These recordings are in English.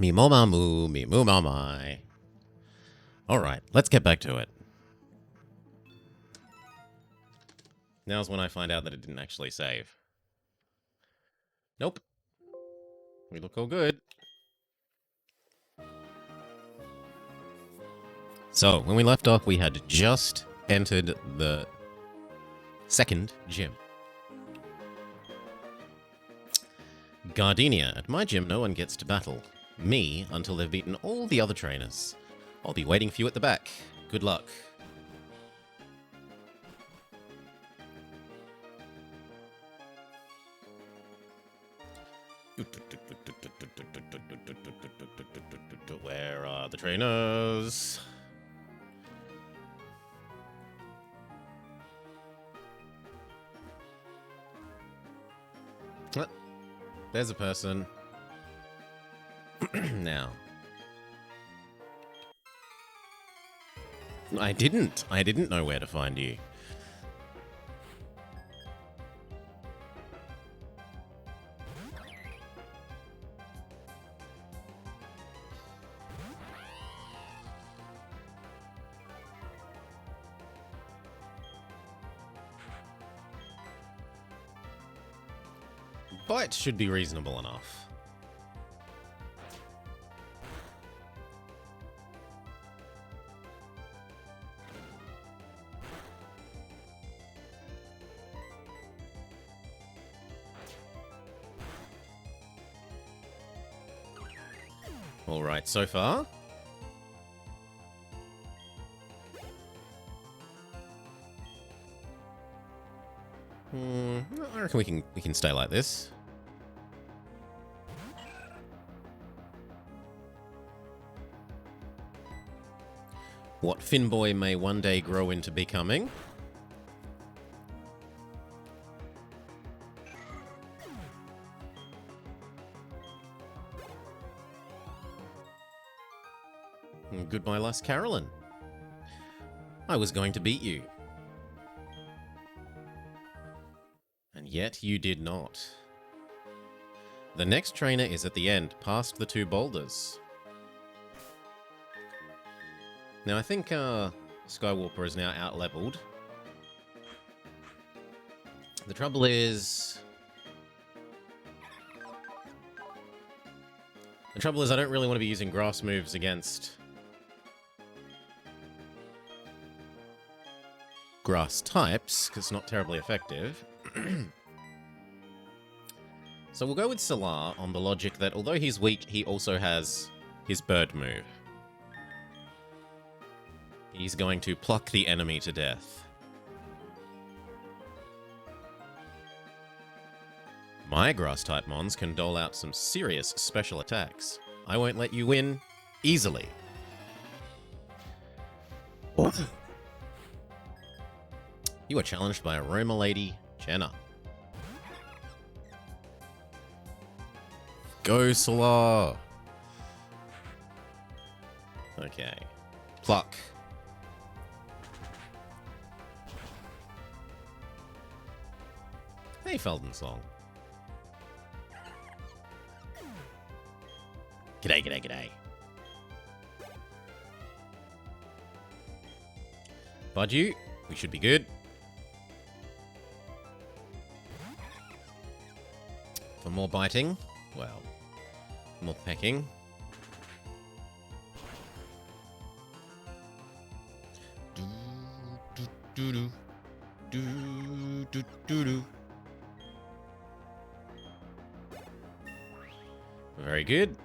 Me mo ma moo, me moo ma my. Alright, let's get back to it. Now's when I find out that it didn't actually save. Nope. We look all good. So, when we left off, we had just entered the second gym. Gardenia. At my gym, no one gets to battle. Me, until they've beaten all the other trainers. I'll be waiting for you at the back. Good luck. Where are the trainers? There's a person. Now. I didn't know where to find you. Bite should be reasonable enough. All right, so far. I reckon we can stay like this. What Finboy may one day grow into becoming. Goodbye, Last Carolyn. I was going to beat you. And yet you did not. The next trainer is at the end, past the two boulders. Now I think Skywarper is now out-leveled. The trouble is... I don't really want to be using grass moves against grass types, because it's not terribly effective. So we'll go with Solar on the logic that although he's weak, he also has his bird move. He's going to pluck the enemy to death. My grass-type mons can dole out some serious special attacks. I won't let you win easily. You are challenged by Aroma Lady Jenna. Go, Solar! Okay. Pluck. Hey, Felden Song. G'day, g'day, g'day. Budgie, we should be good. For more biting, well, more pecking. Very good.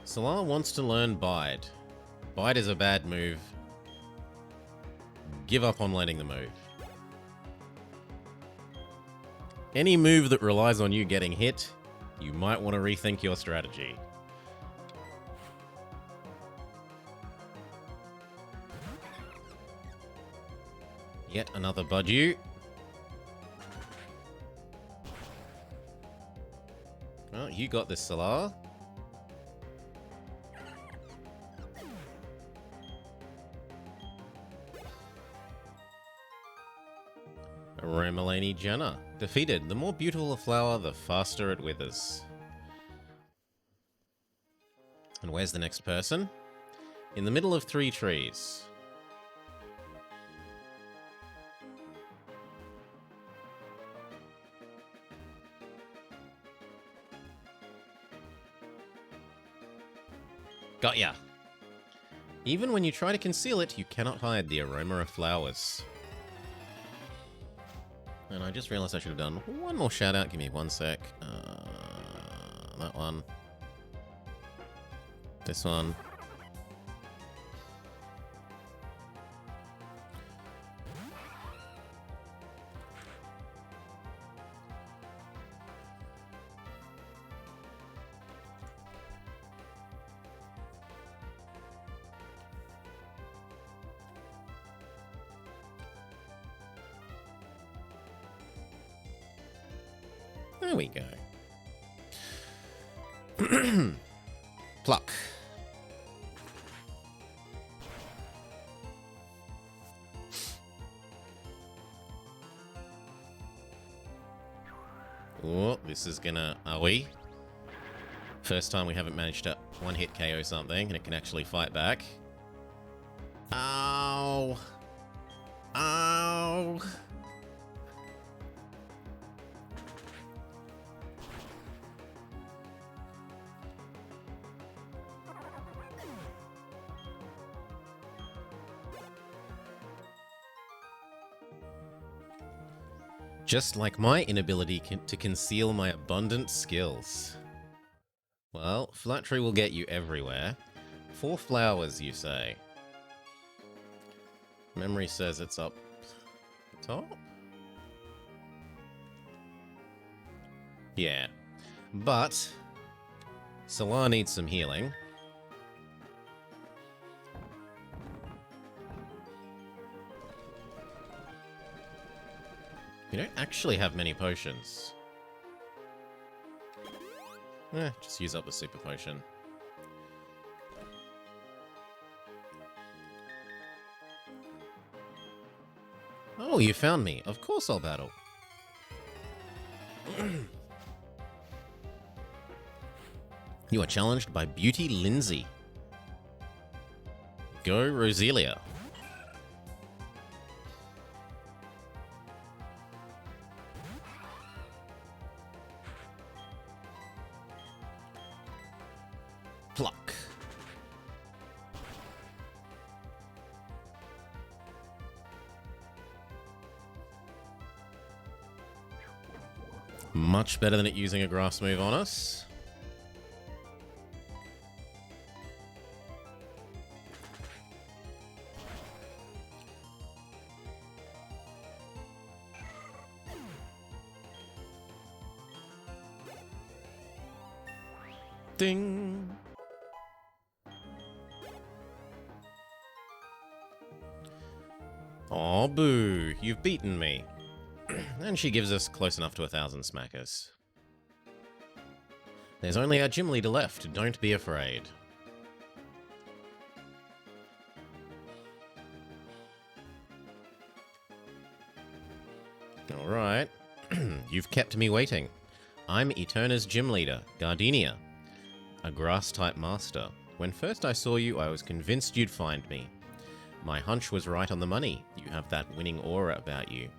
Solar wants to learn Bide. Bide is a bad move. Give up on learning the move. Any move that relies on you getting hit, you might want to rethink your strategy. Yet another Budgie. Well, you got this, Solar. Romalani Jenna. Defeated. The more beautiful a flower, the faster it withers. And where's the next person? In the middle of 3 trees. Got ya! Even when you try to conceal it, you cannot hide the aroma of flowers. And I just realized I should have done one more shout out. Give me 1 sec. That one. This one. There we go. Pluck. Oh, this is gonna... Are we? First time we haven't managed to one-hit KO something, and it can actually fight back. Ow! Ow! Just like my inability to conceal my abundant skills. Well, flattery will get you everywhere. 4 flowers, you say? Memory says it's up top? Yeah. But Solar needs some healing. You don't actually have many potions. Just use up a super potion. Oh, you found me. Of course I'll battle. You are challenged by Beauty Lindsay. Go, Roselia. Pluck. Much better than it using a grass move on us. Ding. Aw, boo. You've beaten me. And she gives us close enough to 1,000 smackers. There's only our gym leader left. Don't be afraid. Alright. You've kept me waiting. I'm Eterna's gym leader, Gardenia, a grass-type master. When first I saw you, I was convinced you'd find me. My hunch was right on the money. You have that winning aura about you.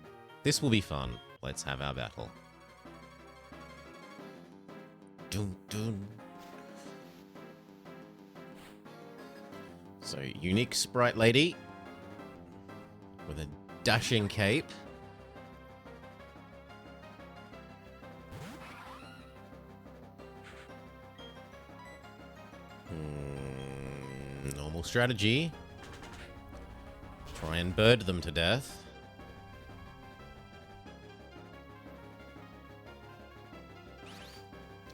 This will be fun. Let's have our battle. Dun, dun. So, unique sprite lady with a dashing cape. Normal strategy. Try and bird them to death.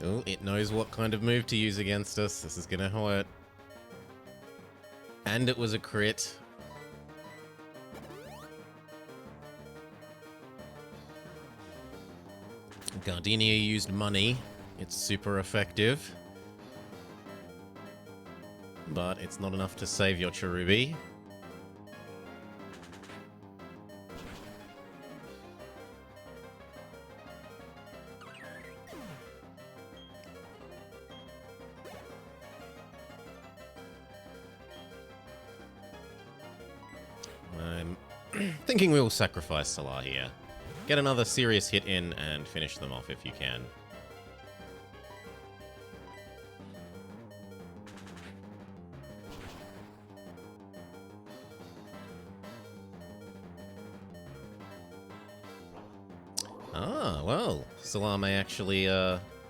Oh, it knows what kind of move to use against us. This is gonna hurt. And it was a crit. Gardenia used money. It's super effective. But it's not enough to save your Cherubi. Thinking we will sacrifice Salah here. Get another serious hit in and finish them off if you can. Ah, well, Salah may actually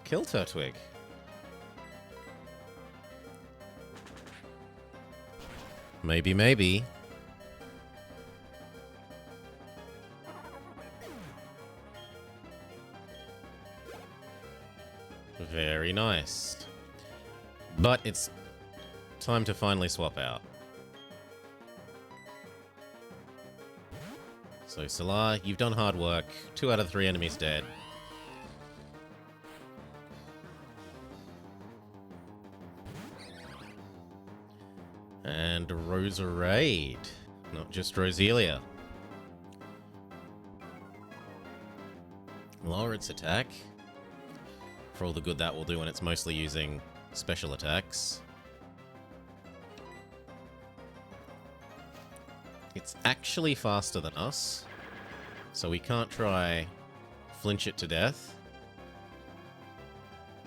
kill Turtwig. Maybe, maybe. Very nice. But it's time to finally swap out. So Salah, you've done hard work. 2 out of 3 enemies dead. And Roserade. Not just Roselia. Lower its attack. For all the good that will do when it's mostly using special attacks. It's actually faster than us, so we can't try flinch it to death.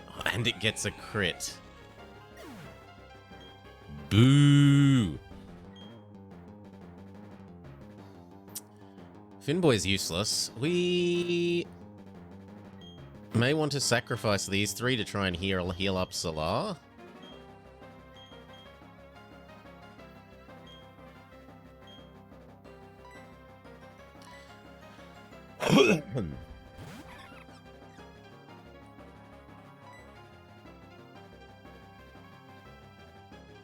Oh, and it gets a crit. Boo! Finboy's useless. We may want to sacrifice these 3 to try and heal up Salah.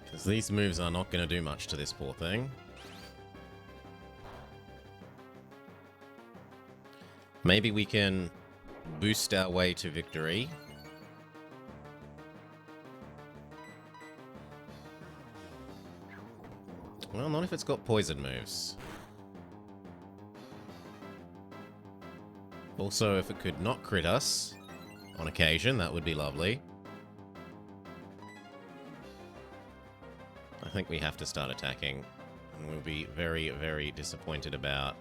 Because these moves are not going to do much to this poor thing. Maybe we can boost our way to victory. Well, not if it's got poison moves. Also, if it could not crit us on occasion, that would be lovely. I think we have to start attacking, and we'll be very, very disappointed about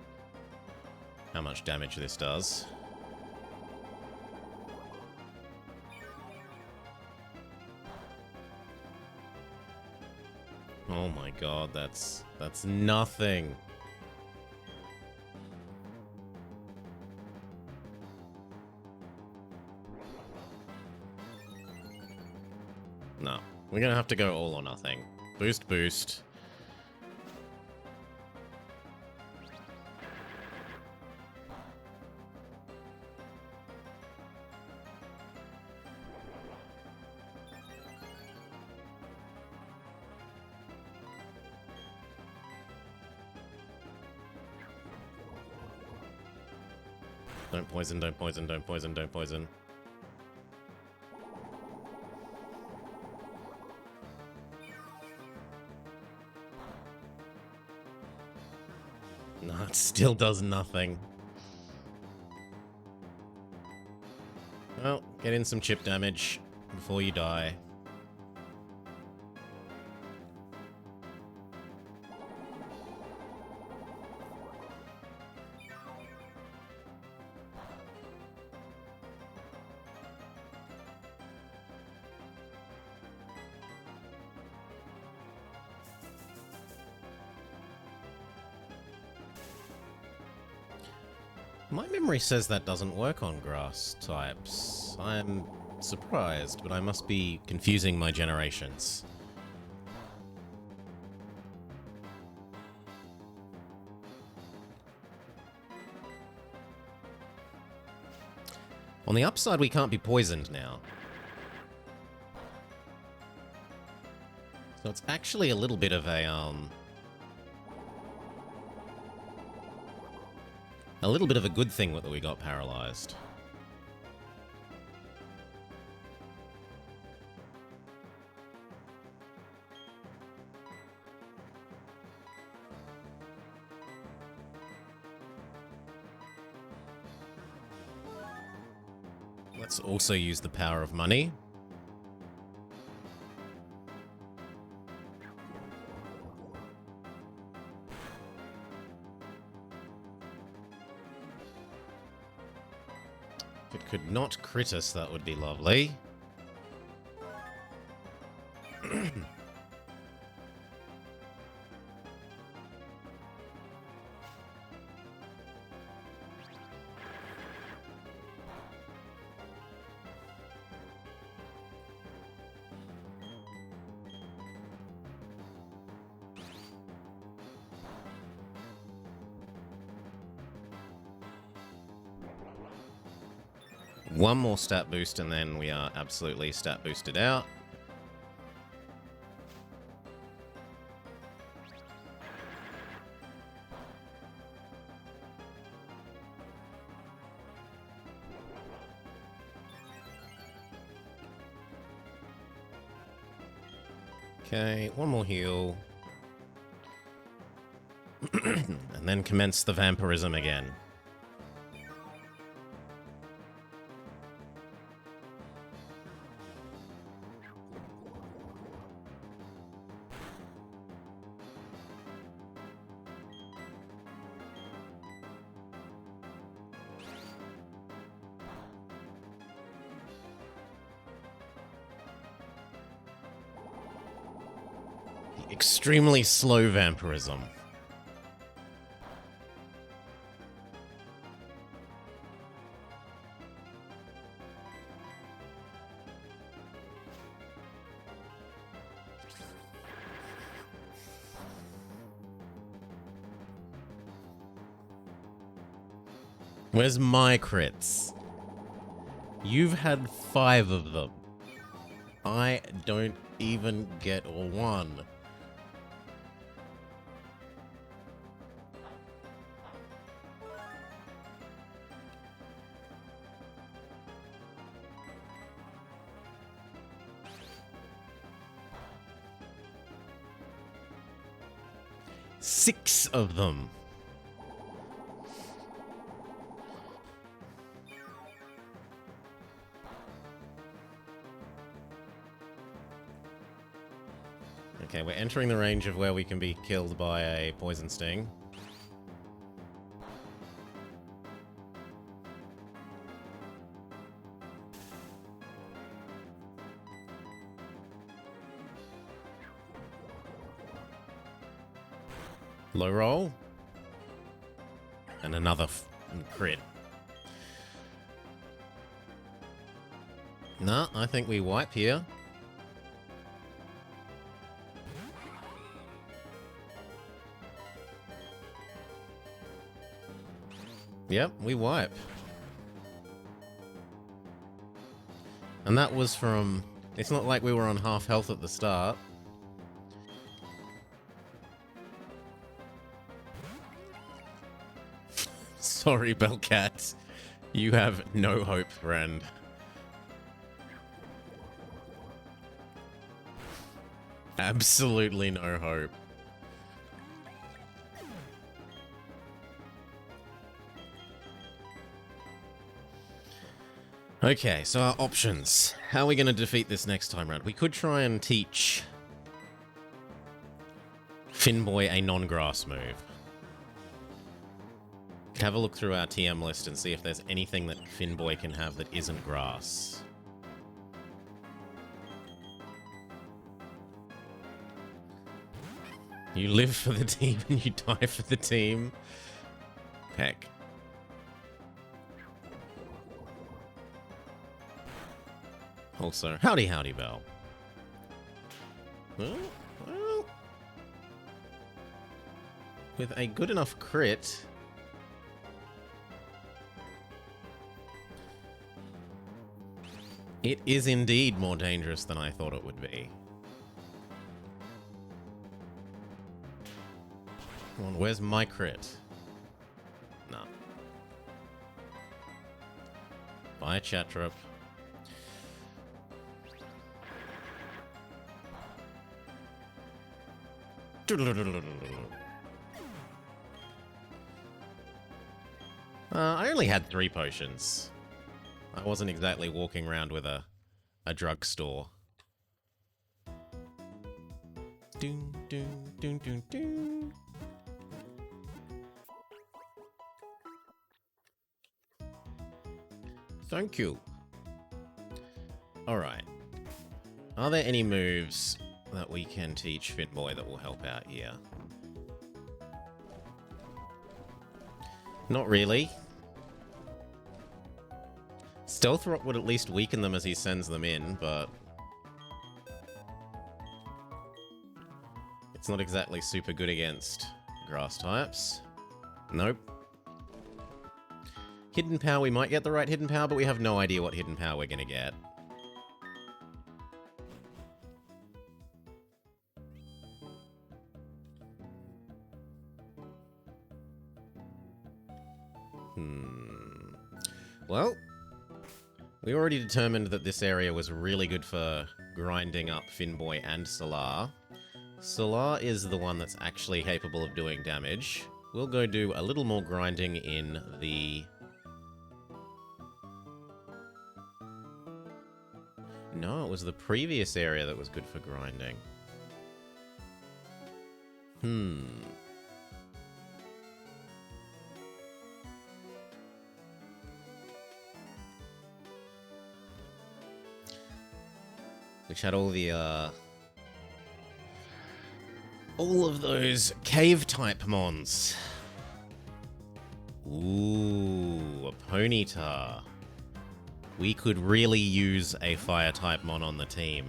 how much damage this does. Oh my god, that's nothing. No, we're gonna have to go all or nothing. Boost, boost. Don't poison, don't poison, don't poison, don't poison. No, it still does nothing. Well, get in some chip damage before you die. My memory says that doesn't work on grass types. I'm surprised, but I must be confusing my generations. On the upside, we can't be poisoned now. So it's actually a little bit of a good thing that we got paralyzed. Let's also use the power of money. could not crit us, that would be lovely. One more stat boost and then we are absolutely stat boosted out. Okay, one more heal. And then commence the vampirism again. Extremely slow vampirism. Where's my crits? You've had 5 of them. I don't even get one. Six of them. Okay, we're entering the range of where we can be killed by a poison sting. Low roll. And another crit. Nah, I think we wipe here. Yep, we wipe. And that was from... It's not like we were on half health at the start. Sorry, Bellcat. You have no hope, friend. Absolutely no hope. Okay, so our options. How are we going to defeat this next time round? We could try and teach Finboy a non-grass move. Have a look through our TM list and see if there's anything that Finboy can have that isn't grass. You live for the team and you die for the team. Heck. Also, howdy Bell. Well, with a good enough crit... It is indeed more dangerous than I thought it would be. Come on, where's my crit? No. Bye, Chatrip. I only had 3 potions. I wasn't exactly walking around with a drugstore. Doon, doon, doon, doon, doon. Thank you. Alright. Are there any moves that we can teach Finboy that will help out here? Not really. Stealth Rock would at least weaken them as he sends them in, but it's not exactly super good against grass types. Nope. Hidden Power, we might get the right Hidden Power, but we have no idea what Hidden Power we're gonna get. Well, we already determined that this area was really good for grinding up Finboy and Solar. Solar is the one that's actually capable of doing damage. We'll go do a little more grinding in the... No, it was the previous area that was good for grinding. Which had all of those cave-type mons. Ooh, a Ponyta. We could really use a Fire-type mon on the team.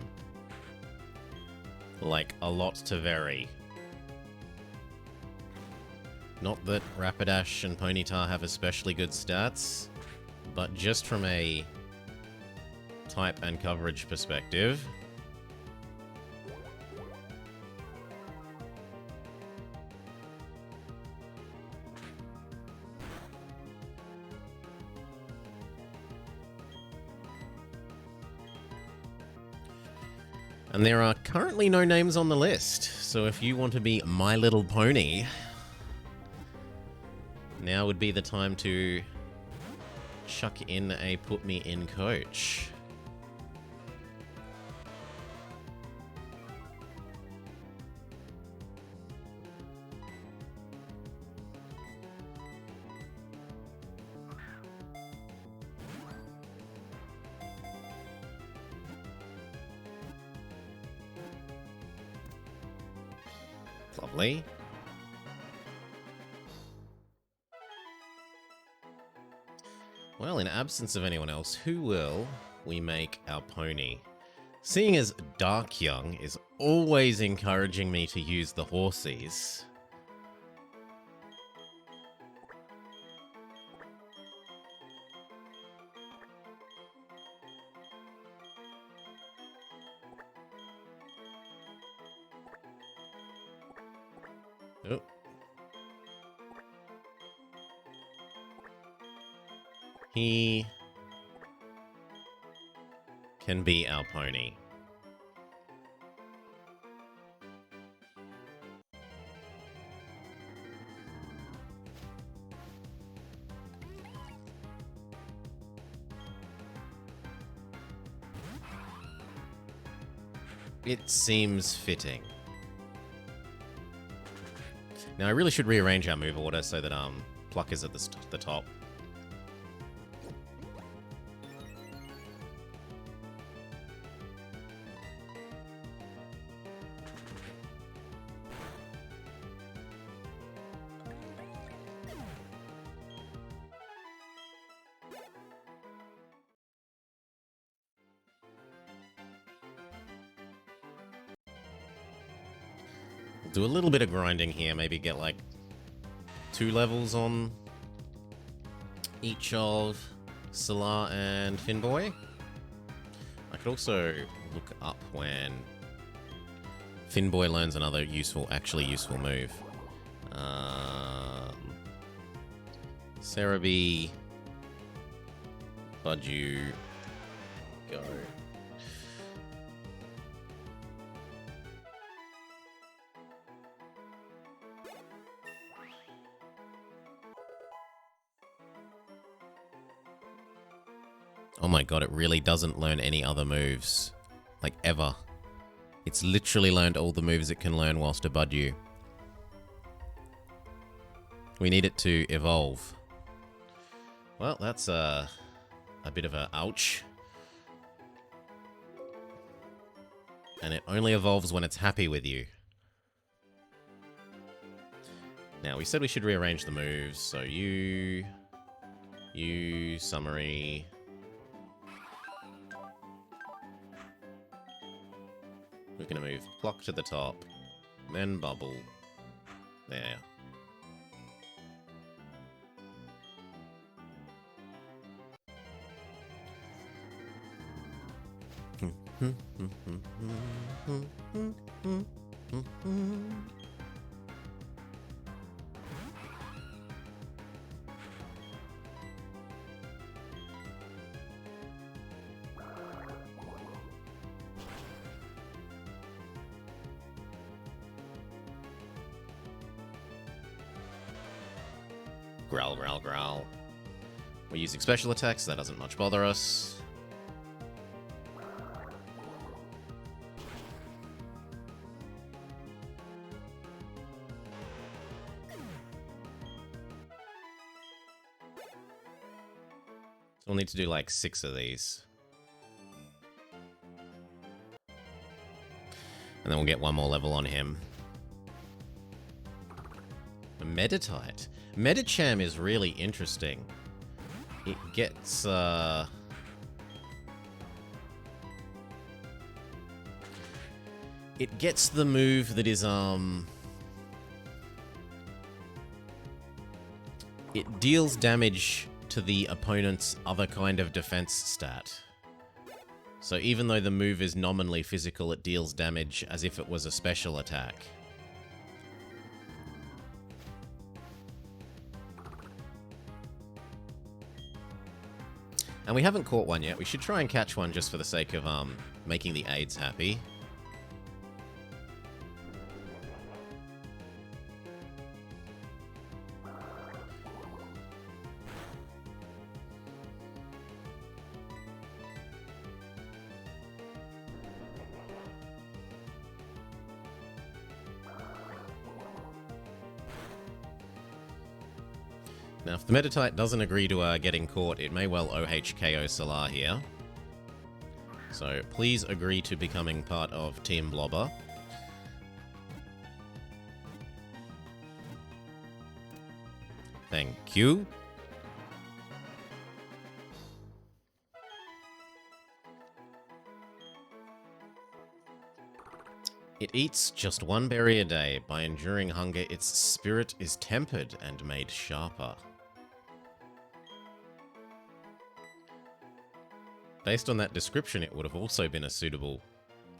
Like, a lot to vary. Not that Rapidash and Ponyta have especially good stats, but just from a type and coverage perspective, and there are currently no names on the list, so if you want to be My Little Pony, now would be the time to chuck in a put me in coach. Lovely. Well, in absence of anyone else, who will we make our pony? Seeing as Dark Young is always encouraging me to use the horsies, oh. He can be our pony. It seems fitting. Now, I really should rearrange our move order so that Pluck is at the top. Do a little bit of grinding here, maybe get like 2 levels on each of Solar and Finboy. I could also look up when Finboy learns another actually useful move. Cerebi, Budju, go. Oh my god, it really doesn't learn any other moves. Like, ever. It's literally learned all the moves it can learn whilst a Budju. We need it to evolve. Well, that's a bit of a ouch. And it only evolves when it's happy with you. Now, we said we should rearrange the moves, so you, summary. We're going to move Pluck to the top, then Bubble. There. Growl, growl, growl. We're using special attacks, so that doesn't much bother us. So we'll need to do like 6 of these. And then we'll get one more level on him. A Meditite. Medicham is really interesting. It gets, it gets the move that is, it deals damage to the opponent's other kind of defense stat. So even though the move is nominally physical, it deals damage as if it was a special attack. And we haven't caught one yet. We should try and catch one just for the sake of making the aides happy. Now, if the Meditite doesn't agree to getting caught, it may well OHKO Salar here. So please agree to becoming part of Team Blobber. Thank you. It eats just 1 berry a day. By enduring hunger, its spirit is tempered and made sharper. Based on that description, it would have also been a suitable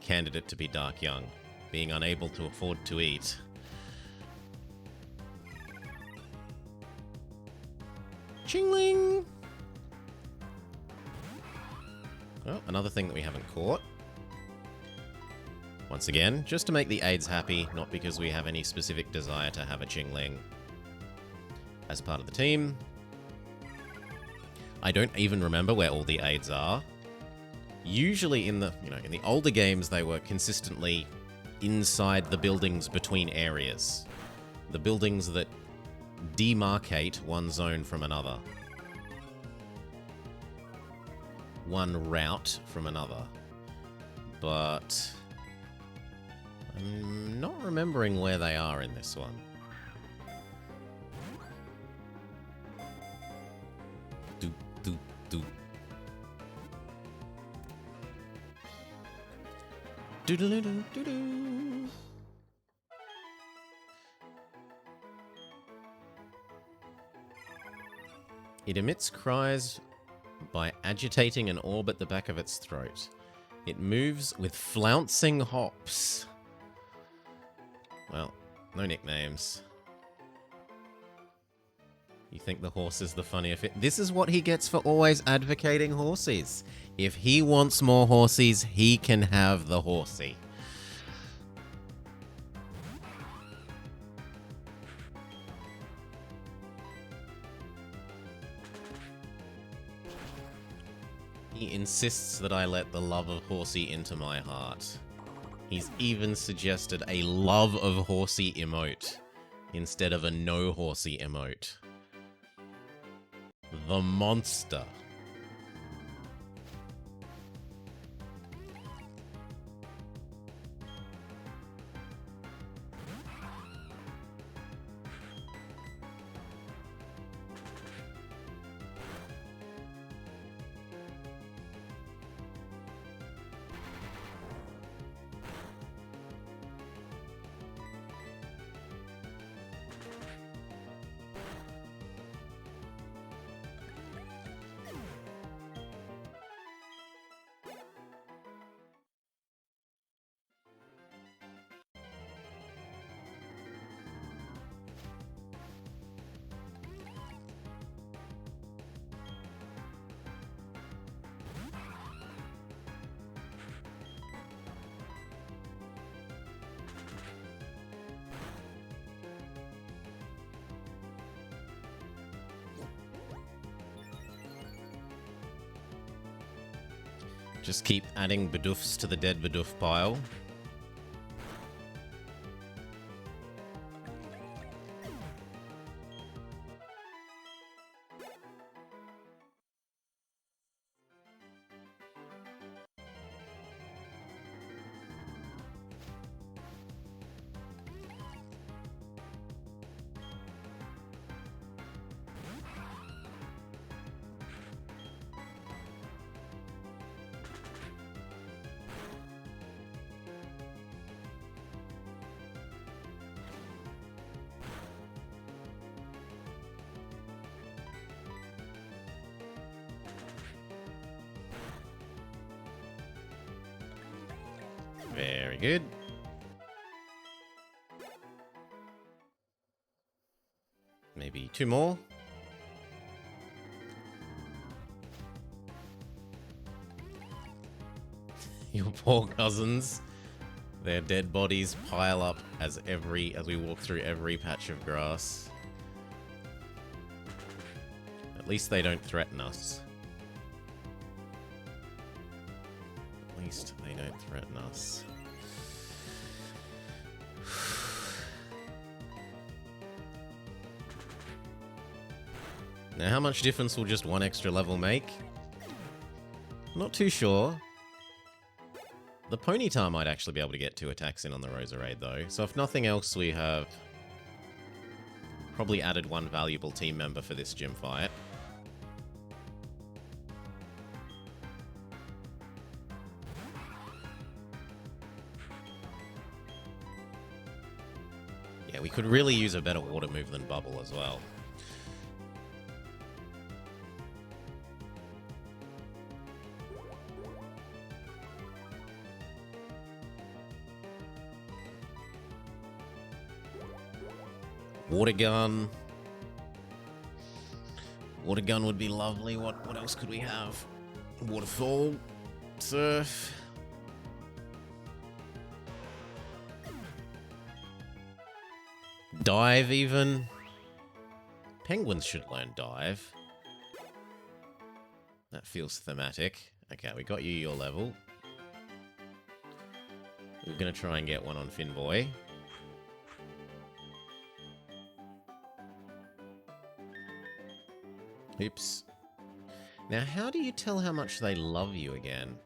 candidate to be Dark Young, being unable to afford to eat. Chingling! Oh, another thing that we haven't caught. Once again, just to make the aides happy, not because we have any specific desire to have a Chingling as part of the team. I don't even remember where all the aides are. Usually in the, in the older games, they were consistently inside the buildings between areas. The buildings that demarcate one zone from another. One route from another. But I'm not remembering where they are in this one. Doop, doop, doop. Doodle-doo, doo-doo. It emits cries by agitating an orb at the back of its throat. It moves with flouncing hops. Well, no nicknames. You think the horse is the funnier fit? This is what he gets for always advocating horsies. If he wants more horsies, he can have the horsey. He insists that I let the love of horsey into my heart. He's even suggested a love of horsey emote instead of a no horsey emote. The monster. Just keep adding Bidoofs to the dead Bidoof pile. Very good. Maybe 2 more. Your poor cousins. Their dead bodies pile up as we walk through every patch of grass. At least they don't threaten us. At least they don't threaten us. Now, how much difference will just 1 extra level make? Not too sure. The Ponyta might actually be able to get 2 attacks in on the Roserade, though. So if nothing else, we have probably added 1 valuable team member for this gym fight. Yeah, we could really use a better water move than Bubble as well. Water gun. Water gun would be lovely. What else could we have? Waterfall. Surf. Dive, even. Penguins should learn dive. That feels thematic. Okay, we got you your level. We're gonna try and get one on Finboy. Oops. Now, how do you tell how much they love you again?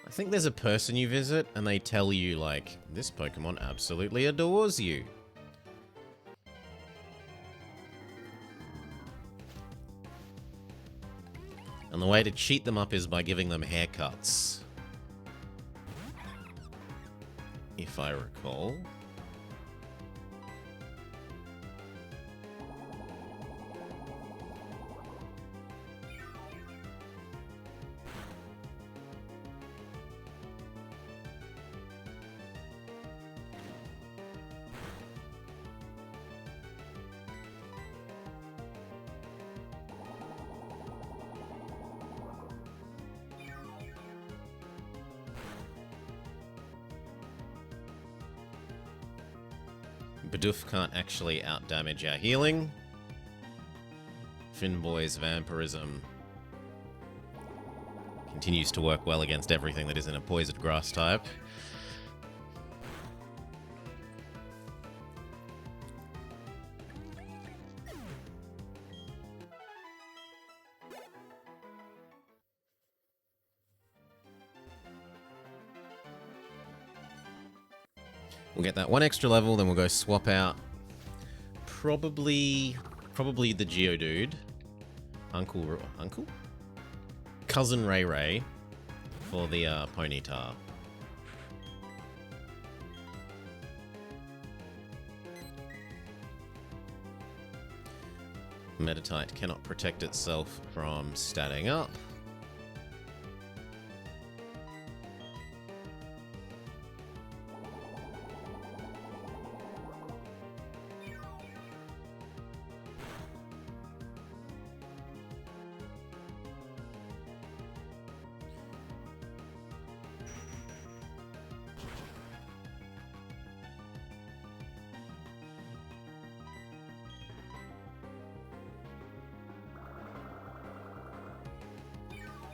I think there's a person you visit and they tell you, like, this Pokemon absolutely adores you. And the way to cheat them up is by giving them haircuts. If I recall. Bidoof can't actually out-damage our healing. Finboy's vampirism continues to work well against everything that isn't a poisoned grass type. We'll get that 1 extra level, then we'll go swap out probably the Geodude, Uncle? Cousin Ray Ray for the Ponyta. Meditite cannot protect itself from statting up.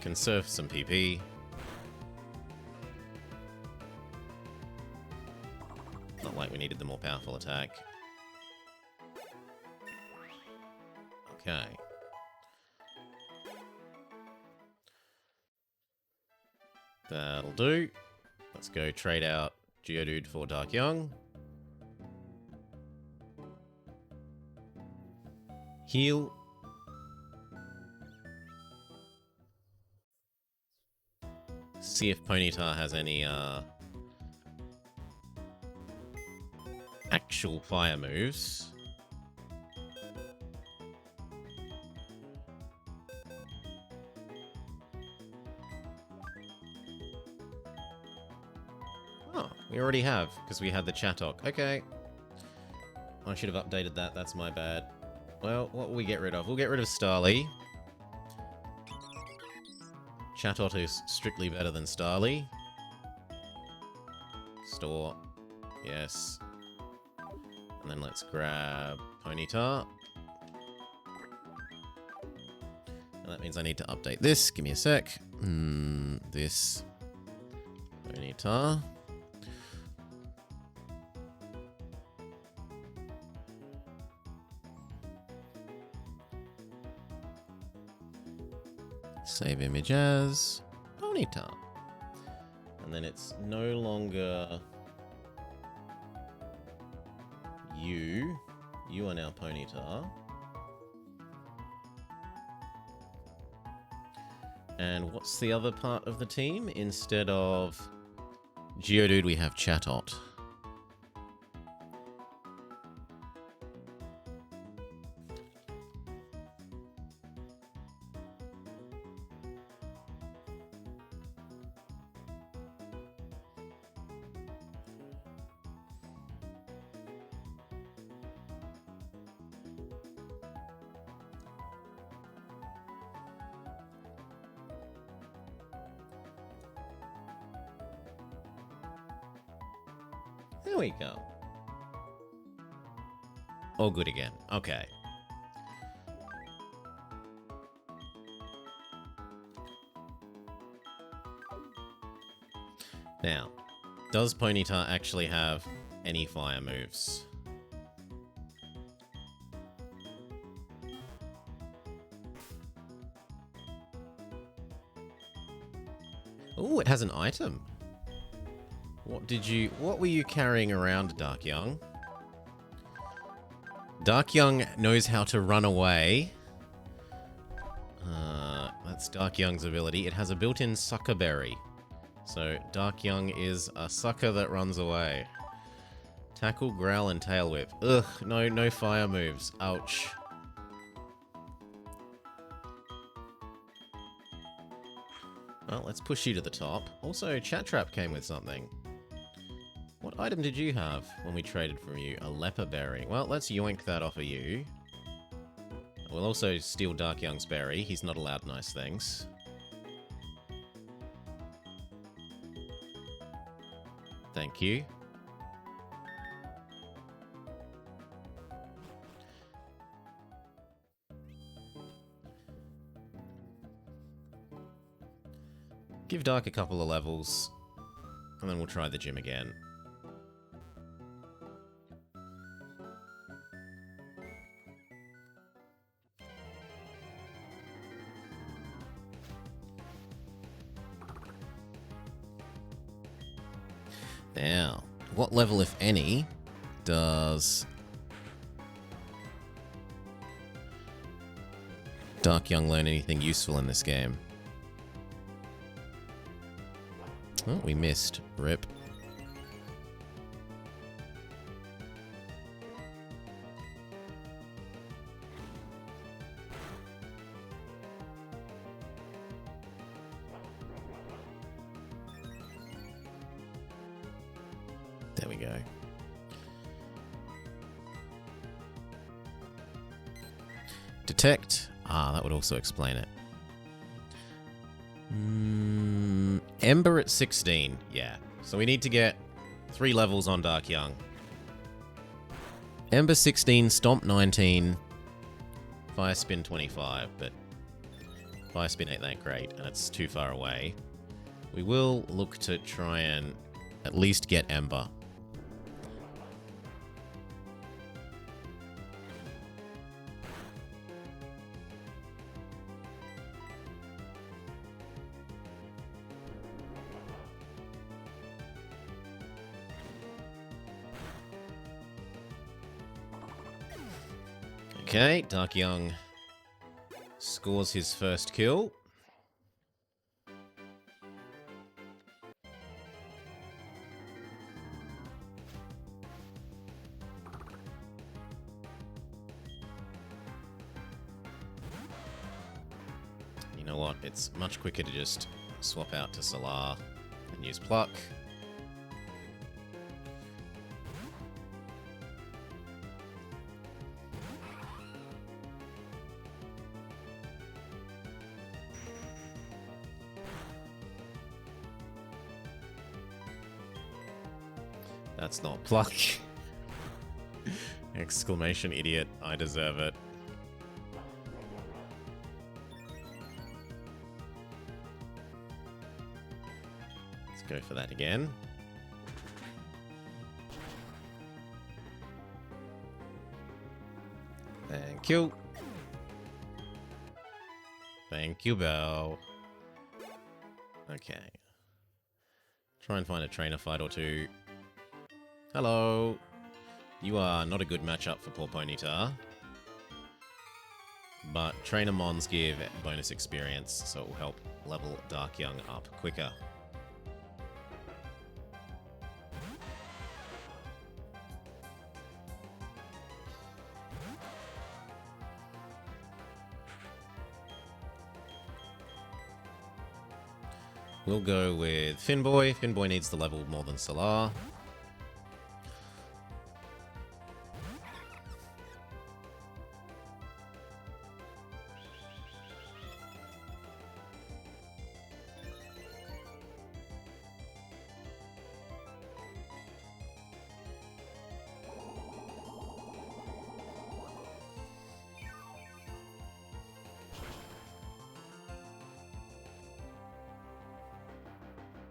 Conserve some PP. Not like we needed the more powerful attack. Okay. That'll do. Let's go trade out Geodude for Dark Young. Heal. See if Ponyta has any actual fire moves. Oh, we already have, because we had the Chatok. Okay. I should have updated that, that's my bad. Well, what will we get rid of? We'll get rid of Starly. Chatot is strictly better than Starly. Store. Yes. And then let's grab Ponyta. And that means I need to update this. Give me a sec. This. Ponyta. Save image as Ponyta. And then it's no longer you. You are now Ponyta. And what's the other part of the team? Instead of Geodude, we have Chatot. There we go. All good again. Okay. Now, does Ponyta actually have any fire moves? Oh, it has an item. What were you carrying around, Dark Young? Dark Young knows how to run away. That's Dark Young's ability. It has a built-in sucker berry. So Dark Young is a sucker that runs away. Tackle, growl, and tail whip. Ugh, no fire moves. Ouch. Well, let's push you to the top. Also, Chat Trap came with something. What item did you have when we traded from you? A leper berry. Well, let's yoink that off of you. We'll also steal Dark Young's berry. He's not allowed nice things. Thank you. Give Dark a couple of levels, and then we'll try the gym again. Now, what level, if any, does Dark Young learn anything useful in this game? Oh, we missed. Rip. There we go. Detect. Ah, that would also explain it. Ember at 16. Yeah. So we need to get 3 levels on Dark Young. Ember 16, Stomp 19, Fire Spin 25, but Fire Spin ain't that great, and it's too far away. We will look to try and at least get Ember. Okay, Dark Young scores his first kill. You know what? It's much quicker to just swap out to Solar and use Pluck. That's not Pluck. Exclamation idiot, I deserve it. Let's go for that again. Thank you. Thank you, Belle. Okay. Try and find a trainer fight or two. Hello. You are not a good matchup for poor Ponyta. But Trainer Mons give bonus experience, so it will help level Dark Young up quicker. We'll go with Finboy. Finboy needs the level more than Solar.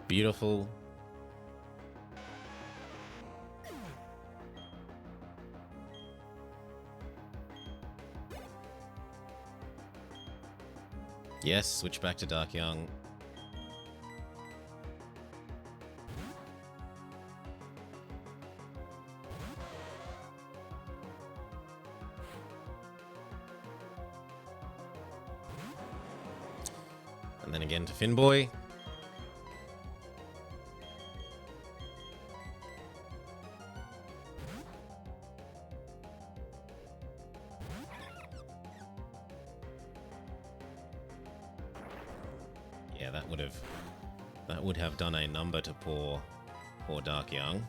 Beautiful. Yes, switch back to Dark Young. And then again to Finboy. Yeah, that would have done a number to poor Dark Young.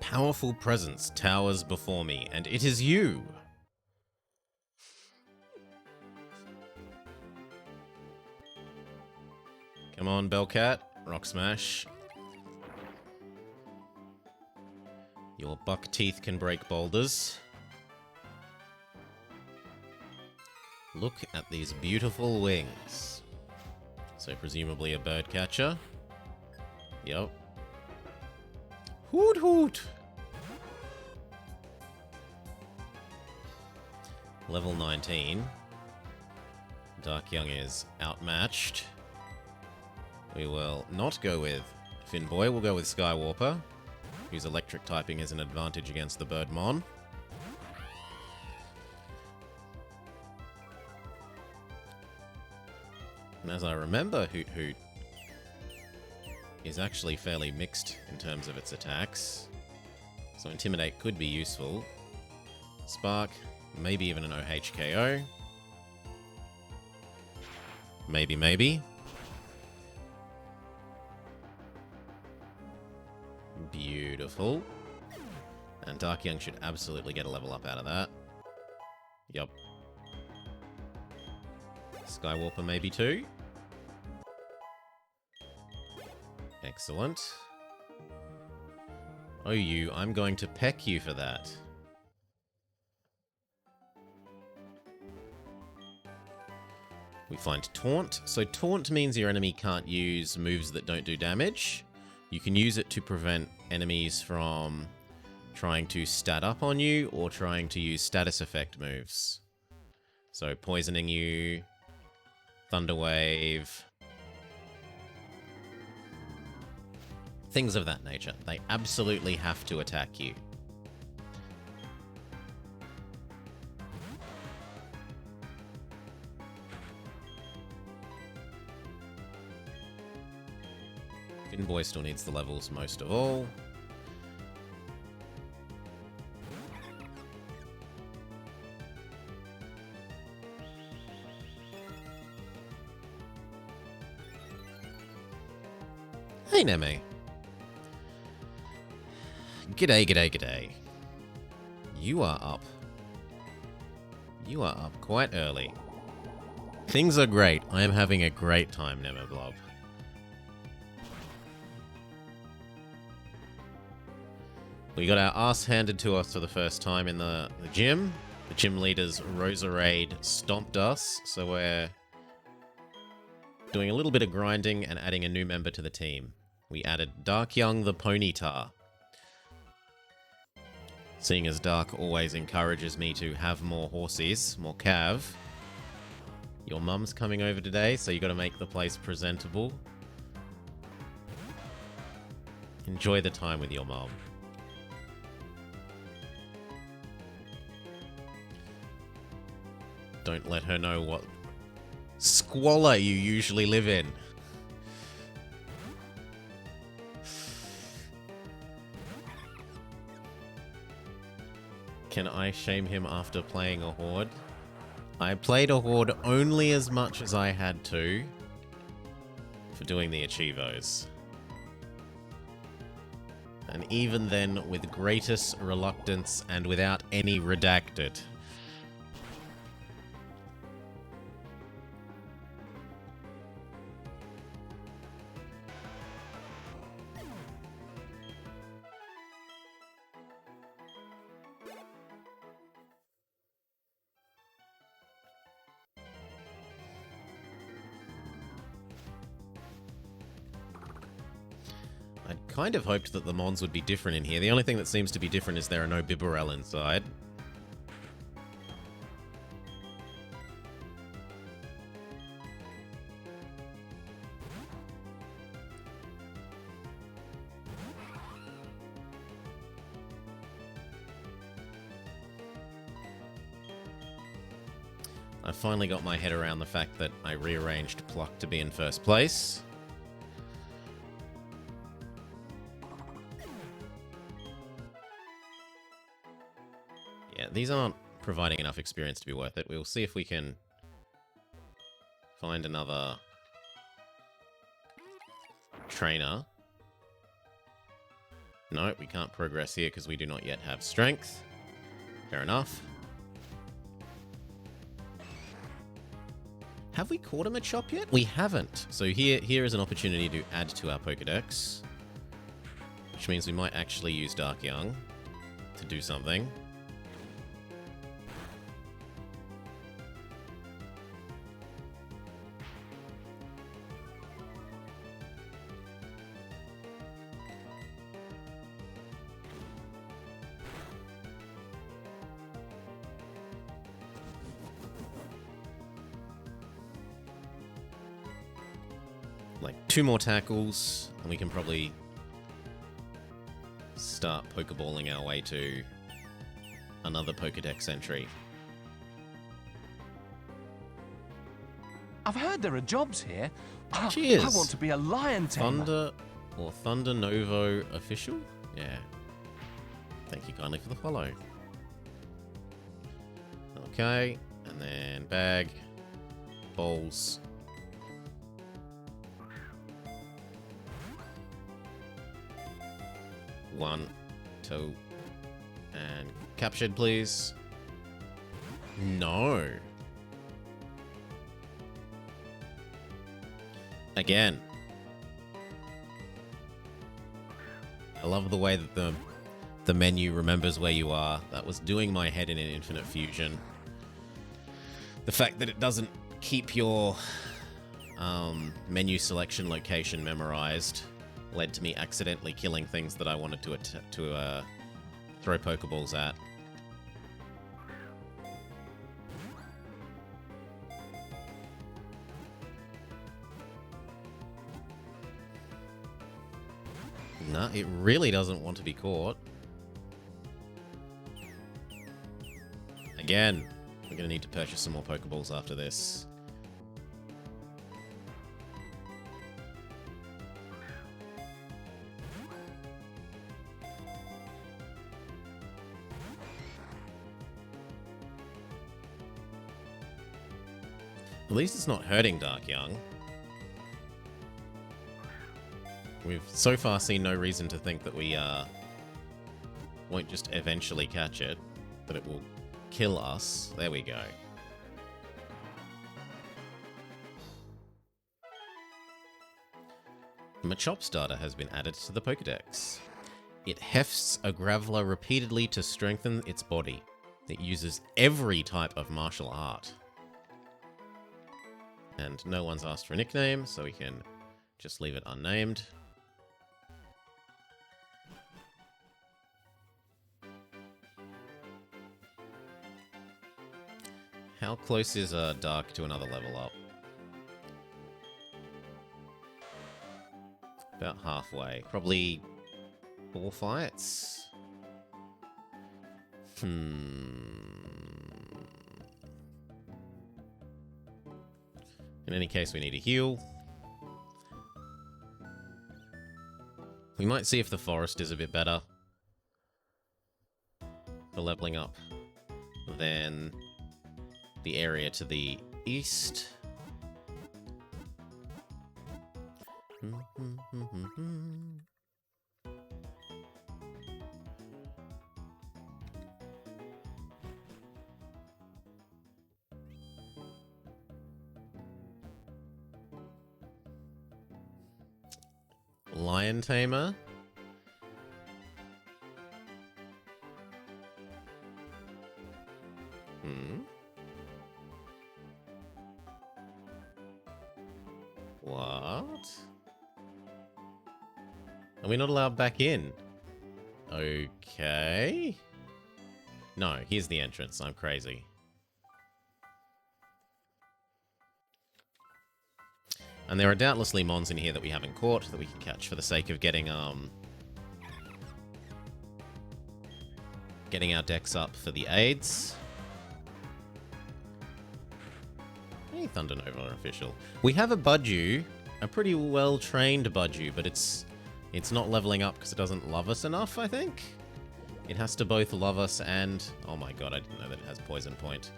Powerful presence towers before me, and it is you! Come on, Bellcat. Rock Smash. Your buck teeth can break boulders. Look at these beautiful wings. So presumably a bird catcher. Yep. Hoot hoot! Level 19. Dark Young is outmatched. We will not go with Finboy, we'll go with Skywarper, whose electric typing is an advantage against the Birdmon. And as I remember, Hoot Hoot is actually fairly mixed in terms of its attacks. So Intimidate could be useful. Spark, maybe even an OHKO. Maybe. Beautiful. And Darkyung should absolutely get a level up out of that. Yup. Skywarper maybe too. Excellent. Oh, I'm going to peck you for that. We find Taunt. So Taunt means your enemy can't use moves that don't do damage. You can use it to prevent enemies from trying to stat up on you or trying to use status effect moves. So poisoning you, Thunder Wave, things of that nature. They absolutely have to attack you. Finboy still needs the levels most of all. Hey, Neme. G'day, g'day, g'day. You are up. You are up quite early. Things are great. I am having a great time, Nemeblob. We got our ass handed to us for the first time in the gym. The gym leader's Roserade stomped us, so we're doing a little bit of grinding and adding a new member to the team. We added Darkyung the Ponyta. Seeing as Dark always encourages me to have more horsies, more cav. Your mum's coming over today, so you got to make the place presentable. Enjoy the time with your mum. Don't let her know what squalor you usually live in. Can I shame him after playing a Horde? I played a Horde only as much as I had to for doing the Achievos. And even then, with greatest reluctance and without any redacted. I kind of hoped that the Mons would be different in here. The only thing that seems to be different is there are no Bibarel inside. I finally got my head around the fact that I rearranged Pluck to be in first place. Yeah, these aren't providing enough experience to be worth it. We'll see if we can find another trainer. No, we can't progress here because we do not yet have strength. Fair enough. Have we caught a Machop yet? We haven't. So here is an opportunity to add to our Pokedex. Which means we might actually use Darkyung to do something. Like 2 more tackles, and we can probably start Pokeballing our way to another Pokedex entry. I've heard there are jobs here. Cheers! I want to be a lion tamer. Thunder or Thunder Novo official? Yeah. Thank you kindly for the follow. Okay, and then bag, bowls. One. Toe. And captured, please. No. Again. I love the way that the menu remembers where you are. That was doing my head in an Infinite Fusion. The fact that it doesn't keep your menu selection location memorized led to me accidentally killing things that I wanted to throw Pokeballs at. No, it really doesn't want to be caught. Again, we're going to need to purchase some more Pokeballs after this. At least it's not hurting Dark Young. We've so far seen no reason to think that we won't just eventually catch it, that it will kill us. There we go. Machop Starter has been added to the Pokédex. It hefts a Graveler repeatedly to strengthen its body. It uses every type of martial art. And no one's asked for a nickname, so we can just leave it unnamed. How close is Dark to another level up? About halfway. Probably 4 fights? In any case, we need a heal. We might see if the forest is a bit better for leveling up than the area to the east. Lion Tamer. What? Are we not allowed back in? Okay. No, here's the entrance. I'm crazy. And there are doubtlessly mons in here that we haven't caught that we can catch for the sake of getting our decks up for the aids. Hey, Thunder Nova official. We have a Budgie, a pretty well-trained Budgie, but it's not leveling up because it doesn't love us enough, I think. It has to both love us and... Oh my god, I didn't know that it has Poison Point.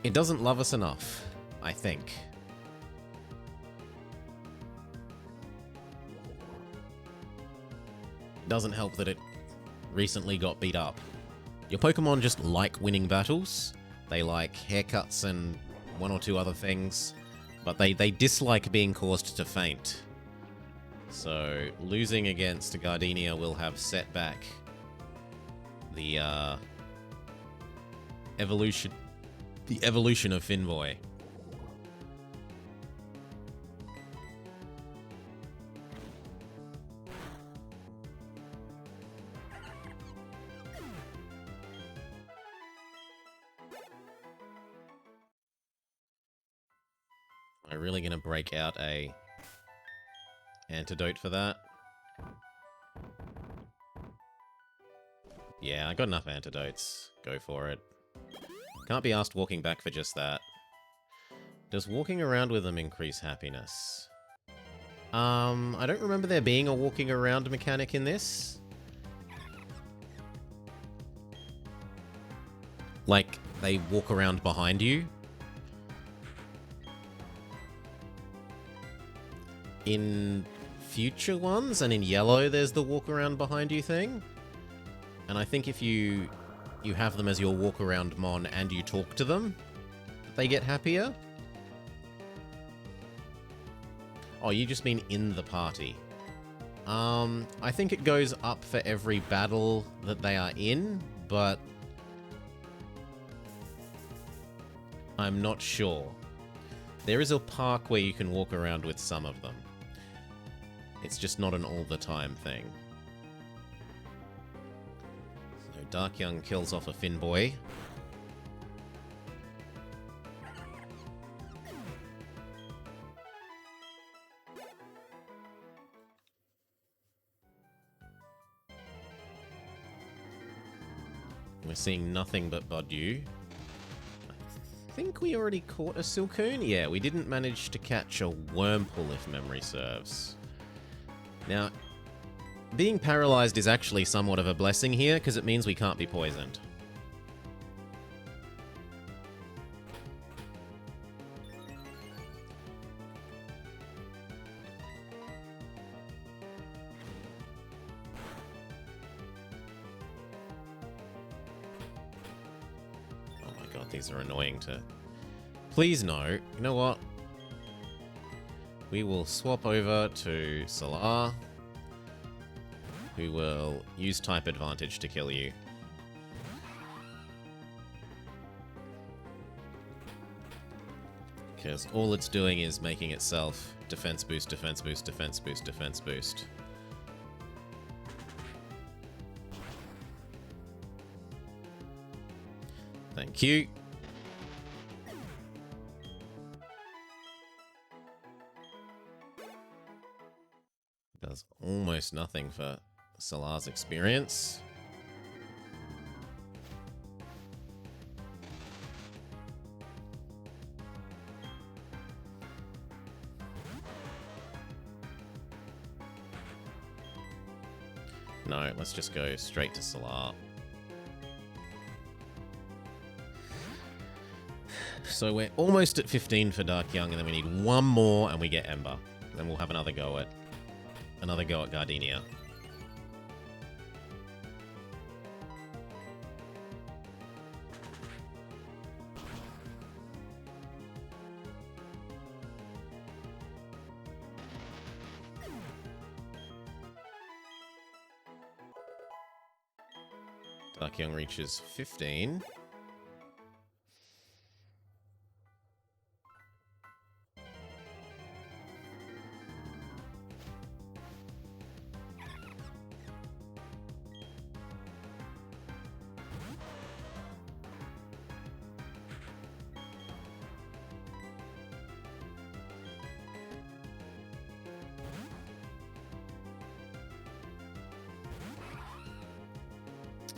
It doesn't love us enough, I think. It doesn't help that it recently got beat up. Your Pokemon just like winning battles. They like haircuts and 1 or 2 other things. But they dislike being caused to faint. So, losing against Gardenia will have set back the evolution of Finboy. Am I really going to break out a antidote for that? Yeah, I got enough antidotes. Go for it. Can't be asked walking back for just that. Does walking around with them increase happiness? I don't remember there being a walking around mechanic in this. Like, they walk around behind you. in future ones, and in yellow there's the walk around behind you thing. And I think if you have them as your walk around mon and you talk to them, they get happier. Oh, you just mean in the party. I think it goes up for every battle that they are in, but I'm not sure. There is a park where you can walk around with some of them. It's just not an all-the-time thing. So Dark-Young kills off a Fin Boy. We're seeing nothing but Budyu. I think we already caught a Silcoon. Yeah, we didn't manage to catch a Wurmple, if memory serves. Now, being paralyzed is actually somewhat of a blessing here, because it means we can't be poisoned. These are annoying to... Please no. You know what? We will swap over to Solar, who will use type advantage to kill you. Because all it's doing is making itself defense boost, defense boost, defense boost, defense boost. Thank you. Does almost nothing for Solar's experience. No, let's just go straight to Solar. So we're almost at 15 for Dark-Young, and then we need one more and we get Ember. Then we'll have another go at Gardenia. Dark-Young reaches 15.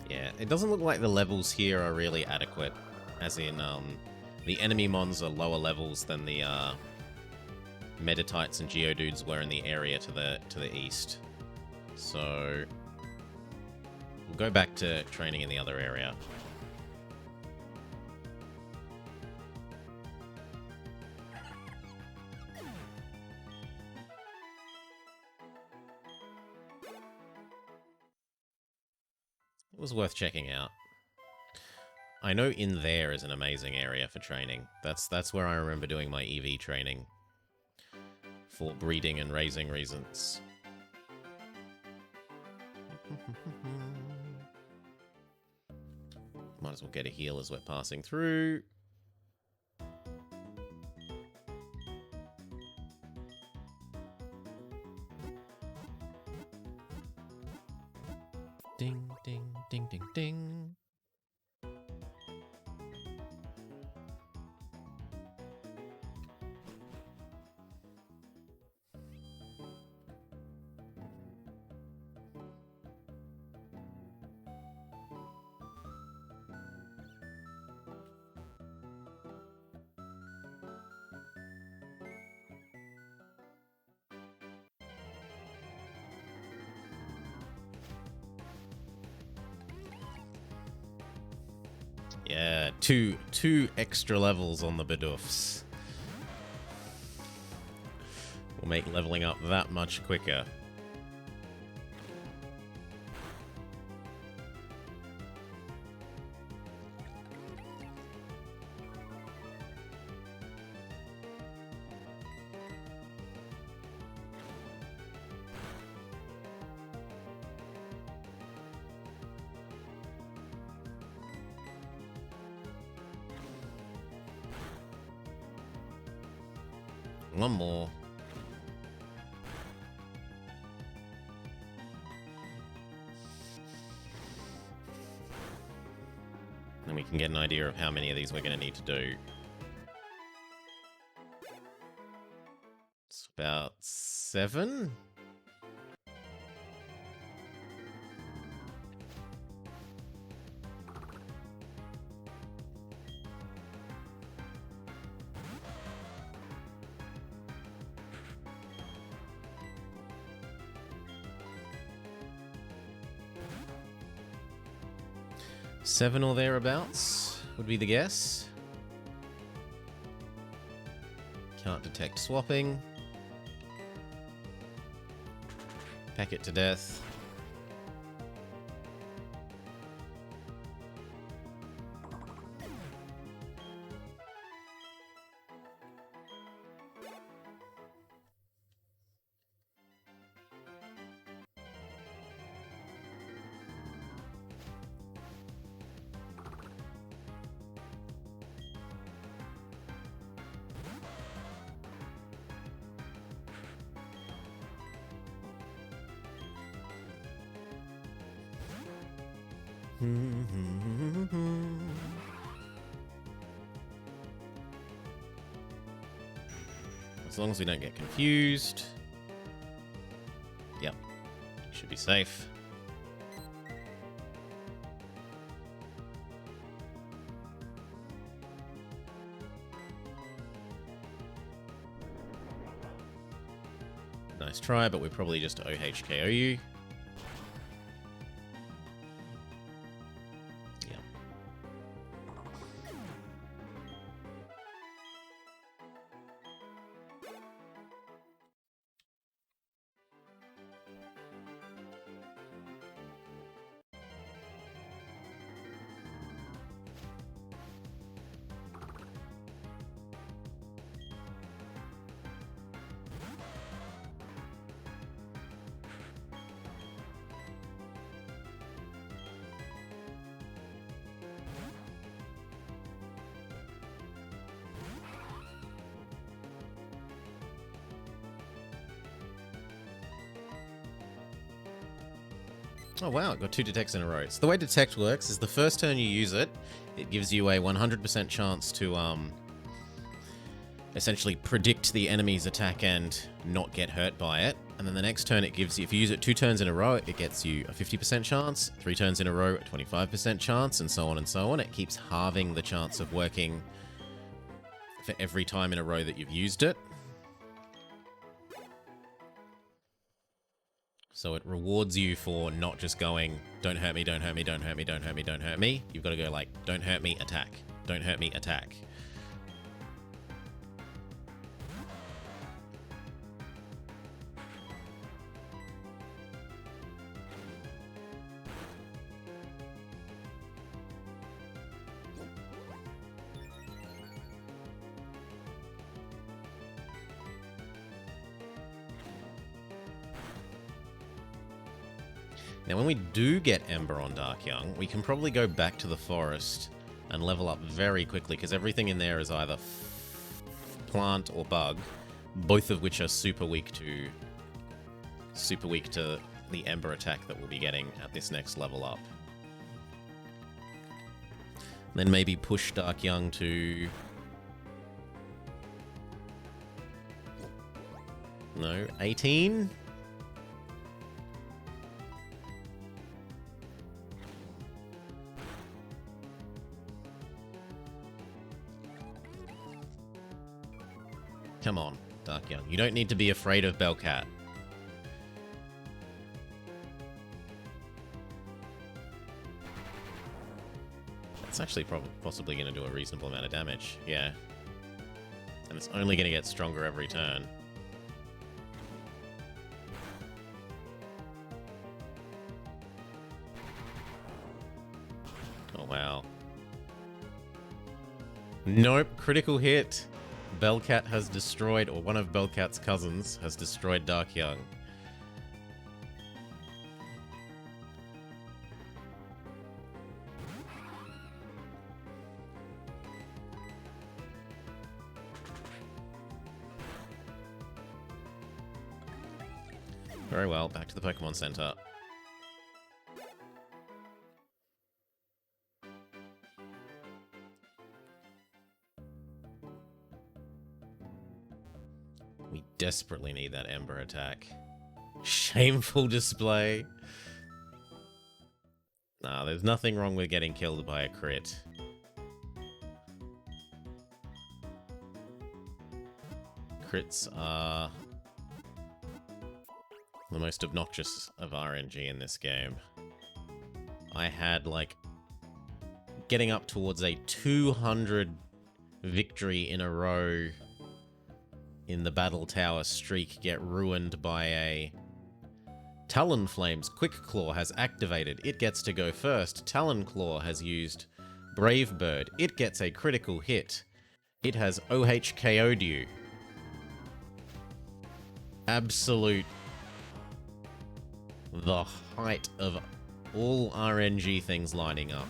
Yeah, it doesn't look like the levels here are really adequate, as in, the enemy mons are lower levels than the, Meditites and Geodudes were in the area to the east. So, we'll go back to training in the other area. It was worth checking out. I know in there is an amazing area for training. That's where I remember doing my EV training. For breeding and raising reasons. Might as well get a heal as we're passing through. Ding, ding, ding, ding, ding. Yeah, two extra levels on the Bidoofs. will make leveling up that much quicker. One more. Then we can get an idea of how many of these we're going to need to do. It's about 7? Seven or thereabouts would be the guess. Can't detect swapping. Pack it to death. As long as we don't get confused. Yep. Should be safe. Nice try, but we're probably just OHKO you. Oh wow, it got 2 detects in a row. So the way detect works is the first turn you use it, it gives you a 100% chance to essentially predict the enemy's attack and not get hurt by it. And then the next turn it gives you, if you use it 2 turns in a row, it gets you a 50% chance, 3 turns in a row, a 25% chance, and so on and so on. It keeps halving the chance of working for every time in a row that you've used it. So it rewards you for not just going, don't hurt me, don't hurt me, don't hurt me, don't hurt me, don't hurt me. You've got to go like, don't hurt me, attack. Don't hurt me, attack. Now, when we do get Ember on Dark Young, we can probably go back to the forest and level up very quickly, because everything in there is either plant or bug, both of which are super weak to the Ember attack that we'll be getting at this next level up. Then maybe push Dark Young to... no, 18? Come on, Dark Young. You don't need to be afraid of Bellcat. It's actually possibly going to do a reasonable amount of damage. Yeah. And it's only going to get stronger every turn. Nope, critical hit. Bellcat has destroyed, or one of Bellcat's cousins has destroyed Dark Young. Very well, back to the Pokemon Center. We desperately need that Ember attack. Shameful display. Nah, there's nothing wrong with getting killed by a crit. Crits are the most obnoxious of RNG in this game. I had, like, getting up towards a 200 victory in a row in the Battle Tower streak get ruined by a Talonflame's Quick Claw has activated. It gets to go first. Talonclaw has used Brave Bird. It gets a critical hit. It has OHKO'd you. Absolute the height of all RNG things lining up.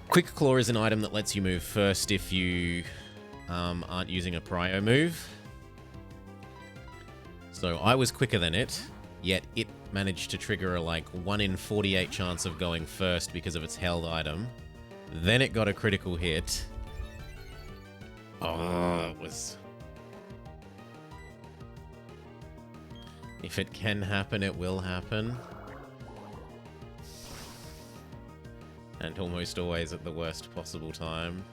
Quick Claw is an item that lets you move first if you aren't using a prio move. So I was quicker than it, yet it managed to trigger a like 1 in 48 chance of going first because of its held item. Then it got a critical hit. Oh, it was... If it can happen, it will happen. And almost always at the worst possible time.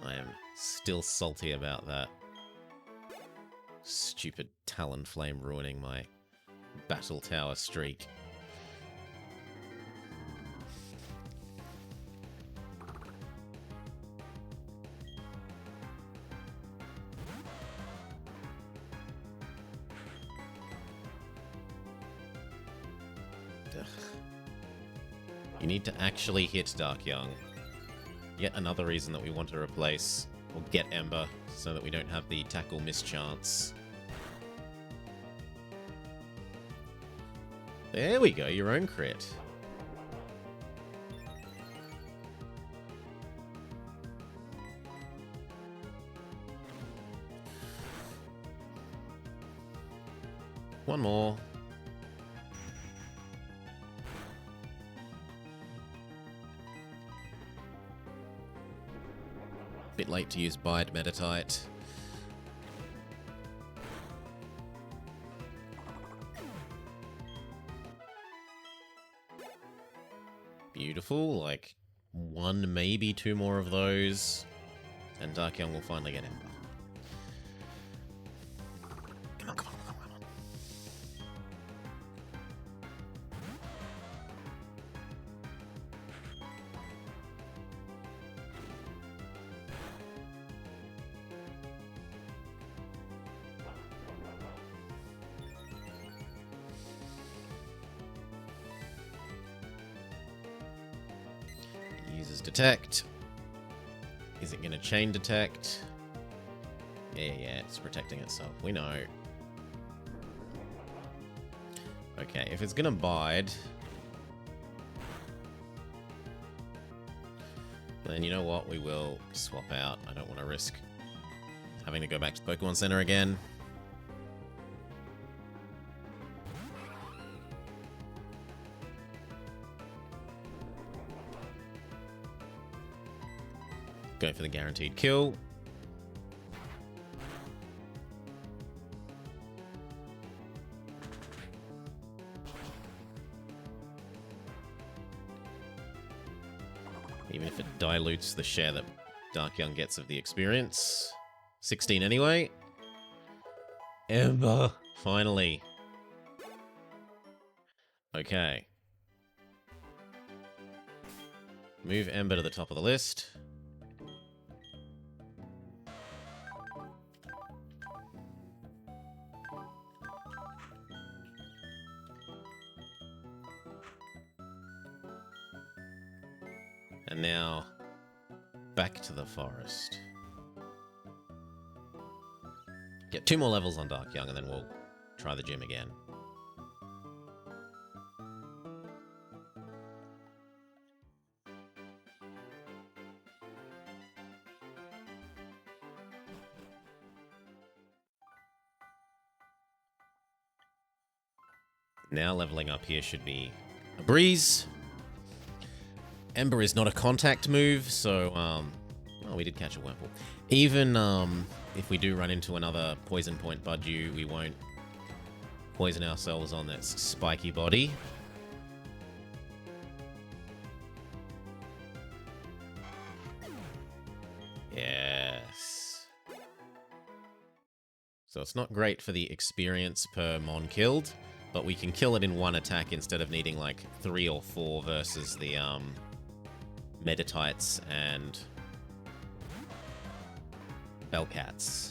I am still salty about that. Stupid Talonflame ruining my Battle Tower streak. You need to actually hit Dark Young. Yet another reason that we want to replace or get Ember so that we don't have the tackle mischance. There we go, your own crit. One more. Bit late to use Bide Meditite. Beautiful, like one, maybe two more of those, and Dark Young will finally get Ember. Come on, come on, come on, come on. Uses detect. Is it going to chain detect? Yeah, it's protecting itself. We know. Okay, if it's going to bide, then you know what? We will swap out. I don't want to risk having to go back to the Pokemon Center again. Go for the guaranteed kill. Even if it dilutes the share that Dark Young gets of the experience. 16 anyway. Ember, finally. Okay. Move Ember to the top of the list. And now, back to the forest. Get 2 more levels on Dark Young, and then we'll try the gym again. Now leveling up here should be a breeze. Ember is not a contact move, so, oh, we did catch a Wurmple. Even, if we do run into another Poison Point Budgie, we won't poison ourselves on its spiky body. Yes. So it's not great for the experience per mon killed, but we can kill it in 1 attack instead of needing like 3 or 4 versus the Meditites and Bellcats.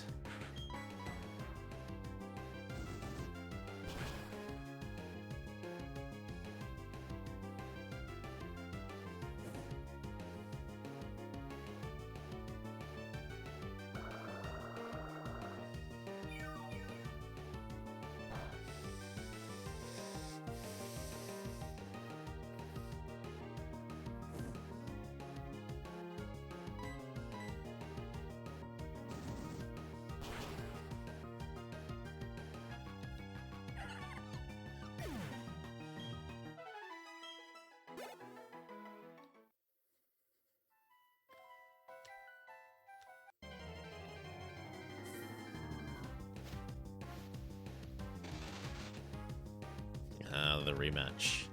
The rematch.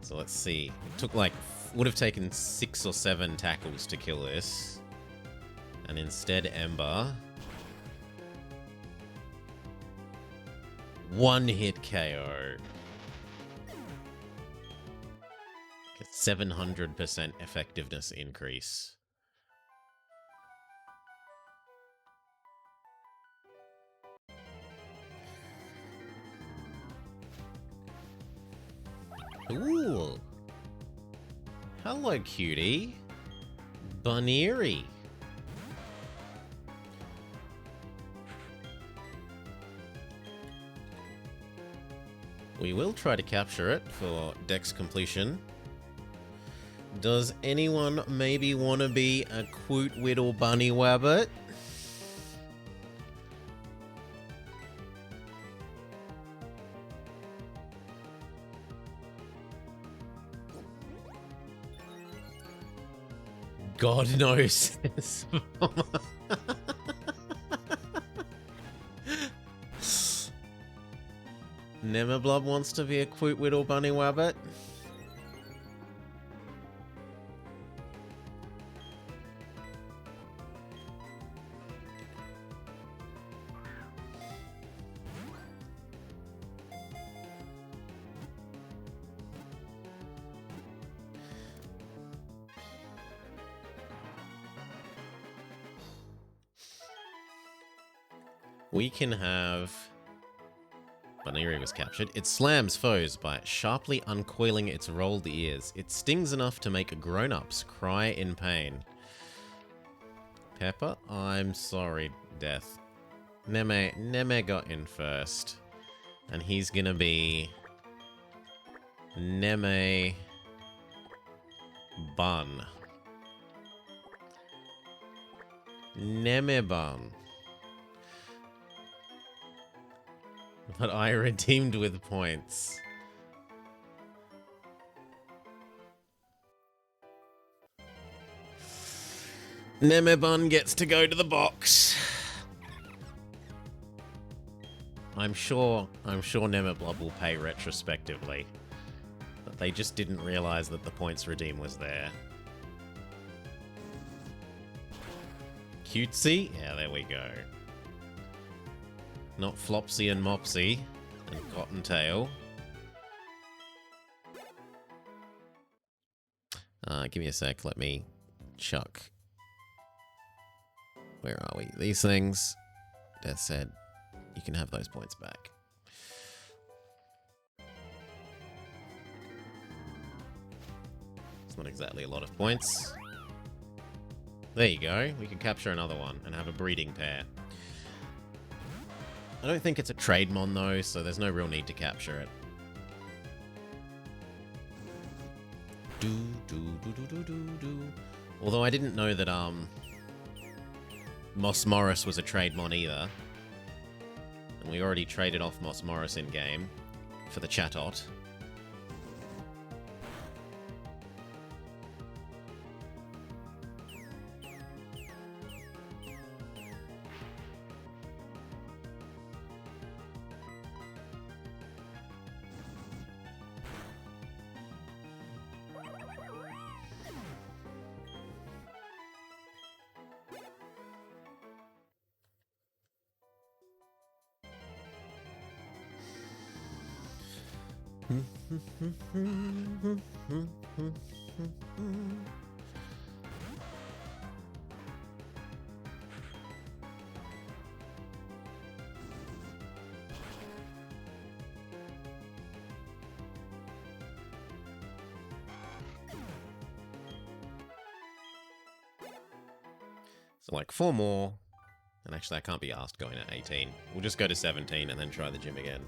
So let's see. It took like, would have taken 6 or 7 tackles to kill this. And instead Ember. 1 hit KO. 700% effectiveness increase. Ooh. Hello, cutie. Bunnery. We will try to capture it for Dex completion. Does anyone maybe want to be a Quoot Whittle Bunny Wabbit? God knows. Nemerblob wants to be a Quoot Whittle Bunny Wabbit. We can have... Bunnery was captured. It slams foes by sharply uncoiling its rolled ears. It stings enough to make grown-ups cry in pain. Pepper? I'm sorry, Death. Neme got in first. And he's gonna be... Neme... Bun. Neme Bun. But I redeemed with points. Nemebun gets to go to the box. I'm sure Nemeblob will pay retrospectively. But they just didn't realize that the points redeem was there. Cutesy? Yeah, there we go. Not Flopsy and Mopsy and Cottontail. Give me a sec, let me chuck. Where are we? These things. Death said, you can have those points back. Not exactly a lot of points. There you go. We can capture another one and have a breeding pair. I don't think it's a Trademon though, so there's no real need to capture it. Although I didn't know that Moss Morris was a Trademon either. And we already traded off Moss Morris in game for the Chatot. So like 4 more, and actually I can't be asked going at 18. We'll just go to 17 and then try the gym again.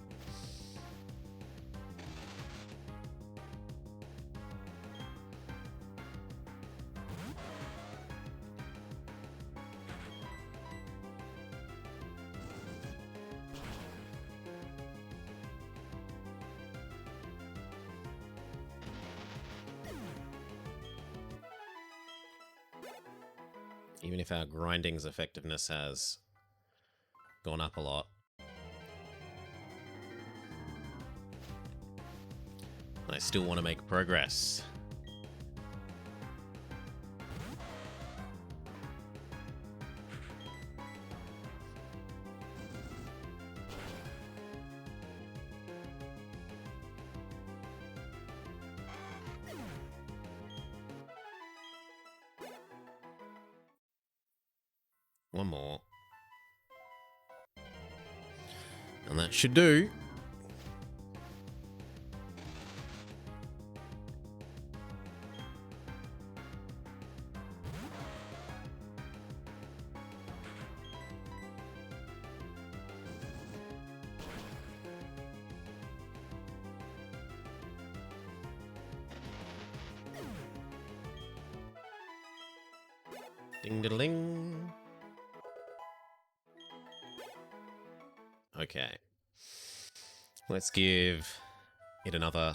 Even if our grinding's effectiveness has gone up a lot. I still want to make progress. One more. And that should do. Ding-da-ling. Okay. Let's give it another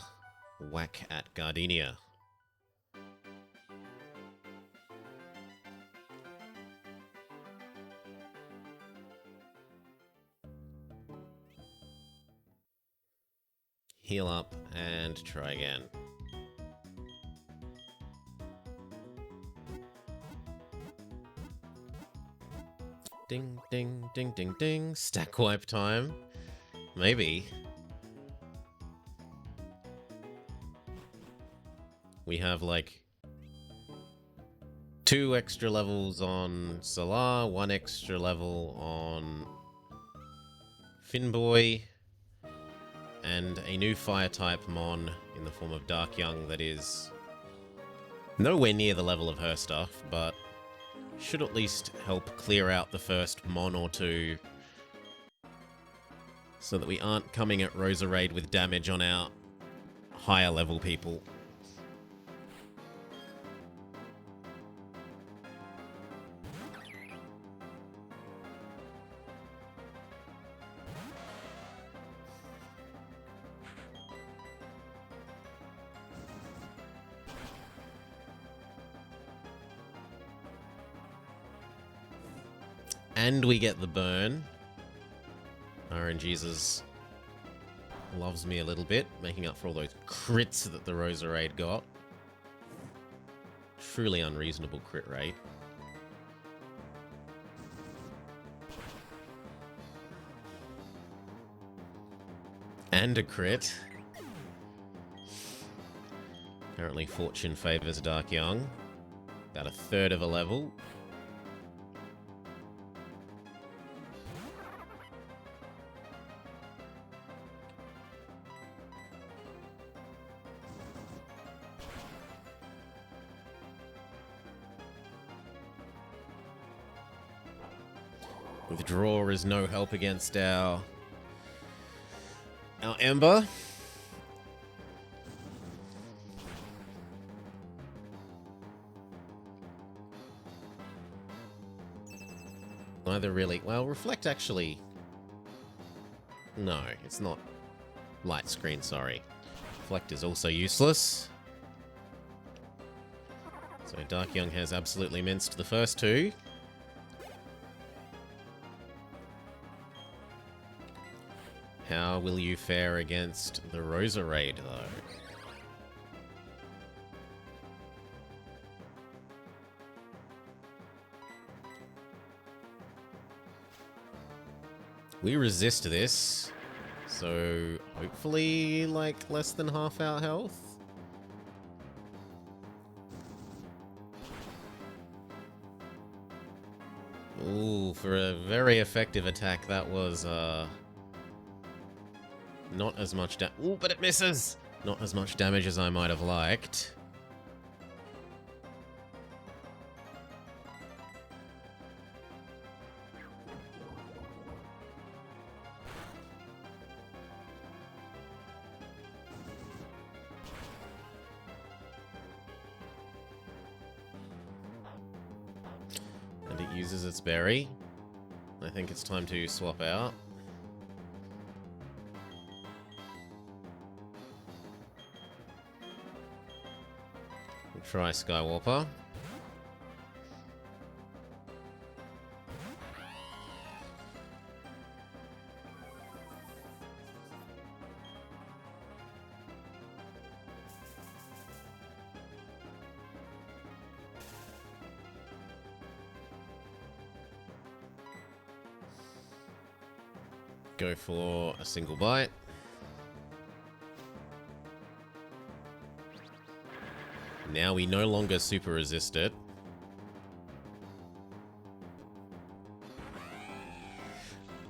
whack at Gardenia. Heal up and try again. Ding, ding, ding, ding, ding. Stack wipe time. Maybe. We have like 2 extra levels on Solar, 1 extra level on Finboy, and a new fire type Mon in the form of Dark Young that is nowhere near the level of her stuff, but should at least help clear out the first Mon or 2 so that we aren't coming at Roserade with damage on our higher level people. And we get the burn. RNGesus loves me a little bit, making up for all those crits that the Roserade got. Truly unreasonable crit rate. And a crit. Apparently fortune favors Dark Young. About a third of a level. Withdraw is no help against our Ember. Neither really. Well, Reflect actually. No, it's not. Light Screen, sorry. Reflect is also useless. So Dark Young has absolutely minced the first two. How will you fare against the Roserade, though? We resist this, so hopefully, like, less than half our health. Ooh, for a very effective attack, that was, not as much ooh, but it misses! Not as much damage as I might have liked. And it uses its berry. I think it's time to swap out. We'll try Skywalker. Go for a single bite. Now we no longer super resist it.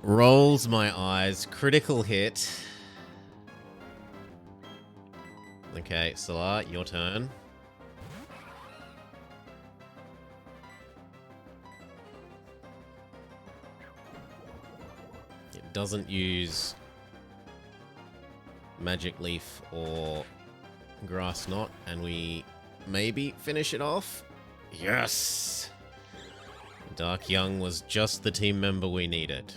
Rolls my eyes. Critical hit. Okay, Salar, your turn. It doesn't use Magic Leaf or Grass Knot, and we maybe finish it off. Yes! Dark Young was just the team member we needed.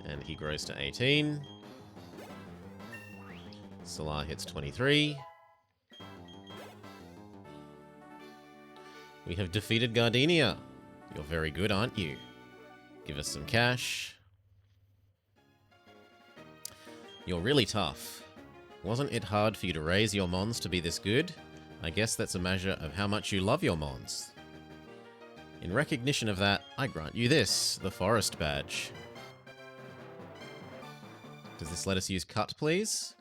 And he grows to 18. Salar hits 23. We have defeated Gardenia. You're very good, aren't you? Give us some cash. You're really tough. Wasn't it hard for you to raise your mons to be this good? I guess that's a measure of how much you love your mons. In recognition of that, I grant you this, the Forest Badge. Does this let us use Cut, please?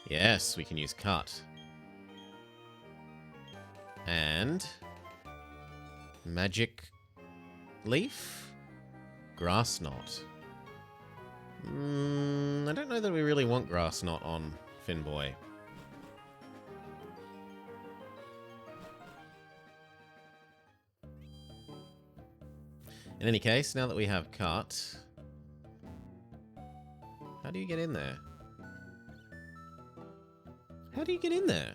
Yes, we can use Cut. And Magic Leaf? Grass Knot. I don't know that we really want Grass Knot on Finboy. In any case, now that we have Cut, how do you get in there? How do you get in there?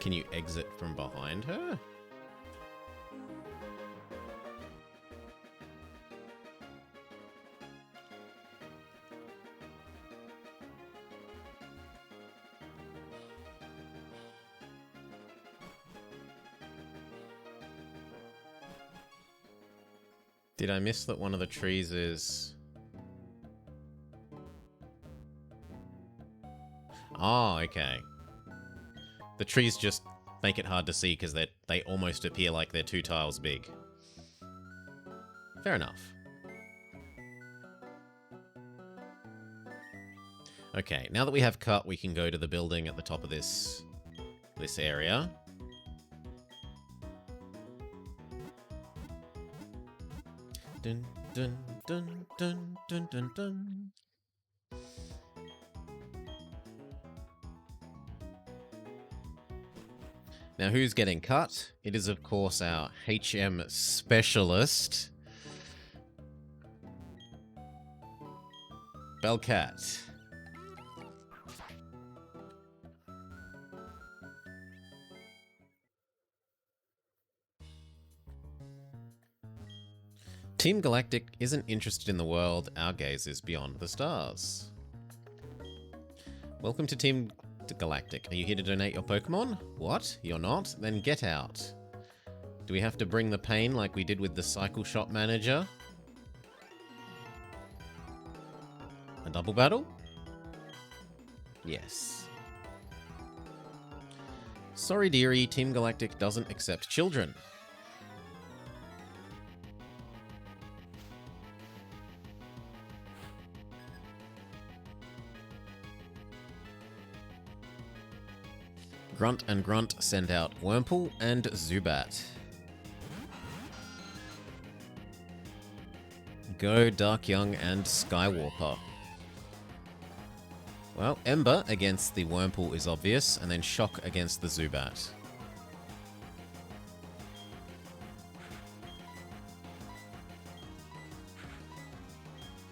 Can you exit from behind her? Did I miss that one of the trees is... Oh, okay. The trees just make it hard to see because they almost appear like they're 2 tiles big. Fair enough. Okay, now that we have Cut, we can go to the building at the top of this area. Dun, dun, dun, dun, dun, dun, dun. Now, who's getting cut? It is, of course, our HM specialist, Bellcat. Team Galactic isn't interested in the world, our gaze is beyond the stars. Welcome to Team Galactic. Are you here to donate your Pokemon? What? You're not? Then get out. Do we have to bring the pain like we did with the Cycle Shop manager? A double battle? Yes. Sorry, dearie, Team Galactic doesn't accept children. Grunt and Grunt send out Wurmple and Zubat. Go Dark Young and Skywarper. Well, Ember against the Wurmple is obvious, and then Shock against the Zubat.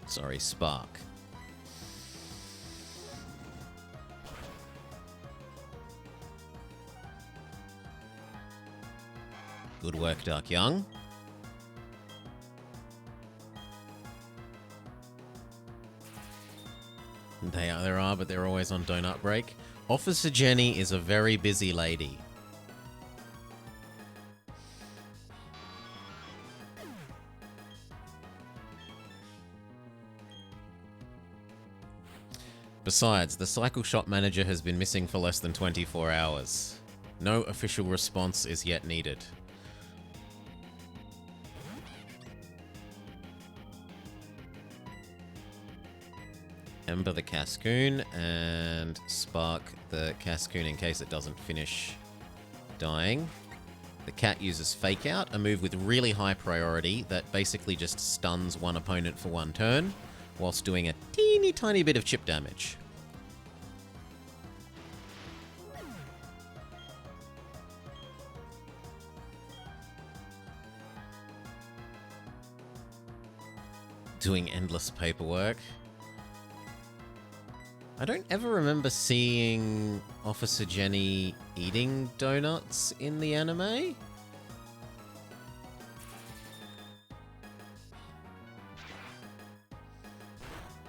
Sorry, Spark. Good work, Dark Young. There are, but they're always on donut break. Officer Jenny is a very busy lady. Besides, the Cycle Shop manager has been missing for less than 24 hours. No official response is yet needed. Ember the Cascoon, and Spark the Cascoon in case it doesn't finish dying. The cat uses Fake Out, a move with really high priority that basically just stuns one opponent for one turn, whilst doing a teeny tiny bit of chip damage. Doing endless paperwork. I don't ever remember seeing Officer Jenny eating donuts in the anime.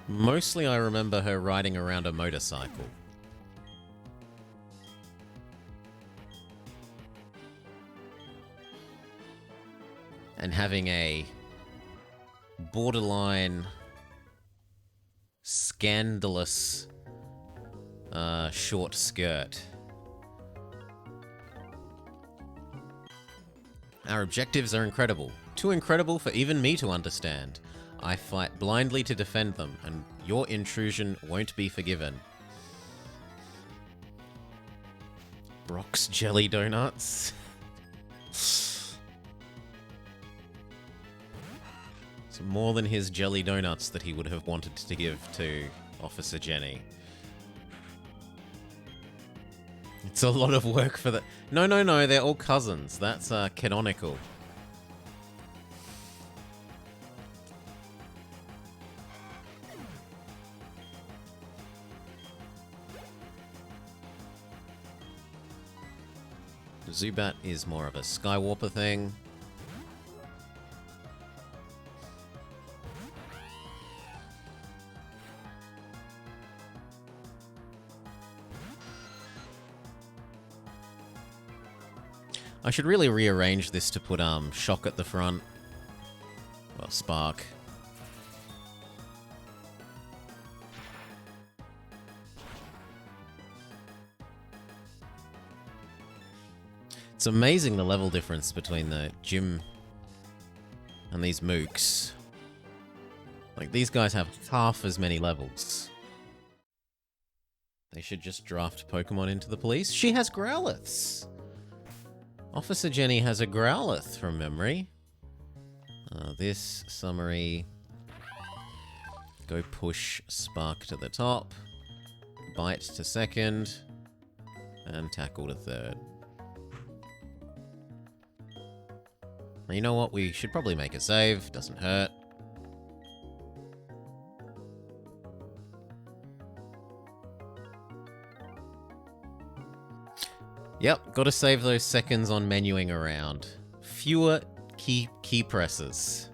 Mostly I remember her riding around a motorcycle. And having a borderline scandalous short skirt. Our objectives are incredible. Too incredible for even me to understand. I fight blindly to defend them, and your intrusion won't be forgiven. Brock's Jelly Donuts. It's more than his jelly donuts that he would have wanted to give to Officer Jenny. It's a lot of work for the... No, they're all cousins. That's canonical. Zubat is more of a Skywarper thing. I should really rearrange this to put Shock at the front. Well, Spark. It's amazing the level difference between the gym and these mooks. Like, these guys have half as many levels. They should just draft Pokemon into the police. She has Growliths! Officer Jenny has a Growlithe from memory. This summary. Go push Spark to the top. Bite to second. And tackle to third. You know what? We should probably make a save. Doesn't hurt. Yep, gotta save those seconds on menuing around. Fewer key presses.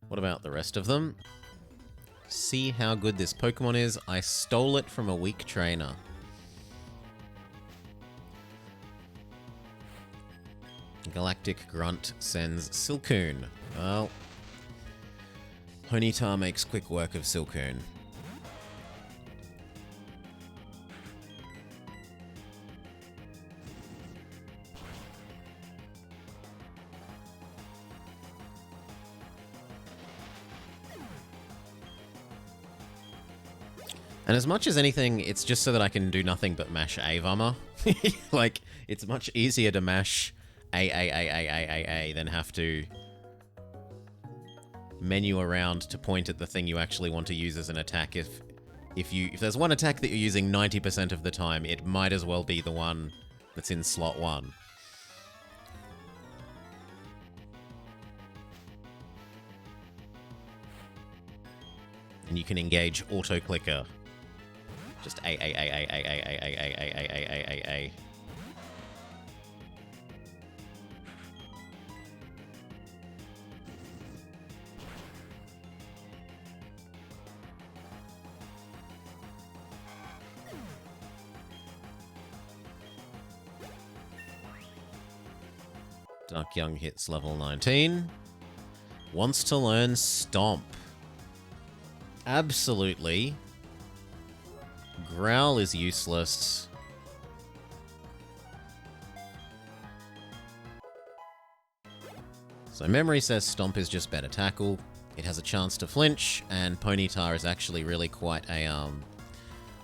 What about the rest of them? See how good this Pokemon is. I stole it from a weak trainer. Galactic Grunt sends Silcoon. Well, Ponyta makes quick work of Silcoon. And as much as anything, it's just so that I can do nothing but mash A Vummer. Like, it's much easier to mash A than have to menu around to point at the thing you actually want to use as an attack. If there's one attack that you're using 90% of the time, it might as well be the one that's in slot 1. And you can engage auto clicker. Just A. Dark Young hits level 19. Wants to learn Stomp. Absolutely. Growl is useless. So memory says Stomp is just better tackle. It has a chance to flinch, and Ponyta is actually really quite a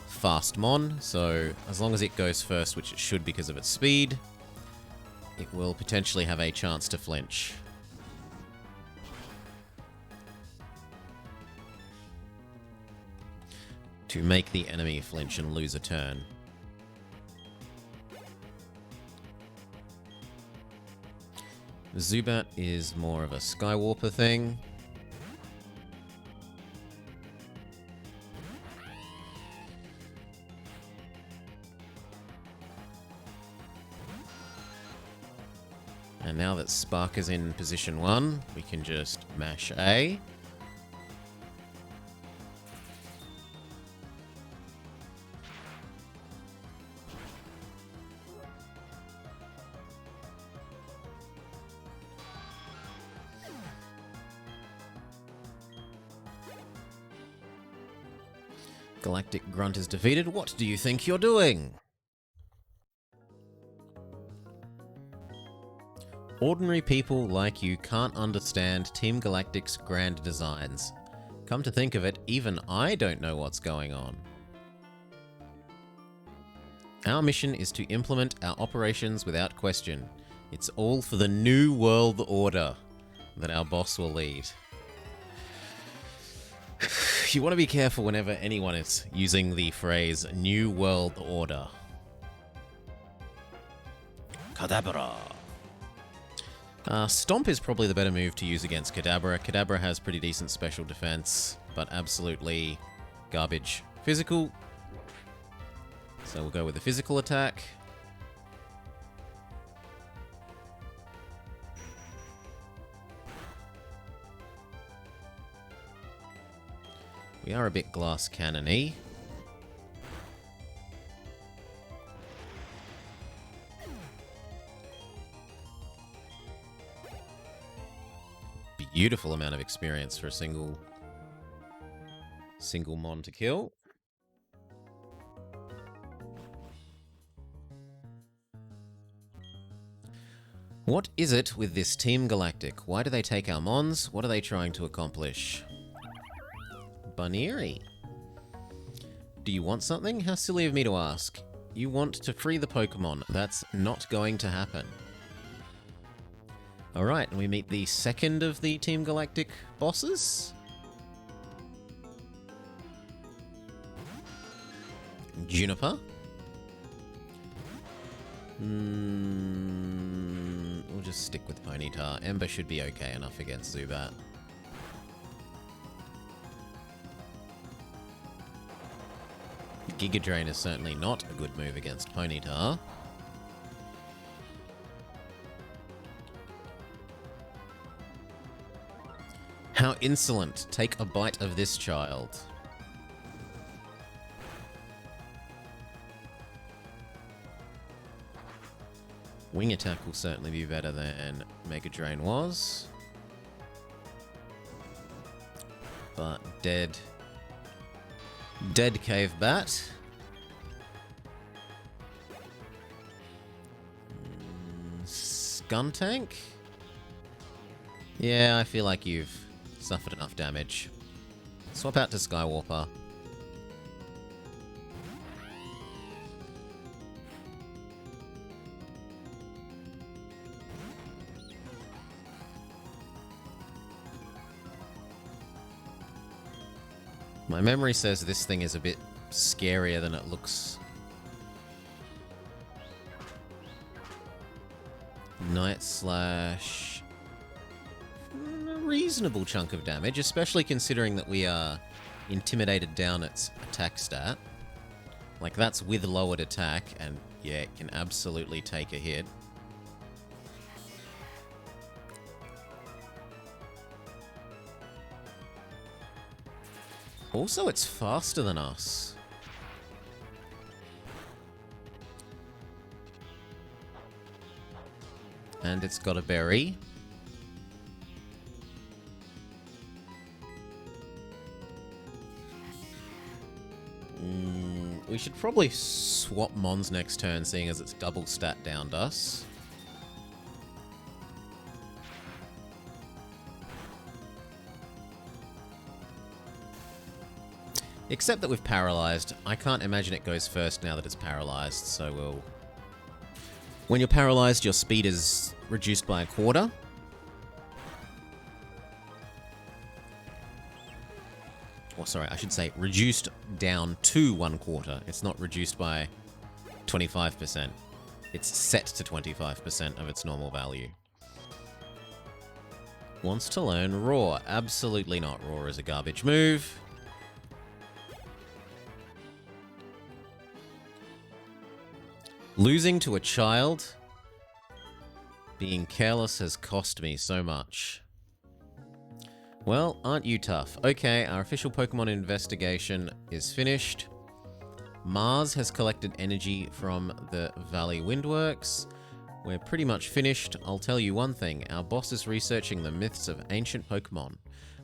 fast mon, so as long as it goes first, which it should because of its speed, it will potentially have a chance to flinch. To make the enemy flinch and lose a turn. Zubat is more of a Skywarper thing. And now that Spark is in position 1, we can just mash A. Galactic Grunt is defeated. What do you think you're doing? Ordinary people like you can't understand Team Galactic's grand designs. Come to think of it, even I don't know what's going on. Our mission is to implement our operations without question. It's all for the New World Order that our boss will lead. You want to be careful whenever anyone is using the phrase New World Order. Kadabra. Stomp is probably the better move to use against Kadabra. Kadabra has pretty decent special defense, but absolutely garbage physical. So we'll go with the physical attack. We are a bit glass cannon-y. Beautiful amount of experience for a single mon to kill. What is it with this Team Galactic? Why do they take our mons? What are they trying to accomplish? Bunnery. Do you want something? How silly of me to ask. You want to free the Pokemon. That's not going to happen. Alright, and we meet the second of the Team Galactic bosses. Juniper. We'll just stick with Ponyta. Ember should be okay enough against Zubat. Giga Drain is certainly not a good move against Ponyta. How insolent. Take a bite of this child. Wing Attack will certainly be better than Mega Drain was. But dead Cave Bat. Skuntank? Yeah, I feel like you've suffered enough damage. Swap out to Skywarper. My memory says this thing is a bit scarier than it looks. Night Slash. A reasonable chunk of damage, especially considering that we are intimidated down its attack stat. Like, that's with lowered attack, and yeah, it can absolutely take a hit. Also, it's faster than us. And it's got a berry. We should probably swap Mons next turn, seeing as it's double stat downed us. Except that we've paralyzed. I can't imagine it goes first now that it's paralyzed, so we'll... When you're paralyzed, your speed is reduced by a quarter. Or sorry, I should say reduced down to 1/4. It's not reduced by 25%. It's set to 25% of its normal value. Wants to learn Roar. Absolutely not. Roar is a garbage move. Losing to a child, being careless has cost me so much. Well, aren't you tough? Okay, our official Pokemon investigation is finished. Mars has collected energy from the Valley Windworks. We're pretty much finished. I'll tell you one thing, our boss is researching the myths of ancient Pokemon.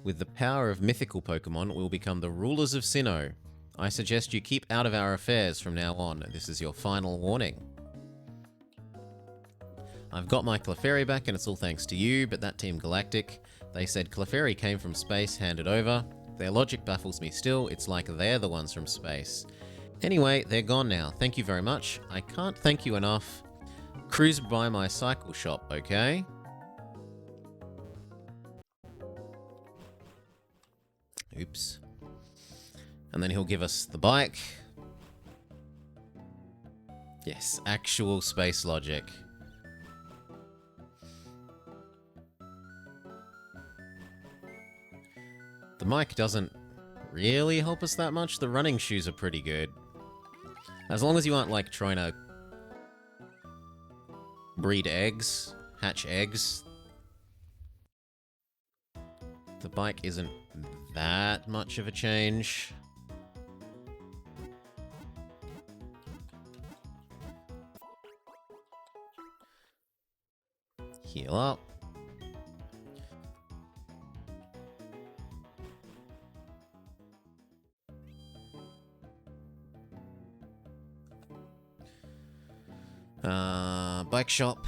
With the power of mythical Pokemon, we'll become the rulers of Sinnoh. I suggest you keep out of our affairs from now on. This is your final warning. I've got my Clefairy back, and it's all thanks to you, but that Team Galactic, they said Clefairy came from space, handed over. Their logic baffles me still. It's like they're the ones from space. Anyway, they're gone now. Thank you very much. I can't thank you enough. Cruise by my cycle shop, okay? Oops. And then he'll give us the bike. Yes, actual space logic. The mic doesn't really help us that much. The running shoes are pretty good. As long as you aren't, like, trying to breed eggs, hatch eggs. The bike isn't that much of a change. Heal up. Bike shop.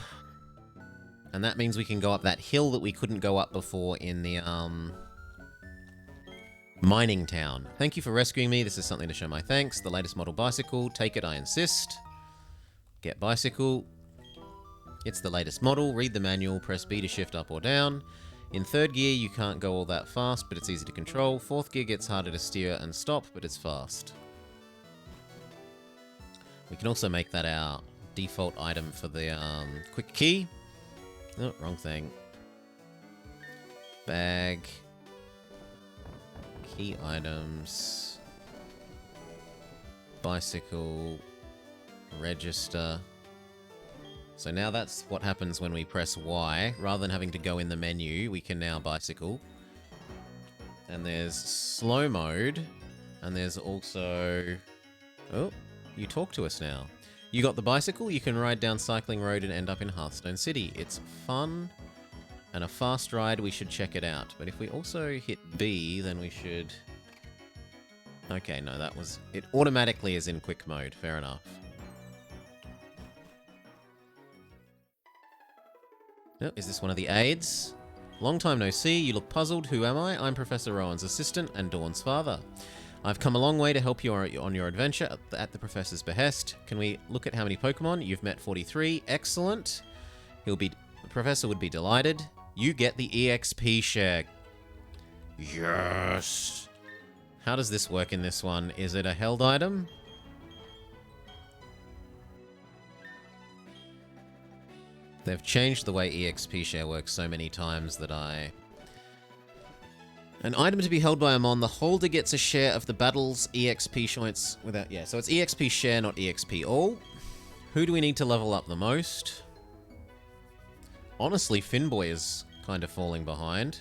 And that means we can go up that hill that we couldn't go up before in the, mining town. Thank you for rescuing me. This is something to show my thanks. The latest model bicycle. Take it, I insist. Get bicycle. It's the latest model. Read the manual. Press B to shift up or down. In third gear, you can't go all that fast, but it's easy to control. Fourth gear gets harder to steer and stop, but it's fast. We can also make that our default item for the quick key. Oh, wrong thing. Bag. Key items. Bicycle. Register. So now that's what happens when we press Y. Rather than having to go in the menu, we can now bicycle. And there's slow mode. And there's also... Oh, you talk to us now. You got the bicycle, you can ride down Cycling Road and end up in Hearthstone City. It's fun and a fast ride, we should check it out. But if we also hit B, then we should... Okay, no, that was... It automatically is in quick mode, fair enough. Oh, is this one of the aides? Long time no see, you look puzzled. Who am I? I'm Professor Rowan's assistant and Dawn's father. I've come a long way to help you on your adventure at the Professor's behest. Can we look at how many Pokemon? You've met 43. Excellent. The Professor would be delighted. You get the EXP share. Yes. How does this work in this one? Is it a held item? They've changed the way EXP share works so many times that An item to be held by a mon, the holder gets a share of the battle's EXP points without... Yeah, so it's EXP share, not EXP all. Who do we need to level up the most? Honestly, Finboy is kind of falling behind.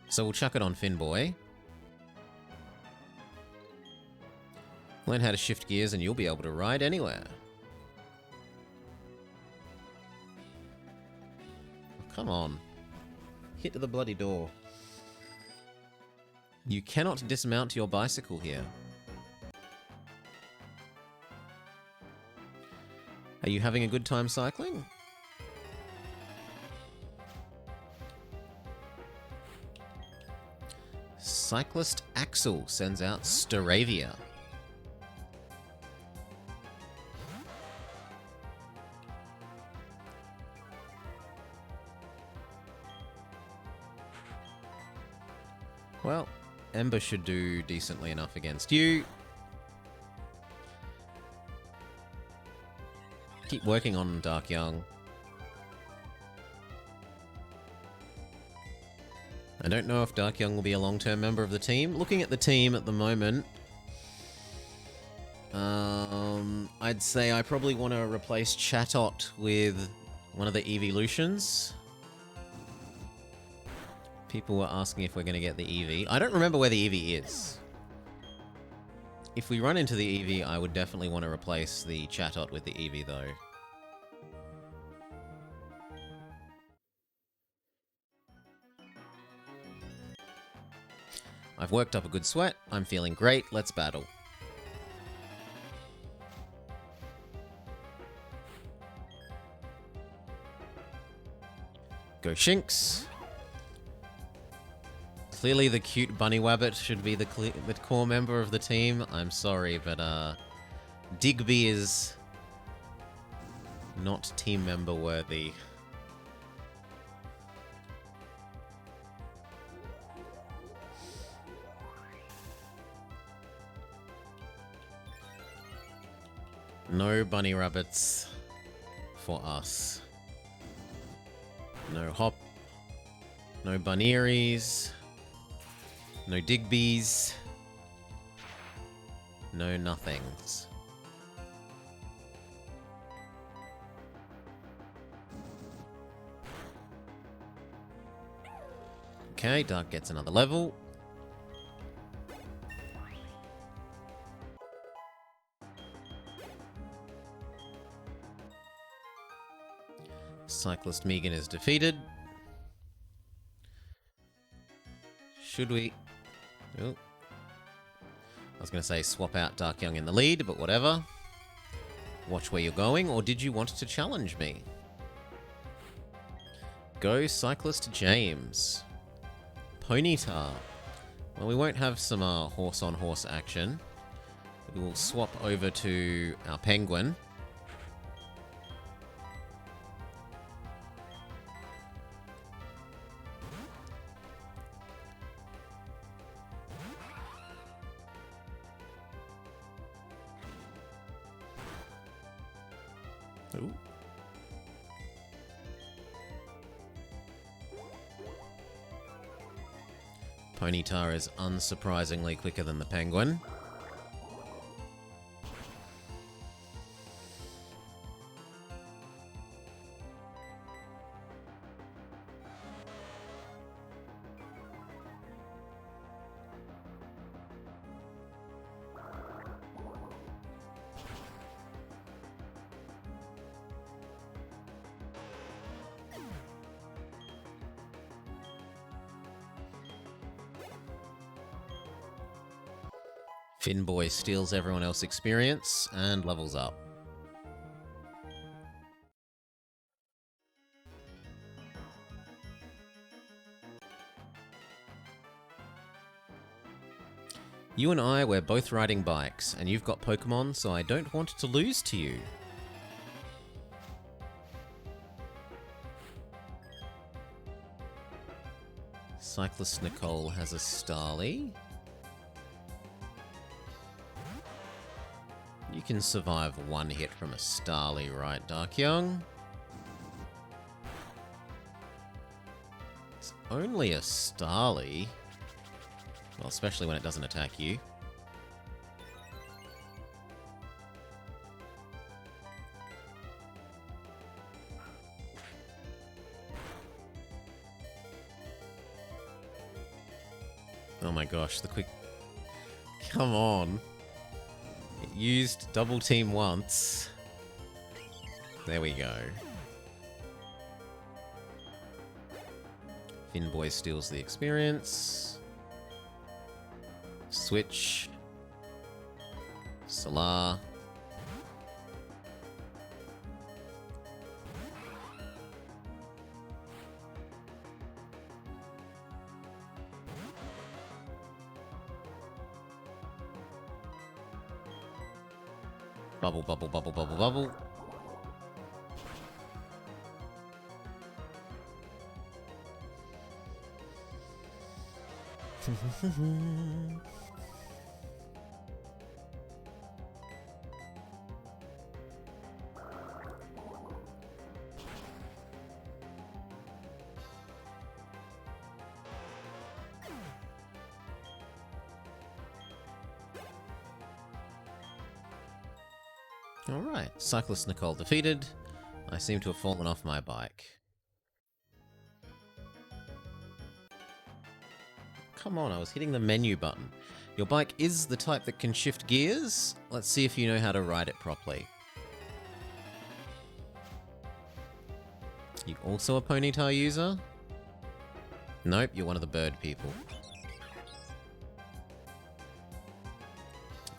So we'll chuck it on Finboy. Learn how to shift gears and you'll be able to ride anywhere. Oh, come on. Hit the bloody door. You cannot dismount your bicycle here. Are you having a good time cycling? Cyclist Axel sends out Staravia. Well, Ember should do decently enough against you. Keep working on Dark Young. I don't know if Dark Young will be a long-term member of the team. Looking at the team at the moment, I'd say I probably want to replace Chatot with one of the Evolutions. People were asking if we're going to get the Eevee. I don't remember where the Eevee is. If we run into the Eevee, I would definitely want to replace the Chatot with the Eevee, though. I've worked up a good sweat. I'm feeling great. Let's battle. Go Shinx. Clearly the cute Bunny Wabbit should be the core member of the team. I'm sorry, but Digby is not team member worthy. No bunny rabbits for us. No Hop. No Bunneries. No Digbies. No nothings. Okay, Dark gets another level. Cyclist Megan is defeated. Should we... Oh. I was going to say swap out Dark Young in the lead, but whatever. Watch where you're going, or did you want to challenge me? Go Cyclist James. Ponyta. Well, we won't have some horse-on-horse action. We will swap over to our Penguin. Ooh. Ponyta is unsurprisingly quicker than the penguin. Finboy steals everyone else's experience and levels up. You and I, we're both riding bikes, and you've got Pokémon, so I don't want to lose to you. Cyclist Nicole has a Starly. You can survive one hit from a Starly, right, Darkyoung? It's only a Starly. Well, especially when it doesn't attack you. Oh my gosh, the quick... Come on. It used double team once. There we go. Finboy steals the experience. Switch. Solar. Bubble, bubble, bubble, bubble, bubble. Alright, Cyclist Nicole defeated. I seem to have fallen off my bike. Come on, I was hitting the menu button. Your bike is the type that can shift gears. Let's see if you know how to ride it properly. You also a Ponyta user? Nope, you're one of the bird people.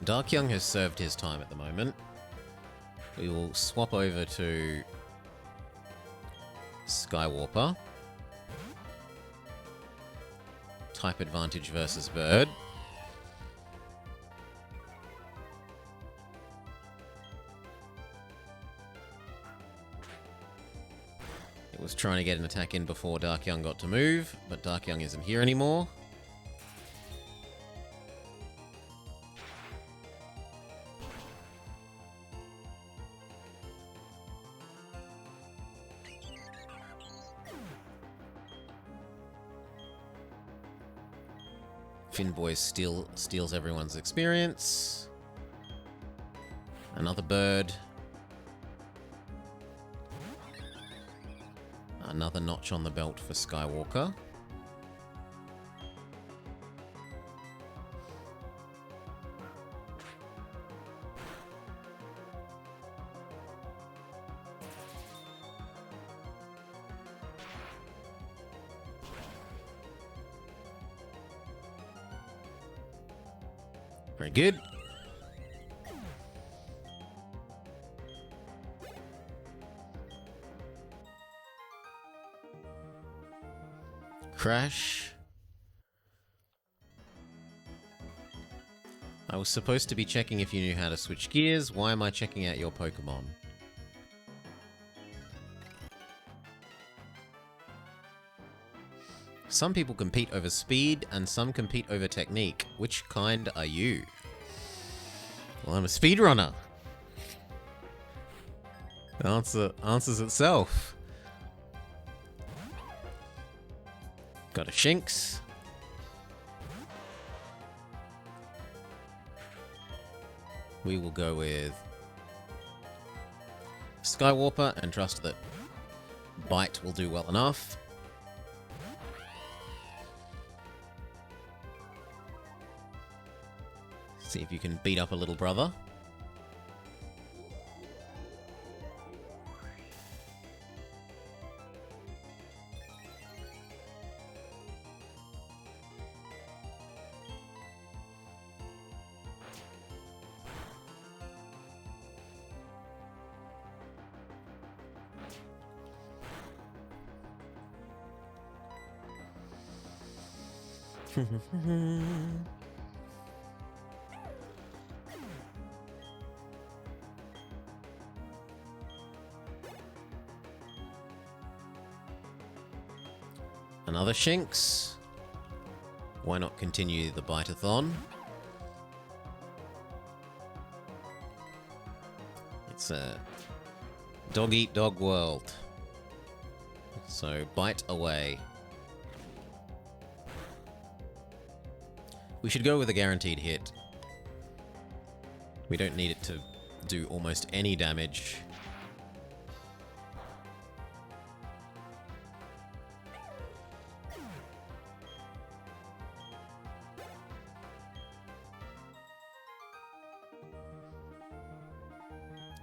Darkyoung has served his time at the moment. We will swap over to Skywarper. Type advantage versus bird. It was trying to get an attack in before Darkyoung got to move, but Darkyoung isn't here anymore. Finboy steals everyone's experience. Another bird. Another notch on the belt for Skywalker. Very good. Crash. I was supposed to be checking if you knew how to switch gears. Why am I checking out your Pokemon? Some people compete over speed, and some compete over technique. Which kind are you? Well, I'm a speedrunner. Answers itself. Got a Shinx. We will go with Skywarper and trust that Bite will do well enough. See if you can beat up a little brother. Another Shinx. Why not continue the Bite-a-thon? It's a dog-eat-dog world. So, bite away. We should go with a guaranteed hit. We don't need it to do almost any damage.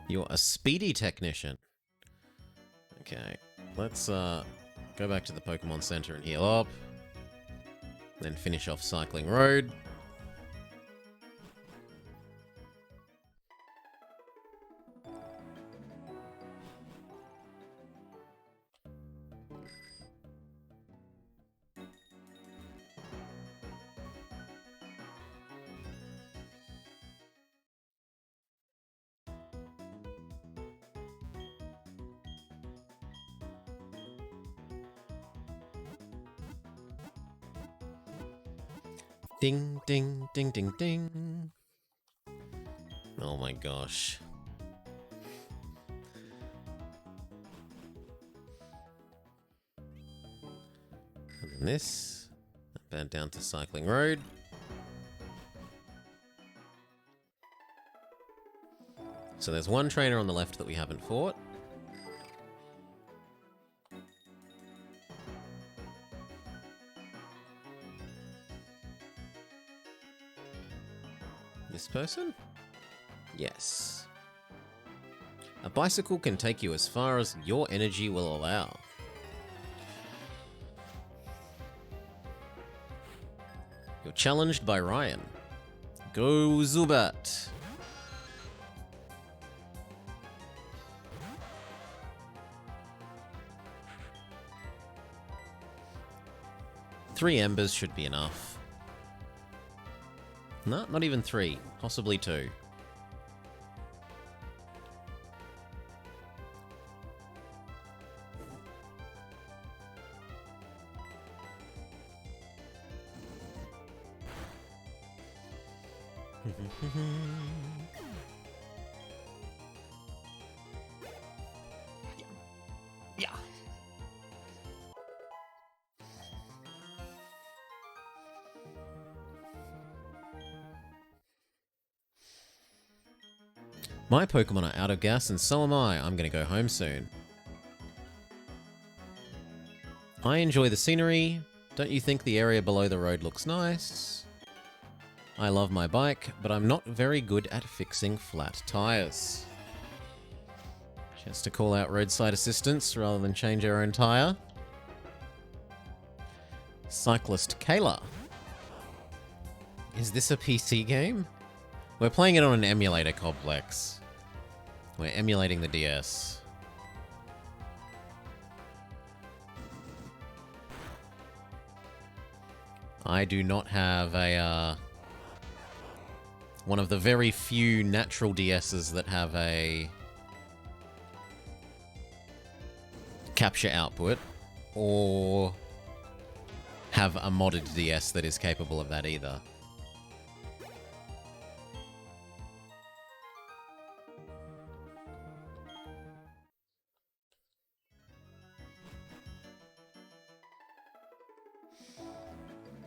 You're a speedy technician. Okay, let's go back to the Pokemon Center and heal up. Then finish off Cycling Road. Ding, ding, ding, ding, ding. Oh my gosh. And then this. Bad down to Cycling Road. So there's one trainer on the left that we haven't fought. This person? Yes. A bicycle can take you as far as your energy will allow. You're challenged by Ryan. Go Zubat! Three embers should be enough. No, not even 3. Possibly 2. Yeah. My Pokemon are out of gas and so am I. I'm gonna go home soon. I enjoy the scenery. Don't you think the area below the road looks nice? I love my bike, but I'm not very good at fixing flat tires. She has to call out roadside assistance rather than change her own tire. Cyclist Kayla. Is this a PC game? We're playing it on an emulator complex. We're emulating the DS. I do not have a, one of the very few natural DSs that have a capture output, or have a modded DS that is capable of that either.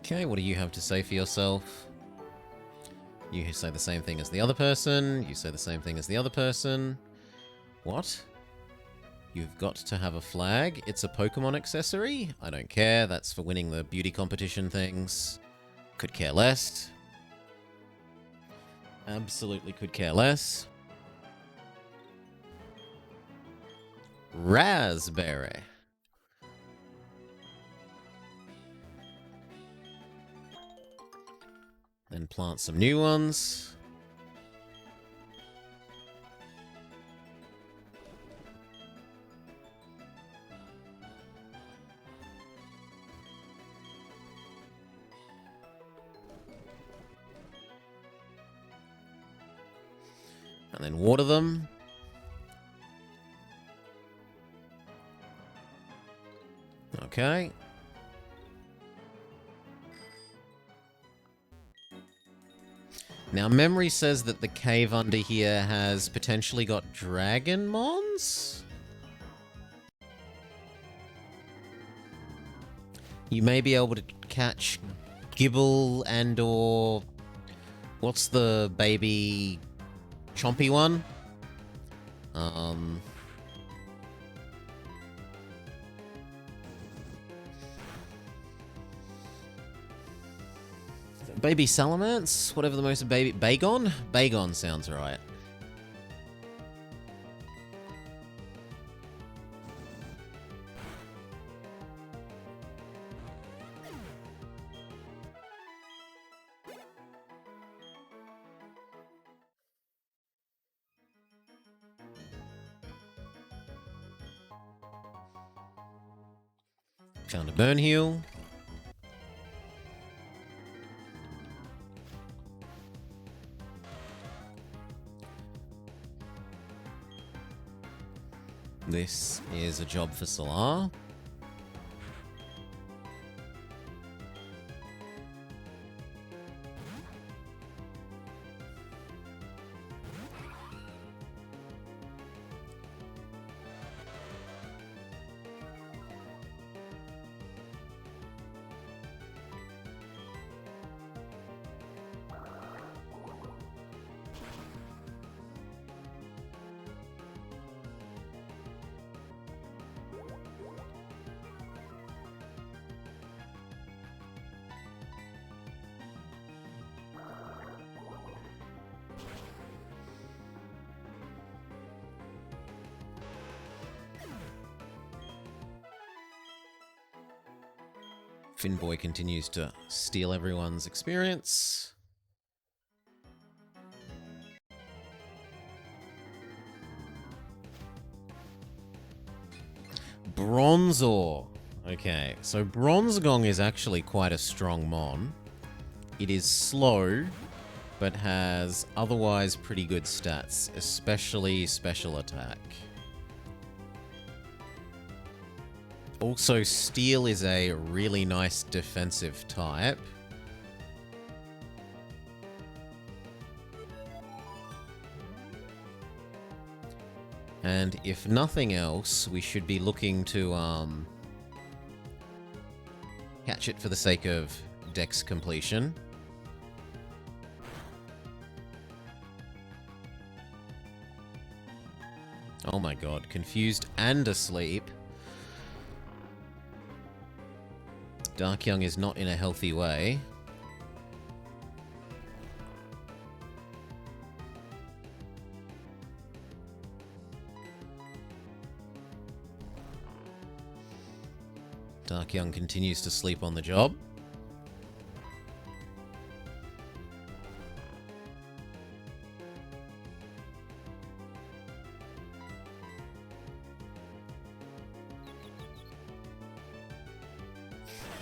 Okay, what do you have to say for yourself? You say the same thing as the other person. You say the same thing as the other person. What? You've got to have a flag. It's a Pokemon accessory? I don't care. That's for winning the beauty competition things. Could care less. Absolutely could care less. Raspberry. Then plant some new ones. And then water them. Okay. Now, memory says that the cave under here has potentially got dragon mons? You may be able to catch Gibble and or... What's the baby chompy one? Baby Salamence? Whatever the most baby... Bagon? Bagon sounds right. Found a burn heal. This is a job for Salar. Finboy continues to steal everyone's experience. Bronzor. Okay, so Bronzegong is actually quite a strong mon. It is slow, but has otherwise pretty good stats, especially special attack. Also, Steel is a really nice defensive type. And if nothing else, we should be looking to catch it for the sake of Dex completion. Oh my god, confused and asleep. Darkyung is not in a healthy way. Darkyung continues to sleep on the job.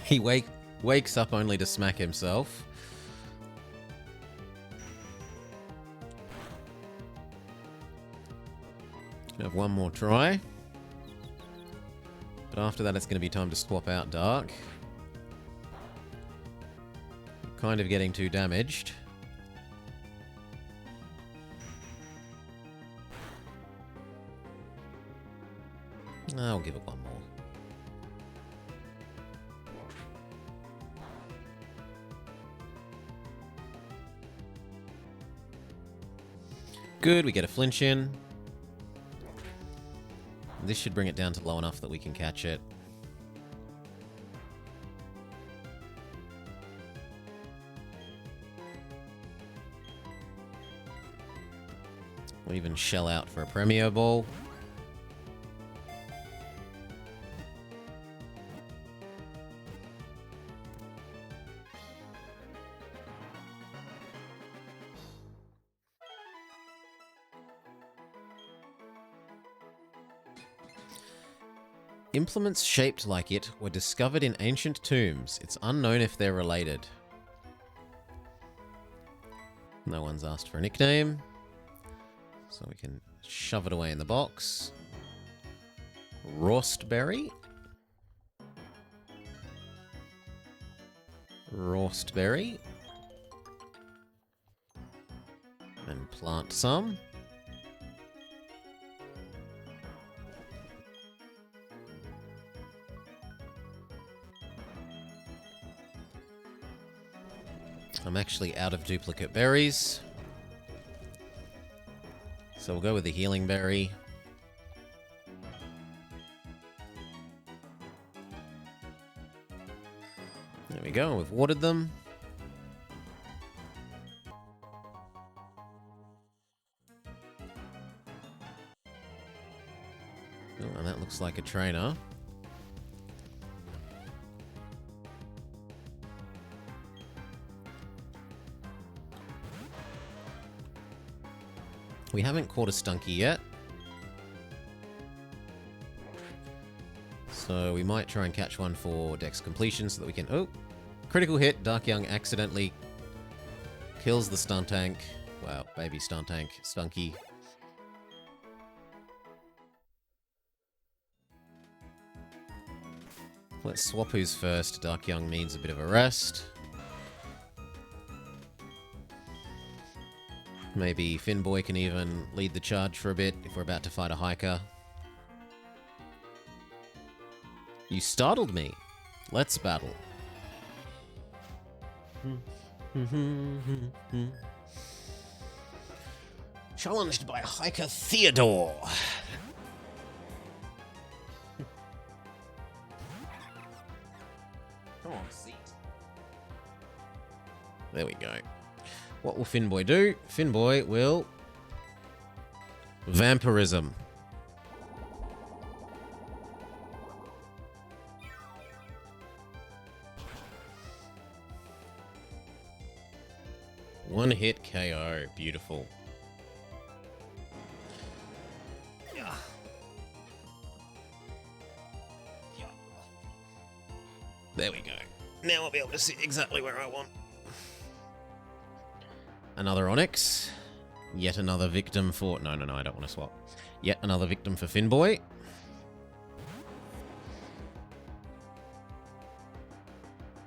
He wakes up only to smack himself. Have one more try. But after that, it's going to be time to swap out Dark. Kind of getting too damaged. I'll give it one more. Good, we get a flinch in. This should bring it down to low enough that we can catch it. We'll even shell out for a Premier Ball. Implements shaped like it were discovered in ancient tombs. It's unknown if they're related. No one's asked for a nickname, so we can shove it away in the box. Rostberry. Rostberry. And plant some. I'm actually out of duplicate berries, so we'll go with the healing berry. There we go, we've watered them. Oh, and that looks like a trainer. We haven't caught a Stunky yet. So we might try and catch one for Dex completion so that we can... Oh! Critical hit. Dark Young accidentally kills the stun tank. Wow, baby stun tank. Stunky. Let's swap who's first. Dark Young needs a bit of a rest. Maybe Finboy can even lead the charge for a bit if we're about to fight a hiker. You startled me. Let's battle. Challenged by hiker Theodore. Come on, seat. There we go. What will Finboy do? Finboy will... Vampirism. One hit KO. Beautiful. Yeah. There we go. Now I'll be able to see exactly where I want. Another Onyx. Yet another victim for... No, I don't want to swap. Yet another victim for Finboy.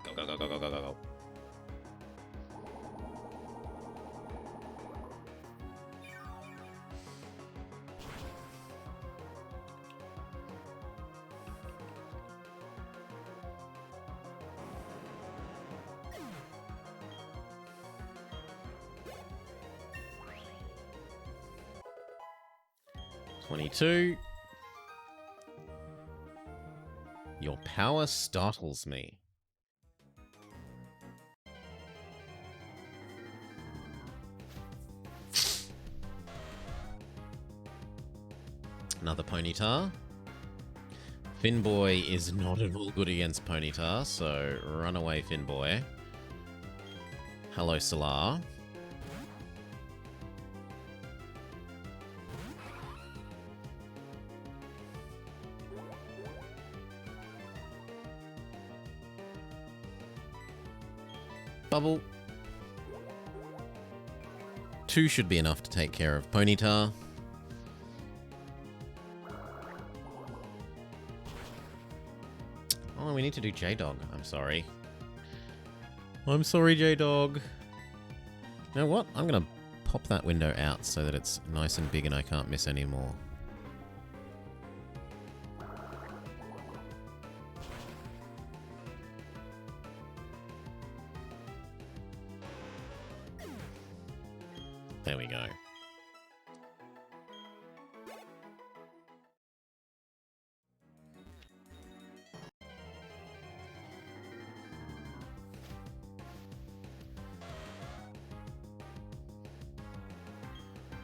Go. 22. Your power startles me. Another Ponyta. Finboy is not at all good against Ponyta, so run away, Finboy. Hello, Solar. Bubble. 2 should be enough to take care of Ponyta. Oh, we need to do J-Dog. I'm sorry. I'm sorry, J-Dog. You know what? I'm going to pop that window out so that it's nice and big and I can't miss any more. There we go.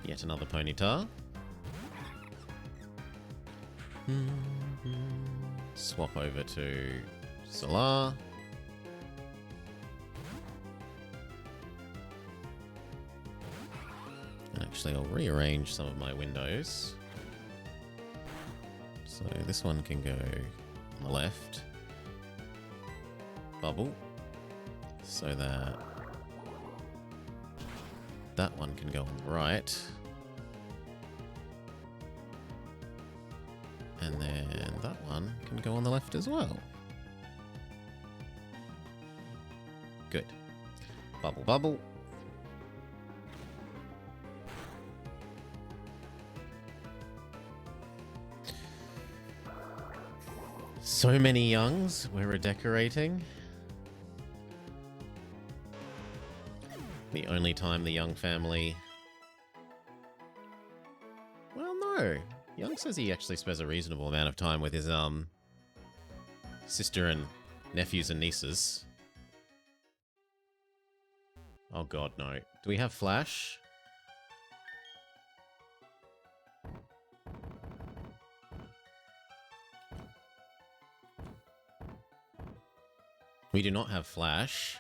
Yet another Ponyta. Swap over to Solar. And actually, I'll rearrange some of my windows. So this one can go on the left. Bubble. So that that one can go on the right. And then that one can go on the left as well. Good. Bubble, bubble. So many youngs we're decorating. The only time the Young family... Well, no. Young says he actually spends a reasonable amount of time with his, sister and nephews and nieces. Oh god, no. Do we have Flash? We do not have Flash.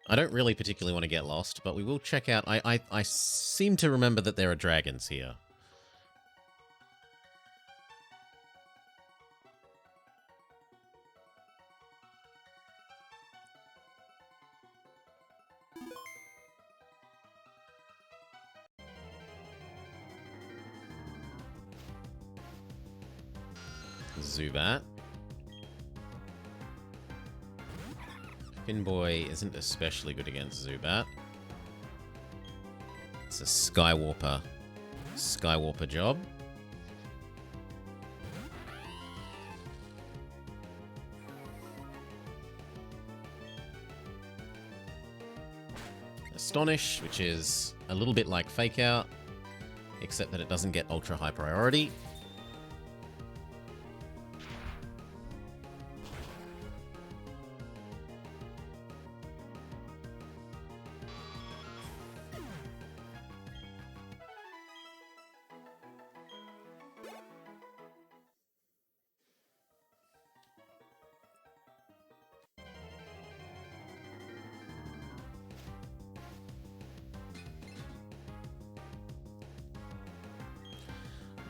I don't really particularly want to get lost, but we will check out... I seem to remember that there are dragons here. Zubat. Finboy isn't especially good against Zubat. It's a Skywalker job. Astonish, which is a little bit like Fake Out, except that it doesn't get ultra high priority.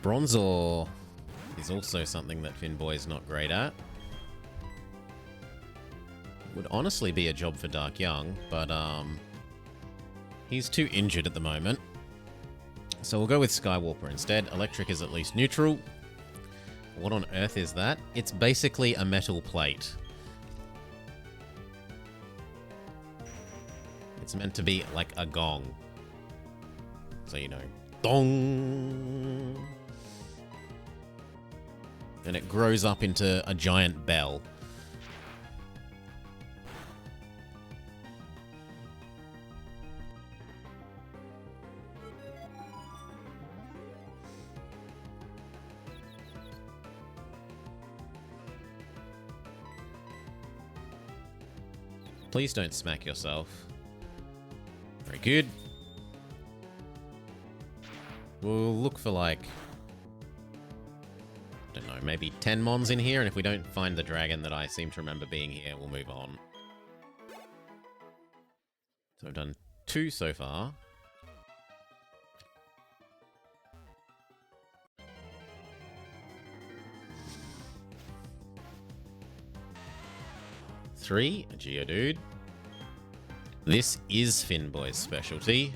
Bronzor is also something that Finboy's not great at. Would honestly be a job for Dark Young, but he's too injured at the moment. So we'll go with Skywalker instead. Electric is at least neutral. What on earth is that? It's basically a metal plate. It's meant to be like a gong. So you know, dong! And it grows up into a giant bell. Please don't smack yourself. Very good. We'll look for like... I don't know, maybe 10 Mons in here, and if we don't find the dragon that I seem to remember being here, we'll move on. So I've done 2 so far. Three, a Geodude. This is Finboy's specialty.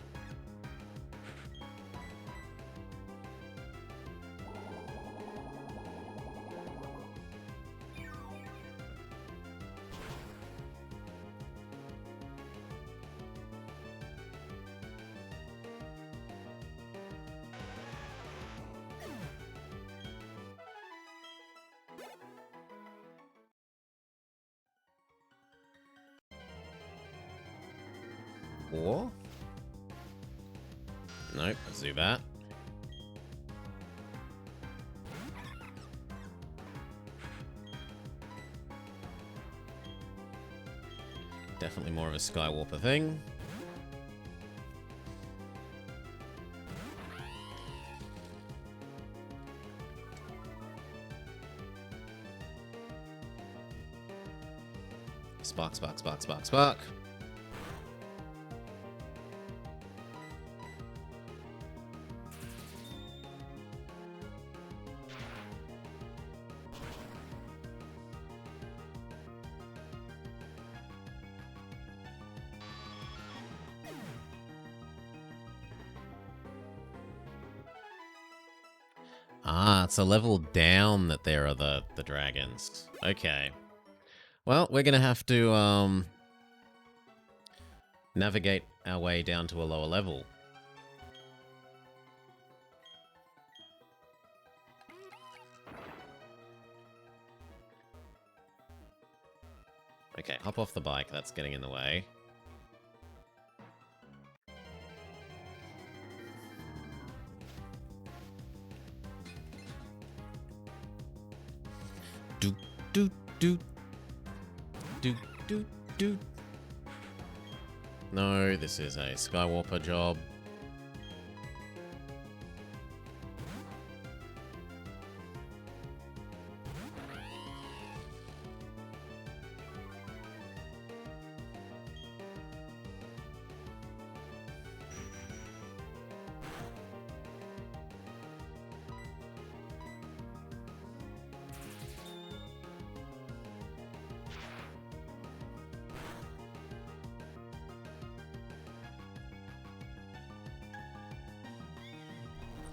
Or... Nope, a Zubat. Definitely more of a Skywalker thing. Spark, spark, spark, spark, spark. Ah, it's a level down that there are the dragons. Okay. Well, we're gonna have to, navigate our way down to a lower level. Okay, hop off the bike. That's getting in the way. Doot, doot, doot. Doot, doot, doot. No, this is a Skywalker job.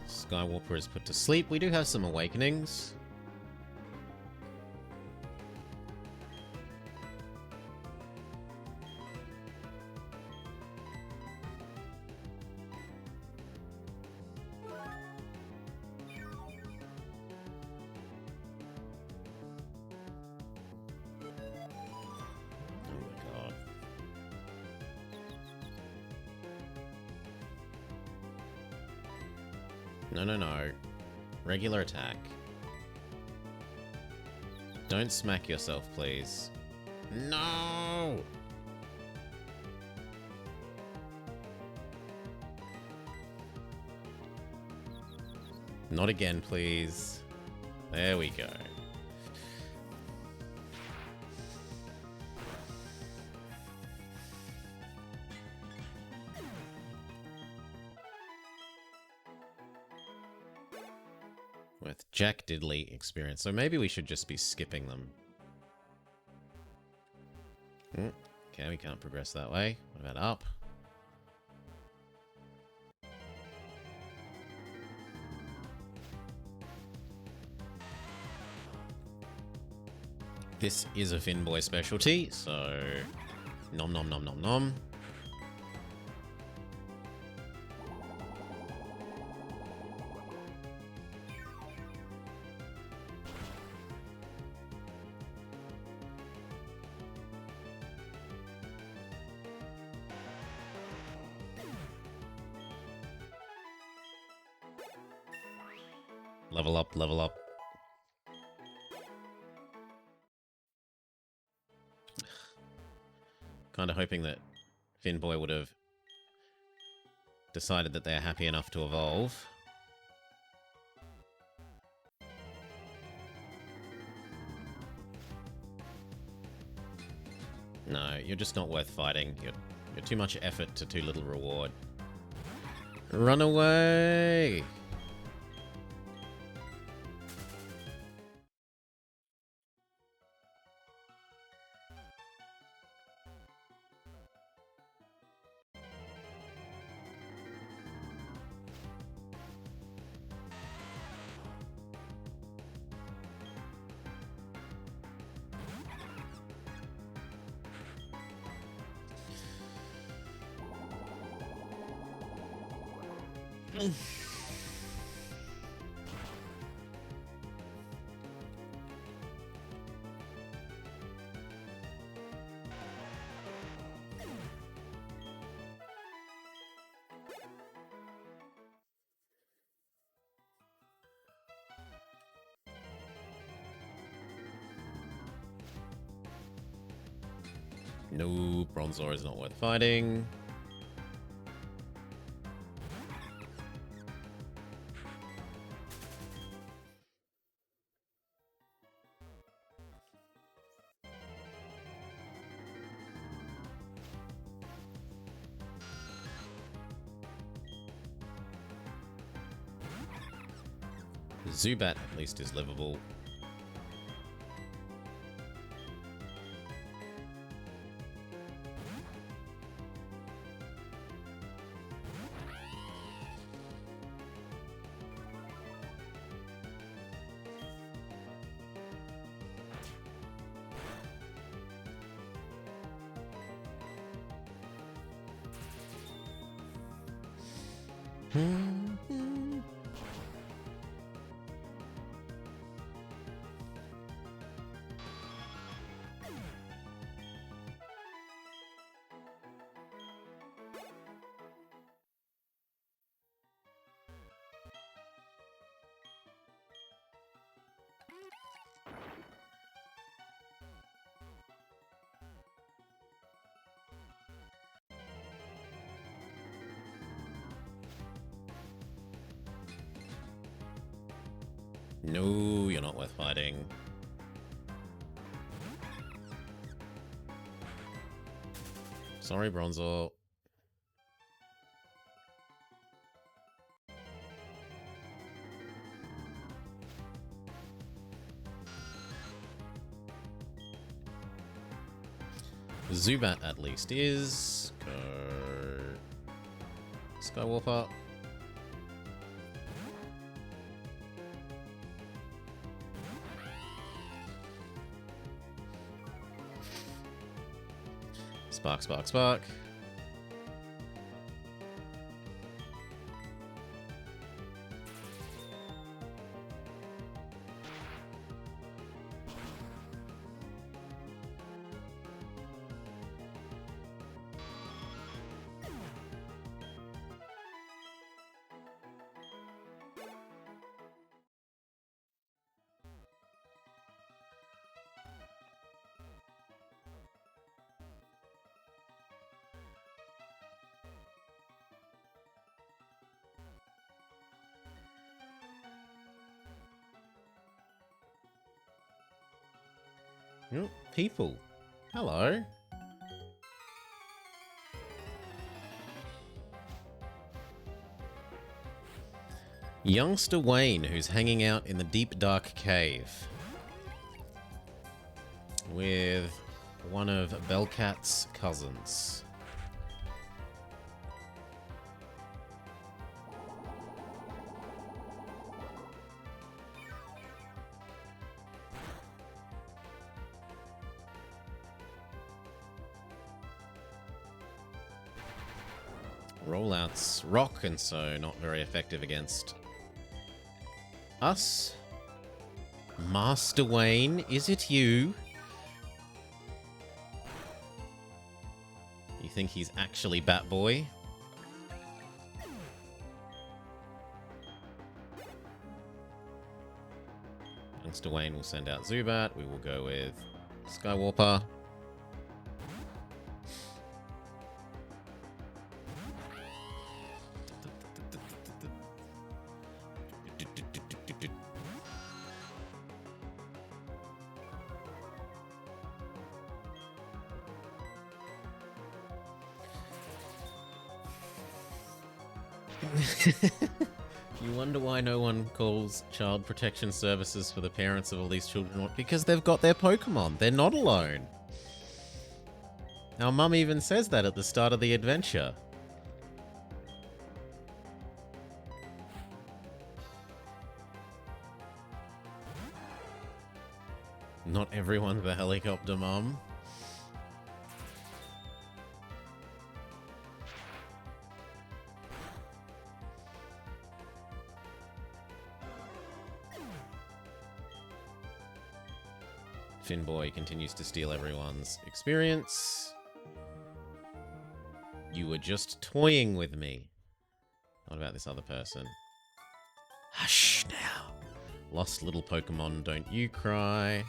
Skywalker is put to sleep. We do have some awakenings. No, no, no. Regular attack. Don't smack yourself, please. No! Not again, please. There we go. With Jack Diddley experience. So maybe we should just be skipping them. Okay, we can't progress that way. What about up? This is a Finboy specialty, so nom nom nom nom nom. Level up, level up. Kind of hoping that Finboy would have decided that they're happy enough to evolve. No, you're just not worth fighting. You're too much effort to too little reward. Run away! No, Bronzor is not worth fighting. Zubat at least is livable. No, you're not worth fighting. Sorry, Bronzor. Zubat at least is. Go. Skywalker. Spark, spark, spark. Oh, people. Hello. Youngster Wayne, who's hanging out in the deep dark cave with one of Bellcat's cousins. Rollouts rock, and so not very effective against us. Master Wayne, is it you? You think he's actually Batboy? Youngster Wayne will send out Zubat. We will go with Skywarper. You wonder why no one calls child protection services for the parents of all these children? Because they've got their Pokemon. They're not alone. Our mum even says that at the start of the adventure. Not everyone's the helicopter mum. Finboy continues to steal everyone's experience. You were just toying with me. What about this other person? Hush now. Lost little Pokemon, don't you cry.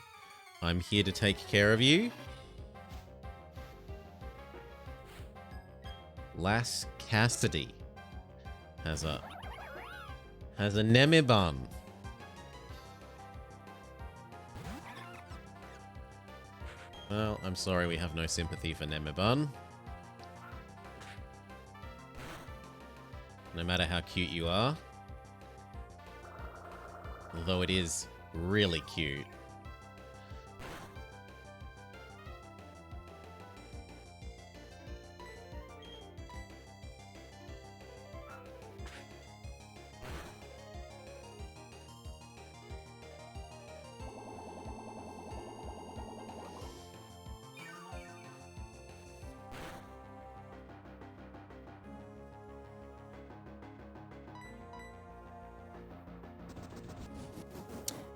I'm here to take care of you. Lass Cassidy has a Nemibun. Well, I'm sorry, we have no sympathy for Nemibun. No matter how cute you are. although it is really cute.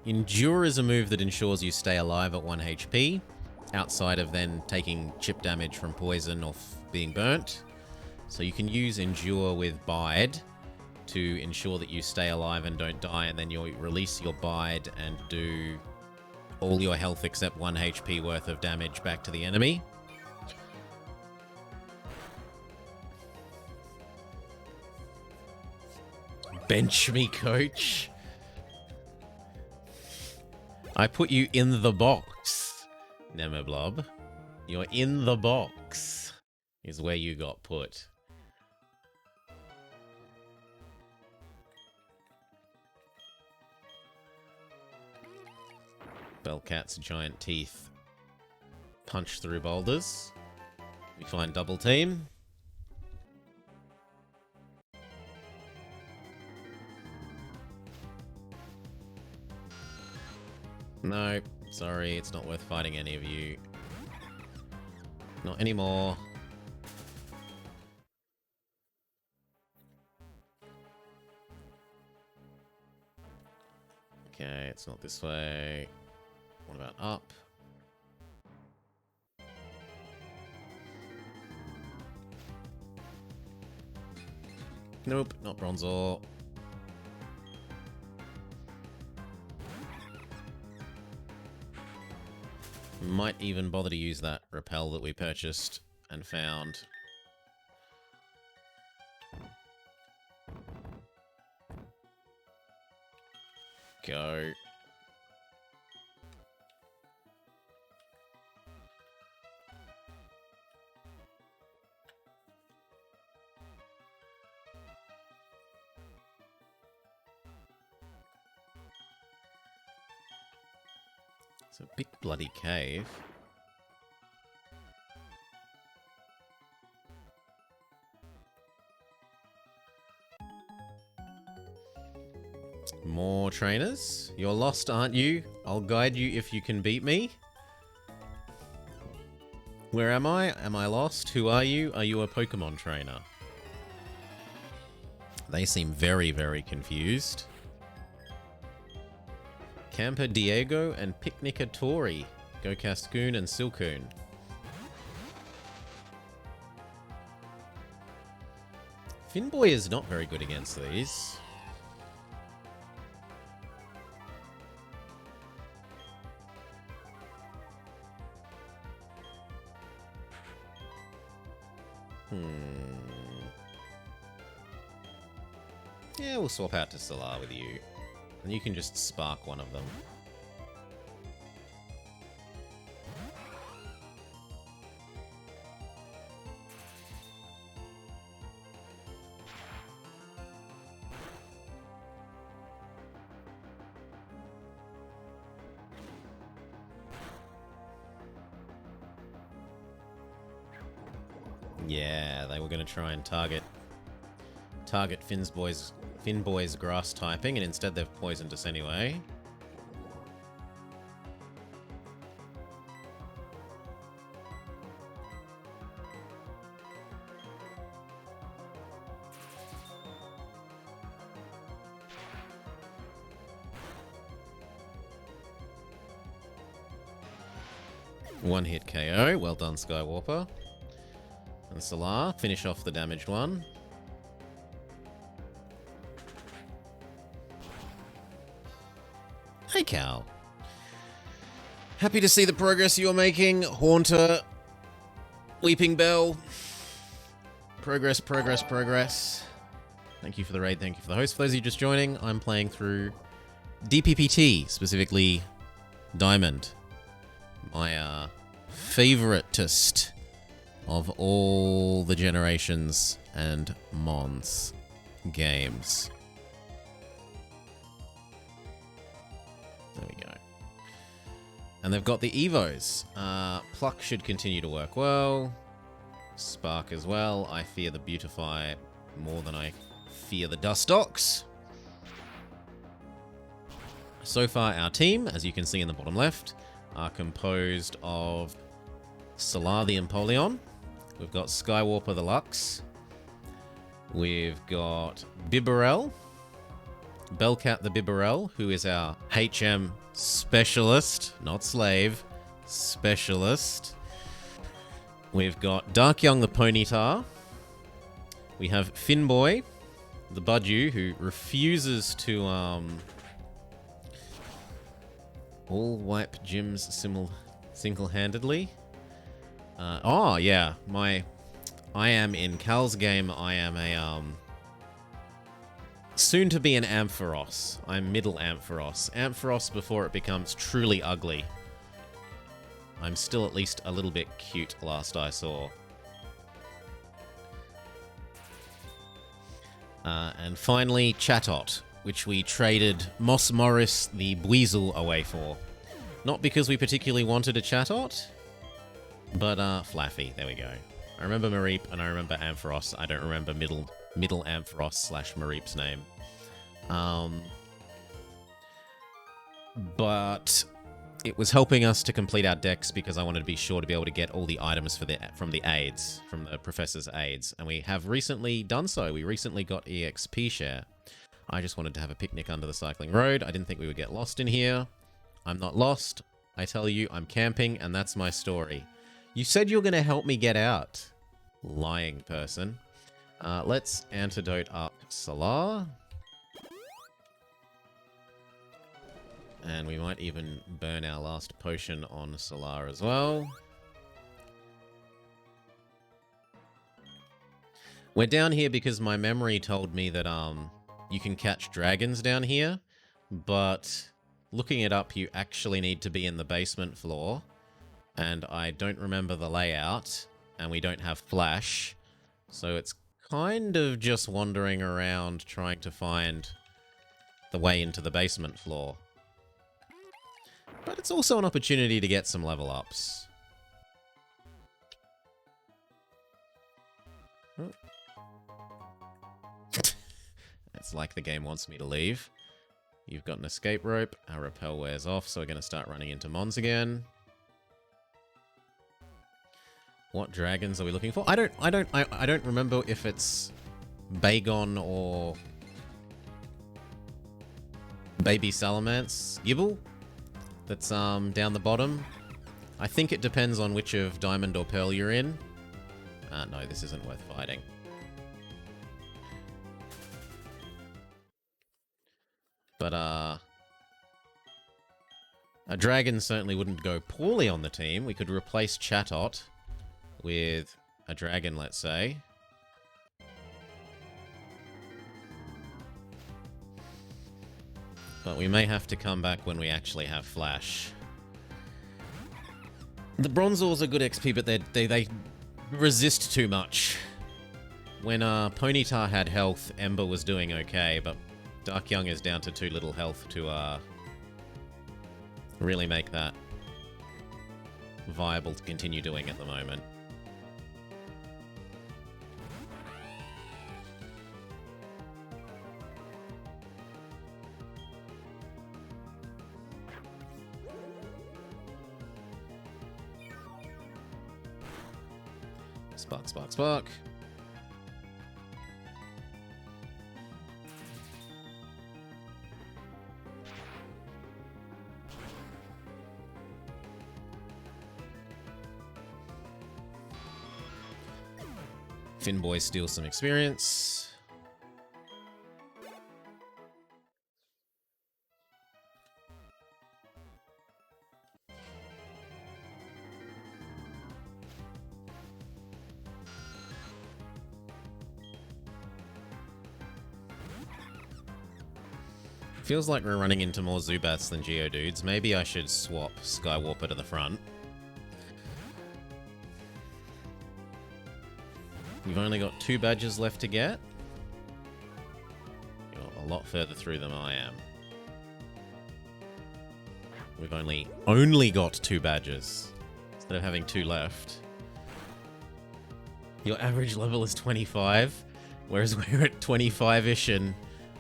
Endure is a move that ensures you stay alive at 1 HP, outside of then taking chip damage from poison or being burnt. So you can use Endure with Bide to ensure that you stay alive and don't die, and then you'll release your Bide and do all your health except 1 HP worth of damage back to the enemy. Bench me, coach. I put you in the box, Nemoblob. You're in the box, is where you got put. Bellcat's giant teeth punch through boulders. We find double team. No, sorry, it's not worth fighting any of you. Not anymore. Okay, it's not this way. What about up? Nope, not Bronzor. Might even bother to use that repel that we purchased and found. Go. It's a big bloody cave. More trainers? You're lost, aren't you? I'll guide you if you can beat me. Where am I? Am I lost? Who are you? Are you a Pokemon trainer? They seem very, very confused. Camper Diego and Picnicker Tori. Go Cascoon and Silcoon. Finboy is not very good against these. Yeah, we'll swap out to Solar with you. And you can just spark one of them. Yeah, they were going to try and target Finboy's grass typing, and instead they've poisoned us anyway. One hit KO. Well done, Skywarper. And Solar, finish off the damaged one. Hey, Cal. Happy to see the progress you're making, Haunter, Weeping Bell. Progress, progress, progress. Thank you for the raid, thank you for the host. For those of you just joining, I'm playing through DPPT, specifically Diamond. My favoritist of all the Generations and Mons games. And they've got the Evos. Pluck should continue to work well. Spark as well. I fear the Beautify more than I fear the Dustox. So far, our team, as you can see in the bottom left, are composed of Solar the Empoleon. We've got Skywarper the Lux. We've got Bibarel. Bellcat the Bibarel, who is our HM specialist, not slave, specialist. We've got Darkyoung the Ponyta. We have Finboy, the Budju, who refuses to all wipe gyms single-handedly. Oh yeah, I am in Cal's game. I am a soon to be an Ampharos. I'm middle Ampharos. Ampharos before it becomes truly ugly. I'm still at least a little bit cute last I saw. And finally, Chatot, which we traded Moss Morris the Buizel away for. Not because we particularly wanted a Chatot, but Flaffy, there we go. I remember Mareep and I remember Ampharos. I don't remember middle Ampharos / Mareep's name. But it was helping us to complete our decks because I wanted to be sure to be able to get all the items from the aids, from the professor's aids. And we have recently done so. We recently got EXP share. I just wanted to have a picnic under the cycling road. I didn't think we would get lost in here. I'm not lost. I tell you, I'm camping, and that's my story. You said you were going to help me get out. Lying person. Let's antidote up Solar. And we might even burn our last potion on Solar as well. We're down here because my memory told me that you can catch dragons down here, but looking it up, you actually need to be in the basement floor, and I don't remember the layout, and we don't have flash, so it's kind of just wandering around trying to find the way into the basement floor. But it's also an opportunity to get some level ups. Oh. It's like the game wants me to leave. You've got an escape rope. Our repel wears off, so we're going to start running into Mons again. What dragons are we looking for? I don't remember if it's Bagon or Baby Salamence. Gibble? That's down the bottom. I think it depends on which of Diamond or Pearl you're in. No, this isn't worth fighting. But a dragon certainly wouldn't go poorly on the team. We could replace Chatot with a dragon, let's say. But we may have to come back when we actually have flash. The Bronzors are good XP, but they resist too much. When Ponyta had health, Ember was doing okay, but Darkyoung is down to too little health to really make that viable to continue doing at the moment. Spark, spark, spark. Finboy steals some experience. Feels like we're running into more Zubats than Geodudes. Maybe I should swap Skywarper to the front. You've only got 2 badges left to get. You're a lot further through than I am. We've only got 2 badges instead of having 2 left. Your average level is 25, whereas we're at 25-ish and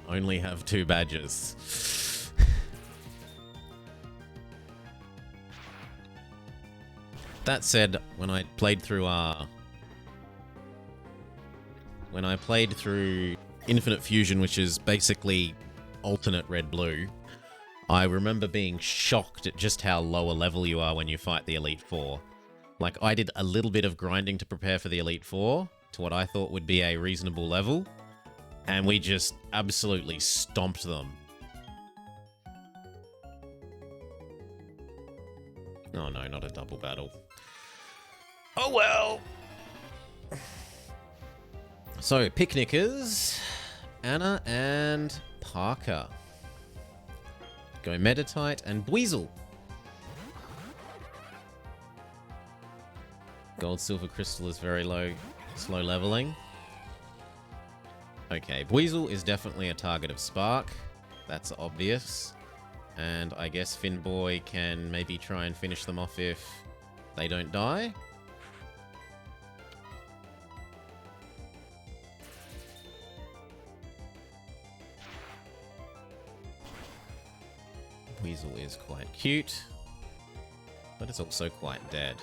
only have 2 badges. That said, when I played through Infinite Fusion, which is basically alternate red-blue, I remember being shocked at just how low a level you are when you fight the Elite Four. Like, I did a little bit of grinding to prepare for the Elite Four, to what I thought would be a reasonable level, and we just absolutely stomped them. Oh no, not a double battle. Oh well! So, picnickers, Anna and Parker. Go Meditite and Buizel. Gold Silver Crystal is very low, slow leveling. Okay, Buizel is definitely a target of Spark. That's obvious. And I guess Finboy can maybe try and finish them off if they don't die. Weasel is quite cute, but it's also quite dead.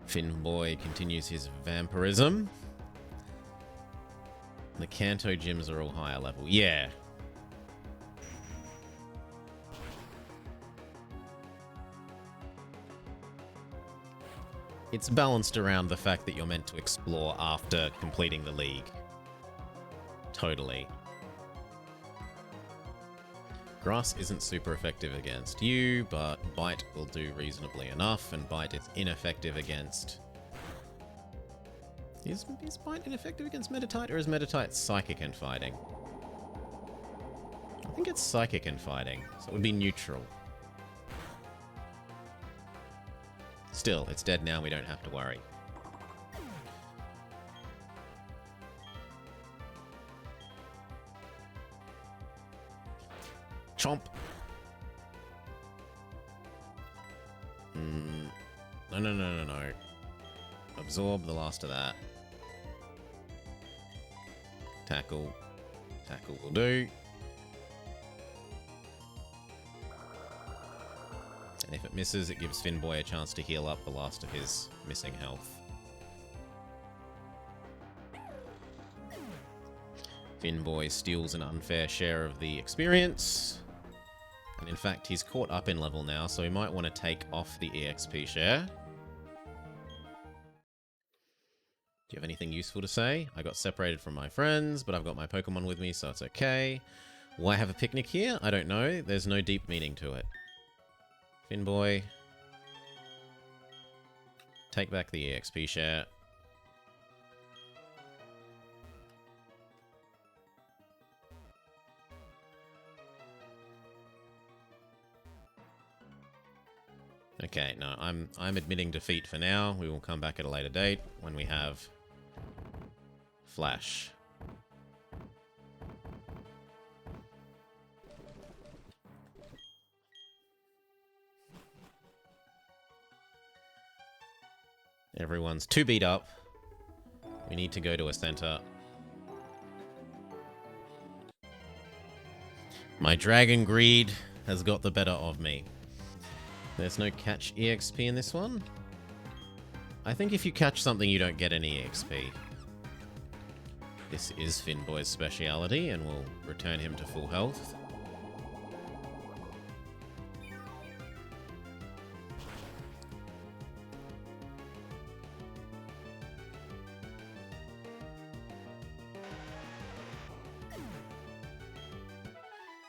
Finboy continues his vampirism. The Kanto gyms are all higher level. Yeah. It's balanced around the fact that you're meant to explore after completing the league. Totally. Grass isn't super effective against you, but Bite will do reasonably enough, and Bite is ineffective against... Is Bite ineffective against Meditite, or is Meditite psychic and fighting? I think it's psychic and fighting, so it would be neutral. Still, it's dead now, we don't have to worry. Chomp! No. Absorb the last of that. Tackle. Tackle will do. And if it misses, it gives Finboy a chance to heal up the last of his missing health. Finboy steals an unfair share of the experience. And in fact, he's caught up in level now, so he might want to take off the EXP share. Do you have anything useful to say? I got separated from my friends, but I've got my Pokemon with me, so it's okay. Why have a picnic here? I don't know. There's no deep meaning to it. Finboy. Take back the EXP share. Okay, no, I'm admitting defeat for now. We will come back at a later date when we have Flash. Everyone's too beat up. We need to go to a center. My dragon greed has got the better of me. There's no catch EXP in this one. I think if you catch something, you don't get any EXP. This is Finboy's speciality, and we'll return him to full health.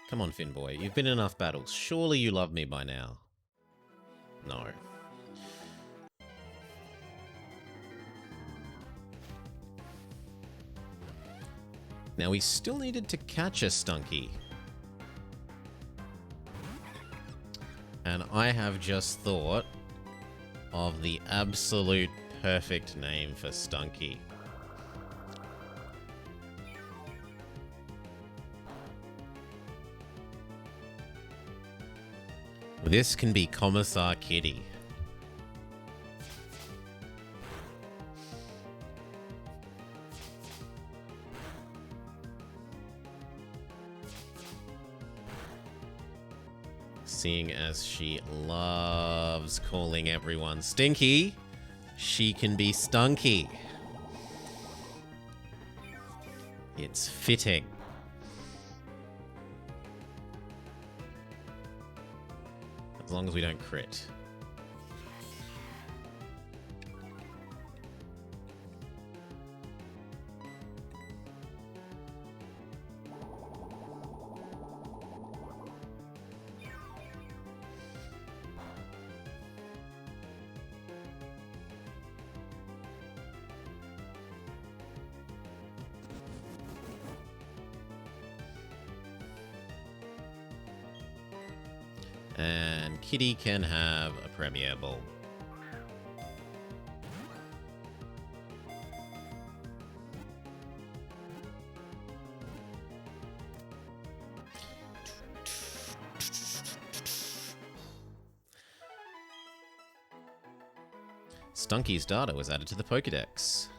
Come on, Finboy. You've been in enough battles. Surely you love me by now. No. Now, we still needed to catch a Stunky. And I have just thought of the absolute perfect name for Stunky. This can be Commissar Kitty. Seeing as she loves calling everyone stinky, she can be Stunky. It's fitting. As long as we don't crit. And Kitty can have a Premier Ball. Stunky's data was added to the Pokédex.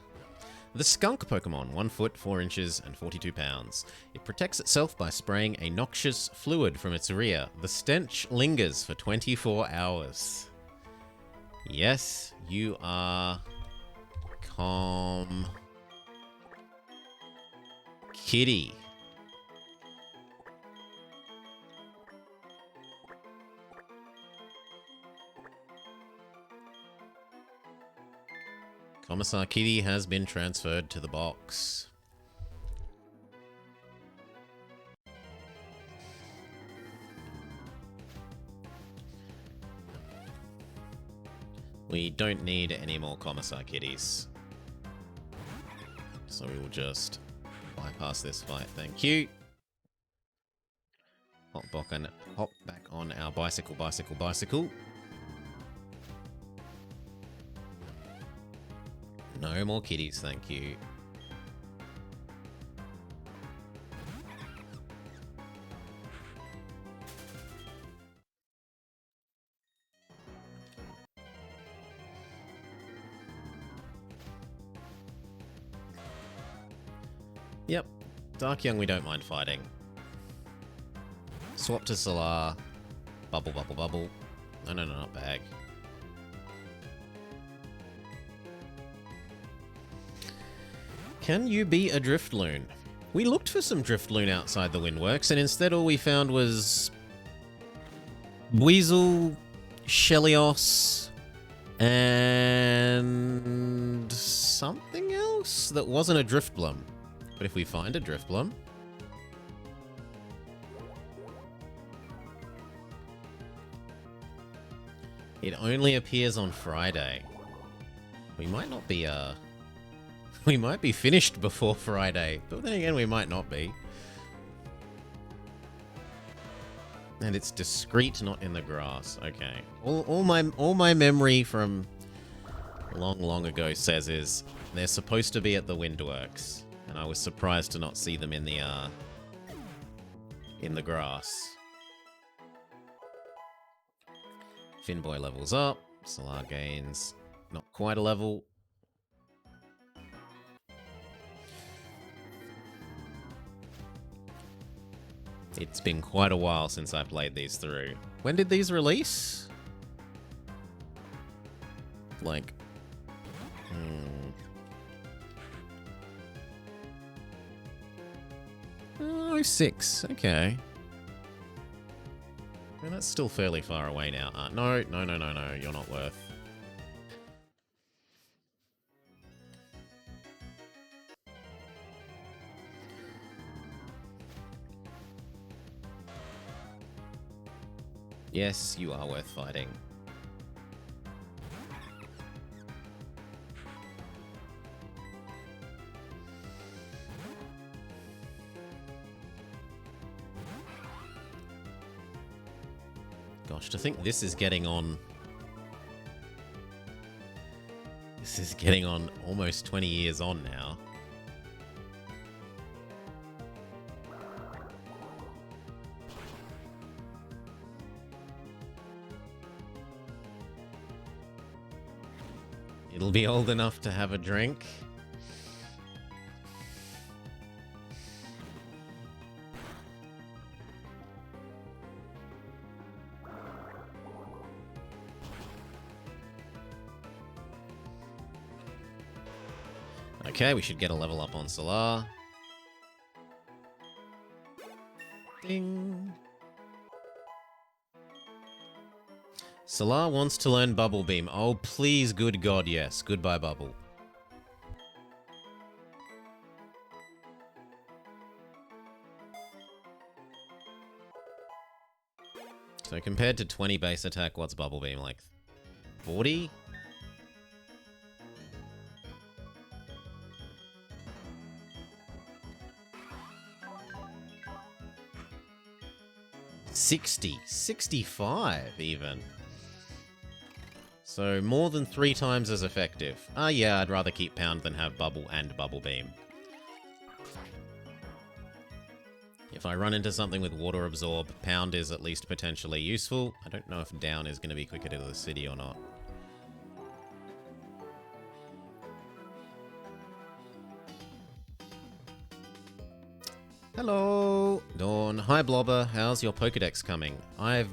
The skunk Pokemon, 1 foot, 4 inches, and 42 pounds. It protects itself by spraying a noxious fluid from its rear. The stench lingers for 24 hours. Yes, you are calm. Kitty. Commissar Kitty has been transferred to the box. We don't need any more Commissar Kitties. So we will just bypass this fight. Thank you. Hop back on our bicycle. No more kitties, thank you. Yep, Dark Young we don't mind fighting. Swap to Solar. Bubble. No, not bag. Can you be a Driftloon? We looked for some Driftloon outside the Windworks, and instead all we found was Weasel, Shellios, and something else that wasn't a Drifbloom. But if we find a Drifbloom, it only appears on Friday. We might not be we might be finished before Friday, but then again, we might not be. And it's discreet, not in the grass. Okay. All my memory from long ago says is they're supposed to be at the Windworks, and I was surprised to not see them in the grass. Finboy levels up. Solar gains not quite a level. It's been quite a while since I played these through. When did these release? Like... Oh, 06. Okay. Well, that's still fairly far away now. No, you're not worth. Yes, you are worth fighting. Gosh, to think this is getting on... This This is getting on almost 20 years on now. It'll be old enough to have a drink. Okay, we should get a level up on Solar. Ding. Solar wants to learn Bubble Beam. Oh, please, good God, yes. Goodbye, Bubble. So compared to 20 base attack, what's Bubble Beam, like 40? $65 even. So more than 3 times as effective. Ah, yeah, I'd rather keep Pound than have Bubble and Bubble Beam. If I run into something with Water Absorb, Pound is at least potentially useful. I don't know if Down is going to be quicker to the city or not. Hello, Dawn. Hi, Blobber. How's your Pokedex coming? I'm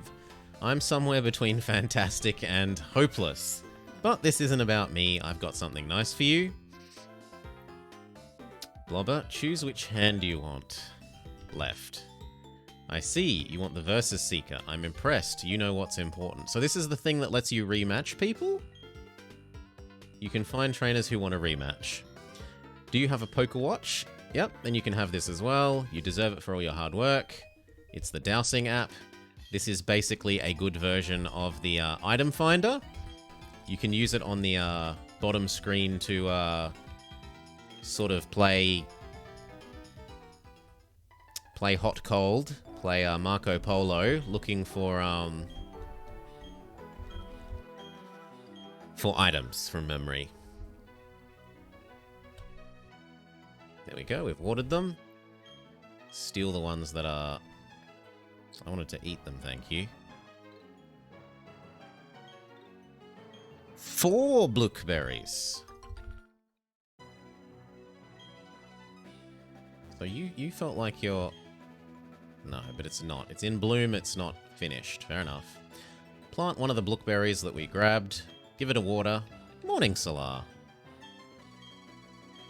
somewhere between fantastic and hopeless. But this isn't about me. I've got something nice for you. Blobber, choose which hand you want. Left. I see. You want the Versus Seeker. I'm impressed. You know what's important. So this is the thing that lets you rematch people? You can find trainers who want to rematch. Do you have a Pokewatch? Yep, then you can have this as well. You deserve it for all your hard work. It's the Dowsing App. This is basically a good version of the item finder. You can use it on the bottom screen to sort of play hot cold, play Marco Polo, looking for items from memory. There we go, we've watered them. Steal the ones that are... I wanted to eat them, thank you. 4 blueberries. So you felt like you're... No, but it's not. It's in bloom, it's not finished. Fair enough. Plant one of the blueberries that we grabbed. Give it a water. Morning, Solar.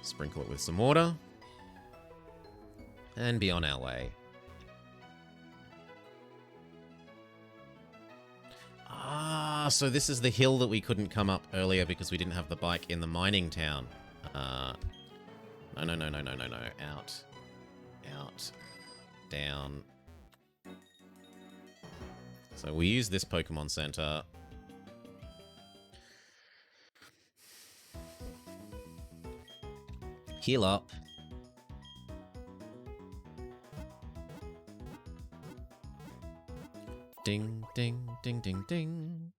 Sprinkle it with some water. And be on our way. Ah, so this is the hill that we couldn't come up earlier because we didn't have the bike in the mining town. No. Out. Out. Down. So we use this Pokemon Center. Heal up. Ding, ding, ding, ding, ding.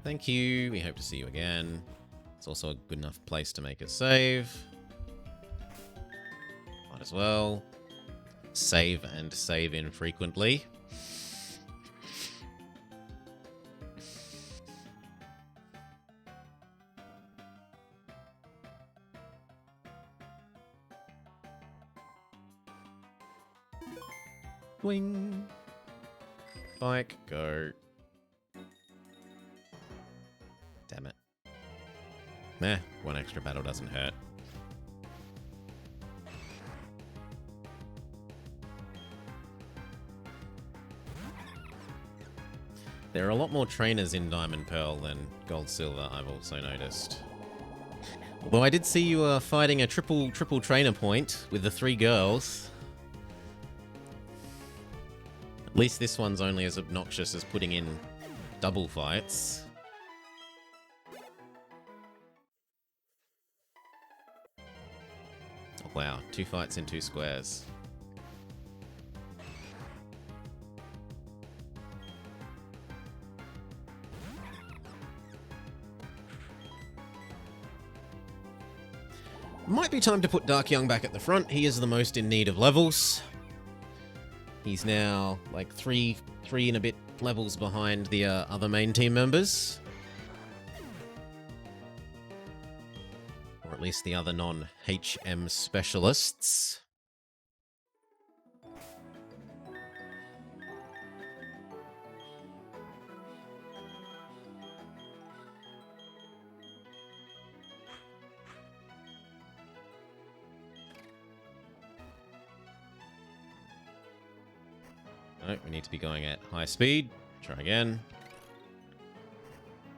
Thank you. We hope to see you again. It's also a good enough place to make a save. Might as well. Save and save infrequently. Boing. Bike, go. Damn it. Meh, one extra battle doesn't hurt. There are a lot more trainers in Diamond Pearl than Gold Silver, I've also noticed. Although I did see you fighting a triple trainer point with the 3 girls. At least this one's only as obnoxious as putting in double fights. Oh, wow, 2 fights in 2 squares. Might be time to put Dark Young back at the front. He is the most in need of levels. He's now like three and a bit levels behind the other main team members. Or at least the other non-HM specialists. No, we need to be going at high speed. Try again.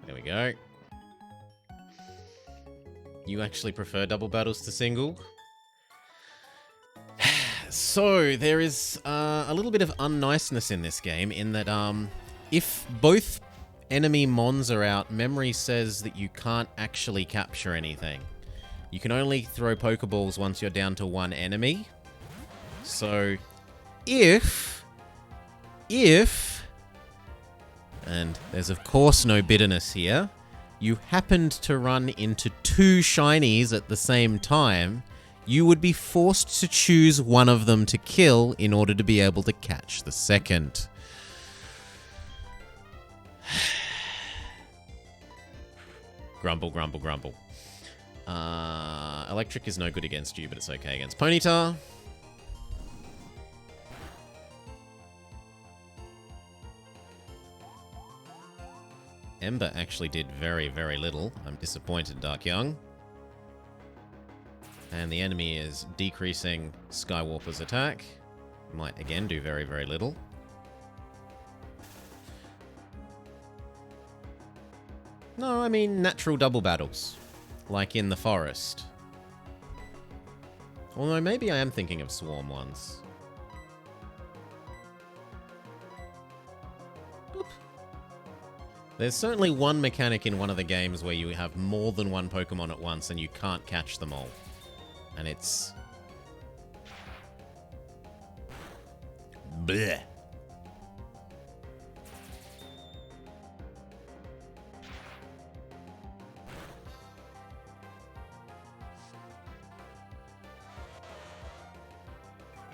There we go. You actually prefer double battles to single? So, there is a little bit of unniceness in this game in that if both enemy mons are out, memory says that you can't actually capture anything. You can only throw Pokeballs once you're down to one enemy. So, if, and there's of course no bitterness here, you happened to run into two shinies at the same time, you would be forced to choose one of them to kill in order to be able to catch the second. Grumble, grumble, grumble. Electric is no good against you, but it's okay against Ponyta. Ember actually did very, very little. I'm disappointed, Dark Young. And the enemy is decreasing Skywarper's attack. Might again do very, very little. No, I mean natural double battles. Like in the forest. Although maybe I am thinking of swarm ones. There's certainly one mechanic in one of the games where you have more than one Pokemon at once and you can't catch them all. And it's... bleh.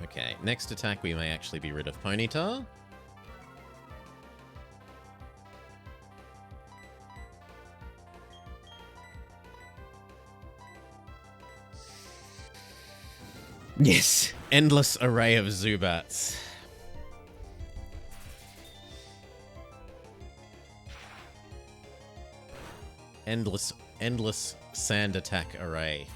Okay, next attack we may actually be rid of Ponyta. Yes, endless array of Zubats. Endless sand attack array.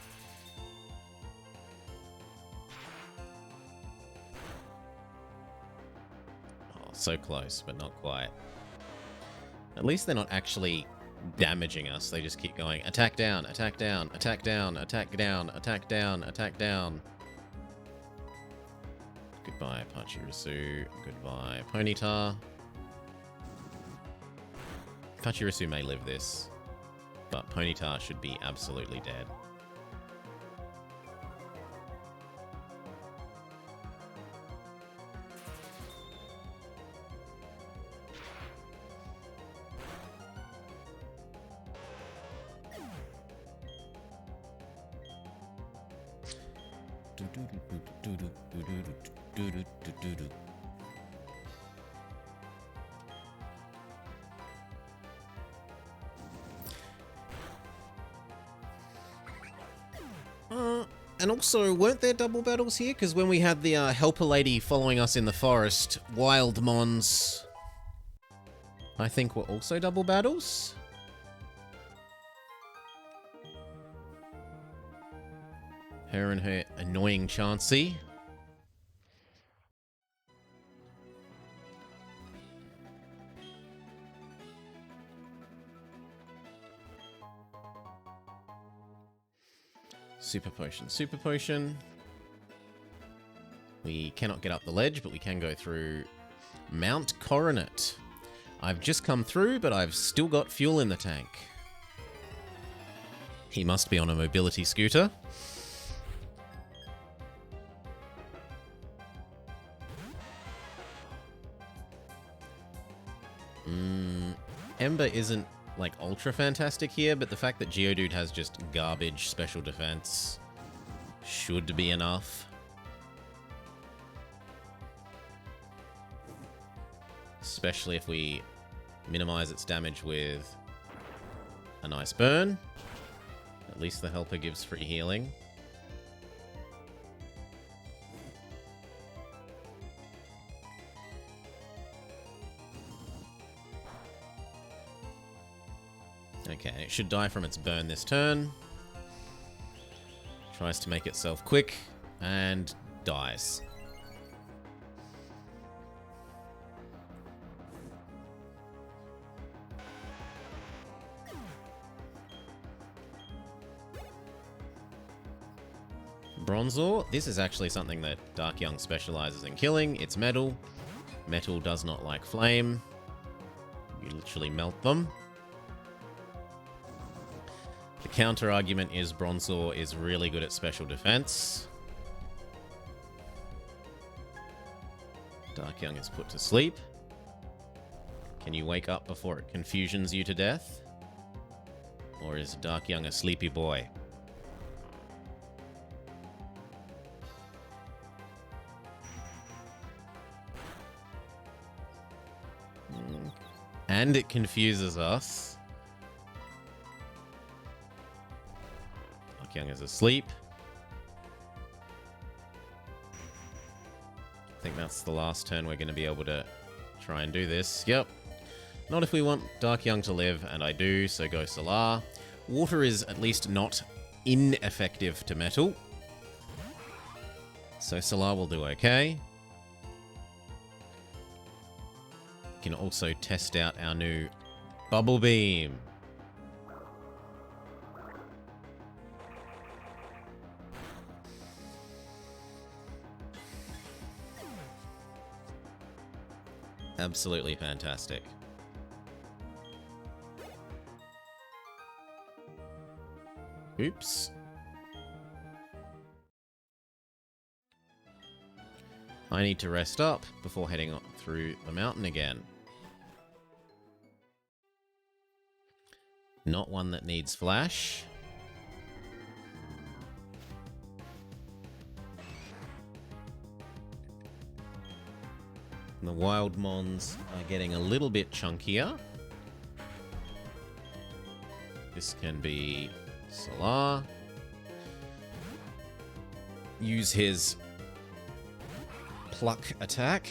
Oh, so close, but not quite. At least they're not actually damaging us. They just keep going. Attack down, attack down, attack down, attack down, attack down, attack down. Goodbye, Pachirisu. Goodbye, Ponyta. Pachirisu may live this, but Ponyta should be absolutely dead. And also, weren't there double battles here? Because when we had the helper lady following us in the forest, wild mons, I think, were also double battles. Her and her annoying Chansey. Super Potion, Super Potion. We cannot get up the ledge, but we can go through Mount Coronet. I've just come through, but I've still got fuel in the tank. He must be on a mobility scooter. Ember isn't like ultra fantastic here, but the fact that Geodude has just garbage special defense should be enough. Especially if we minimize its damage with a nice burn. At least the helper gives free healing. Okay, it should die from its burn this turn. Tries to make itself quick and dies. Bronzor. This is actually something that Dark Young specializes in killing. It's metal. Metal does not like flame. You literally melt them. The counter argument is Bronzor is really good at special defense. Dark Young is put to sleep. Can you wake up before it confusions you to death? Or is Dark Young a sleepy boy? And it confuses us. Dark Young is asleep. I think that's the last turn we're going to be able to try and do this. Yep. Not if we want Dark Young to live, and I do, so go Solar. Water is at least not ineffective to metal. So Solar will do okay. We can also test out our new Bubble Beam. Absolutely fantastic. Oops. I need to rest up before heading through the mountain again. Not one that needs flash. The wild mons are getting a little bit chunkier. This can be Solar. Use his pluck attack.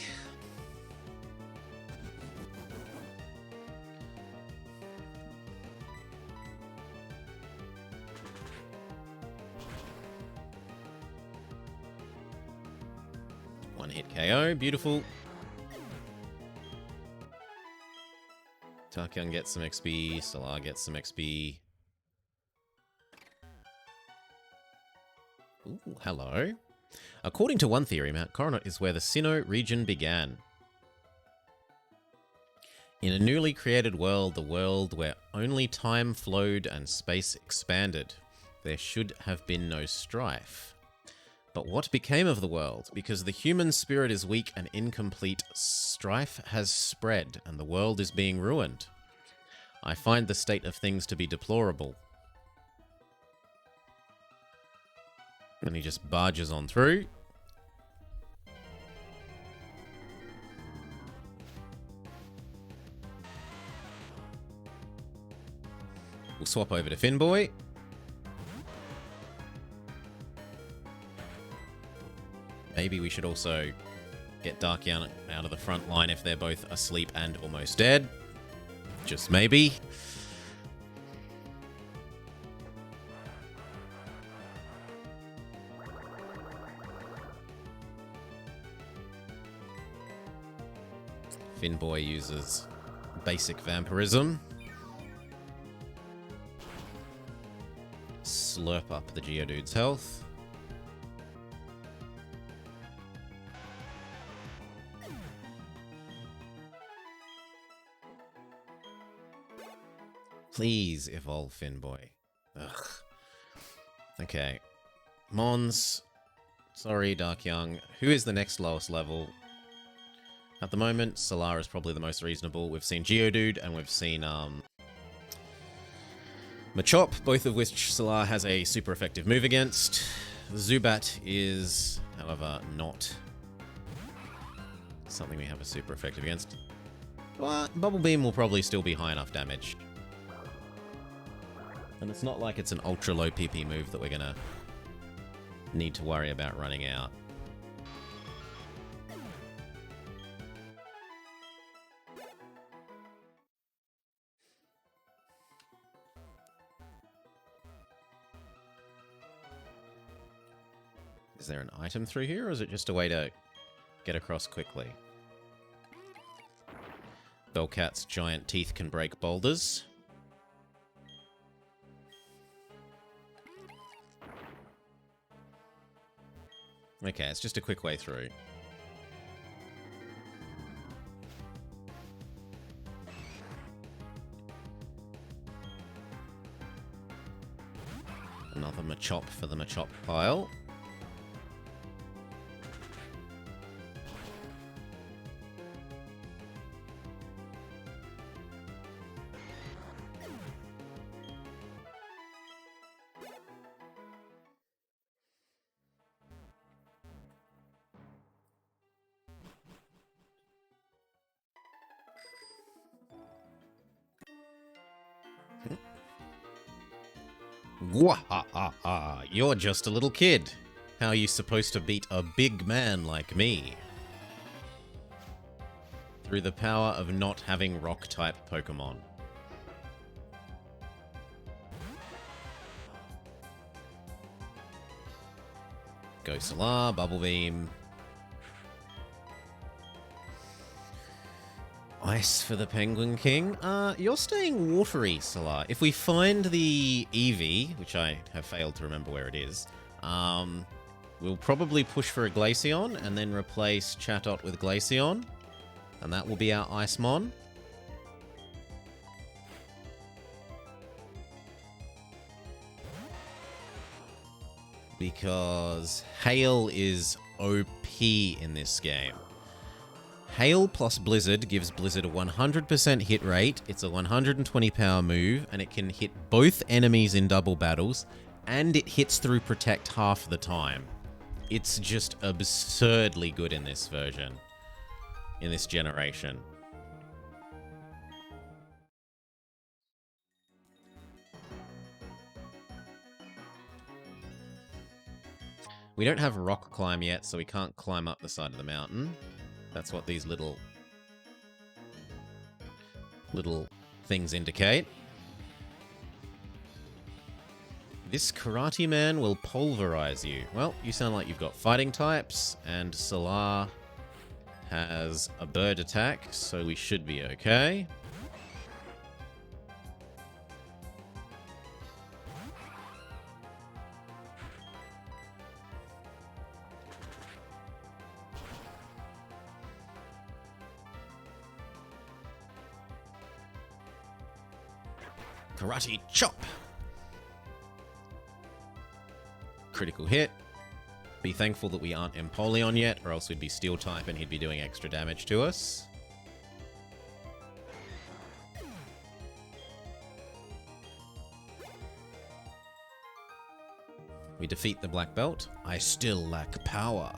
One hit KO, beautiful. Dark Young gets some XP, Solar gets some XP. Ooh, hello. According to one theory, Mount Coronet is where the Sinnoh region began. In a newly created world, the world where only time flowed and space expanded, there should have been no strife. But what became of the world? Because the human spirit is weak and incomplete, strife has spread and the world is being ruined. I find the state of things to be deplorable. And he just barges on through. We'll swap over to Finboy. Maybe we should also get Dark Young out of the front line if they're both asleep and almost dead. Just maybe. Finboy uses basic vampirism. Slurp up the Geodude's health. Please evolve Finboy. Ugh. Okay. Mons. Sorry, Dark Young. Who is the next lowest level? At the moment, Solar is probably the most reasonable. We've seen Geodude and we've seen Machop, both of which Solar has a super effective move against. Zubat is, however, not something we have a super effective against. But Bubble Beam will probably still be high enough damage. And it's not like it's an ultra low PP move that we're gonna need to worry about running out. Is there an item through here, or is it just a way to get across quickly? Bellcat's giant teeth can break boulders. Okay, it's just a quick way through. Another Machop for the Machop pile. Wahaha! You're just a little kid. How are you supposed to beat a big man like me? Through the power of not having rock-type Pokemon. Go Solar, Bubble Beam. Ice for the Penguin King. You're staying watery, Solar. If we find the Eevee, which I have failed to remember where it is, we'll probably push for a Glaceon and then replace Chatot with Glaceon. And that will be our Icemon. Because Hail is OP in this game. Hail plus Blizzard gives Blizzard a 100% hit rate, it's a 120 power move, and it can hit both enemies in double battles, and it hits through Protect half the time. It's just absurdly good in this version, in this generation. We don't have Rock Climb yet, so we can't climb up the side of the mountain. That's what these little things indicate. This Karate Man will pulverize you. Well, you sound like you've got fighting types, and Solar has a bird attack, so we should be okay. Karate Chop! Critical hit. Be thankful that we aren't Empoleon yet, or else we'd be Steel type and he'd be doing extra damage to us. We defeat the Black Belt. I still lack power.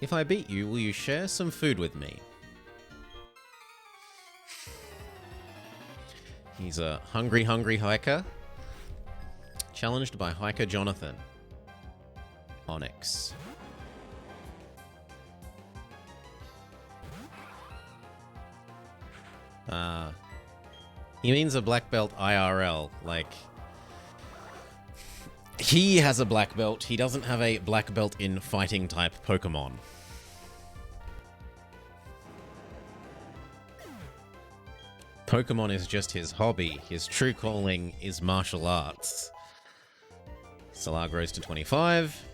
If I beat you, will you share some food with me? He's a hungry hiker. Challenged by Hiker Jonathan. Onyx. He means a black belt IRL, like... He has a black belt, he doesn't have a black belt in fighting type Pokemon. Pokemon is just his hobby, his true calling is martial arts. Solar grows to 25.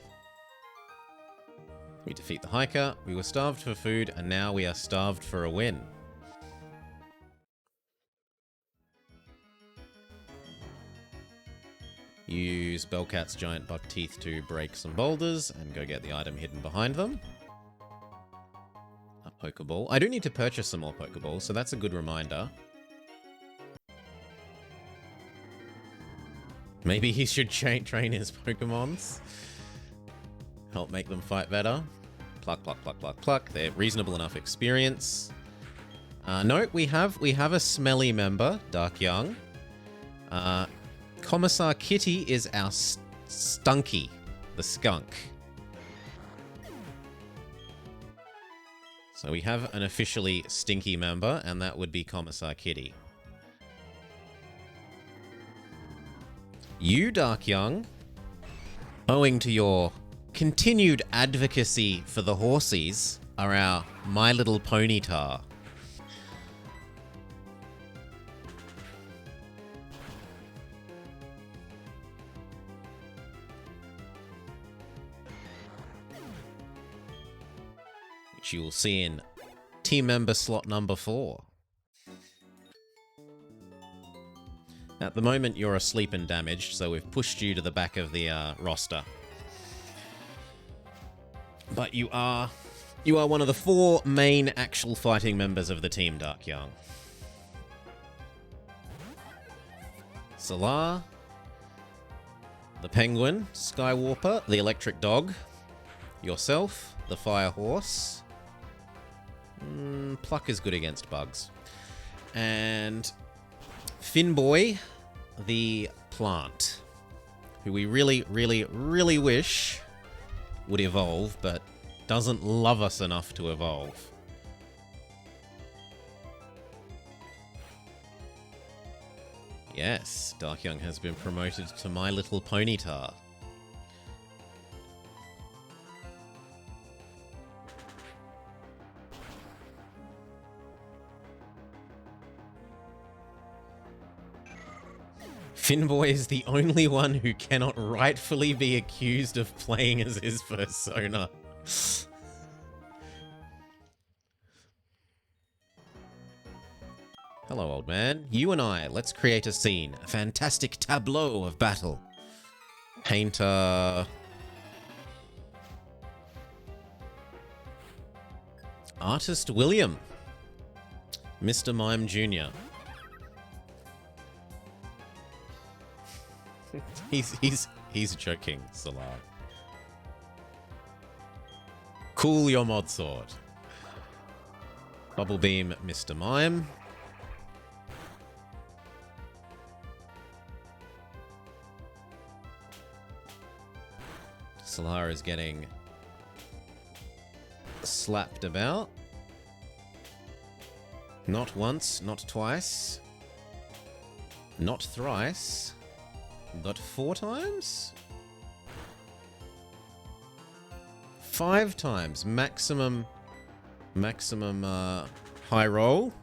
We defeat the hiker, we were starved for food, and now we are starved for a win. Use Bellcat's giant buck teeth to break some boulders and go get the item hidden behind them. Up Pokeball. I do need to purchase some more Pokeballs, so that's a good reminder. Maybe he should train his Pokemons. Help make them fight better. Pluck, pluck, pluck, pluck, pluck. They're reasonable enough experience. No, we have a smelly member, Dark Young. Commissar Kitty is our Stunky, the skunk. So we have an officially stinky member, and that would be Commissar Kitty. You, Dark Young, owing to your continued advocacy for the horsies, are our My Little Pony tar. Which you will see in team member slot number 4. At the moment, you're asleep and damaged, so we've pushed you to the back of the roster. But you are one of the 4 main actual fighting members of the team, Dark Young. Solar, the Penguin, Skywarper, the Electric Dog, yourself, the Fire Horse. Pluck is good against bugs. And Finboy, the plant, who we really, really, really wish would evolve, but doesn't love us enough to evolve. Yes, Dark Young has been promoted to My Little Pony tar. Finboy is the only one who cannot rightfully be accused of playing as his persona. Hello, old man. You and I, let's create a scene. A fantastic tableau of battle. Painter. Artist William. Mr. Mime Jr. He's joking, Solar. Cool your mod sword. Bubble Beam, Mr. Mime. Solar is getting slapped about. Not once, not twice, not thrice. But 4 times? 5 times. Maximum high roll.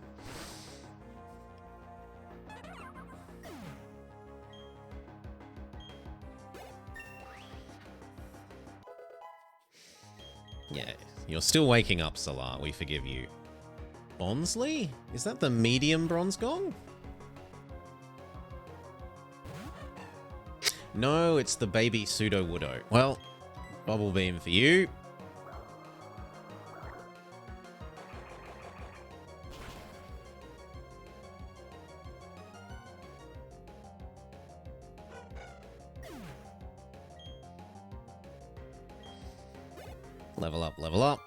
Yeah, you're still waking up, Solar. We forgive you. Bonsley? Is that the medium bronze gong? No, it's the baby Pseudo-Woodo. Well, Bubble Beam for you. Level up, level up.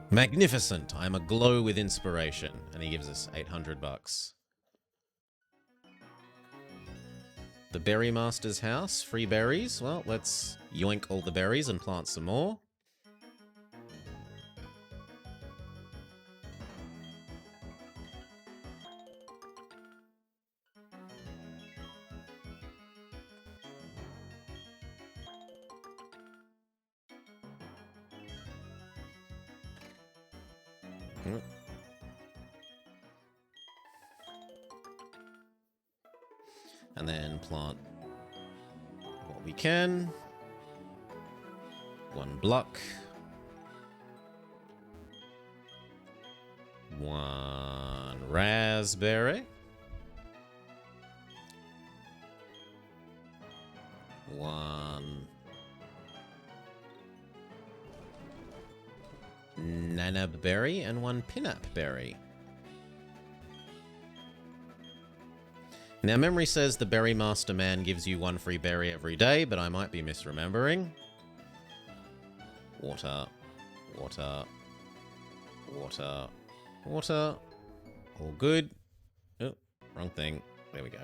Magnificent. I'm aglow with inspiration. And he gives us 800 bucks. The Berry Master's house, free berries. Well, let's yoink all the berries and plant some more. And then plant what we can. 1 block. 1 raspberry. 1 Nanab Berry and 1 Pinap Berry. Now, memory says the Berry Master Man gives you 1 free berry every day, but I might be misremembering. Water, water, water, water. All good. Oh, wrong thing. There we go.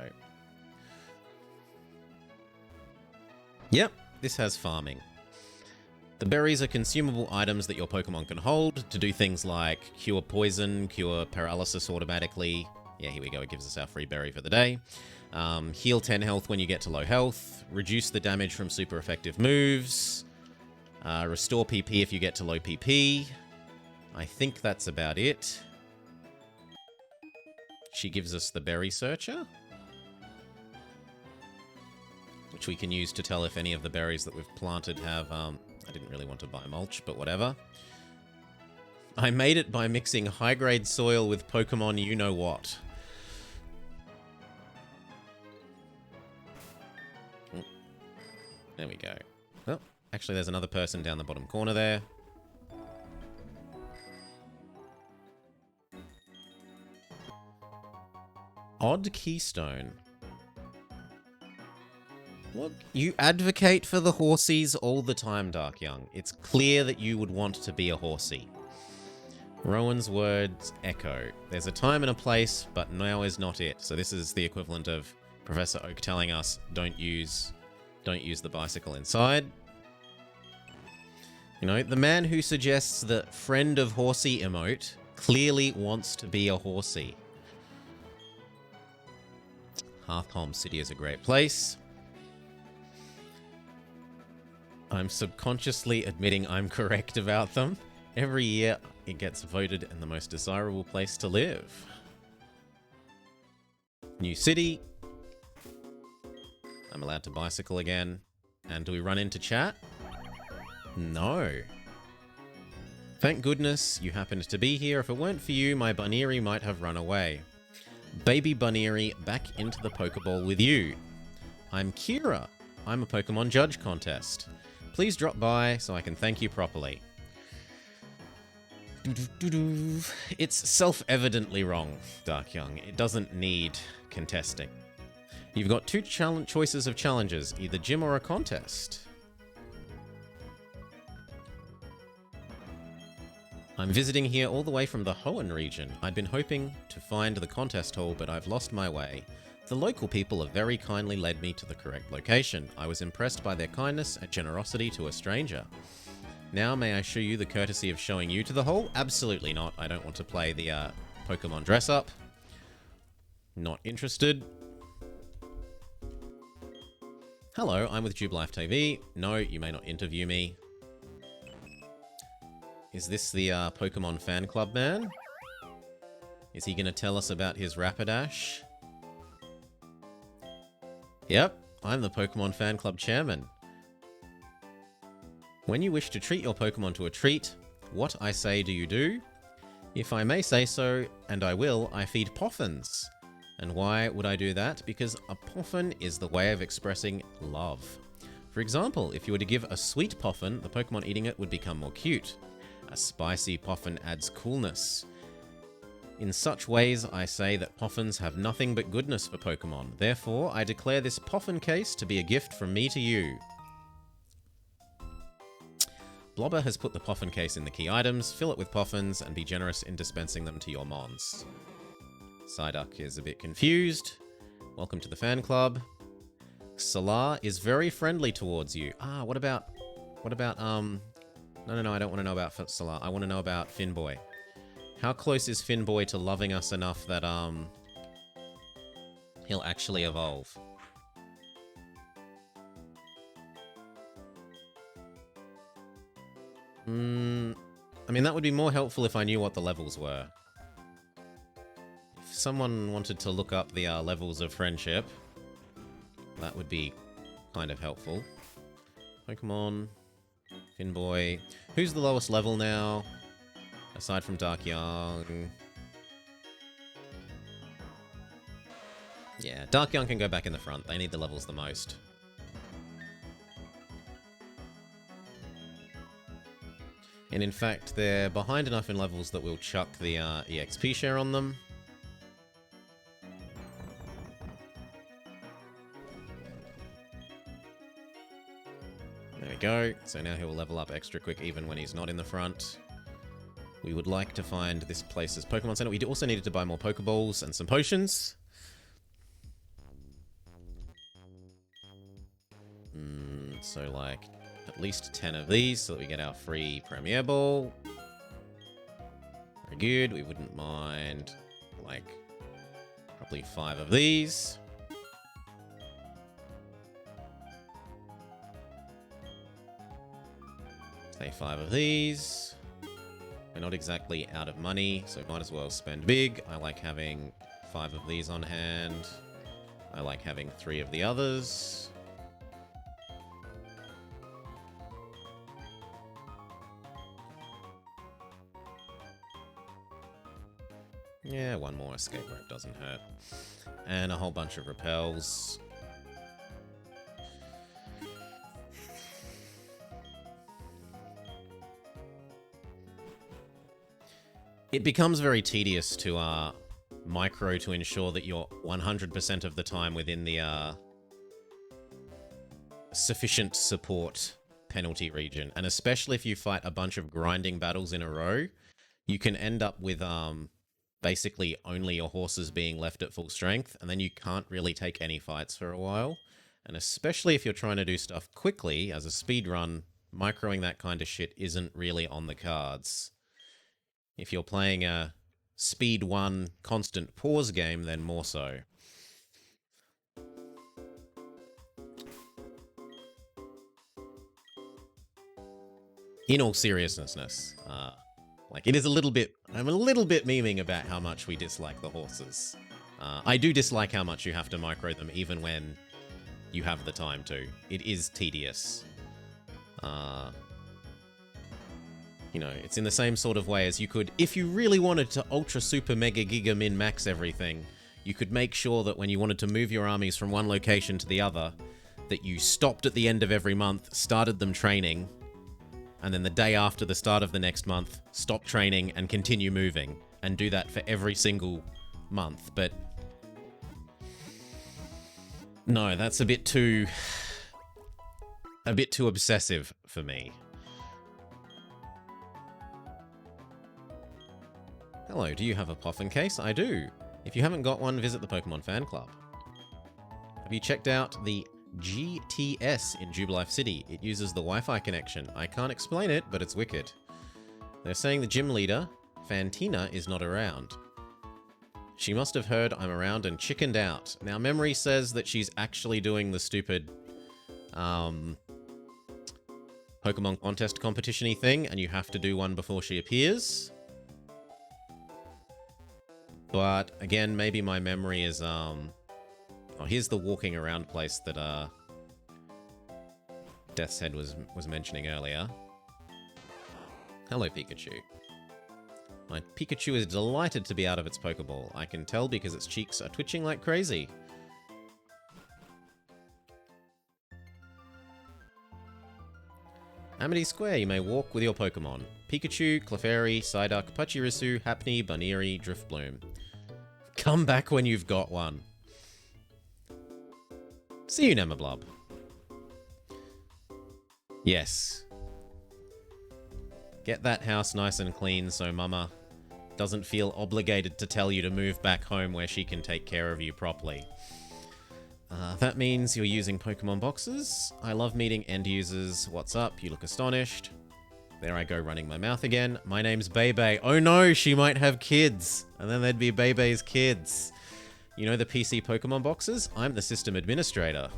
Yep, this has farming. The berries are consumable items that your Pokemon can hold to do things like cure poison, cure paralysis automatically. Yeah, here we go. It gives us our free berry for the day. Heal 10 health when you get to low health. Reduce the damage from super effective moves. Restore PP if you get to low PP. I think that's about it. She gives us the Berry Searcher, which we can use to tell if any of the berries that we've planted have... I didn't really want to buy mulch, but whatever. I made it by mixing high-grade soil with Pokemon you-know-what. There we go. Oh, actually, there's another person down the bottom corner there. Odd Keystone. Look, you advocate for the horsies all the time, Dark Young. It's clear that you would want to be a horsey. Rowan's words echo. There's a time and a place, but now is not it. So this is the equivalent of Professor Oak telling us, don't use the bicycle inside. You know, the man who suggests the friend of horsey emote clearly wants to be a horsey. Hearthholm City is a great place. I'm subconsciously admitting I'm correct about them. Every year, it gets voted in the most desirable place to live. New city. I'm allowed to bicycle again. And do we run into chat? No. Thank goodness you happened to be here. If it weren't for you, my Bunnery might have run away. Baby Bunnery, back into the Pokeball with you. I'm Kira. I'm a Pokemon Judge Contest. Please drop by so I can thank you properly. It's self-evidently wrong, Dark Young. It doesn't need contesting. You've got 2 choices of challenges, either gym or a contest. I'm visiting here all the way from the Hoenn region. I'd been hoping to find the contest hall, but I've lost my way. The local people have very kindly led me to the correct location. I was impressed by their kindness and generosity to a stranger. Now, may I show you the courtesy of showing you to the hall? Absolutely not. I don't want to play the Pokemon dress-up. Not interested. Hello, I'm with Jubilife TV. No, you may not interview me. Is this the Pokemon fan club man? Is he going to tell us about his Rapidash? Yep, I'm the Pokemon fan club chairman. When you wish to treat your Pokemon to a treat, what I say do you do? If I may say so, and I will, I feed Poffins. And why would I do that? Because a Poffin is the way of expressing love. For example, if you were to give a sweet Poffin, the Pokemon eating it would become more cute. A spicy Poffin adds coolness. In such ways, I say that Poffins have nothing but goodness for Pokemon. Therefore, I declare this Poffin case to be a gift from me to you. Blobber has put the Poffin case in the key items. Fill it with Poffins and be generous in dispensing them to your mons. Psyduck is a bit confused. Welcome to the fan club. Salar is very friendly towards you. Ah, what about, no, I don't want to know about Salar. I want to know about Finboy. How close is Finboy to loving us enough that, he'll actually evolve? I mean, that would be more helpful if I knew what the levels were. If someone wanted to look up the levels of friendship, that would be kind of helpful. Pokemon, Finboy. Who's the lowest level now? Aside from Dark Young. Yeah, Dark Young can go back in the front. They need the levels the most. And in fact, they're behind enough in levels that we'll chuck the EXP share on them. There we go. So now he'll level up extra quick even when he's not in the front. We would like to find this place's Pokemon Center. We also needed to buy more Pokeballs and some potions. So like at least 10 of these so that we get our free Premier Ball. Very good. We wouldn't mind like probably 5 of these. Say 5 of these. We're not exactly out of money, so might as well spend big. I like having 5 of these on hand. I like having 3 of the others. Yeah, 1 more escape rope doesn't hurt. And a whole bunch of repels. It becomes very tedious to micro to ensure that you're 100% of the time within the sufficient support penalty region. And especially if you fight a bunch of grinding battles in a row, you can end up with basically only your horses being left at full strength, and then you can't really take any fights for a while. And especially if you're trying to do stuff quickly as a speed run, microing that kind of shit isn't really on the cards. If you're playing a speed 1 constant pause game, then more so. In all seriousness, like it is a little bit, I'm a little bit memeing about how much we dislike the horses. I do dislike how much you have to micro them even when you have the time to. It is tedious. You know, it's in the same sort of way as you could, if you really wanted to ultra super mega giga min max everything, you could make sure that when you wanted to move your armies from one location to the other, that you stopped at the end of every month, started them training, and then the day after the start of the next month, stop training and continue moving, and do that for every single month. But no, that's a bit too obsessive for me. Hello, do you have a Poffin case? I do. If you haven't got one, visit the Pokemon Fan Club. Have you checked out the GTS in Jubilife City? It uses the Wi-Fi connection. I can't explain it, but it's wicked. They're saying the gym leader, Fantina, is not around. She must have heard I'm around and chickened out. Now, memory says that she's actually doing the stupid Pokemon contest competition-y thing, and you have to do one before she appears. But, again, maybe my memory is, Oh, here's the walking around place that, Death's Head was mentioning earlier. Hello, Pikachu. My Pikachu is delighted to be out of its Pokeball. I can tell because its cheeks are twitching like crazy. Amity Square, you may walk with your Pokemon. Pikachu, Clefairy, Psyduck, Pachirisu, Happiny, Bunnery, Driftbloom. Come back when you've got one. See you, Nemablob. Yes. Get that house nice and clean so Mama doesn't feel obligated to tell you to move back home where she can take care of you properly. That means you're using Pokemon boxes. I love meeting end users. What's up? You look astonished. There I go running my mouth again. My name's Bebe. Oh no, she might have kids. And then there'd be Bebe's kids. You know the PC Pokemon boxes? I'm the system administrator.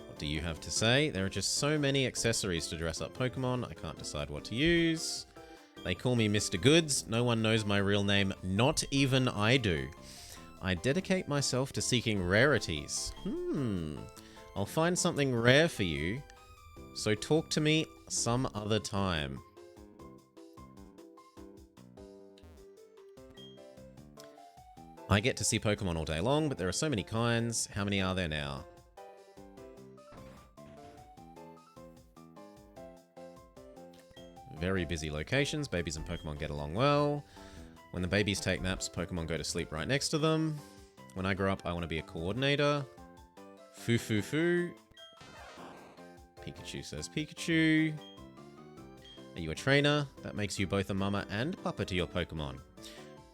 What do you have to say? There are just so many accessories to dress up Pokemon. I can't decide what to use. They call me Mr. Goods. No one knows my real name. Not even I do. I dedicate myself to seeking rarities. I'll find something rare for you. So talk to me some other time. I get to see Pokemon all day long, but there are so many kinds. How many are there now? very busy locations. Babies and Pokemon get along well. When the babies take naps, Pokemon go to sleep right next to them. When I grow up, I want to be a coordinator. Foo foo foo. Pikachu says Pikachu. Are you a trainer? That makes you both a mama and papa to your Pokemon.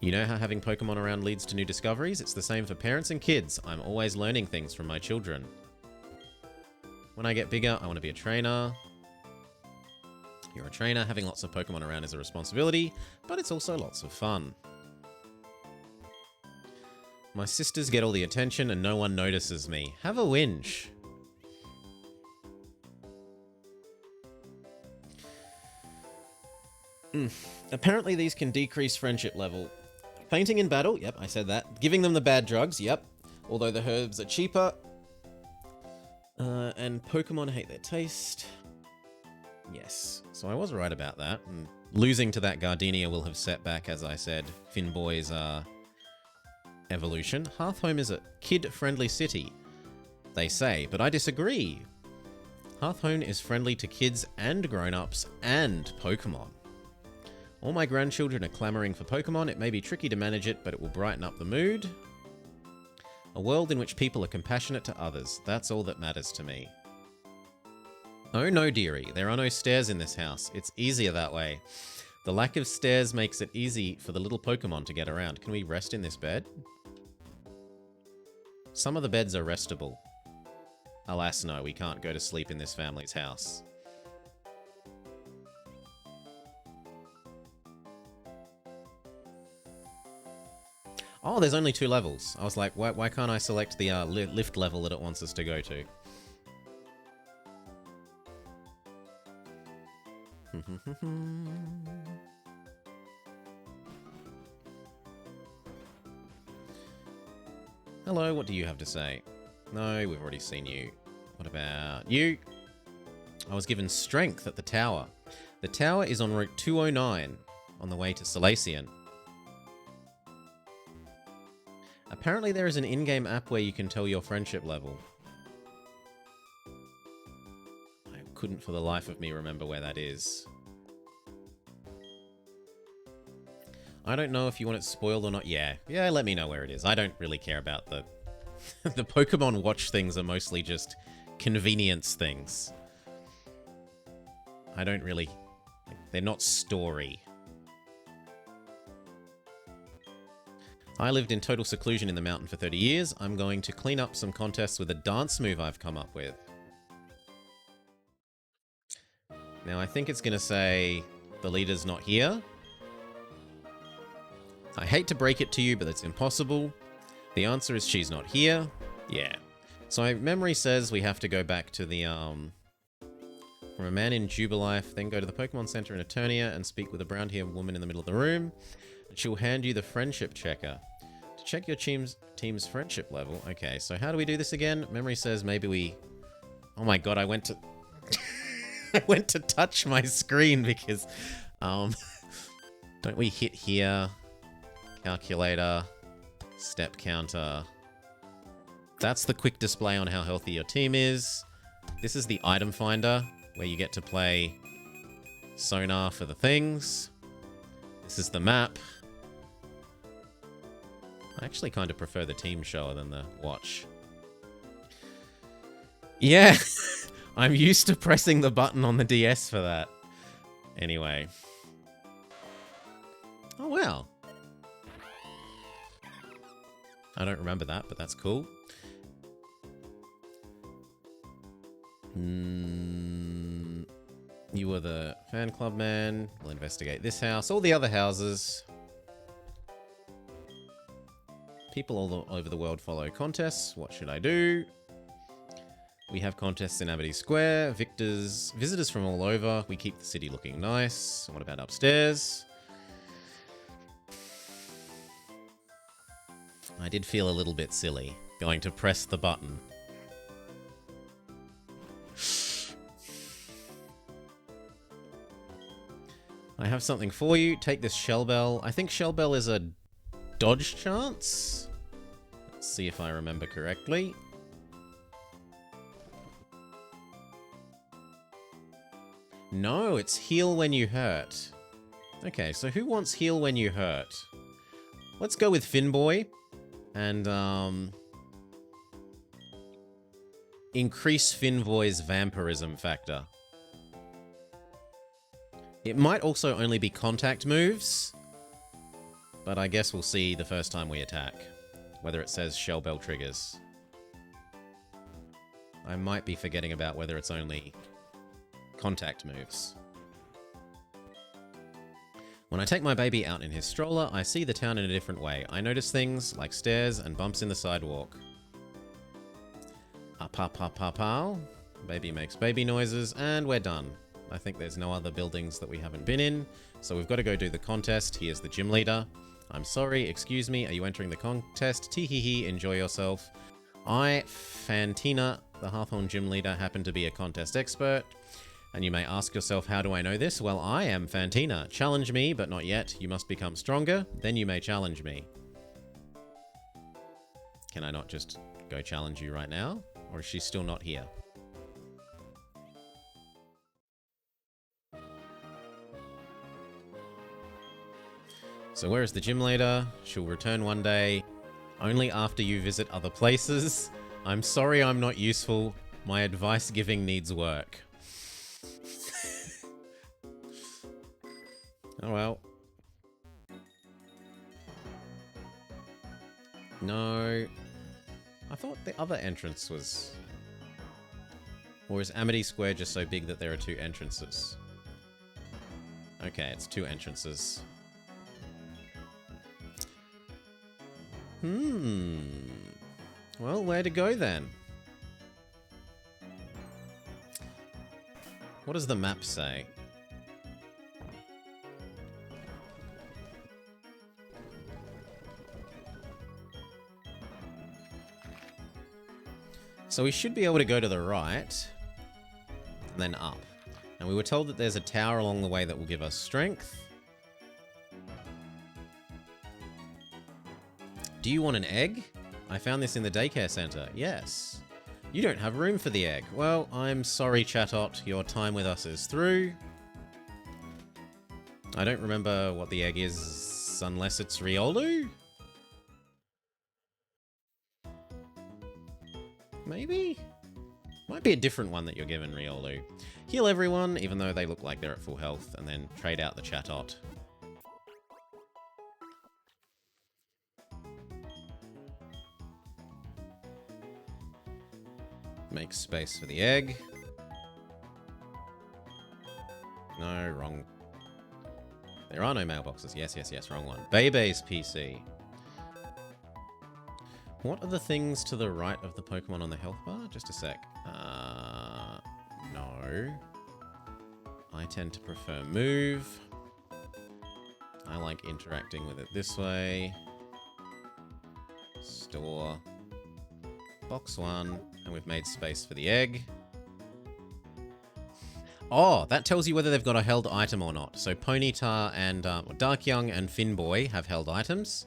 You know how having Pokemon around leads to new discoveries? It's the same for parents and kids. I'm always learning things from my children. When I get bigger, I want to be a trainer. You're a trainer. Having lots of Pokemon around is a responsibility, but it's also lots of fun. My sisters get all the attention and no one notices me. Have a whinge. Apparently these can decrease friendship level. Fainting in battle, yep, I said that. Giving them the bad drugs, yep. Although the herbs are cheaper. And Pokemon hate their taste. Yes, so I was right about that. And losing to that Gardenia will have set back, as I said, Finboy's evolution. Hearthhome is a kid-friendly city, they say, but I disagree. Hearthhome is friendly to kids and grown-ups and Pokemon. All my grandchildren are clamoring for Pokemon. It may be tricky to manage it, but it will brighten up the mood. A world in which people are compassionate to others. That's all that matters to me. Oh no, dearie. There are no stairs in this house. It's easier that way. The lack of stairs makes it easy for the little Pokemon to get around. Can we rest in this bed? Some of the beds are restable. Alas, no, we can't go to sleep in this family's house. Oh, there's only 2 levels. I was like, why can't I select the lift level that it wants us to go to? Hello, what do you have to say? No, we've already seen you. What about you? I was given strength at the tower. The tower is on route 209 on the way to Salacian. Apparently there is an in-game app where you can tell your friendship level. I couldn't for the life of me remember where that is. I don't know if you want it spoiled or not. Yeah, let me know where it is. I don't really care about the... the Pokemon Watch things are mostly just convenience things. I don't really... they're not story. I lived in total seclusion in the mountain for 30 years. I'm going to clean up some contests with a dance move I've come up with. Now, I think it's going to say the leader's not here. I hate to break it to you, but it's impossible. The answer is she's not here. Yeah. So my memory says we have to go back to the, from a man in Jubilife, then go to the Pokemon Center in Eternia and speak with a brown-haired woman in the middle of the room. She'll hand you the friendship checker. To check your team's friendship level. Okay, so how do we do this again? Memory says maybe we... Oh my god, I went to... I went to touch my screen because... don't we hit here? Calculator. Step counter. That's the quick display on how healthy your team is. This is the item finder, where you get to play sonar for the things. This is the map. I actually kind of prefer the team shower than the watch. Yeah, I'm used to pressing the button on the DS for that. Anyway. Oh, wow. I don't remember that, but that's cool. You were the fan club man. We'll investigate this house. All the other houses. People all over the world follow contests. What should I do? We have contests in Amity Square. Visitors from all over. We keep the city looking nice. What about upstairs? I did feel a little bit silly going to press the button. I have something for you. Take this Shell Bell. I think Shell Bell is a dodge chance. Let's see if I remember correctly. No, it's heal when you hurt. Okay, so who wants heal when you hurt? Let's go with Finboy. And, increase Finboy's vampirism factor. It might also only be contact moves, but I guess we'll see the first time we attack, whether it says Shell Bell triggers. I might be forgetting about whether it's only contact moves. When I take my baby out in his stroller, I see the town in a different way. I notice things like stairs and bumps in the sidewalk. Up, up, up, up, up. Baby makes baby noises, and we're done. I think there's no other buildings that we haven't been in, so we've got to go do the contest. Here's the gym leader. I'm sorry, excuse me, are you entering the contest? Tee-hee-hee, enjoy yourself. I, Fantina, the Hearthorn gym leader, happen to be a contest expert. And you may ask yourself, how do I know this? Well, I am Fantina. Challenge me, but not yet. You must become stronger, then you may challenge me. Can I not just go challenge you right now? Or is she still not here? So where is the gym leader? She'll return one day, only after you visit other places. I'm sorry I'm not useful. My advice giving needs work. Oh well. No. I thought the other entrance was... Or is Amity Square just so big that there are two entrances? Okay, it's two entrances. Well, where to go then? What does the map say? So we should be able to go to the right, and then up. And we were told that there's a tower along the way that will give us strength. Do you want an egg? I found this in the daycare center. Yes. You don't have room for the egg. Well, I'm sorry, Chatot. Your time with us is through. I don't remember what the egg is unless it's Riolu? Maybe? Might be a different one that you're given, Riolu. Heal everyone, even though they look like they're at full health, and then trade out the Chatot. Make space for the egg. No, wrong. There are no mailboxes. Yes, yes, yes, wrong one. Bebe's PC. What are the things to the right of the Pokemon on the health bar? Just a sec. No. I tend to prefer move. I like interacting with it this way. Store. Box 1. And we've made space for the egg. Oh, that tells you whether they've got a held item or not. So Ponyta and Darkyoung and Finboy have held items.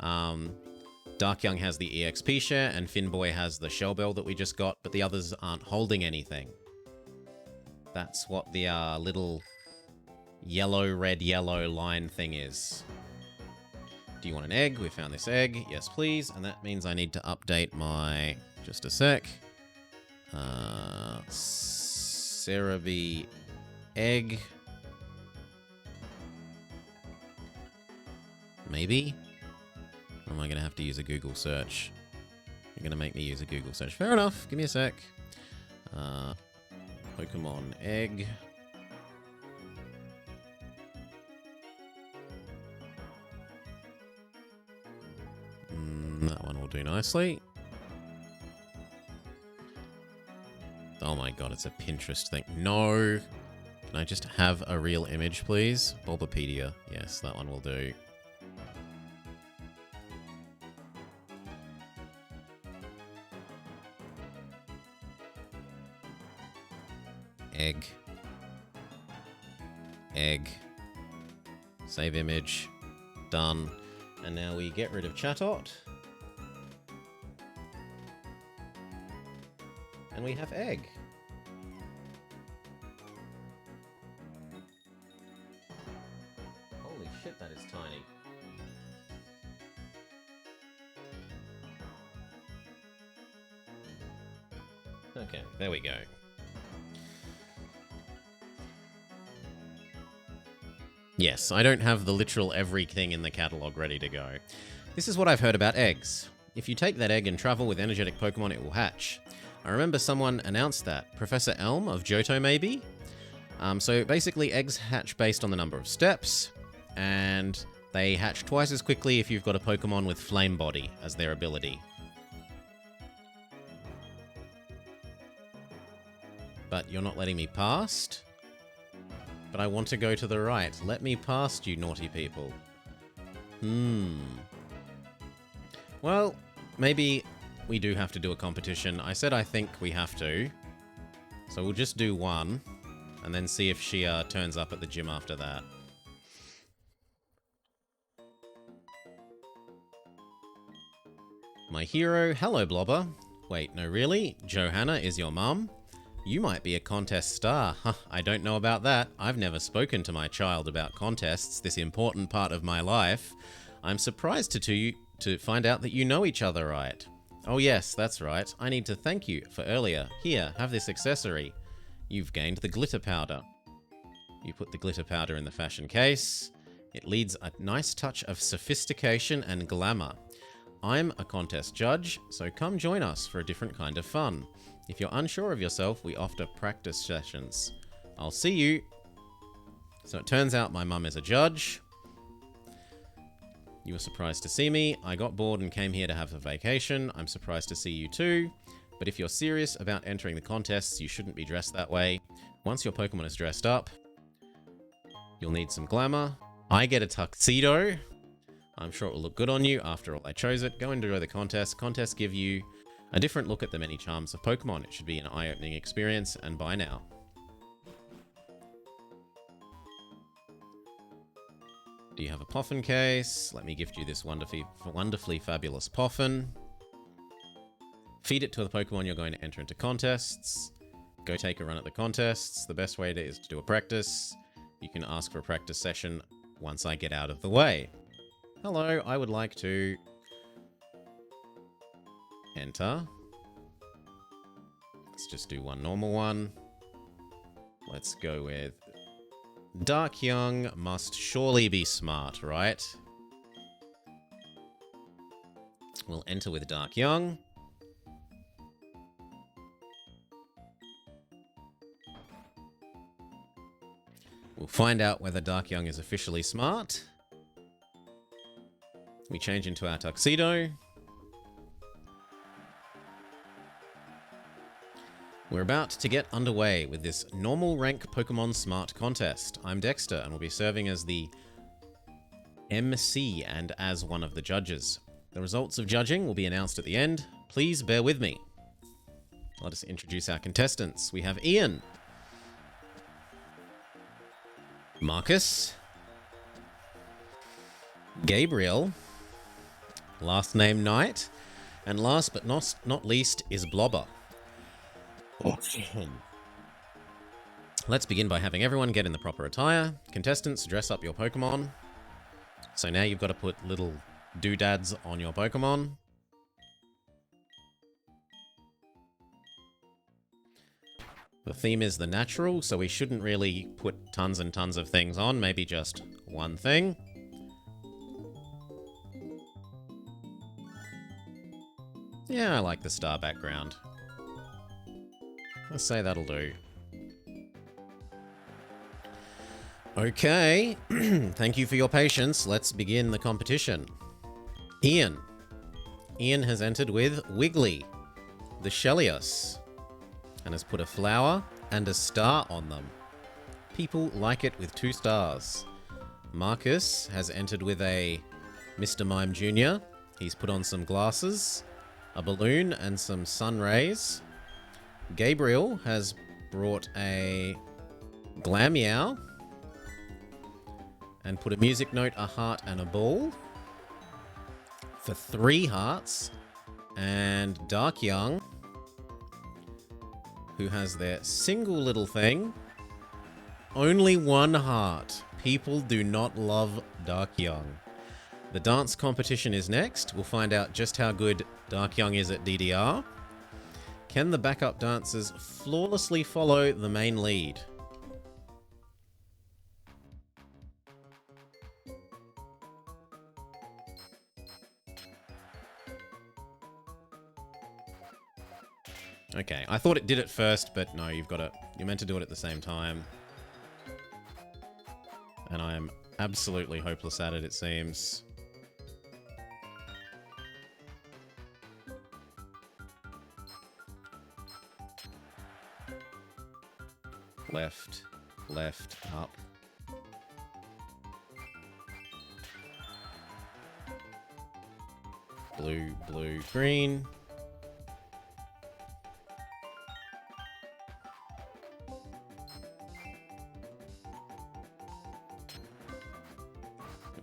Darkyoung has the EXP share, and Finboy has the Shell Bell that we just got, but the others aren't holding anything. That's what the little yellow, red, yellow line thing is. Do you want an egg? We found this egg. Yes, please. And that means I need to update my... Just a sec. Cerebi egg. Maybe? Or am I going to have to use a Google search? You're going to make me use a Google search. Fair enough. Give me a sec. Pokemon egg. That one will do nicely. Oh my god, it's a Pinterest thing. No! Can I just have a real image, please? Bulbapedia. Yes, that one will do. Egg. Egg. Save image. Done. And now we get rid of Chatot. And we have egg. it? That is tiny. Okay, there we go. Yes, I don't have the literal everything in the catalog ready to go. This is what I've heard about eggs. If you take that egg and travel with energetic Pokemon, it will hatch. I remember someone announced that. Professor Elm of Johto, maybe? So basically, eggs hatch based on the number of steps, and they hatch twice as quickly if you've got a Pokemon with Flame Body as their ability. But you're not letting me past? But I want to go to the right. Let me past, you naughty people. Well, maybe we do have to do a competition. I said I think we have to. So we'll just do one, and then see if she turns up at the gym after that. My hero, hello Blobber. Wait, no really? Johanna is your mum? You might be a contest star. Huh, I don't know about that. I've never spoken to my child about contests, this important part of my life. I'm surprised to find out that you know each other, right? Oh yes, that's right. I need to thank you for earlier. Here, have this accessory. You've gained the glitter powder. You put the glitter powder in the fashion case. It leads a nice touch of sophistication and glamour. I'm a contest judge, so come join us for a different kind of fun. If you're unsure of yourself, we offer practice sessions. I'll see you. So it turns out my mum is a judge. You were surprised to see me. I got bored and came here to have a vacation. I'm surprised to see you too. But if you're serious about entering the contests, you shouldn't be dressed that way. Once your Pokemon is dressed up, you'll need some glamour. I get a tuxedo. I'm sure it will look good on you. After all, I chose it. Go and enjoy the contest. Contests give you a different look at the many charms of Pokemon. It should be an eye-opening experience, and bye now. Do you have a Poffin case? Let me gift you this wonderfully fabulous Poffin. Feed it to the Pokemon you're going to enter into contests. Go take a run at the contests. The best way is to do a practice. You can ask for a practice session once I get out of the way. Hello, I would like to enter. Let's just do one normal one. Let's go with Dark Young must surely be smart, right? We'll enter with Dark Young. We'll find out whether Dark Young is officially smart. We change into our tuxedo. We're about to get underway with this normal rank Pokemon Smart contest. I'm Dexter and will be serving as the MC and as one of the judges. The results of judging will be announced at the end. Please bear with me. Let us introduce our contestants. We have Ian, Marcus, Gabriel, last name Knight, and last but not least is Blobber. Let's begin by having everyone get in the proper attire. Contestants, dress up your Pokemon. So now you've got to put little doodads on your Pokemon. The theme is the natural, so we shouldn't really put tons and tons of things on, maybe just one thing. Yeah, I like the star background. Let's say that'll do. Okay, thank you for your patience. Let's begin the competition. Ian. Ian has entered with Wiggly, the Shellius, and has put a flower and a star on them. People like it with 2 stars. Marcus has entered with a Mr. Mime Jr. He's put on some glasses, a balloon, and some sun rays. Gabriel has brought a Glameow and put a music note, a heart, and a ball for 3 hearts. And Dark Young, who has their single little thing, only 1 heart. People do not love Dark Young. The dance competition is next. We'll find out just how good Dark Young is at DDR. Can the backup dancers flawlessly follow the main lead? Okay, I thought it did it first, but no, you're meant to do it at the same time. And I am absolutely hopeless at it, it seems. Left, left, up. Blue, blue, green.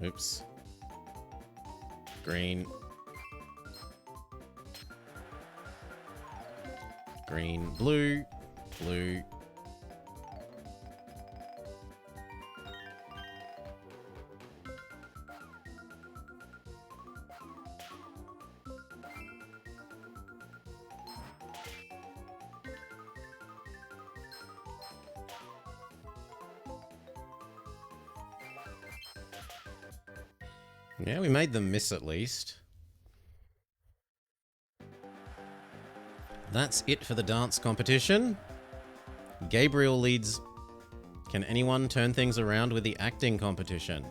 Oops. Green. Green, blue, blue. Yeah, we made them miss at least. That's it for the dance competition. Gabriel leads. Can anyone turn things around with the acting competition?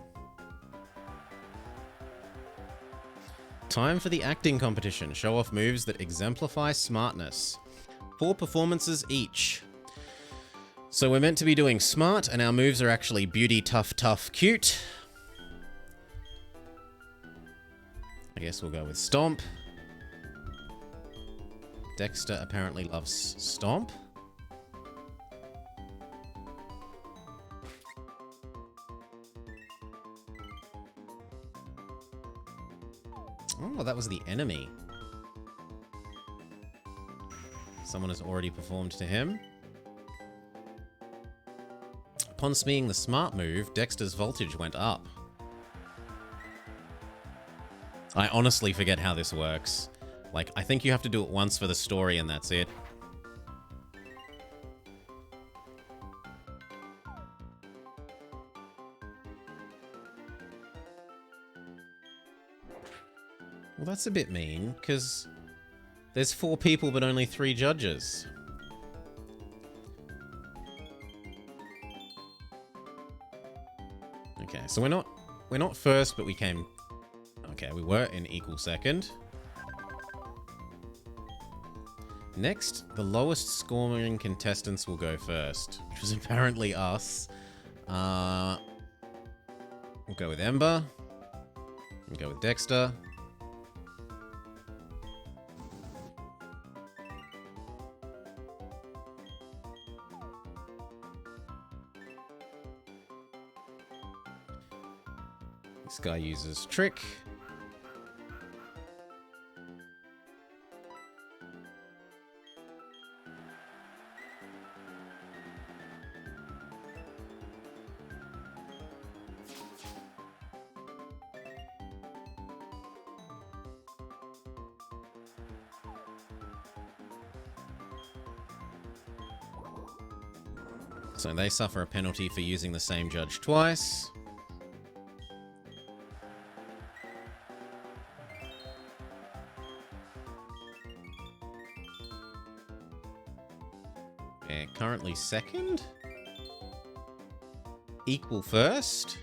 Time for the acting competition. Show off moves that exemplify smartness. 4 performances each. So we're meant to be doing smart, and our moves are actually beauty, tough, tough, cute. I guess we'll go with Stomp. Dexter apparently loves Stomp. Oh, that was the enemy. Someone has already performed to him. Upon seeing the smart move, Dexter's voltage went up. I honestly forget how this works. Like, I think you have to do it once for the story and that's it. Well, that's a bit mean, because there's 4 people but only 3 judges. Okay, so we're not first, but we came... Okay, we were in equal second. Next, the lowest scoring contestants will go first, which was apparently us. We'll go with Ember. We'll go with Dexter. This guy uses Trick. So they suffer a penalty for using the same judge twice. They're currently second. Equal first.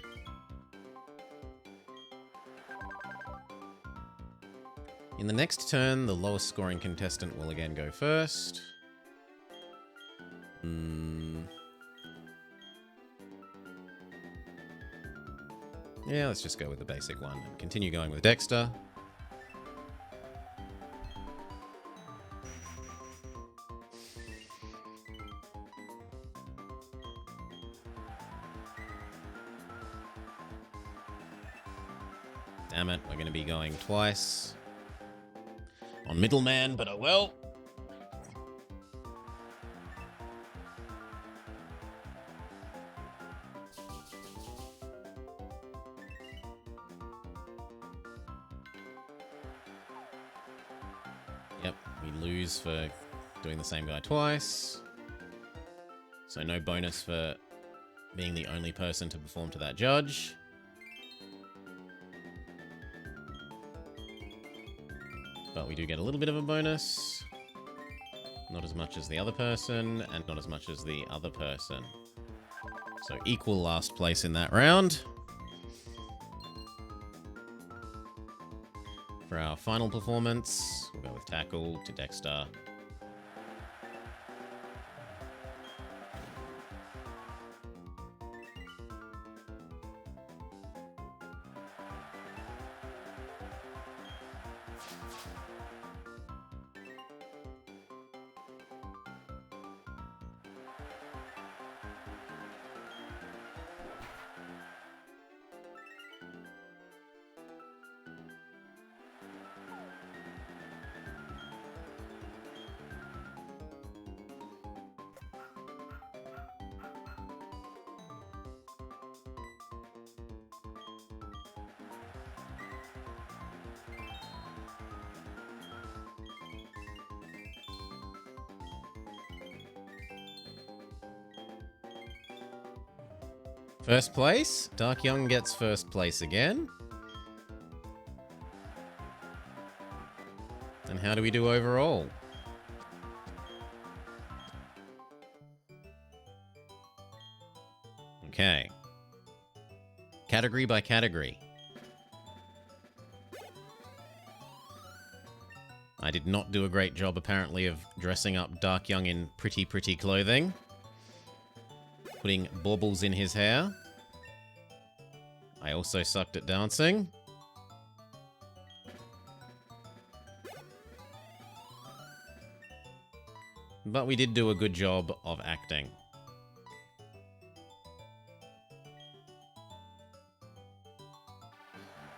In the next turn, the lowest scoring contestant will again go first. Yeah, let's just go with the basic one and continue going with Dexter. Damn it, we're going to be going twice on Middleman, but oh well. Yep, we lose for doing the same guy twice. So no bonus for being the only person to perform to that judge. But we do get a little bit of a bonus. Not as much as the other person, and not as much as the other person. So equal last place in that round. For our final performance, we'll go with Tackle to Dexter. First place. Dark Young gets first place again. And how do we do overall? Okay. Category by category. I did not do a great job, apparently, of dressing up Dark Young in pretty clothing. Putting baubles in his hair. I also sucked at dancing. But we did do a good job of acting.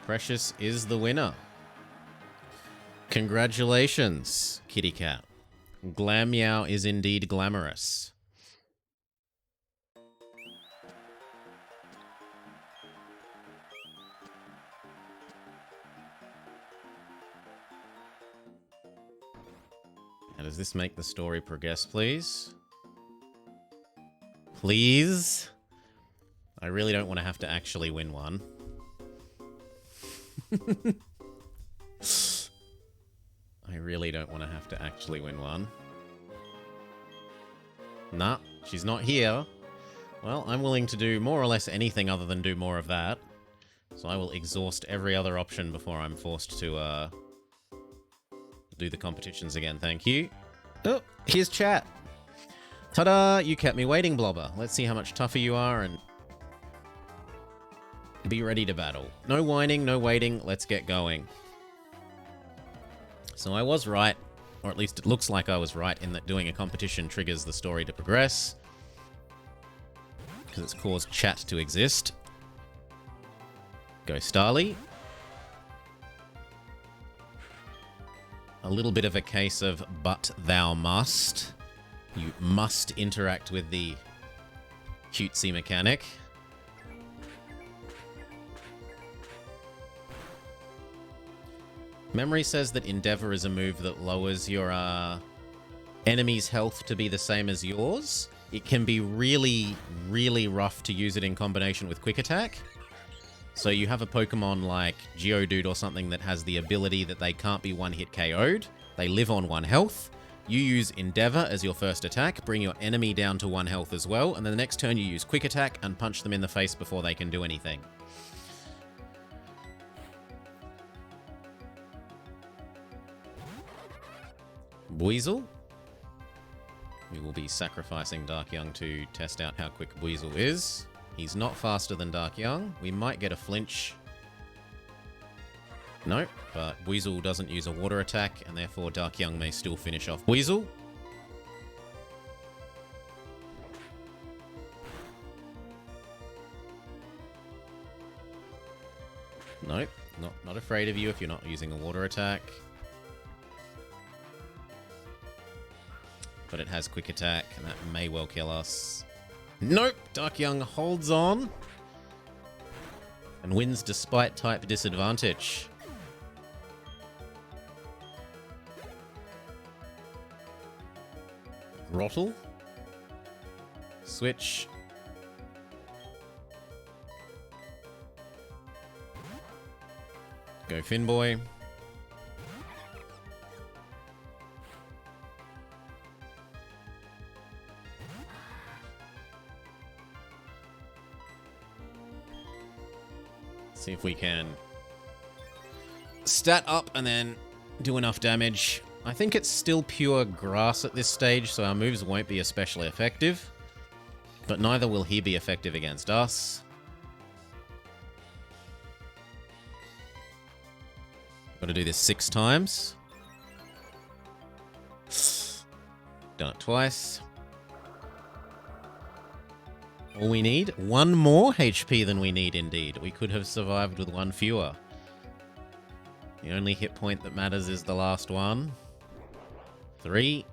Precious is the winner. Congratulations, Kitty Cat. Glam Meow is indeed glamorous. Now, does this make the story progress, please? Please? I really don't want to have to actually win one. I really don't want to have to actually win one. Nah, she's not here. Well, I'm willing to do more or less anything other than do more of that. So I will exhaust every other option before I'm forced to, do the competitions again, thank you. Oh, here's chat. Ta-da! You kept me waiting, Blobber. Let's see how much tougher you are and be ready to battle. No whining, no waiting, let's get going. So I was right, or at least it looks like I was right, in that doing a competition triggers the story to progress. Because it's caused chat to exist. Go Starly. A little bit of a case of, but thou must. You must interact with the cutesy mechanic. Memory says that Endeavor is a move that lowers your enemy's health to be the same as yours. It can be really rough to use it in combination with Quick Attack. So you have a Pokemon like Geodude or something that has the ability that they can't be one-hit KO'd. They live on 1 health. You use Endeavor as your first attack, bring your enemy down to 1 health as well, and then the next turn you use Quick Attack and punch them in the face before they can do anything. Buizel. We will be sacrificing Dark Young to test out how quick Buizel is. He's not faster than Dark Young. We might get a flinch. No, but Buizel doesn't use a water attack, and therefore Dark Young may still finish off Buizel. Nope, not afraid of you if you're not using a water attack. But it has Quick Attack, and that may well kill us. Nope! Dark Young holds on. And wins despite type disadvantage. Rottle. Switch. Go Finboy. See if we can stat up and then do enough damage. I think it's still pure grass at this stage, so our moves won't be especially effective. But neither will he be effective against us. Got to do this 6 times. Done it twice. All we need? 1 more HP than we need, indeed. We could have survived with 1 fewer. The only hit point that matters is the last one. 3.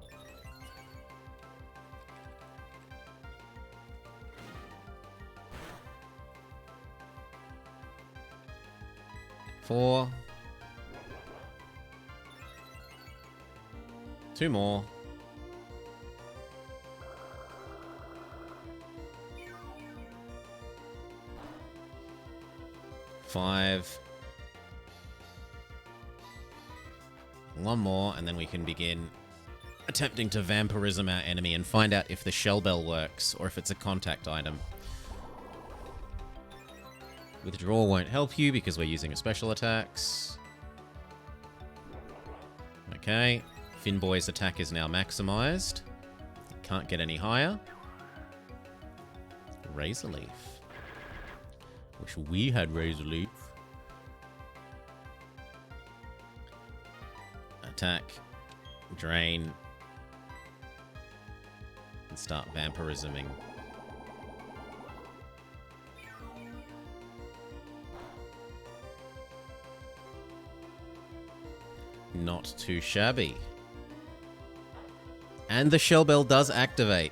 4. 2 more. 5. 1 more, and then we can begin attempting to vampirism our enemy and find out if the shell bell works or if it's a contact item. Withdraw won't help you because we're using a special attacks. Okay. Finboy's attack is now maximized. Can't get any higher. Razor Leaf. Wish we had Razor Leaf. Attack. Drain. And start vampirisming. Not too shabby. And the shell bell does activate.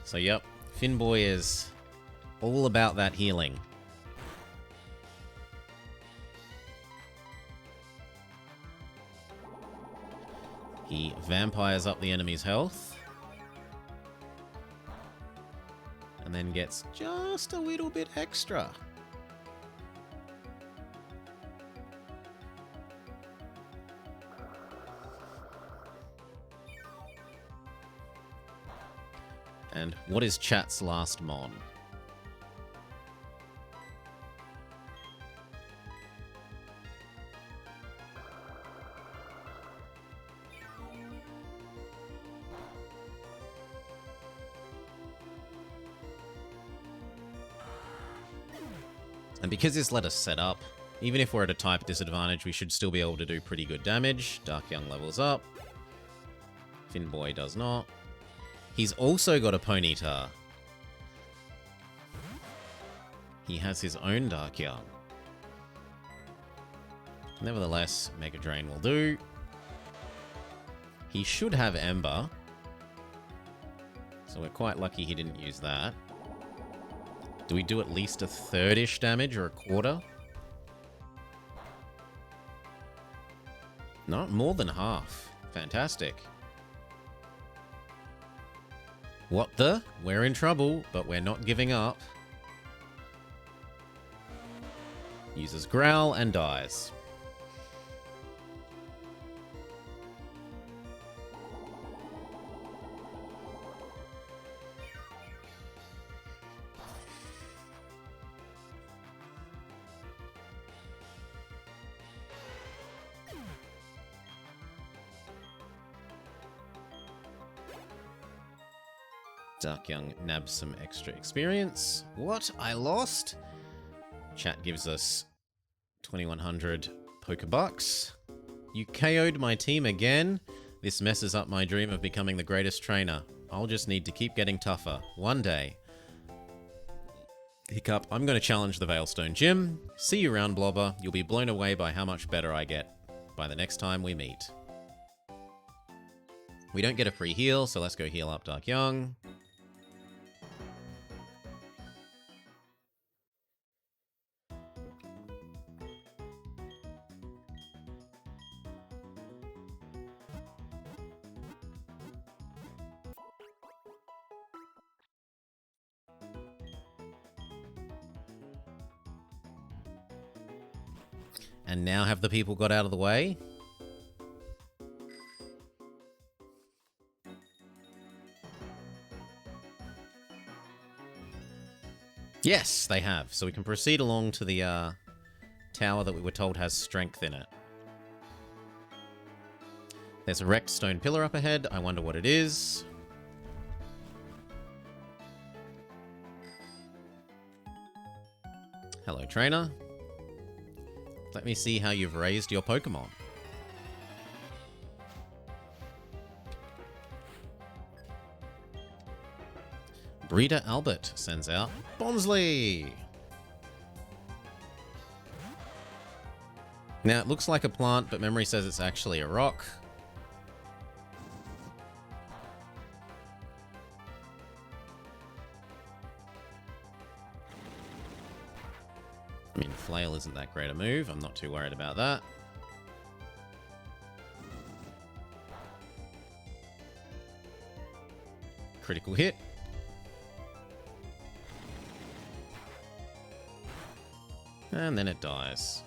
So yep, Finboy is all about that healing. He vampires up the enemy's health. And then gets just a little bit extra. And what is chat's last mon? And because this let us set up, even if we're at a type disadvantage, we should still be able to do pretty good damage. Dark Young levels up. Finboy does not. He's also got a Ponyta. He has his own Dark Young. Nevertheless, Mega Drain will do. He should have Ember. So we're quite lucky he didn't use that. Do we do at least a third-ish damage or a quarter? Not more than half. Fantastic. What the? We're in trouble, but we're not giving up. Uses Growl and dies. Dark Young nabs some extra experience. What? I lost? Chat gives us 2100 Pokebucks. You KO'd my team again? This messes up my dream of becoming the greatest trainer. I'll just need to keep getting tougher. One day. Hiccup, I'm going to challenge the Veilstone Gym. See you around, Blobber. You'll be blown away by how much better I get by the next time we meet. We don't get a free heal, so let's go heal up Dark Young. And now have the people got out of the way? Yes, they have. So we can proceed along to the tower that we were told has strength in it. There's a wrecked stone pillar up ahead. I wonder what it is. Hello, trainer. Let me see how you've raised your Pokémon. Breeder Albert sends out Bonsley. Now, it looks like a plant, but memory says it's actually a rock. I mean, Flail isn't that great a move. I'm not too worried about that. Critical hit. And then it dies.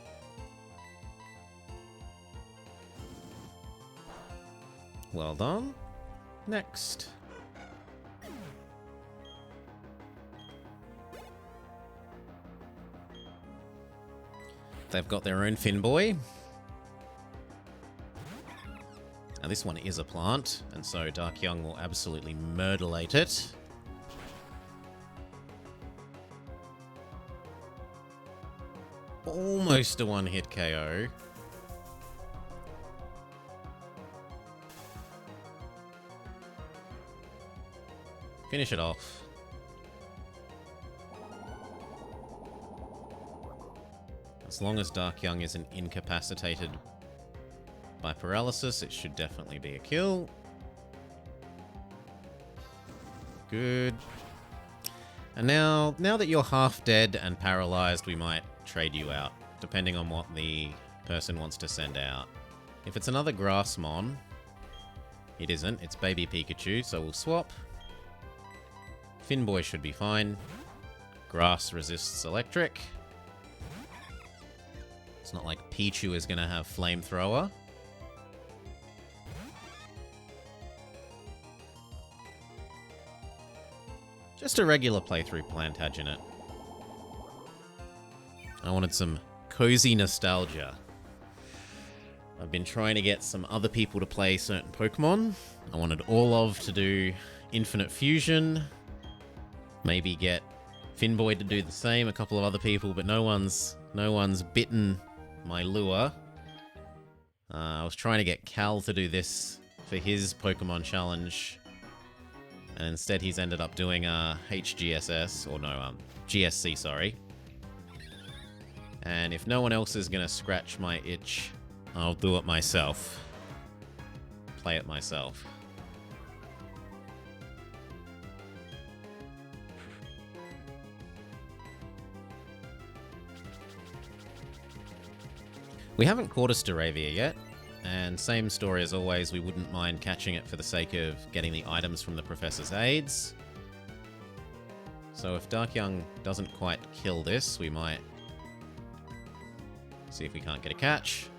Well done. Next. They've got their own Finboy. Now this one is a plant, and so Dark Young will absolutely murderlate it. Almost a one-hit KO. Finish it off. As long as Dark Young isn't incapacitated by paralysis, it should definitely be a kill. Good. And now that you're half dead and paralyzed, we might trade you out, depending on what the person wants to send out. If it's another Grassmon, it isn't. It's Baby Pikachu, so we'll swap. Finboy should be fine. Grass resists electric. It's not like Pichu is going to have Flamethrower. Just a regular playthrough Plantagenet. I wanted some cozy nostalgia. I've been trying to get some other people to play certain Pokemon. I wanted Orlov to do Infinite Fusion. Maybe get Finboy to do the same, a couple of other people, but no one's bitten my lure. I was trying to get Cal to do this for his Pokemon challenge, and instead he's ended up doing HGSS, or no, GSC, sorry. And if no one else is gonna scratch my itch, I'll do it myself. Play it myself. We haven't caught a Staravia yet, and same story as always, we wouldn't mind catching it for the sake of getting the items from the Professor's aids. So if Dark Young doesn't quite kill this, we might see if we can't get a catch.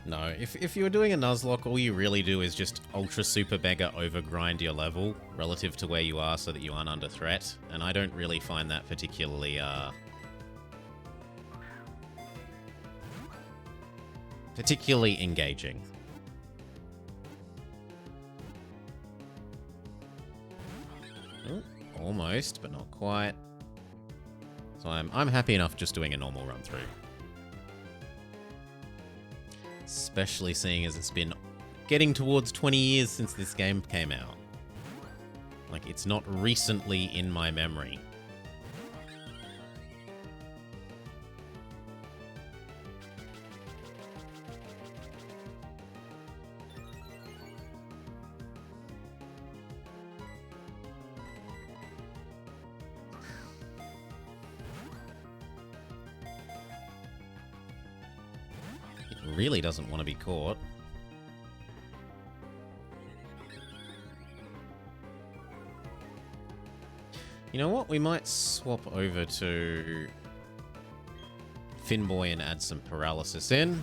No, if you're doing a Nuzlocke, all you really do is just ultra super mega overgrind your level relative to where you are so that you aren't under threat, and I don't really find that particularly engaging. Oh, almost, but not quite. So I'm happy enough just doing a normal run through. Especially seeing as it's been getting towards 20 years since this game came out. Like, it's not recently in my memory. Really doesn't want to be caught. You know what? We might swap over to Finboy and add some paralysis in.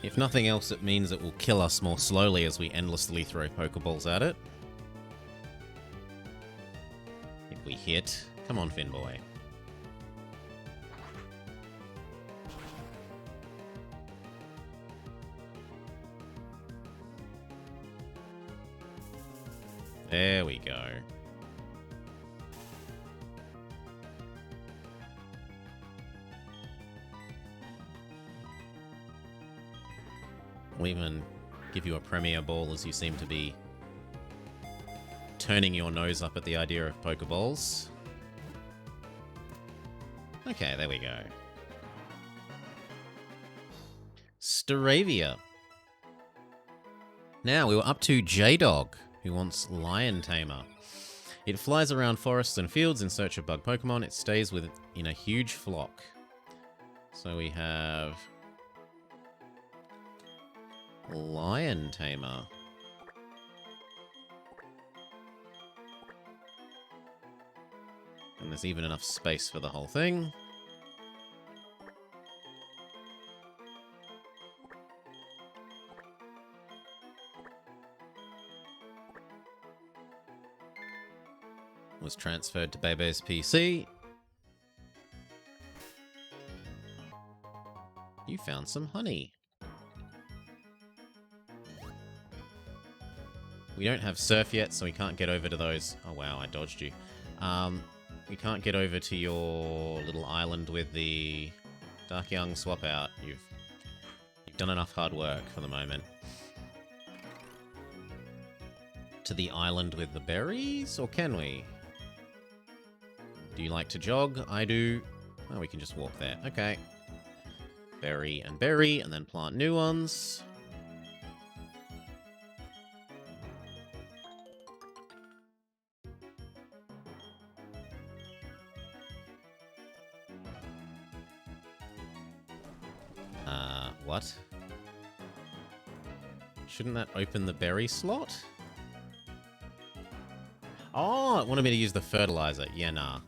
If nothing else, it means it will kill us more slowly as we endlessly throw Pokeballs at it. If we hit... Come on, Finboy. There we go. We'll even give you a Premier Ball as you seem to be turning your nose up at the idea of Pokeballs. Okay, there we go. Staravia. Now, we were up to J-Dog, who wants Lion Tamer. It flies around forests and fields in search of bug Pokemon. It stays in a huge flock. So we have... Lion Tamer. And there's even enough space for the whole thing. Was transferred to Bebe's PC. You found some honey. We don't have Surf yet, so we can't get over to those... Oh wow, I dodged you. We can't get over to your little island with the Dark Young swap out. You've done enough hard work for the moment. To the island with the berries, or can we? Do you like to jog? I do. Oh, we can just walk there. Okay. Berry, and then plant new ones. What? Shouldn't that open the berry slot? Oh, it wanted me to use the fertilizer. Yeah, nah.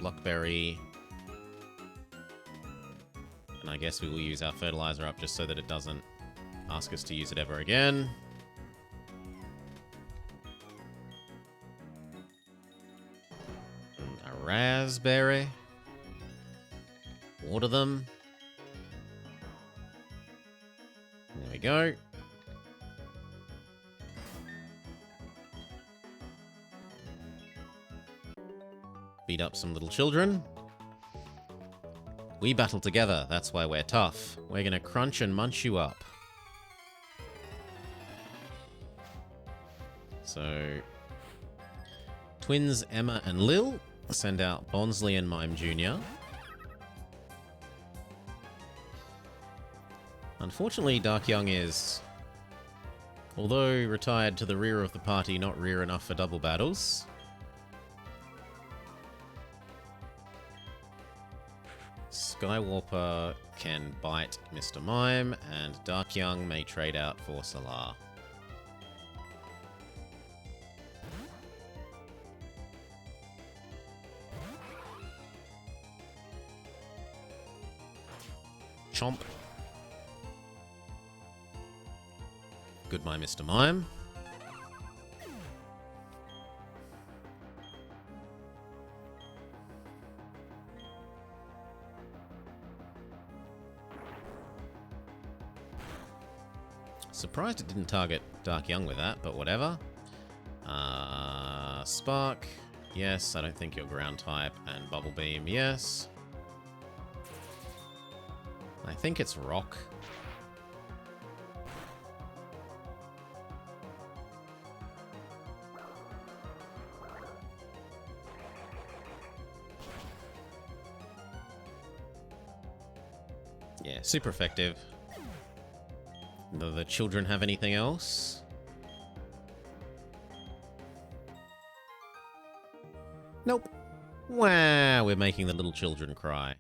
Blockberry. And I guess we will use our fertilizer up just so that it doesn't ask us to use it ever again. And a raspberry. Water them. There we go. Beat up some little children. We battle together, that's why we're tough. We're gonna crunch and munch you up. So... twins Emma and Lil send out Bonsley and Mime Jr. Unfortunately, Dark Young is, although retired to the rear of the party, not rear enough for double battles. Skywarper can bite Mr. Mime, and Dark Young may trade out for Solar. Chomp. Goodbye, Mr. Mime. Surprised it didn't target Dark Young with that, but whatever. Spark. Yes, I don't think you're ground type. And Bubble Beam, yes. I think it's Rock. Yeah, super effective. Do the children have anything else? Nope. Wow, we're making the little children cry.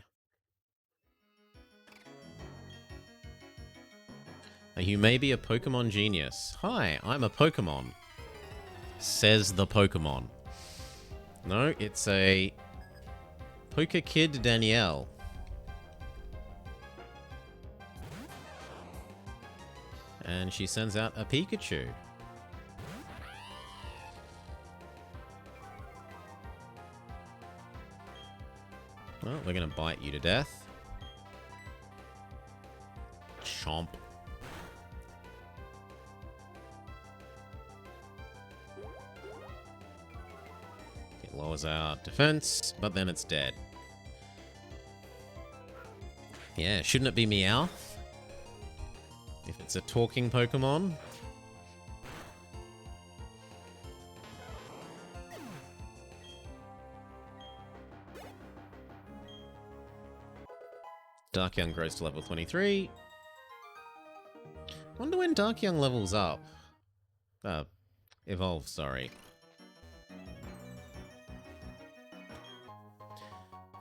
Now, you may be a Pokemon genius. Hi, I'm a Pokemon. Says the Pokemon. No, it's a Poker Kid Danielle. And she sends out a Pikachu. Well, we're gonna bite you to death. Chomp. It lowers our defense, but then it's dead. Yeah, shouldn't it be Meowth? If it's a talking Pokemon. Darkyoung grows to level 23. Wonder when Darkyoung levels up. Evolves, sorry.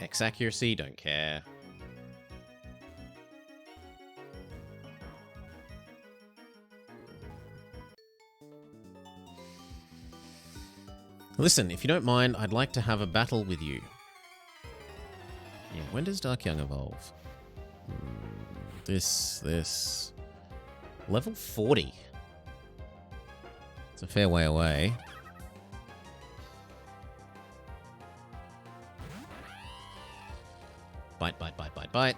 X accuracy, don't care. Listen, if you don't mind, I'd like to have a battle with you. Yeah, when does Darkyoung evolve? This... Level 40. It's a fair way away. Bite, bite, bite, bite, bite.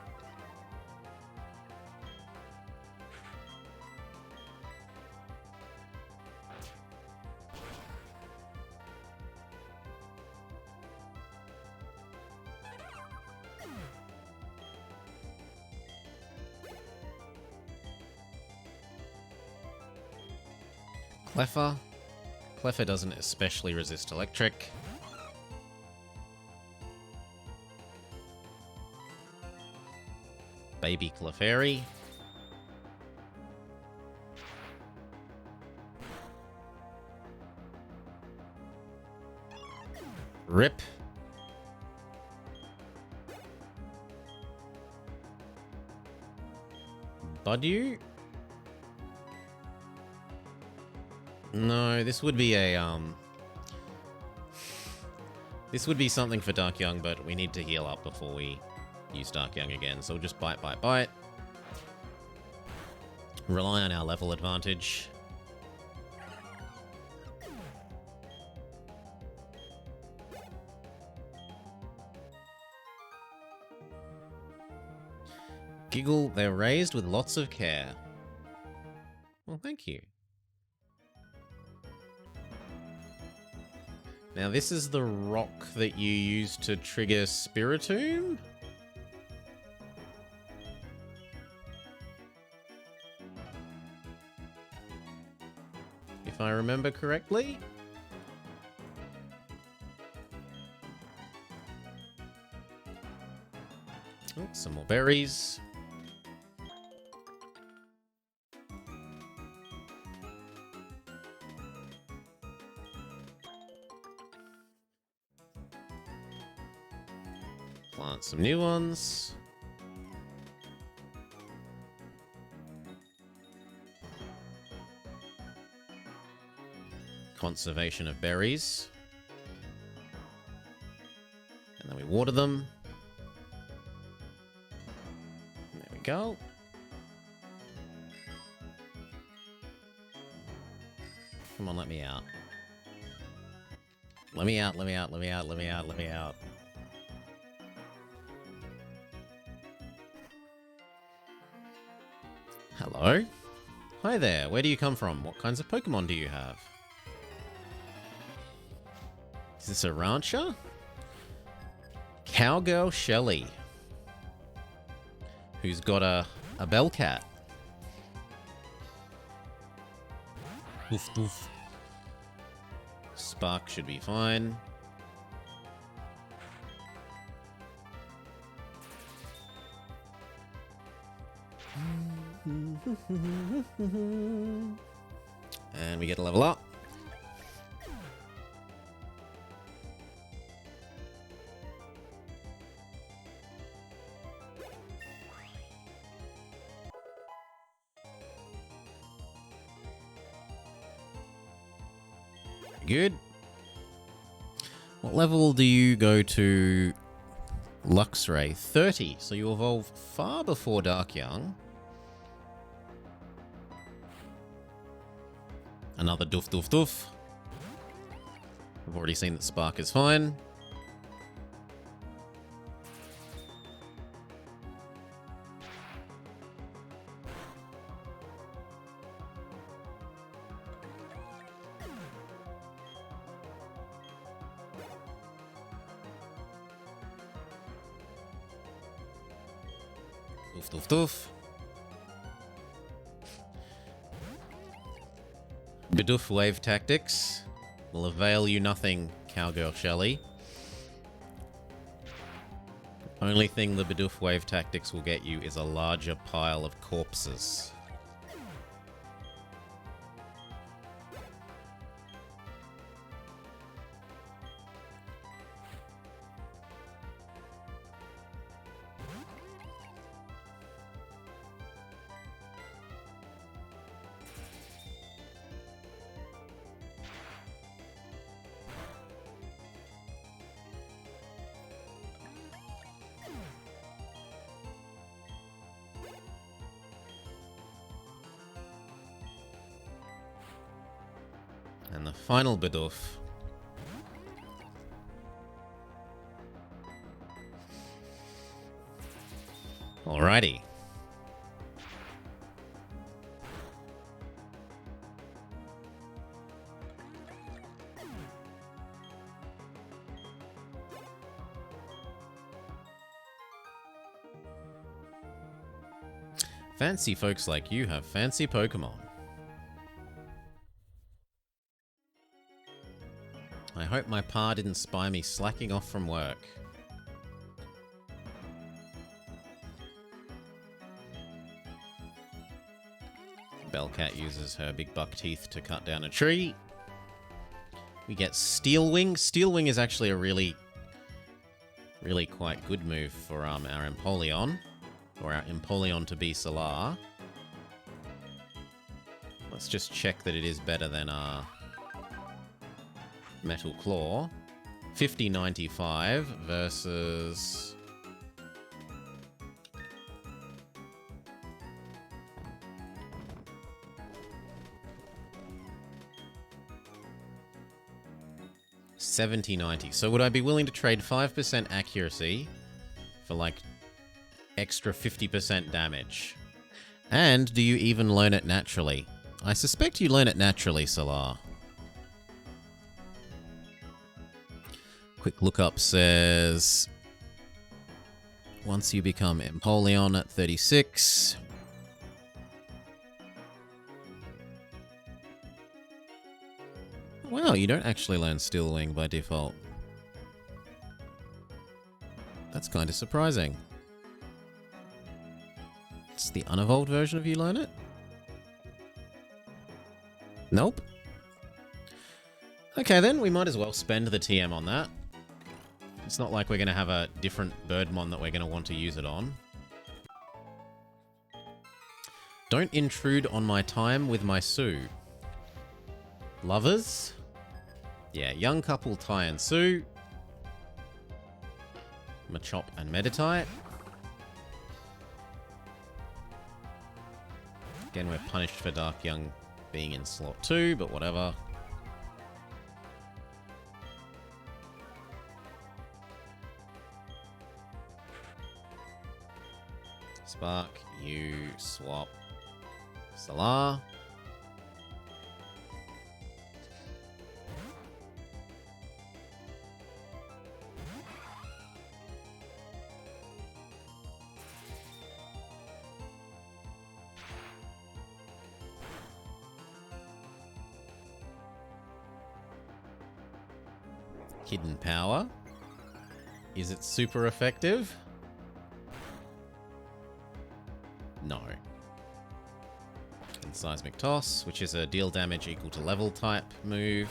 Clefa. Clefa doesn't especially resist electric. Baby Clefairy. Rip. Budew? No, this would be a, This would be something for Darkyoung, but we need to heal up before we use Darkyoung again. So we'll just bite, bite, bite. Rely on our level advantage. Giggle, they're raised with lots of care. Well, thank you. Now, this is the rock that you use to trigger Spiritomb? If I remember correctly. Oh, some more berries. Plant some new ones. Conservation of berries. And then we water them. And there we go. Come on, let me out. Let me out, let me out, let me out, let me out, let me out. Hello? Hi there, where do you come from? What kinds of Pokemon do you have? Is this a rancher? Cowgirl Shelly. Who's got a bell cat. Doof doof. Spark should be fine. And we get a level up. good. What level do you go to Luxray? 30. So you evolve far before Dark Young. Another doof doof doof. I've already seen that Spark is fine. Doof doof doof. Bidoof Wave Tactics will avail you nothing, Cowgirl Shelly. Only thing the Bidoof Wave Tactics will get you is a larger pile of corpses. And the final Bidoof. Alrighty. Fancy folks like you have fancy Pokémon. I hope my pa didn't spy me slacking off from work. Bellcat uses her big buck teeth to cut down a tree. We get Steel Wing. Steel Wing is actually a really quite good move for our Empoleon. Or our Empoleon to be Solar. Let's just check that it is better than our Metal Claw. 50.95 versus... $70.90. So would I be willing to trade 5% accuracy for like extra 50% damage? And do you even learn it naturally? I suspect you learn it naturally, Solar. Quick lookup says once you become Empoleon at 36. Wow, you don't actually learn Steel Wing by default. That's kind of surprising. It's the unevolved version of you learn it? Nope. Okay then, we might as well spend the TM on that. It's not like we're going to have a different Birdmon that we're going to want to use it on. Don't intrude on my time with my Sue. Lovers? Yeah, young couple Tai and Sue. Machop and Meditite. Again, we're punished for Dark Young being in slot 2, but whatever. Spark, you swap Solar. Hidden Power. Is it super effective? No. And Seismic Toss, which is a deal damage equal to level type move.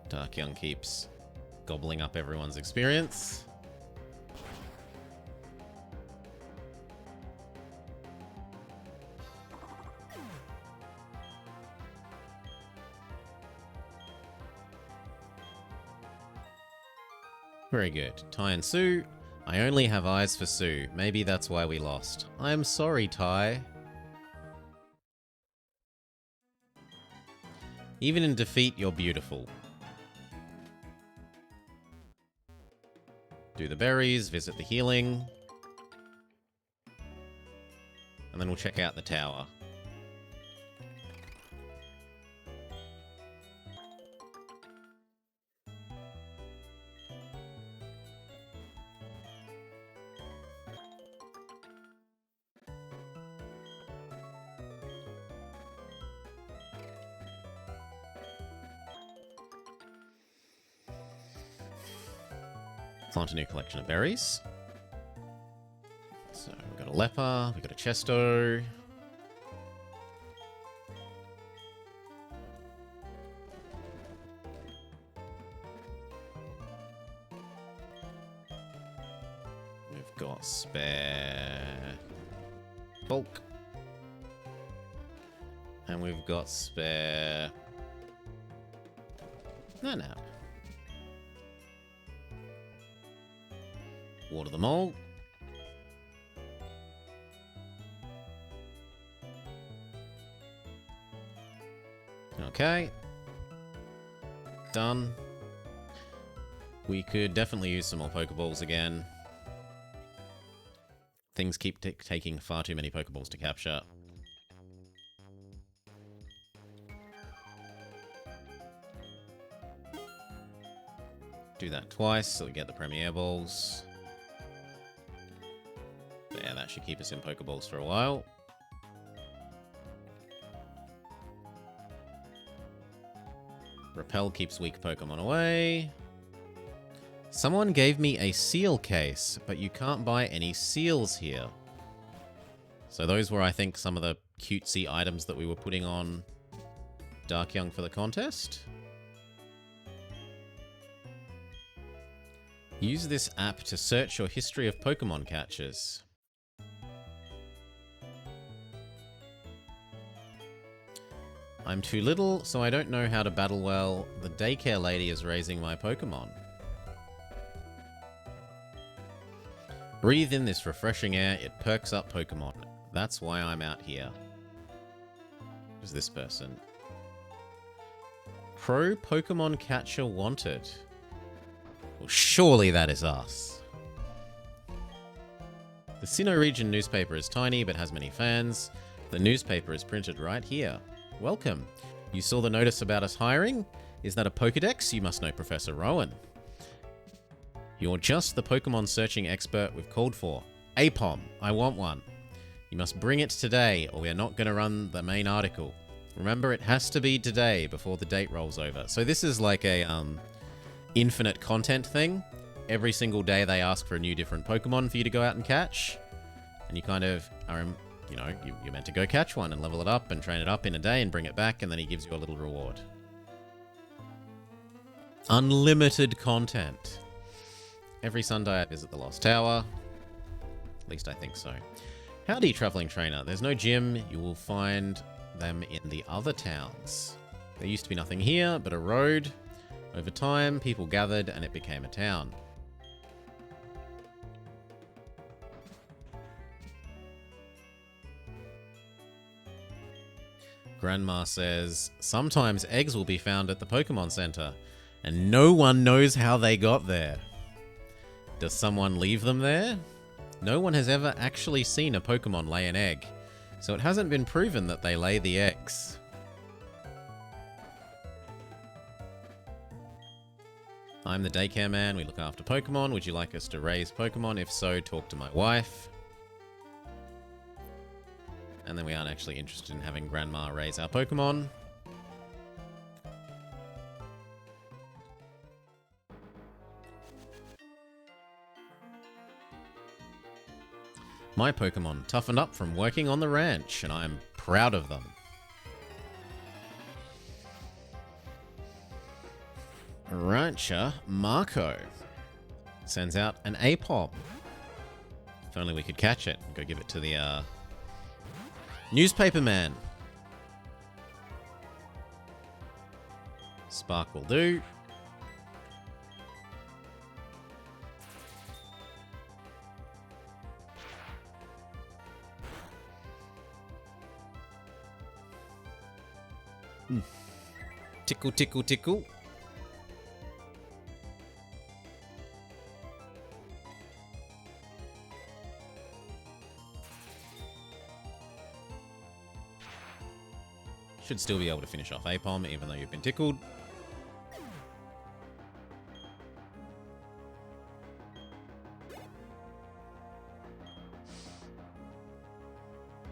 Dark Young keeps gobbling up everyone's experience. Very good. Tai and Sue. I only have eyes for Sue. Maybe that's why we lost. I'm sorry, Tai. Even in defeat, you're beautiful. Do the berries, visit the healing. And then we'll check out the tower. Plant a new collection of berries. So we've got a leper, we've got a chesto. We've got spare bulk. And we've got spare Nanap. Water them all. Okay. Done. We could definitely use some more Pokeballs again. Things keep taking far too many Pokeballs to capture. Do that twice so we get the Premier Balls. Yeah, that should keep us in Pokeballs for a while. Repel keeps weak Pokemon away. Someone gave me a seal case, but you can't buy any seals here. So those were, I think, some of the cutesy items that we were putting on Dark Young for the contest. Use this app to search your history of Pokemon catches. I'm too little, so I don't know how to battle well. The daycare lady is raising my Pokemon. Breathe in this refreshing air, it perks up Pokemon. That's why I'm out here. Who's this person? Pro Pokemon Catcher Wanted. Well, surely that is us. The Sinnoh region newspaper is tiny but has many fans. The newspaper is printed right here. Welcome. You saw the notice about us hiring? Is that a Pokedex? You must know Professor Rowan. You're just the Pokemon searching expert we've called for. APOM, I want one. You must bring it today or we are not going to run the main article. Remember, it has to be today before the date rolls over. So this is like a infinite content thing. Every single day they ask for a new different Pokemon for you to go out and catch. And you kind of are, you know, you're meant to go catch one and level it up and train it up in a day and bring it back, and then he gives you a little reward. Unlimited content. Every Sunday I visit the Lost Tower. At least I think so. Howdy, traveling trainer. There's no gym. You will find them in the other towns. There used to be nothing here but a road. Over time, people gathered and it became a town. Grandma says, sometimes eggs will be found at the Pokemon Center, and no one knows how they got there. Does someone leave them there? No one has ever actually seen a Pokemon lay an egg, so it hasn't been proven that they lay the eggs. I'm the daycare man, we look after Pokemon. Would you like us to raise Pokemon? If so, talk to my wife. And then we aren't actually interested in having Grandma raise our Pokemon. My Pokemon toughened up from working on the ranch, and I'm proud of them. Rancher Marco sends out an A-pop. If only we could catch it. Go give it to the newspaper man. Spark will do. Tickle, tickle, tickle. Should still be able to finish off Apom, even though you've been tickled.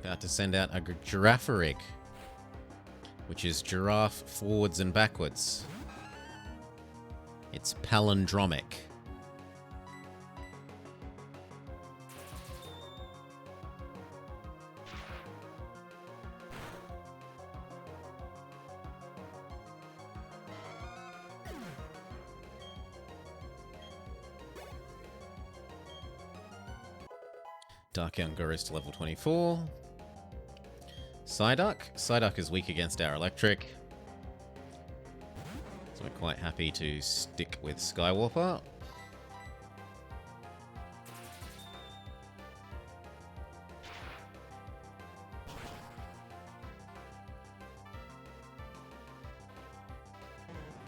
About to send out a Girafarig, which is giraffe forwards and backwards. It's palindromic. Dark Young Guru is to level 24. Psyduck. Psyduck is weak against our electric. So we're quite happy to stick with Skywarper.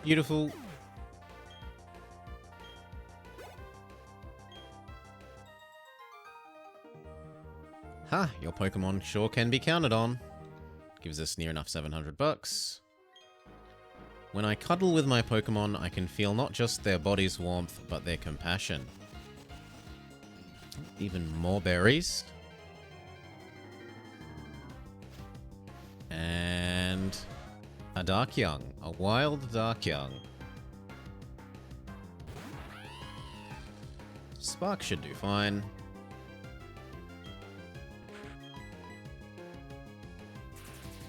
Beautiful. Ha, your Pokemon sure can be counted on. Gives us near enough 700 bucks. When I cuddle with my Pokemon, I can feel not just their body's warmth, but their compassion. Even more berries. And a Darkyung, a wild Darkyung. Spark should do fine.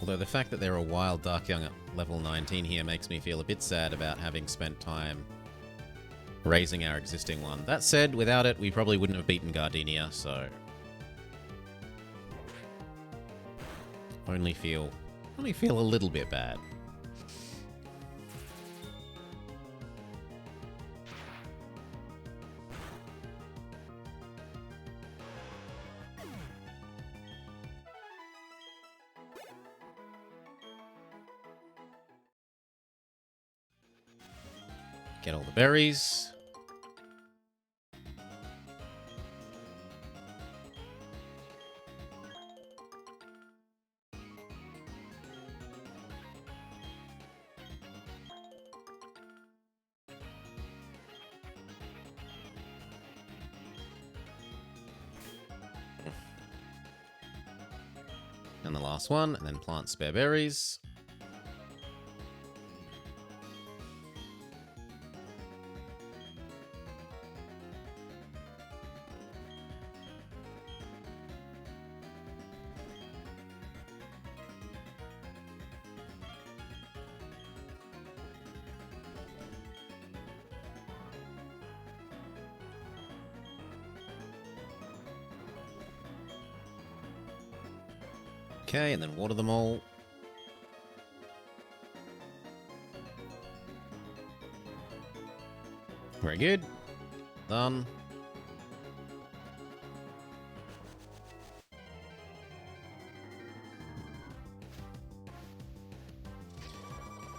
Although the fact that they're a wild Darkyung at level 19 here makes me feel a bit sad about having spent time raising our existing one. That said, without it, we probably wouldn't have beaten Gardenia, so... Only feel a little bit bad. Get all the berries. And the last one, and then plant spare berries. Okay, and then water them all. Very good. Done.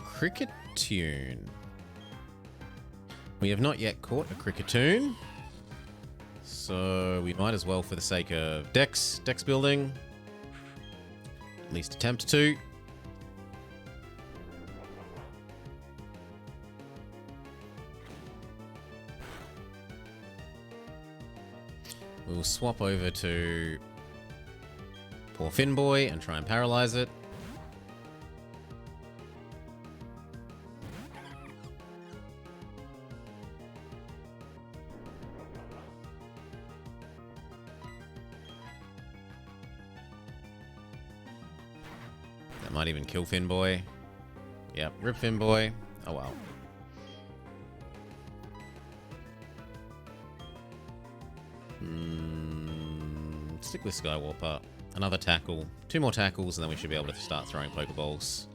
Cricketune. We have not yet caught a Cricketune, so we might as well, for the sake of dex building, at least attempt to. We'll swap over to poor Finboy and try and paralyze it. That might even kill Finboy. Yep, rip Finboy. Oh well. stick with Skywarper. Another tackle. 2 more tackles, and then we should be able to start throwing Pokeballs.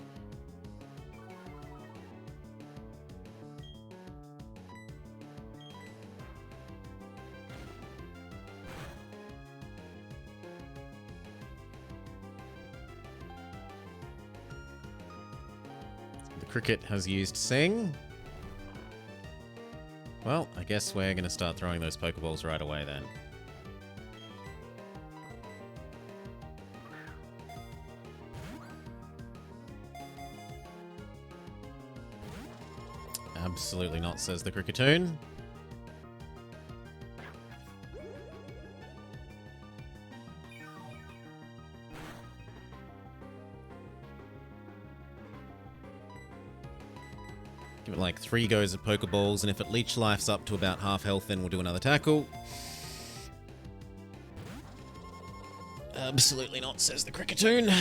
The Cricket has used Sing. Well, I guess we're going to start throwing those Pokeballs right away then. Absolutely not, says the Cricketoon. Give it like 3 goes of Pokeballs, and if it Leech Life's up to about half health, then we'll do another tackle. Absolutely not, says the Cricketoon.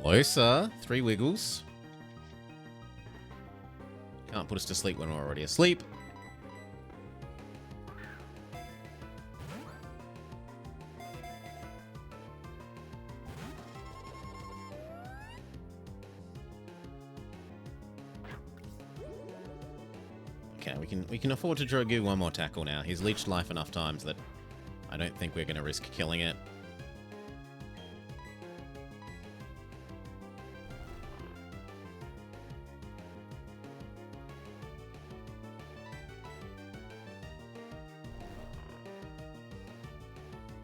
Closer. 3 wiggles. Can't put us to sleep when we're already asleep. Okay, we can afford to draw one more tackle now. He's leeched life enough times that I don't think we're going to risk killing it.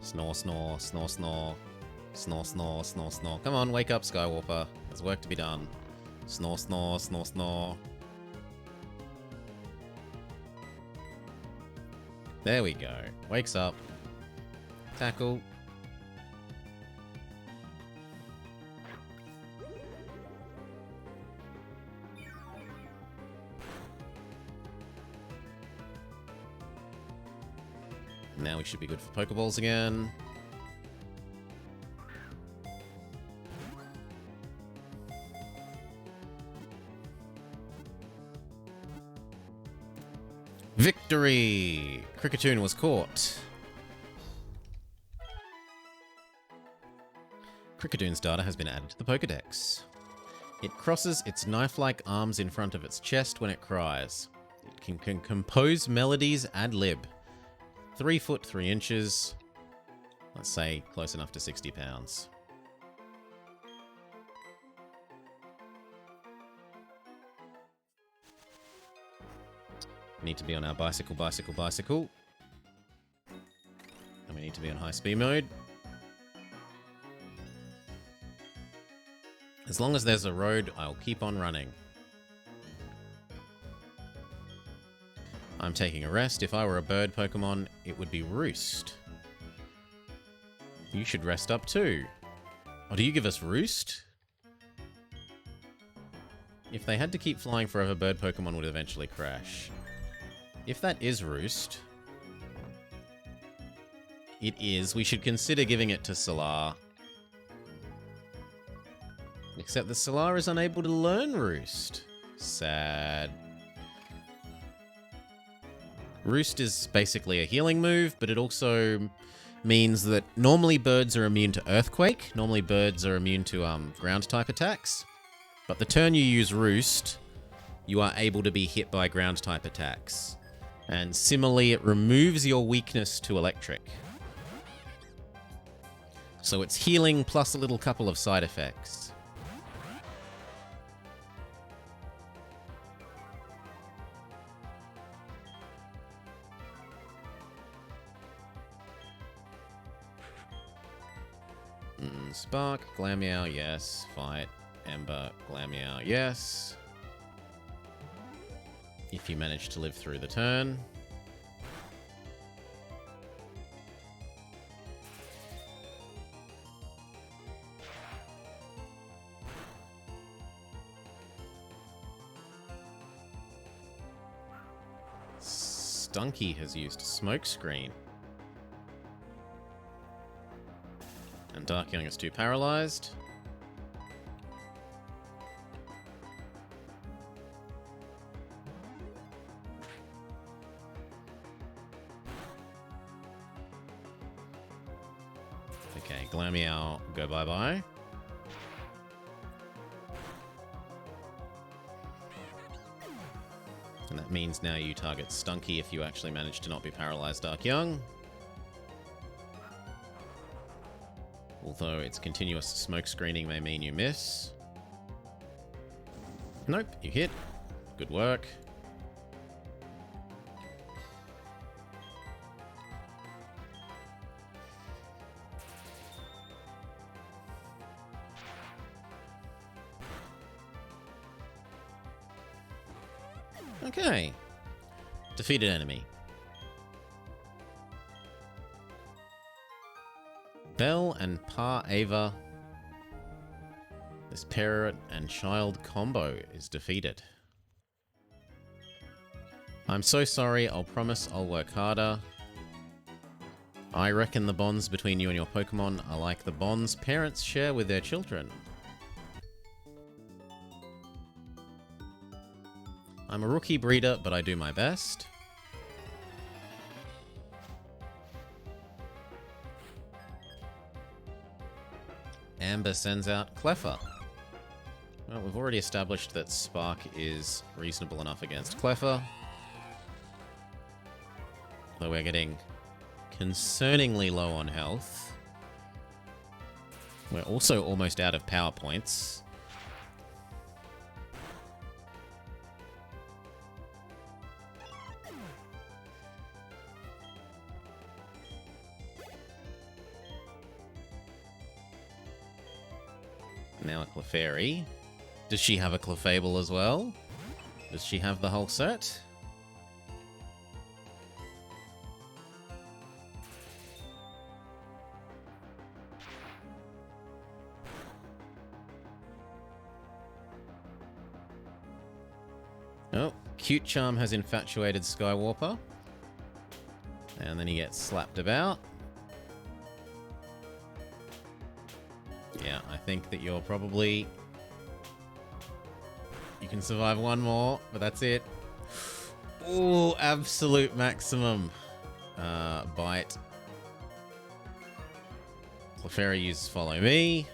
Snore, snore, snore, snore. Snore, snore, snore, snore. Come on, wake up, Skywarper. There's work to be done. Snore, snore, snore, snore. There we go. Wakes up. Tackle. Now we should be good for Pokeballs again. Victory! Cricketoon was caught. Cricketoon's data has been added to the Pokedex. It crosses its knife-like arms in front of its chest when it cries. It can compose melodies ad lib. 3 foot 3 inches. Let's say close enough to 60 pounds. We need to be on our bicycle. And we need to be on high speed mode. As long as there's a road, I'll keep on running. I'm taking a rest. If I were a bird Pokemon, it would be Roost. You should rest up too. Oh, do you give us Roost? If they had to keep flying forever, bird Pokemon would eventually crash. If that is Roost... It is. We should consider giving it to Solar. Except that Solar is unable to learn Roost. Sad. Roost is basically a healing move, but it also means that normally birds are immune to Earthquake. Normally birds are immune to ground-type attacks. But the turn you use Roost, you are able to be hit by ground-type attacks. And similarly, it removes your weakness to Electric. So it's healing plus a little couple of side effects. Spark, Glameow, yes. Fight, Ember, Glameow, yes. if you manage to live through the turn. Stunky has used Smokescreen. And Dark Young is too paralyzed. Okay, Glameow, go bye-bye. And that means now you target Stunky if you actually manage to not be paralyzed, Dark Young. Although its continuous smoke screening may mean you miss. Nope, you hit. Good work. Okay. Defeated enemy. Belle and Pa Ava. This parent and child combo is defeated. I'm so sorry, I'll promise I'll work harder. I reckon the bonds between you and your Pokemon are like the bonds parents share with their children. I'm a rookie breeder, but I do my best. Amber sends out Clefa. Well, we've already established that Spark is reasonable enough against Clefa. Though we're getting concerningly low on health. We're also almost out of power points. Now a Clefairy. Does she have a Clefable as well? Does she have the whole set? Oh, Cute Charm has infatuated Skywarper. And then he gets slapped about. Yeah, I think that you're probably... You can survive one more, but that's it. Ooh, absolute maximum. Bite. Clefairy uses Follow Me.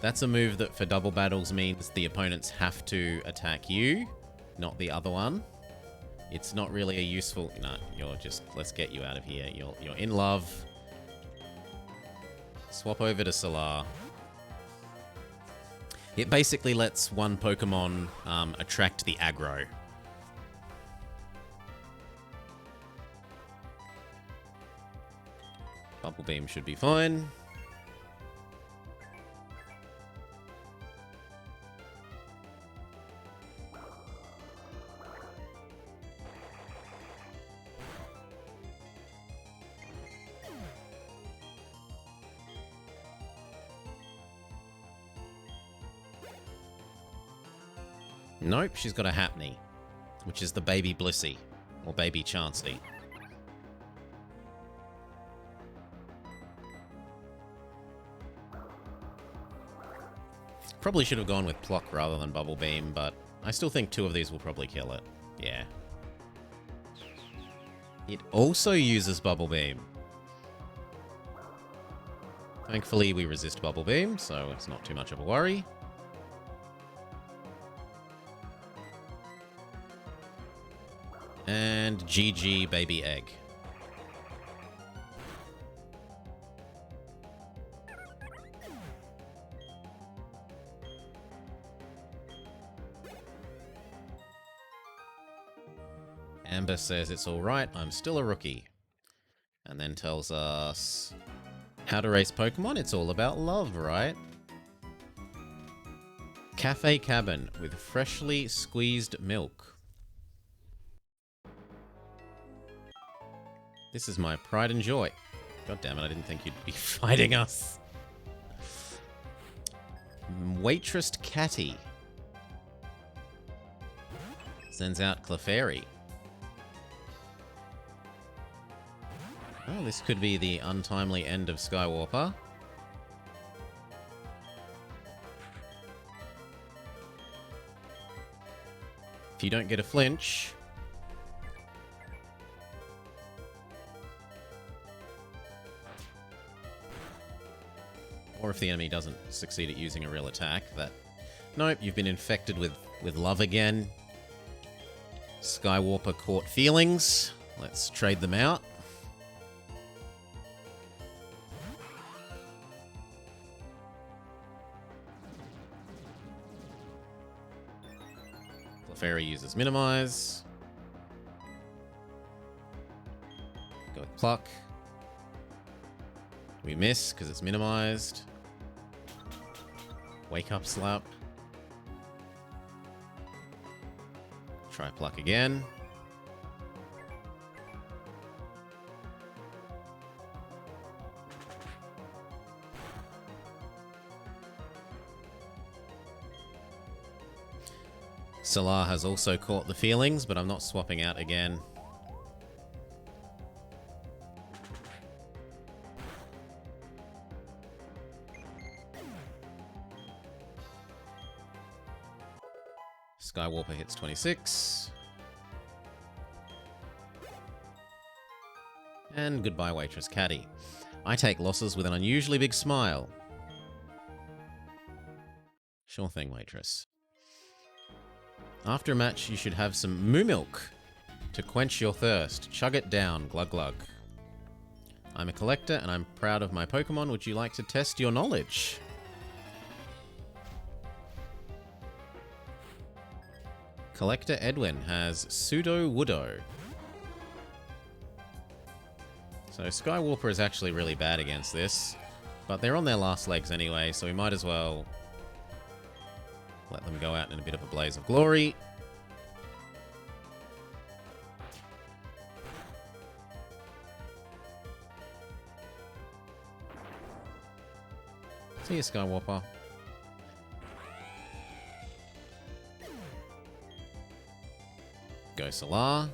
That's a move that for double battles means the opponents have to attack you, not the other one. It's not really a useful... No, you're just... Let's get you out of here. You're in love. Swap over to Solar. It basically lets one Pokemon attract the aggro. Bubble Beam should be fine. Nope, she's got a Hapney, which is the baby Blissey, or baby Chansey. Probably should have gone with Pluck rather than Bubble Beam, but I still think two of these will probably kill it. Yeah. It also uses Bubble Beam. Thankfully, we resist Bubble Beam, so it's not too much of a worry. And GG Baby Egg. Amber says it's alright, I'm still a rookie. And then tells us how to raise Pokemon, it's all about love, right? Cafe Cabin with freshly squeezed milk. This is my pride and joy. God damn it, I didn't think you'd be fighting us. Waitress Catty sends out Clefairy. Oh, this could be the untimely end of Skywarper. If you don't get a flinch... or if the enemy doesn't succeed at using a real attack, that... Nope, you've been infected with love again. Skywarper caught feelings. Let's trade them out. Clefairy uses Minimize. Go with Pluck. We miss because it's minimized. Wake Up Slap. Try Pluck again. Salar has also caught the feelings, but I'm not swapping out again. Skywarper hits 26. And goodbye, Waitress Catty. I take losses with an unusually big smile. Sure thing, Waitress. After a match, you should have some moo milk to quench your thirst. Chug it down, glug glug. I'm a collector and I'm proud of my Pokemon. Would you like to test your knowledge? Collector Edwin has Pseudo-Woodo. So Skywarper is actually really bad against this, but they're on their last legs anyway, so we might as well let them go out in a bit of a blaze of glory. See you, Skywarper. Go Solar.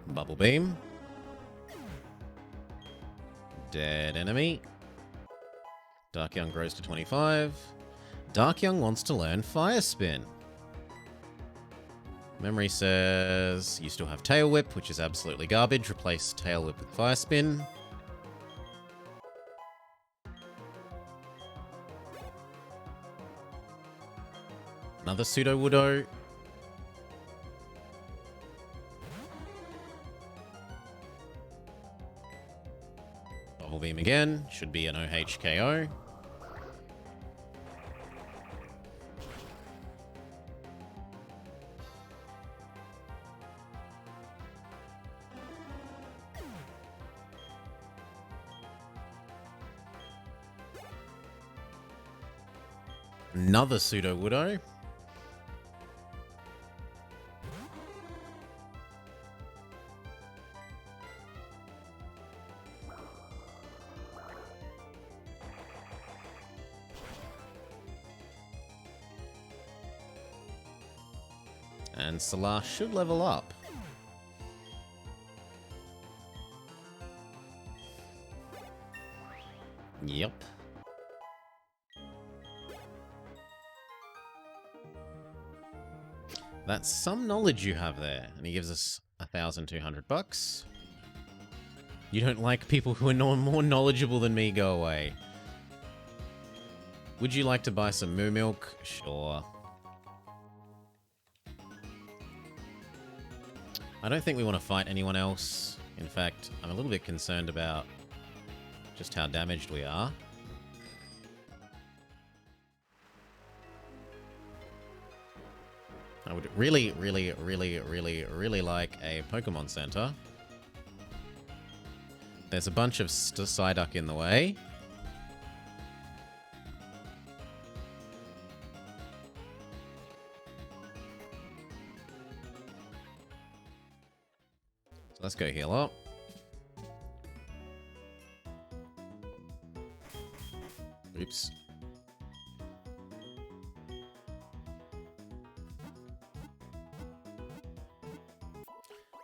Bubble Beam. Dead enemy. Dark Young grows to 25. Dark Young wants to learn Fire Spin. Memory says you still have Tail Whip, which is absolutely garbage. Replace Tail Whip with Fire Spin. Another Pseudo-Woodo. Bubble Beam again. Should be an OHKO. Another Pseudo-Woodo. And Salah should level up. Yep. That's some knowledge you have there. And he gives us 1,200 bucks. You don't like people who are more knowledgeable than me, go away. Would you like to buy some moo milk? Sure. I don't think we want to fight anyone else. In fact, I'm a little bit concerned about just how damaged we are. I would really, really, really, really, really like a Pokemon Center. There's a bunch of Psyduck in the way. So let's go heal up. Oops.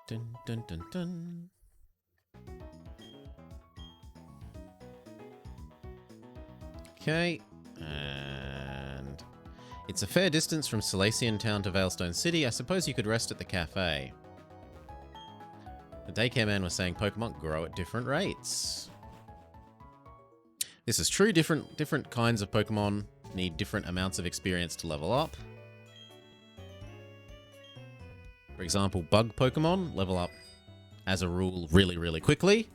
Dun, dun, dun, dun. Okay, and it's a fair distance from Salacian Town to Veilstone City. I suppose you could rest at the cafe. The daycare man was saying Pokemon grow at different rates. This is true. Different kinds of Pokemon need different amounts of experience to level up. For example, bug Pokemon level up, as a rule, really, really quickly.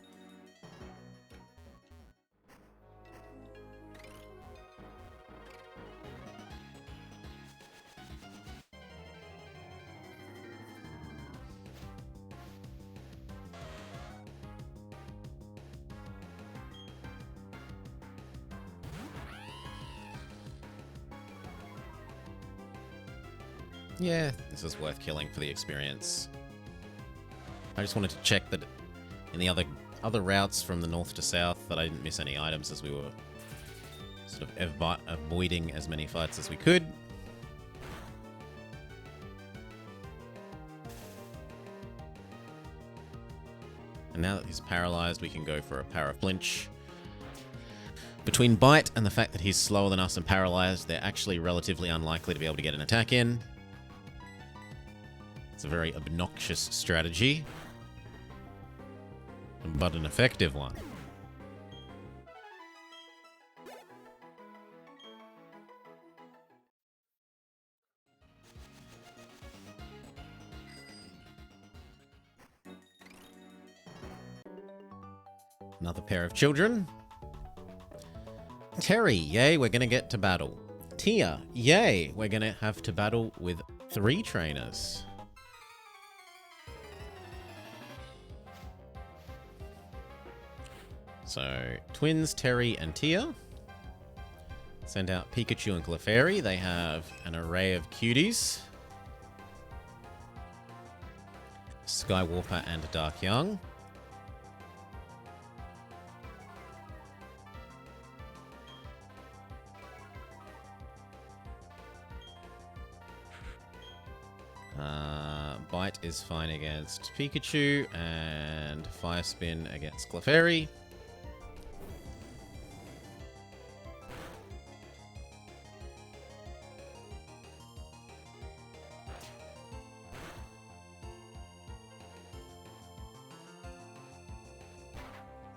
Yeah, this is worth killing for the experience. I just wanted to check that in the other routes from the north to south that I didn't miss any items as we were sort of avoiding as many fights as we could. And now that he's paralyzed, we can go for a Paraflinch. Between Bite and the fact that he's slower than us and paralyzed, they're actually relatively unlikely to be able to get an attack in. It's a very obnoxious strategy, but an effective one. Another pair of children. Terry, yay, we're gonna get to battle. Tia, yay, we're gonna have to battle with 3 trainers. So, twins Terry and Tia. Send out Pikachu and Clefairy. They have an array of cuties. Skywarper and Dark Young. Bite is fine against Pikachu, and Fire Spin against Clefairy.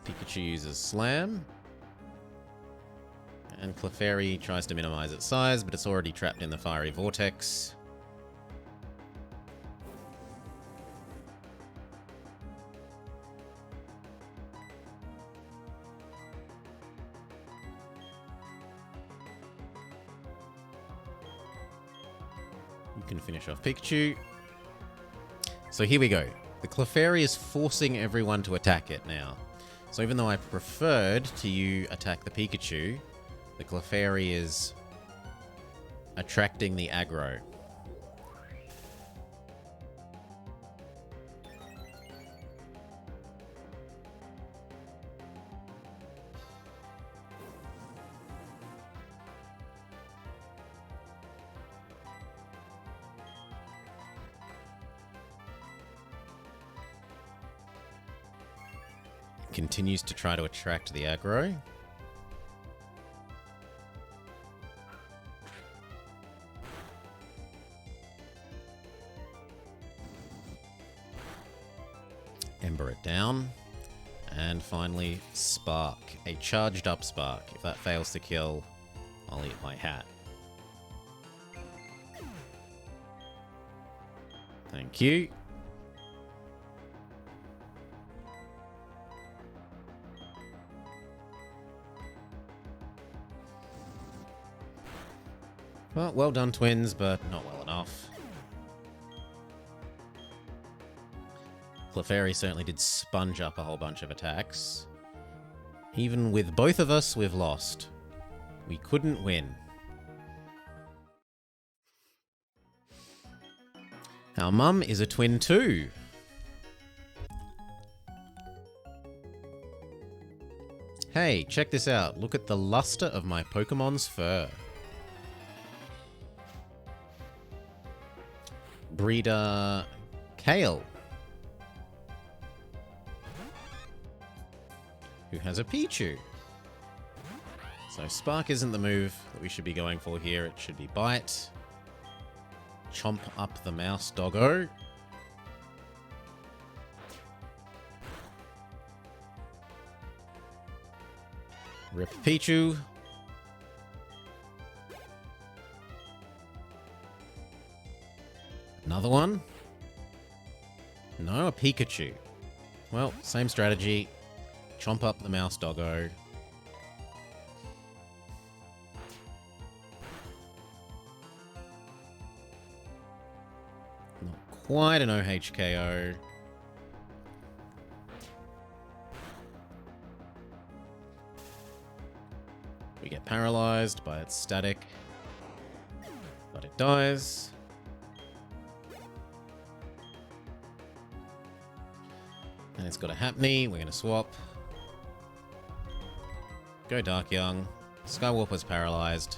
Pikachu uses Slam. And Clefairy tries to minimize its size, but it's already trapped in the Fiery Vortex. You can finish off Pikachu. So here we go. The Clefairy is forcing everyone to attack it now. So even though I preferred to you attack the Pikachu, the Clefairy is attracting the aggro. Continues to try to attract the aggro. Ember it down. And finally, Spark. A charged up Spark. If that fails to kill, I'll eat my hat. Thank you. Well done, twins, but not well enough. Clefairy certainly did sponge up a whole bunch of attacks. Even with both of us, we've lost. We couldn't win. Our mum is a twin too. Hey, check this out. Look at the luster of my Pokemon's fur. Breeder Kale, who has a Pichu. So Spark isn't the move that we should be going for here. It should be Bite. Chomp up the mouse doggo. Rip Pichu. Another one? No, a Pikachu. Well, same strategy. Chomp up the mouse doggo. Not quite an OHKO. We get paralyzed by its static, but it dies. And it's got a Hapney. We're going to swap. Go Dark Young. Skywarper's paralyzed.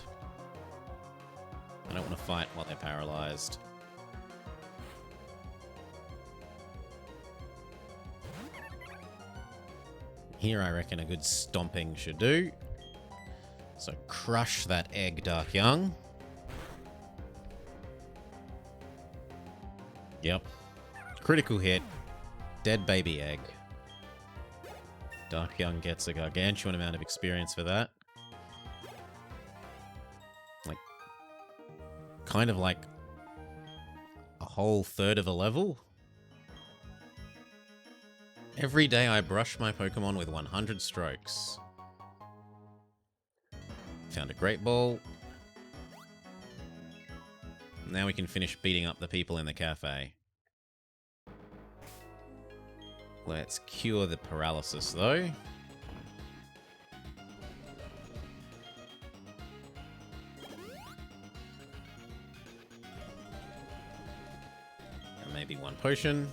I don't want to fight while they're paralyzed. Here I reckon a good stomping should do. So crush that egg, Dark Young. Yep. Critical hit. Dead baby egg. Dark Young gets a gargantuan amount of experience for that. Like, kind of like a whole third of a level. Every day I brush my Pokemon with 100 strokes. Found a Great Ball. Now we can finish beating up the people in the cafe. Let's cure the paralysis, though. And maybe one potion.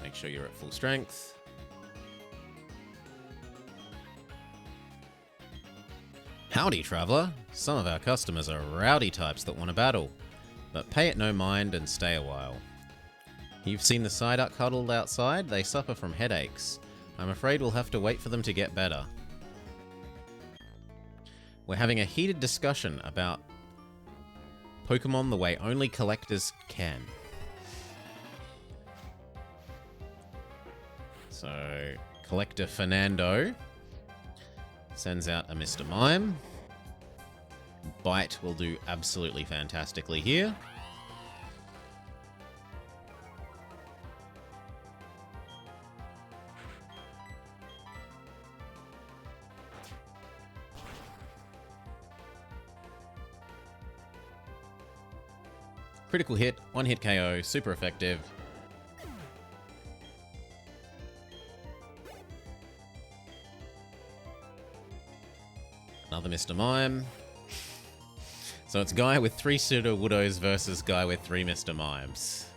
Make sure you're at full strength. Howdy, traveler. Some of our customers are rowdy types that want to battle, but pay it no mind and stay a while. You've seen the Psyduck huddled outside? They suffer from headaches. I'm afraid we'll have to wait for them to get better. We're having a heated discussion about Pokemon the way only collectors can. So, Collector Fernando sends out a Mr. Mime. Bite will do absolutely fantastically here. Critical hit, one hit KO, super effective. Another Mr. Mime. So it's guy with 3 Sudowoodos versus guy with 3 Mr. Mimes.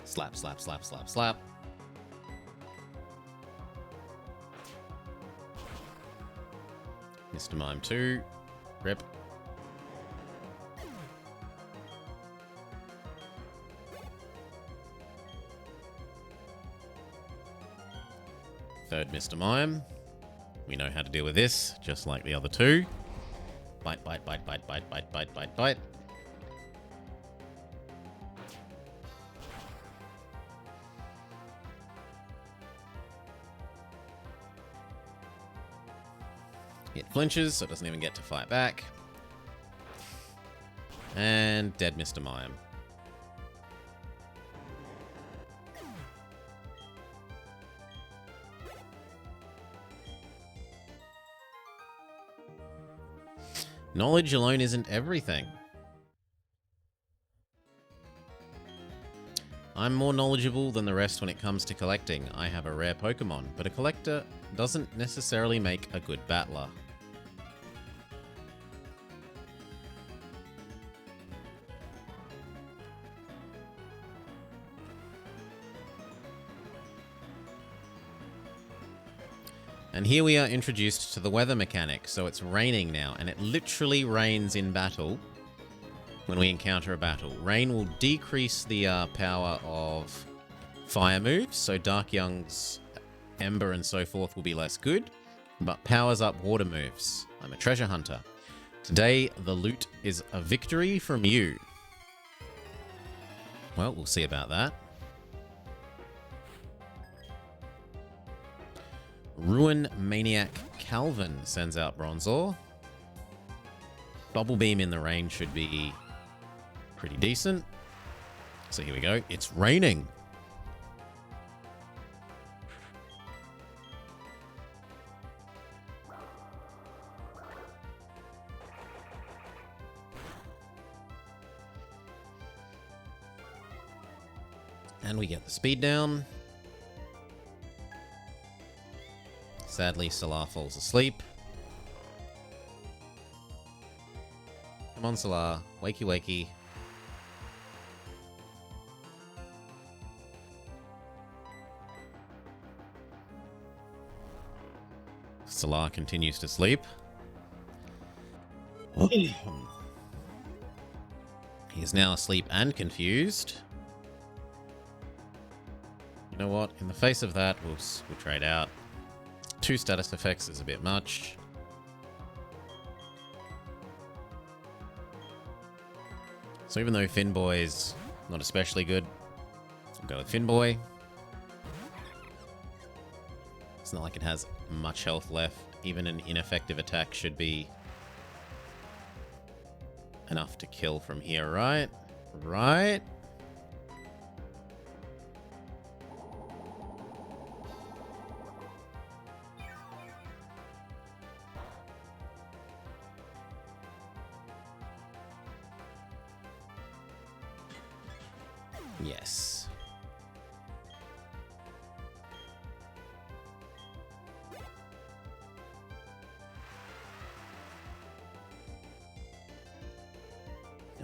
Slap, slap, slap, slap, slap. Mr. Mime 2. Rip. Third Mr. Mime. We know how to deal with this, just like the other two. Bite, bite, bite, bite, bite, bite, bite, bite, bite. It flinches, so it doesn't even get to fight back. And dead Mr. Mime. Knowledge alone isn't everything. I'm more knowledgeable than the rest when it comes to collecting. I have a rare Pokémon, but a collector doesn't necessarily make a good battler. And here we are introduced to the weather mechanic. So it's raining now, and it literally rains in battle when we encounter a battle. Rain will decrease the power of fire moves, so Dark Young's Ember and so forth will be less good, but powers up water moves. I'm a treasure hunter. Today, the loot is a victory from you. Well, we'll see about that. Ruin Maniac Calvin sends out Bronzor. Bubble Beam in the rain should be pretty decent. So here we go. It's raining. And we get the speed down. Sadly, Salar falls asleep. Come on, Salar. Wakey, wakey. Salar continues to sleep. He is now asleep and confused. You know what? In the face of that, we'll trade out. 2 status effects is a bit much. So even though Finboy is not especially good, I'll go with Finboy. It's not like it has much health left. Even an ineffective attack should be enough to kill from here, right? Right? Yes.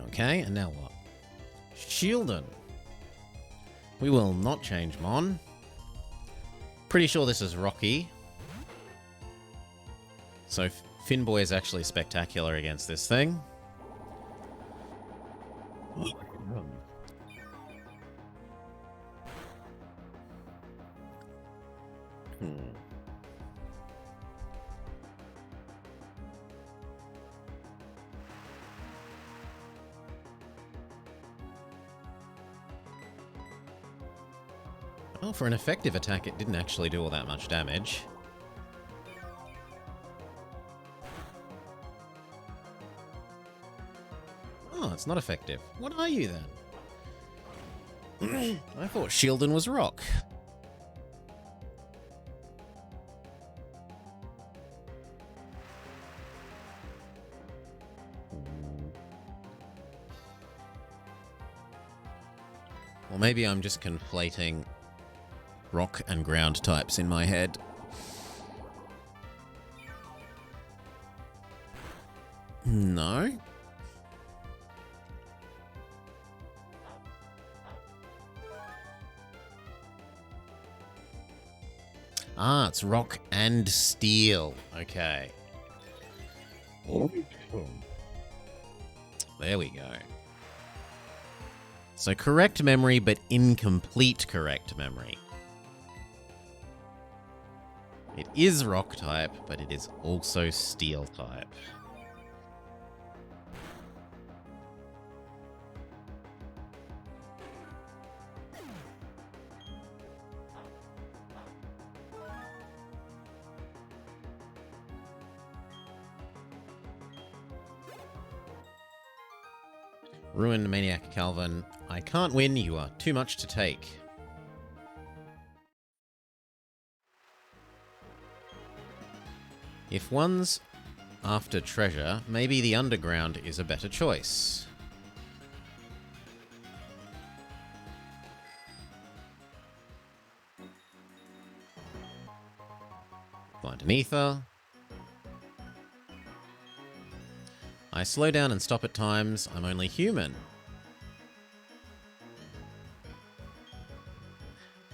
Okay, and now what? Shieldon. We will not change Mon. Pretty sure this is Rocky. So Finboy is actually spectacular against this thing. Well, for an effective attack, it didn't actually do all that much damage. Oh, it's not effective. What are you then? I thought Shieldon was rock. Or maybe I'm just conflating rock and ground types in my head. No. Ah, it's rock and steel. Okay. There we go. So correct memory, but incomplete correct memory. It is rock type, but it is also steel type. Ruined Maniac Calvin. I can't win, you are too much to take. If one's after treasure, maybe the underground is a better choice. Find an ether. I slow down and stop at times. I'm only human.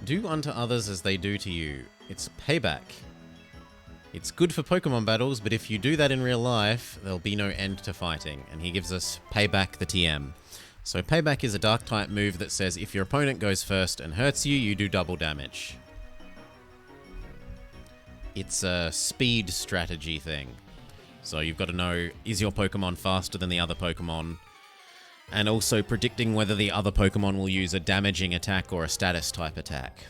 Do unto others as they do to you. It's payback. It's good for Pokemon battles, but if you do that in real life, there'll be no end to fighting. And he gives us Payback the TM. So Payback is a Dark-type move that says if your opponent goes first and hurts you, you do double damage. It's a speed strategy thing. So you've got to know, is your Pokemon faster than the other Pokemon? And also predicting whether the other Pokemon will use a damaging attack or a status-type attack.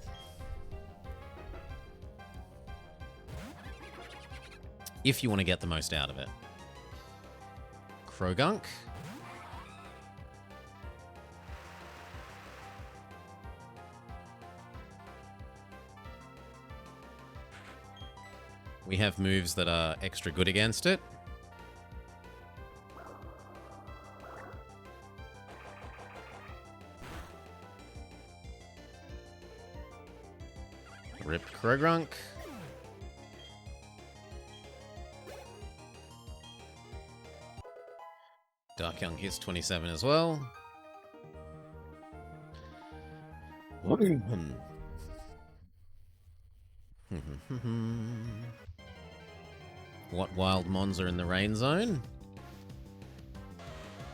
If you want to get the most out of it. Krogunk. We have moves that are extra good against it. Ripped Krogunk. Dark Young hits 27 as well. What wild mons are in the rain zone?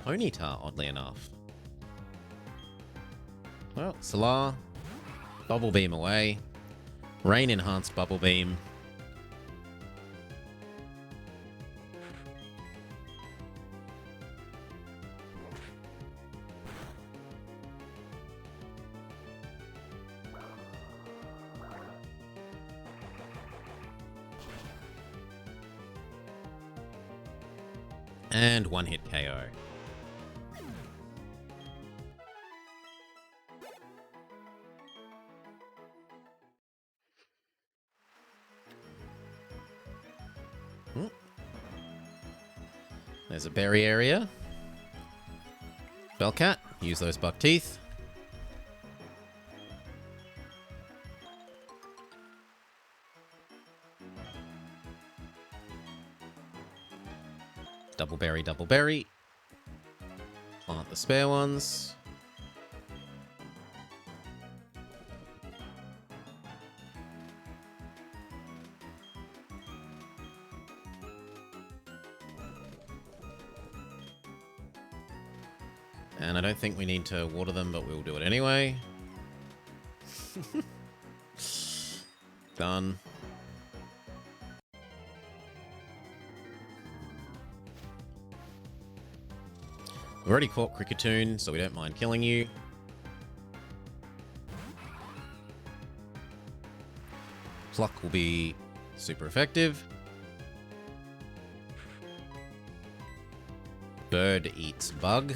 Ponyta, oddly enough. Well, Solar. Bubble Beam away. Rain enhanced Bubble Beam. And one hit KO. There's a berry area. Bellcat, use those buck teeth. Double berry, double berry. Plant the spare ones. And I don't think we need to water them, but we'll do it anyway. Done. We've already caught Kricketune, so we don't mind killing you. Pluck will be super effective. Bird eats bug.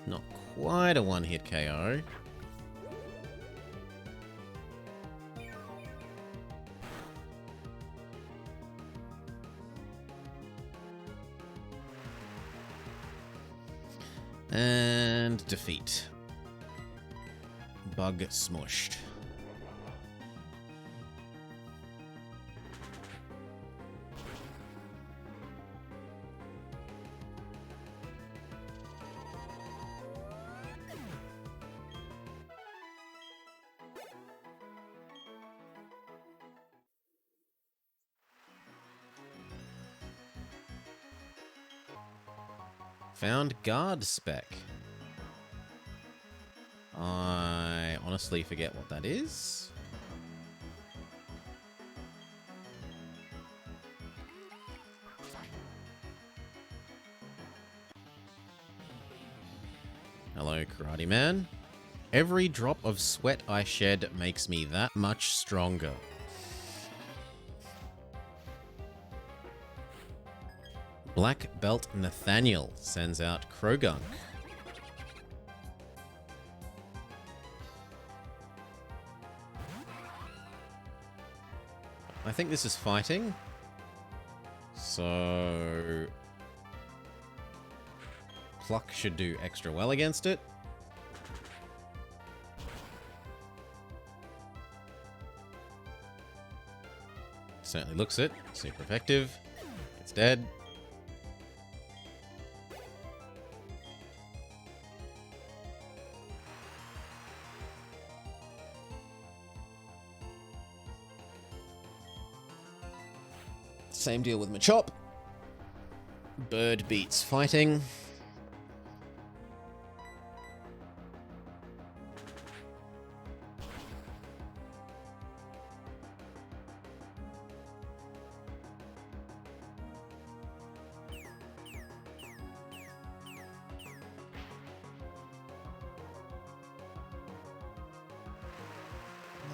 Not quite a one-hit KO. And defeat. Bug smushed. Found guard spec. I honestly forget what that is. Hello, Karate Man. Every drop of sweat I shed makes me that much stronger. Black Belt Nathaniel sends out Krogunk. I think this is fighting. So... Pluck should do extra well against it. Certainly looks it. Super effective. It's dead. Same deal with Machop. Bird beats fighting.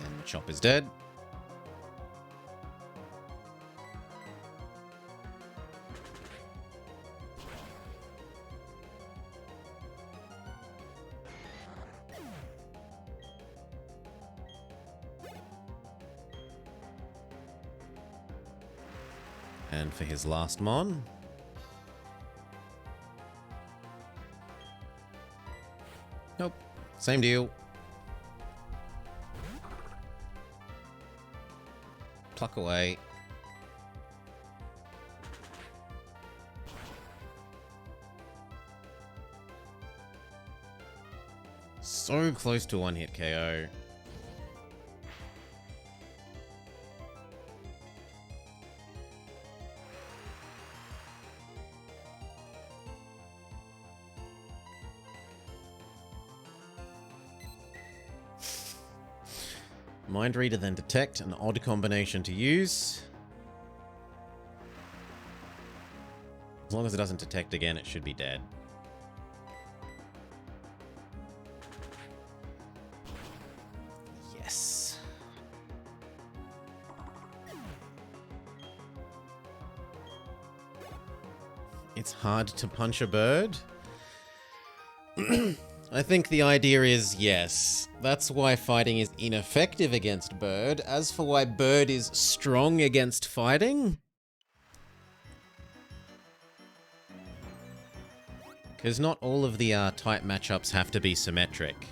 And Machop is dead. And for his last mon. Nope. Same deal. Pluck away. So close to one hit KO. Mind Reader, then Detect, an odd combination to use. As long as it doesn't detect again, it should be dead. Yes. It's hard to punch a bird. I think the idea is, yes, that's why fighting is ineffective against bird. As for why bird is strong against fighting, because not all of the type matchups have to be symmetric.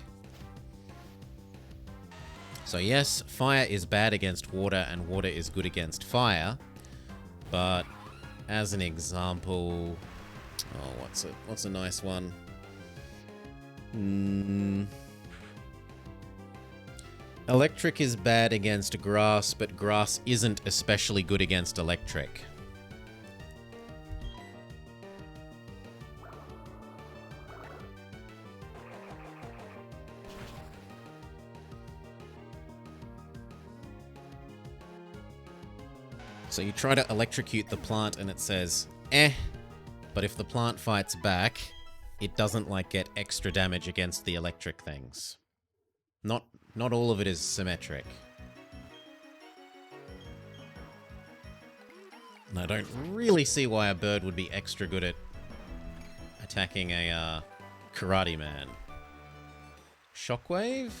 So yes, fire is bad against water and water is good against fire, but as an example, oh, what's a nice one? Electric is bad against grass, but grass isn't especially good against electric. So you try to electrocute the plant and it says, eh, but if the plant fights back, it doesn't like get extra damage against the electric things. Not all of it is symmetric. And I don't really see why a bird would be extra good at attacking a karate man. Shockwave?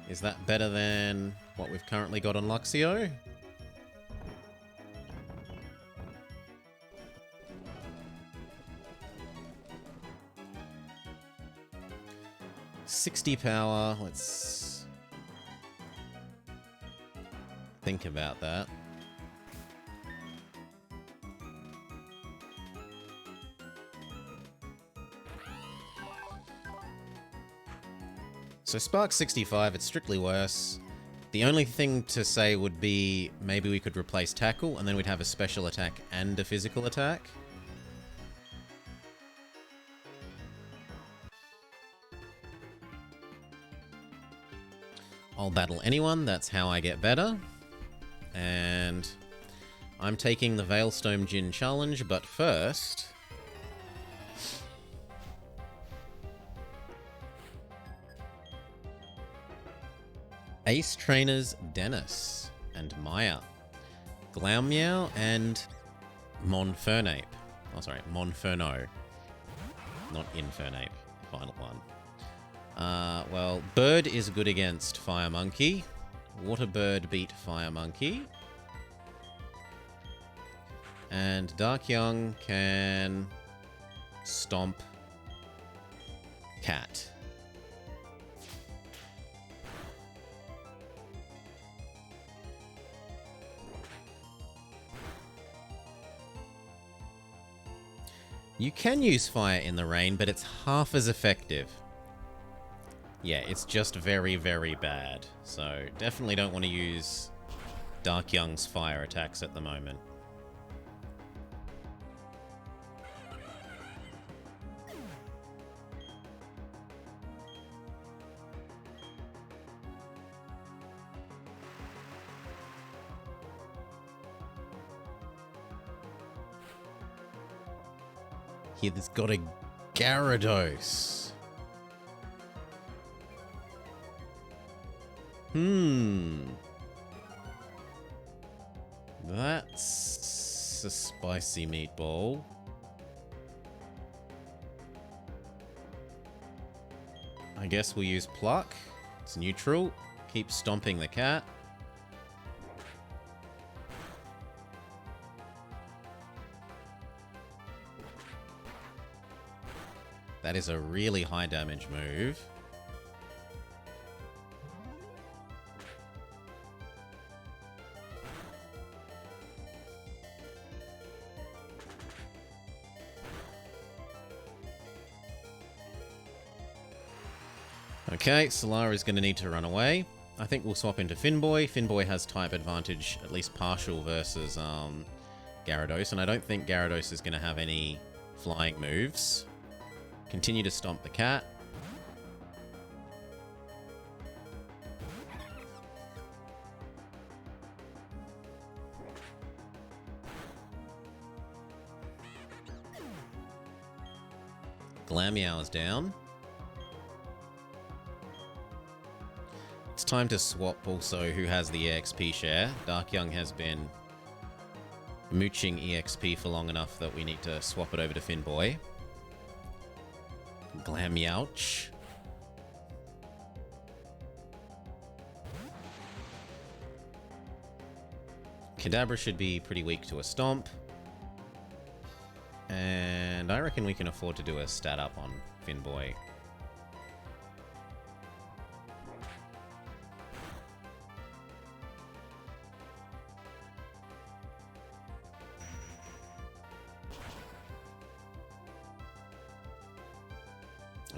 Is that better than what we've currently got on Luxio? .60 power, let's think about that. So Spark 65, it's strictly worse. The only thing to say would be maybe we could replace Tackle and then we'd have a special attack and a physical attack. I'll battle anyone, that's how I get better. And I'm taking the Veilstone Djinn challenge, but first... Ace Trainers Dennis and Maya, Glameow and Monfernape. Oh, sorry, Monferno. Not Infernape, final one. Well, Bird is good against Fire Monkey. Water Bird beat Fire Monkey. And Dark Young can stomp Cat. You can use fire in the rain, but it's half as effective. Yeah, it's just very, very bad. So definitely don't want to use Dark Young's fire attacks at the moment. He's got a Gyarados. That's a spicy meatball. I guess we'll use Pluck. It's neutral. Keep stomping the cat. That is a really high damage move. Okay, Solar is going to need to run away. I think we'll swap into Finboy. Finboy has type advantage, at least partial, versus Gyarados, and I don't think Gyarados is going to have any flying moves. Continue to stomp the cat. Glameow is down. It's time to swap also who has the EXP share. Dark Young has been mooching EXP for long enough that we need to swap it over to Finboy. Glameouch. Kadabra should be pretty weak to a stomp. And I reckon we can afford to do a stat up on Finboy.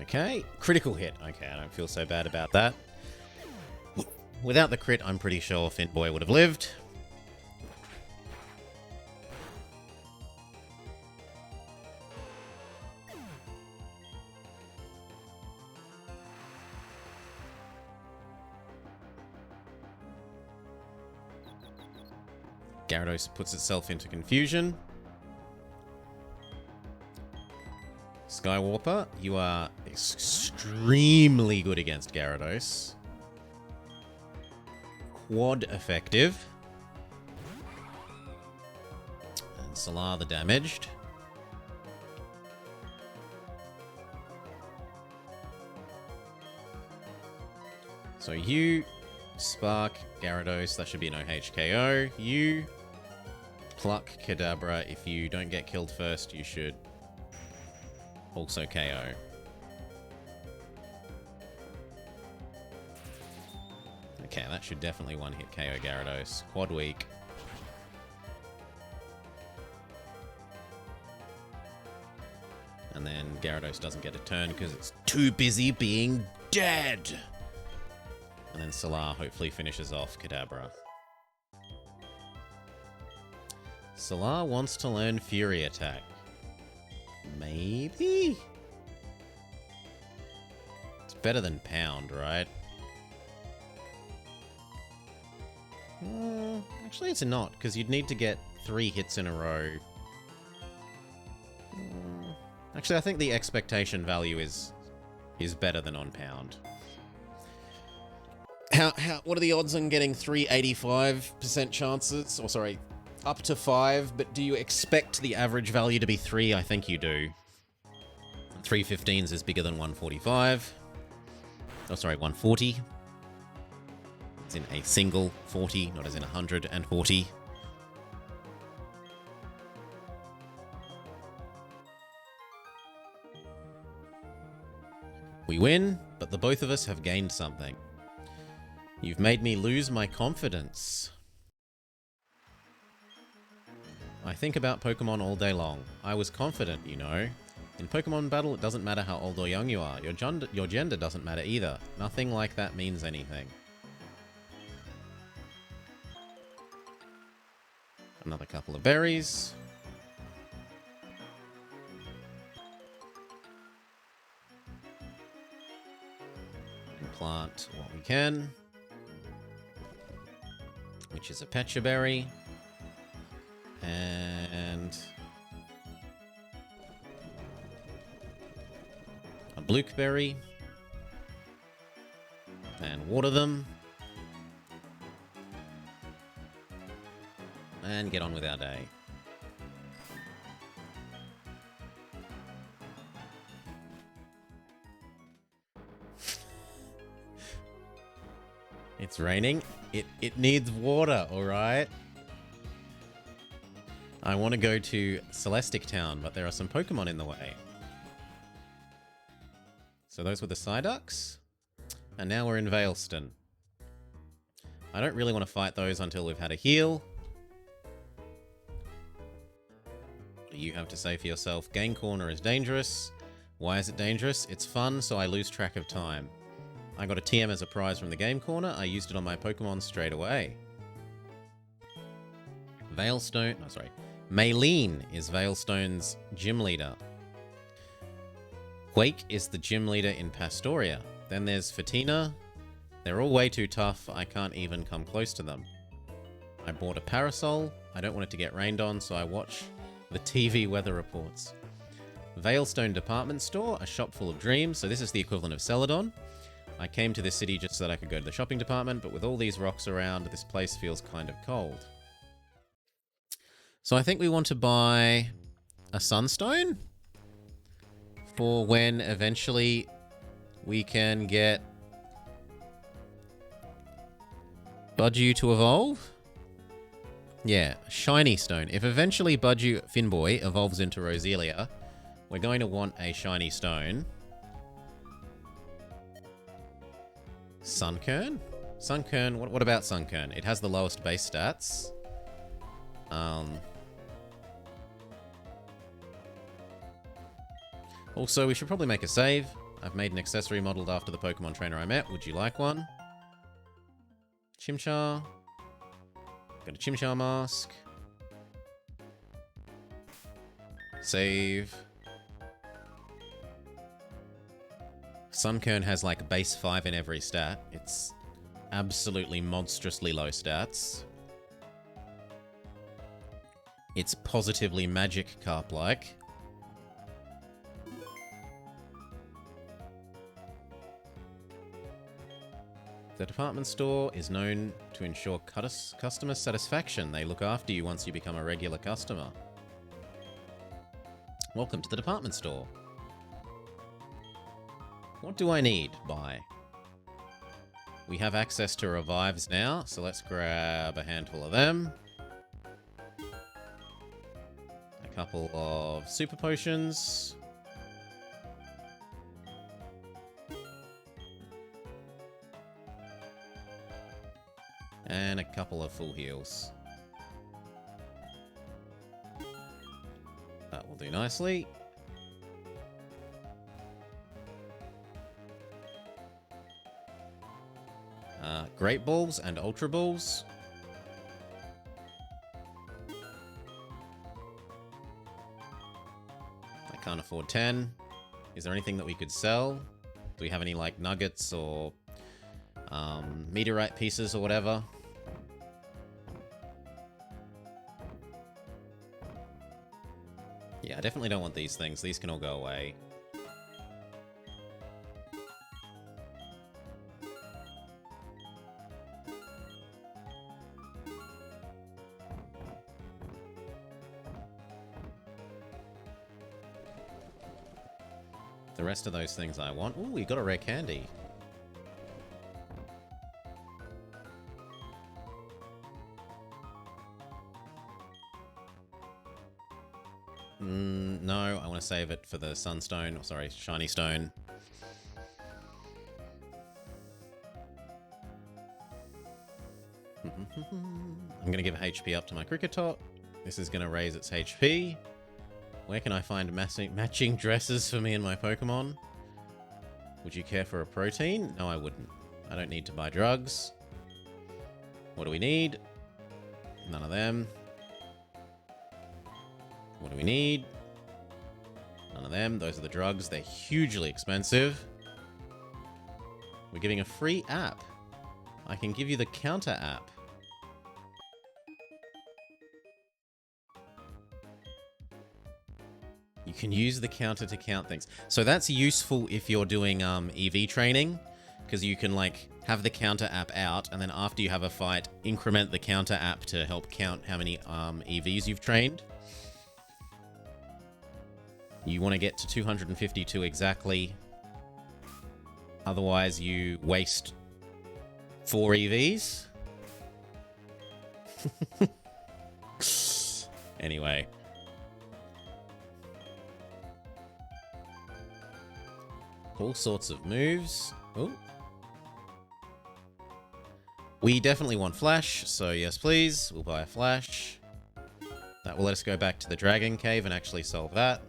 Okay, critical hit. Okay, I don't feel so bad about that. Without the crit, I'm pretty sure Finboy would have lived. Gyarados puts itself into confusion. Skywarper, you are extremely good against Gyarados. Quad effective. And Solar the damaged. So you, Spark, Gyarados, that should be no HKO. You, Pluck, Kadabra, if you don't get killed first, you should also KO. Okay, that should definitely one-hit KO Gyarados. Quad weak. And then Gyarados doesn't get a turn because it's too busy being dead. And then Solar hopefully finishes off Kadabra. Solar wants to learn Fury Attack. Maybe? It's better than Pound, right? Actually, it's not, because you'd need to get 3 hits in a row. Actually, I think the expectation value is better than on Pound. What are the odds on getting 3 85% chances? Or sorry, up to 5, but do you expect the average value to be 3? I think you do. 315s is bigger than 145. Oh, sorry, 140. It's in a single 40, not as in 140. We win, but the both of us have gained something. You've made me lose my confidence. I think about Pokemon all day long. I was confident, you know. In Pokemon battle, it doesn't matter how old or young you are. Your gender doesn't matter either. Nothing like that means anything. Another couple of berries. And plant what we can. Which is a Pecha Berry. And a Blueberry. And water them. And get on with our day. It's raining. It needs water, alright? I want to go to Celestic Town, but there are some Pokemon in the way. So those were the Psyducks. And now we're in Veilstone. I don't really want to fight those until we've had a heal. What do you have to say for yourself? Game Corner is dangerous. Why is it dangerous? It's fun, so I lose track of time. I got a TM as a prize from the Game Corner. I used it on my Pokemon straight away. Veilstone... No, sorry. Maylene is Veilstone's gym leader. Quake is the gym leader in Pastoria. Then there's Fatina. They're all way too tough. I can't even come close to them. I bought a parasol. I don't want it to get rained on, so I watch the TV weather reports. Veilstone Department Store, a shop full of dreams. So this is the equivalent of Celadon. I came to this city just so that I could go to the shopping department, but with all these rocks around, this place feels kind of cold. So I think we want to buy a Sunstone for when eventually we can get Budgie to evolve. Yeah, Shiny Stone. If eventually Budgie Finboy evolves into Roselia, we're going to want a Shiny Stone. Sunkern? Sunkern, what about Sunkern? It has the lowest base stats. Also, we should probably make a save. I've made an accessory modeled after the Pokemon trainer I met. Would you like one? Chimchar. Got a Chimchar mask. Save. Sunkern has like base 5 in every stat. It's absolutely monstrously low stats. It's positively magic carp-like. The department store is known to ensure customer satisfaction. They look after you once you become a regular customer. Welcome to the department store. What do I need? Buy. We have access to revives now, so let's grab a handful of them. A couple of super potions. And a couple of full heals. That will do nicely. Great Balls and Ultra Balls. I can't afford 10. Is there anything that we could sell? Do we have any, like, nuggets or meteorite pieces or whatever? Yeah, I definitely don't want these things. These can all go away. The rest of those things I want. Ooh, we got a rare candy. No, I want to save it for the sunstone. Or sorry, shiny stone. I'm going to give HP up to my Cricketot. This is going to raise its HP. Where can I find matching dresses for me and my Pokemon? Would you care for a protein? No, I wouldn't. I don't need to buy drugs. What do we need? None of them. What do we need? None of them. Those are the drugs. They're hugely expensive. We're giving a free app. I can give you the counter app. You can use the counter to count things. So that's useful if you're doing EV training, because you can like have the counter app out, and then after you have a fight, increment the counter app to help count how many EVs you've trained. You want to get to 252 exactly. Otherwise, you waste 4 EVs. Anyway. All sorts of moves. Ooh. We definitely want Flash, so yes please, we'll buy a Flash. That will let us go back to the Dragon Cave and actually solve that.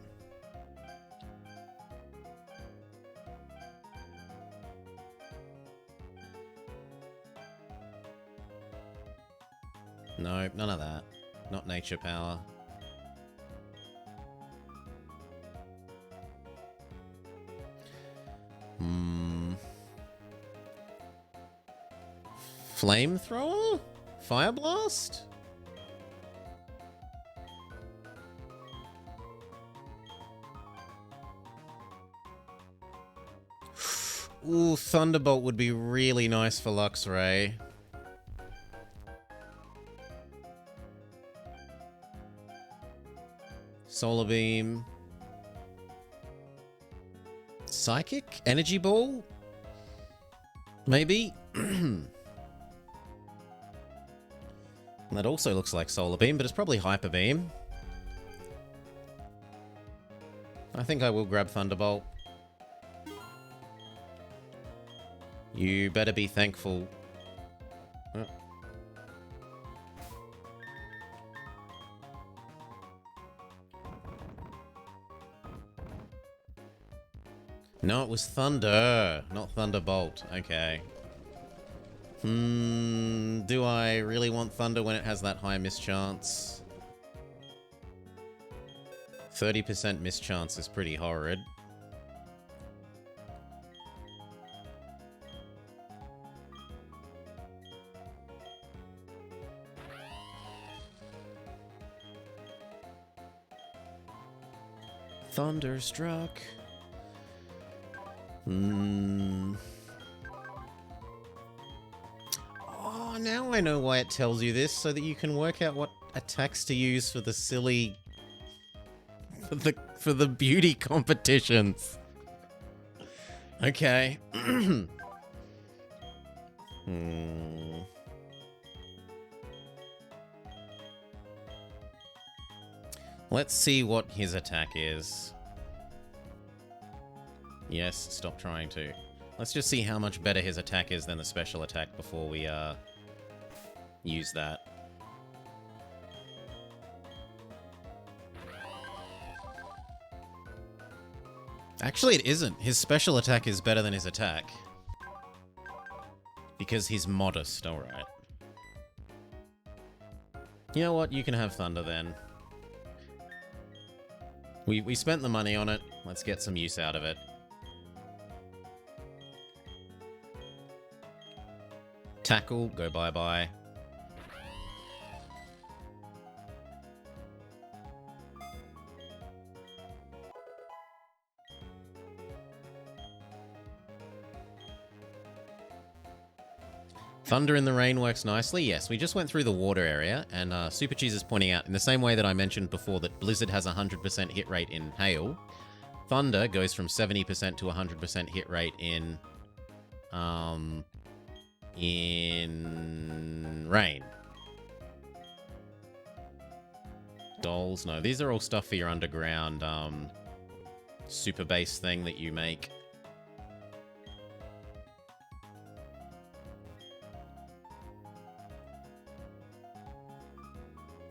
No, none of that. Not nature power. Flamethrower? Fire Blast? Ooh, Thunderbolt would be really nice for Luxray. Solar Beam. Psychic? Energy Ball? Maybe? That also looks like Solar Beam, but it's probably Hyper Beam. I think I will grab Thunderbolt. You better be thankful. Oh. No, it was Thunder, not Thunderbolt. Okay. Do I really want Thunder when it has that high mischance? 30% mischance is pretty horrid. Thunderstruck. Oh, now I know why it tells you this, so that you can work out what attacks to use for the silly... For the beauty competitions. Okay. Let's see what his attack is. Yes, stop trying to. Let's just see how much better his attack is than the special attack before we use that. Actually, it isn't. His special attack is better than his attack. Because he's modest, alright. You know what? You can have Thunder then. We spent the money on it. Let's get some use out of it. Tackle, go bye-bye. Thunder in the rain works nicely. Yes, we just went through the water area, and Super Cheese is pointing out, in the same way that I mentioned before that Blizzard has a 100% hit rate in hail, Thunder goes from 70% to 100% hit rate in rain. Dolls, no. These are all stuff for your underground super base thing that you make.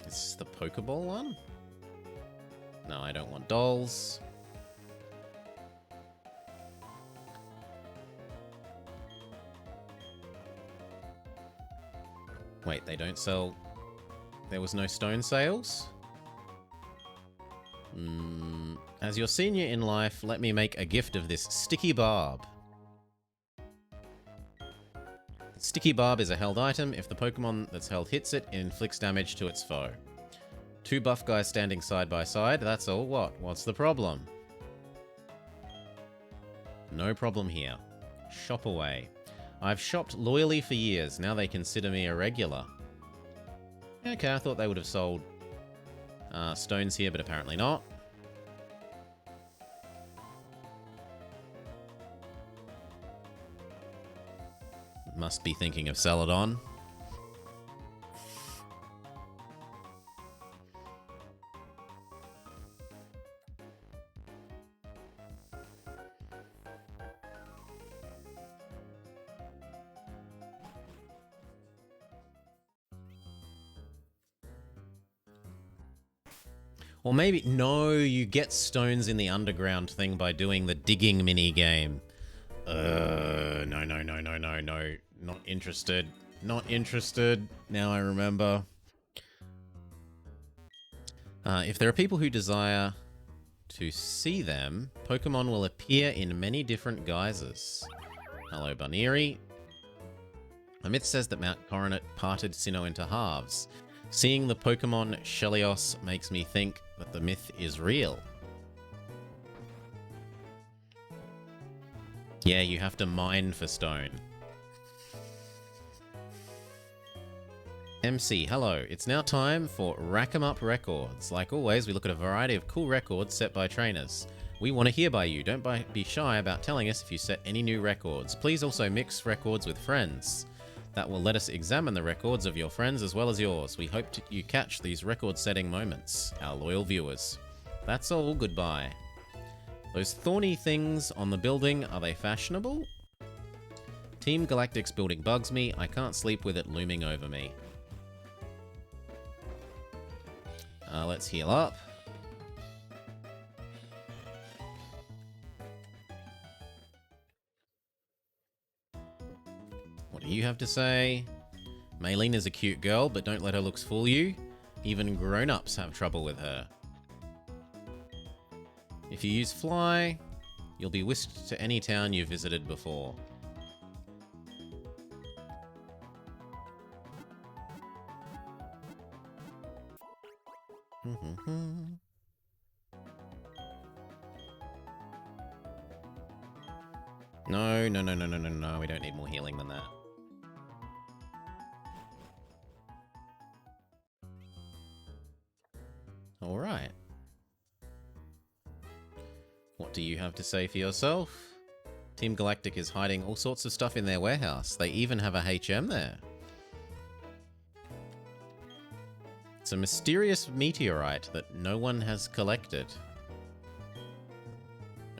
Is this the Pokeball one? No, I don't want dolls. Wait, they don't sell... There was no stone sales? As your senior in life, let me make a gift of this sticky barb. Sticky barb is a held item. If the Pokemon that's held hits it, it inflicts damage to its foe. Two buff guys standing side by side, that's all. What's the problem? No problem here. Shop away. I've shopped loyally for years, now they consider me a regular. Okay, I thought they would have sold stones here, but apparently not. Must be thinking of Celadon. Or maybe... No, you get stones in the underground thing by doing the digging mini-game. No. Not interested. Not interested. Now I remember. If there are people who desire to see them, Pokemon will appear in many different guises. Hello, Bunnery. A myth says that Mount Coronet parted Sinnoh into halves. Seeing the Pokemon Shelios makes me think that the myth is real. Yeah, you have to mine for stone. MC, hello. It's now time for Rack 'em Up Records. Like always, we look at a variety of cool records set by trainers. We want to hear by you. Don't be shy about telling us if you set any new records. Please also mix records with friends. That will let us examine the records of your friends as well as yours. We hope you catch these record-setting moments, our loyal viewers. That's all. Goodbye. Those thorny things on the building, are they fashionable? Team Galactic's building bugs me. I can't sleep with it looming over me. Let's heal up. What do you have to say? Maylene is a cute girl, but don't let her looks fool you. Even grown-ups have trouble with her. If you use Fly, you'll be whisked to any town you've visited before. No, we don't need more healing than that. Alright. What do you have to say for yourself? Team Galactic is hiding all sorts of stuff in their warehouse. They even have a HM there. It's a mysterious meteorite that no one has collected.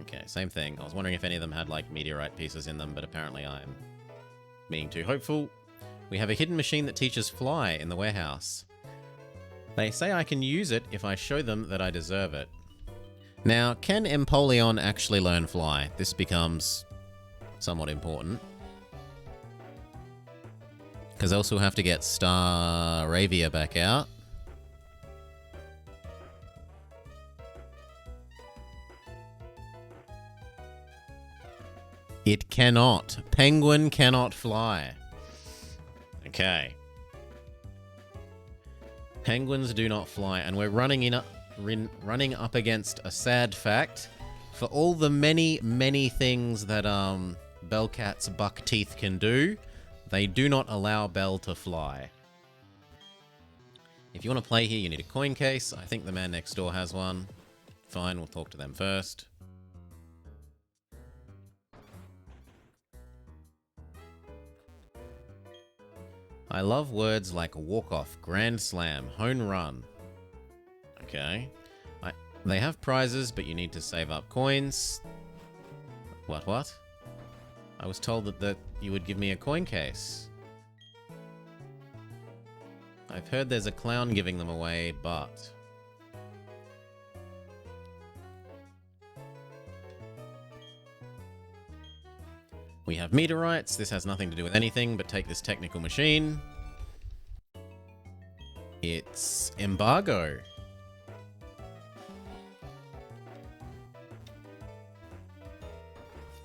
Okay, same thing. I was wondering if any of them had, like, meteorite pieces in them, but apparently I'm being too hopeful. We have a hidden machine that teaches Fly in the warehouse. They say I can use it if I show them that I deserve it. Now, can Empoleon actually learn Fly? This becomes somewhat important. Because I also have to get Staravia back out. It cannot. Penguin cannot fly. Okay. Penguins do not fly, and we're running up against a sad fact. For all the many, many things that Bellcat's buck teeth can do, they do not allow Bell to fly. If you want to play here, you need a coin case. I think the man next door has one. Fine, we'll talk to them first. I love words like walk-off, grand slam, home run. Okay. They have prizes, but you need to save up coins. What? I was told that you would give me a coin case. I've heard there's a clown giving them away, but... We have meteorites. This has nothing to do with anything, but take this technical machine. It's embargo.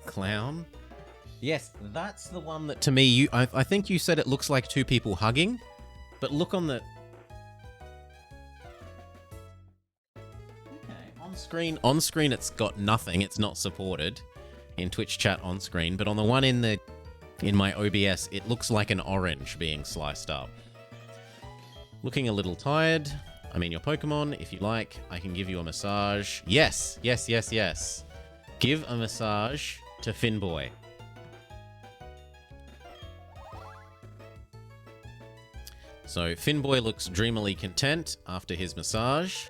Clown? Yes, that's the one that to me, I think you said it looks like two people hugging, but look on the... Okay, on screen it's got nothing, it's not supported in Twitch chat on screen, but on the one in my OBS, it looks like an orange being sliced up. Looking a little tired. I mean, your Pokemon, if you like, I can give you a massage. Yes. Give a massage to Finboy. So Finboy looks dreamily content after his massage.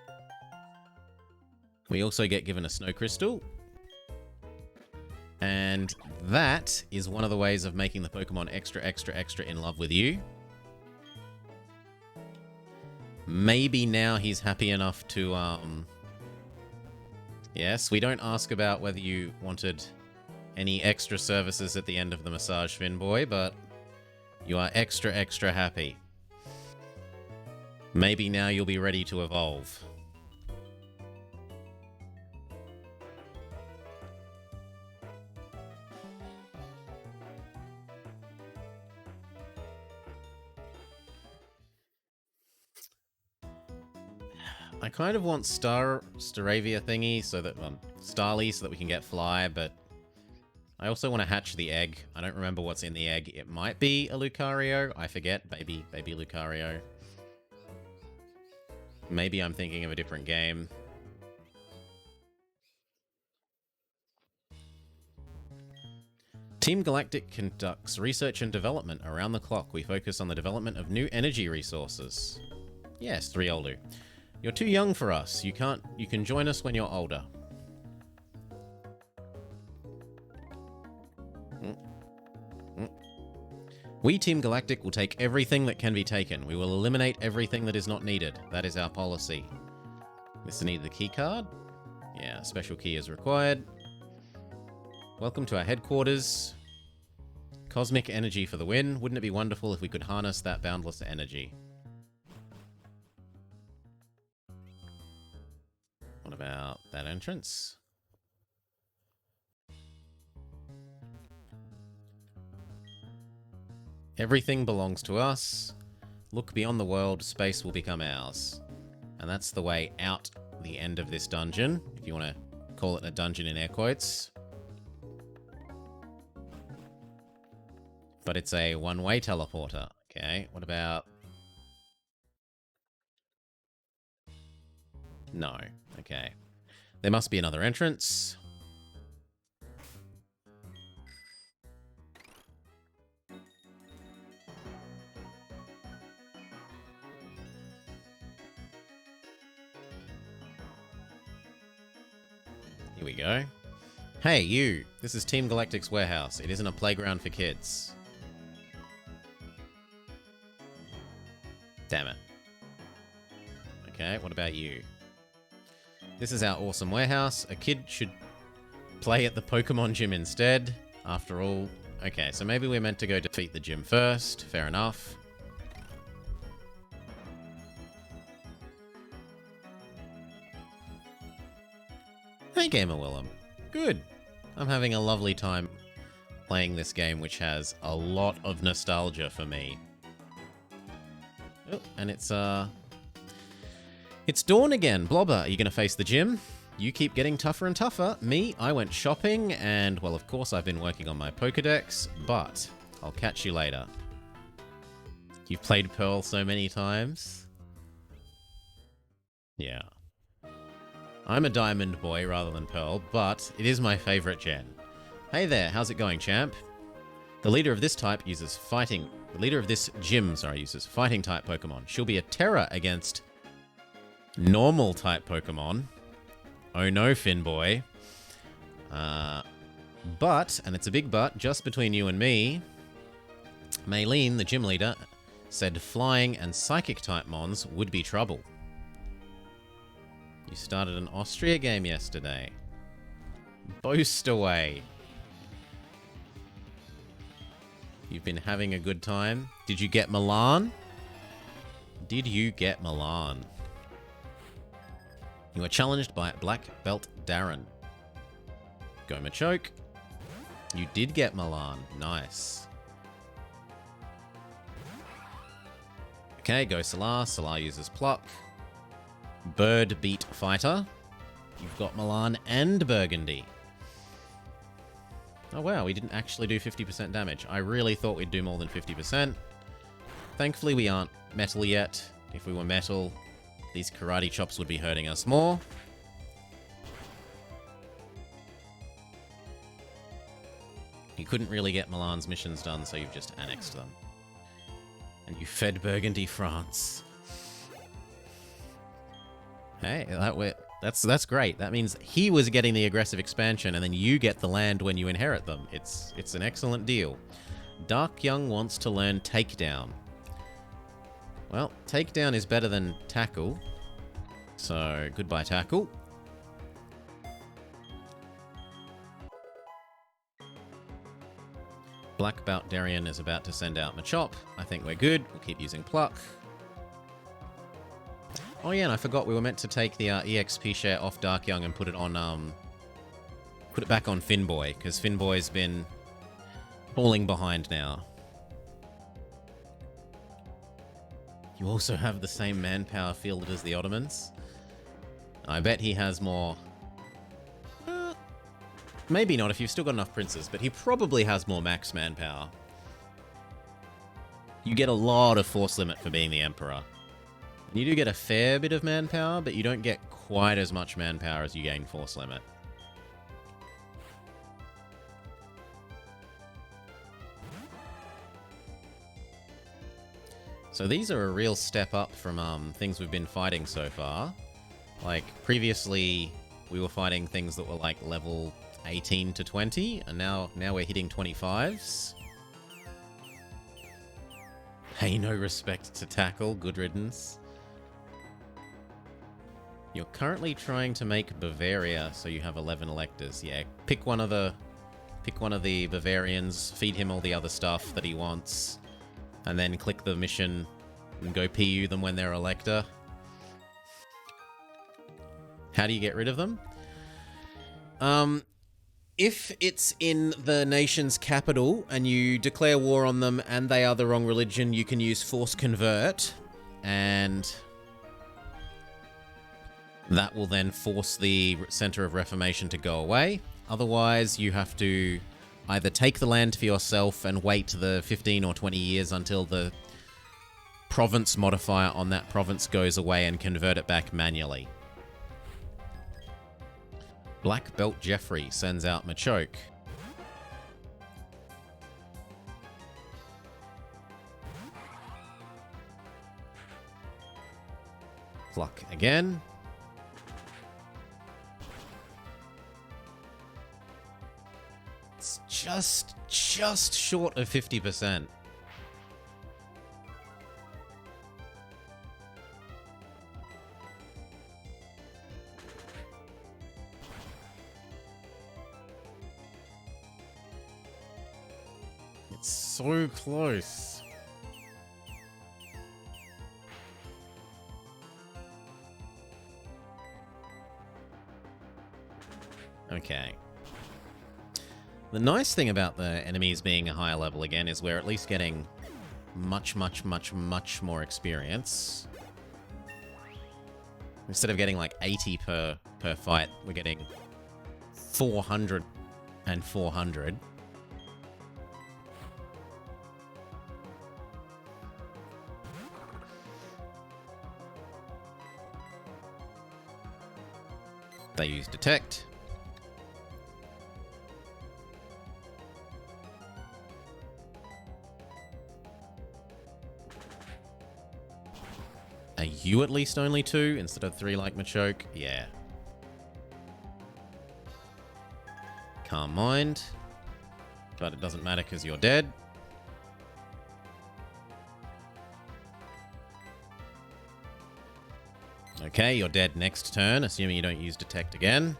We also get given a snow crystal. And that is one of the ways of making the Pokemon extra in love with you. Maybe now he's happy enough to, Yes, we don't ask about whether you wanted any extra services at the end of the massage, Finboy, but you are extra happy. Maybe now you'll be ready to evolve. I kind of want Staravia thingy so that Starly so that we can get Fly, but I also want to hatch the egg. I don't remember what's in the egg. It might be a Lucario. I forget. Baby Lucario. Maybe I'm thinking of a different game. Team Galactic conducts research and development around the clock. We focus on the development of new energy resources. Yes, 3 older. You're too young for us. You can join us when you're older. We, Team Galactic, will take everything that can be taken. We will eliminate everything that is not needed. That is our policy. This needs the key card. Yeah, special key is required. Welcome to our headquarters. Cosmic energy for the win. Wouldn't it be wonderful if we could harness that boundless energy? What about that entrance? Everything belongs to us. Look beyond the world, space will become ours. And that's the way out the end of this dungeon, if you want to call it a dungeon in air quotes. But it's a one-way teleporter. Okay, what about... No. Okay. There must be another entrance. Here we go. Hey, you! This is Team Galactic's warehouse. It isn't a playground for kids. Damn it. Okay, what about you? This is our awesome warehouse. A kid should play at the Pokemon gym instead. After all... Okay, so maybe we're meant to go defeat the gym first. Fair enough. Hey, Gamer Willem. Good. I'm having a lovely time playing this game, which has a lot of nostalgia for me. Oh, and it's dawn again. Blobber, are you going to face the gym? You keep getting tougher and tougher. Me, I went shopping, and, well, of course, I've been working on my Pokedex, but I'll catch you later. You've played Pearl so many times. Yeah. I'm a Diamond boy rather than Pearl, but it is my favorite gen. Hey there, how's it going, champ? The leader of this type uses fighting The leader of this gym, uses fighting-type Pokemon. She'll be a terror against normal-type Pokemon. Oh no, Finboy. But, and it's a big but, just between you and me, Maylene, the gym leader, said flying and psychic-type mons would be trouble. You started an Austria game yesterday. Boast away. You've been having a good time. Did you get Milan? Did you get Milan? You are challenged by Black Belt Darren. Go Machoke. You did get Milan. Nice. Okay, go Salar. Salar uses Pluck. Bird Beat Fighter. You've got Milan and Burgundy. Oh wow, we didn't actually do 50% damage. I really thought we'd do more than 50%. Thankfully we aren't metal yet. If we were metal, these karate chops would be hurting us more. You couldn't really get Milan's missions done, so you've just annexed them. And you fed Burgundy France. Hey, that's great. That means he was getting the aggressive expansion, and then you get the land when you inherit them. It's an excellent deal. Dark Young wants to learn Takedown. Well, Takedown is better than Tackle. So, goodbye Tackle. Black Belt Darien is about to send out Machop. I think we're good. We'll keep using Pluck. Oh yeah, and I forgot we were meant to take the EXP share off Dark Young and put it on, put it back on Finboy, because Finboy's been falling behind now. You also have the same manpower fielded as the Ottomans. I bet he has more... maybe not if you've still got enough princes, but he probably has more max manpower. You get a lot of force limit for being the Emperor. You do get a fair bit of manpower, but you don't get quite as much manpower as you gain force limit. So these are a real step up from things we've been fighting so far. Like, previously we were fighting things that were like level 18 to 20, and now we're hitting 25s. Pay no respect to Tackle, good riddance. You're currently trying to make Bavaria so you have 11 electors. Yeah, pick one of the Bavarians, feed him all the other stuff that he wants, and then click the mission and go PU them when they're elector. How do you get rid of them? If it's in the nation's capital and you declare war on them and they are the wrong religion, you can use Force Convert, and that will then force the Center of Reformation to go away. Otherwise, you have to either take the land for yourself and wait the 15 or 20 years until the province modifier on that province goes away and convert it back manually. Black Belt Jeffrey sends out Machoke. Pluck again. It's just short of 50%. It's so close. Okay. The nice thing about the enemies being a higher level again is we're at least getting much more experience. Instead of getting like 80 per fight, we're getting 400 and 400. They use Detect. you at least only 2 instead of 3 like Machoke? Yeah. Calm Mind. But it doesn't matter because you're dead. Okay, you're dead next turn, assuming you don't use Detect again.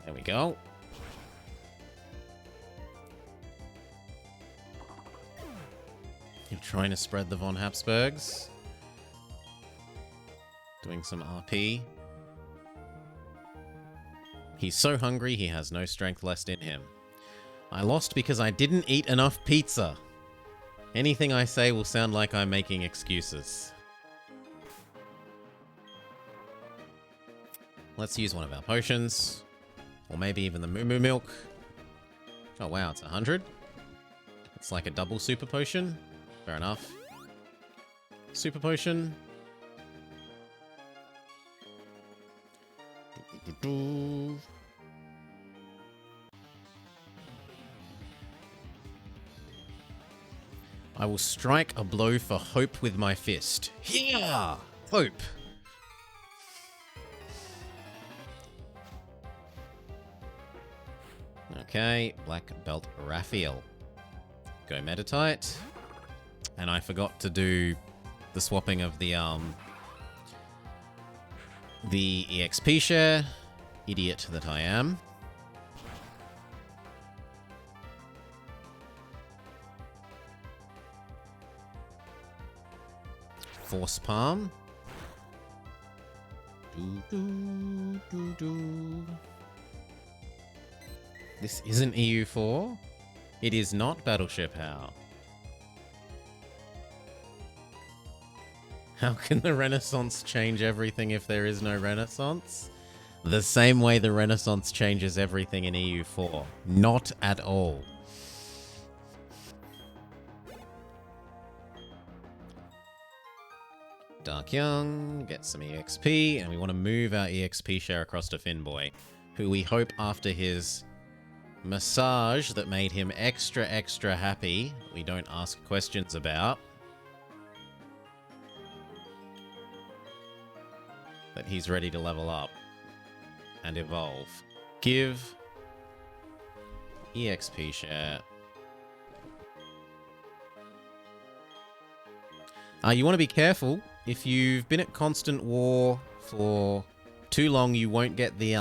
There we go. You're trying to spread the Von Habsburgs. Doing some RP. He's so hungry he has no strength left in him. I lost because I didn't eat enough pizza. Anything I say will sound like I'm making excuses. Let's use one of our potions. Or maybe even the Moo Moo Milk. Oh wow, it's 100? It's like a double super potion. Fair enough. Super potion. I will strike a blow for hope with my fist. Yeah! Hope! Okay, Black Belt Raphael. Go Meditite. And I forgot to do the swapping of the EXP share. Idiot that I am. Force Palm. This isn't EU4. It is not Battleship How. How can the Renaissance change everything if there is no Renaissance? The same way the Renaissance changes everything in EU4. Not at all. Dark Young, get some EXP, and we want to move our EXP share across to Finboy, who we hope after his massage that made him extra happy, we don't ask questions about, that he's ready to level up and evolve. Give EXP share. You want to be careful. If you've been at constant war for too long, you won't get the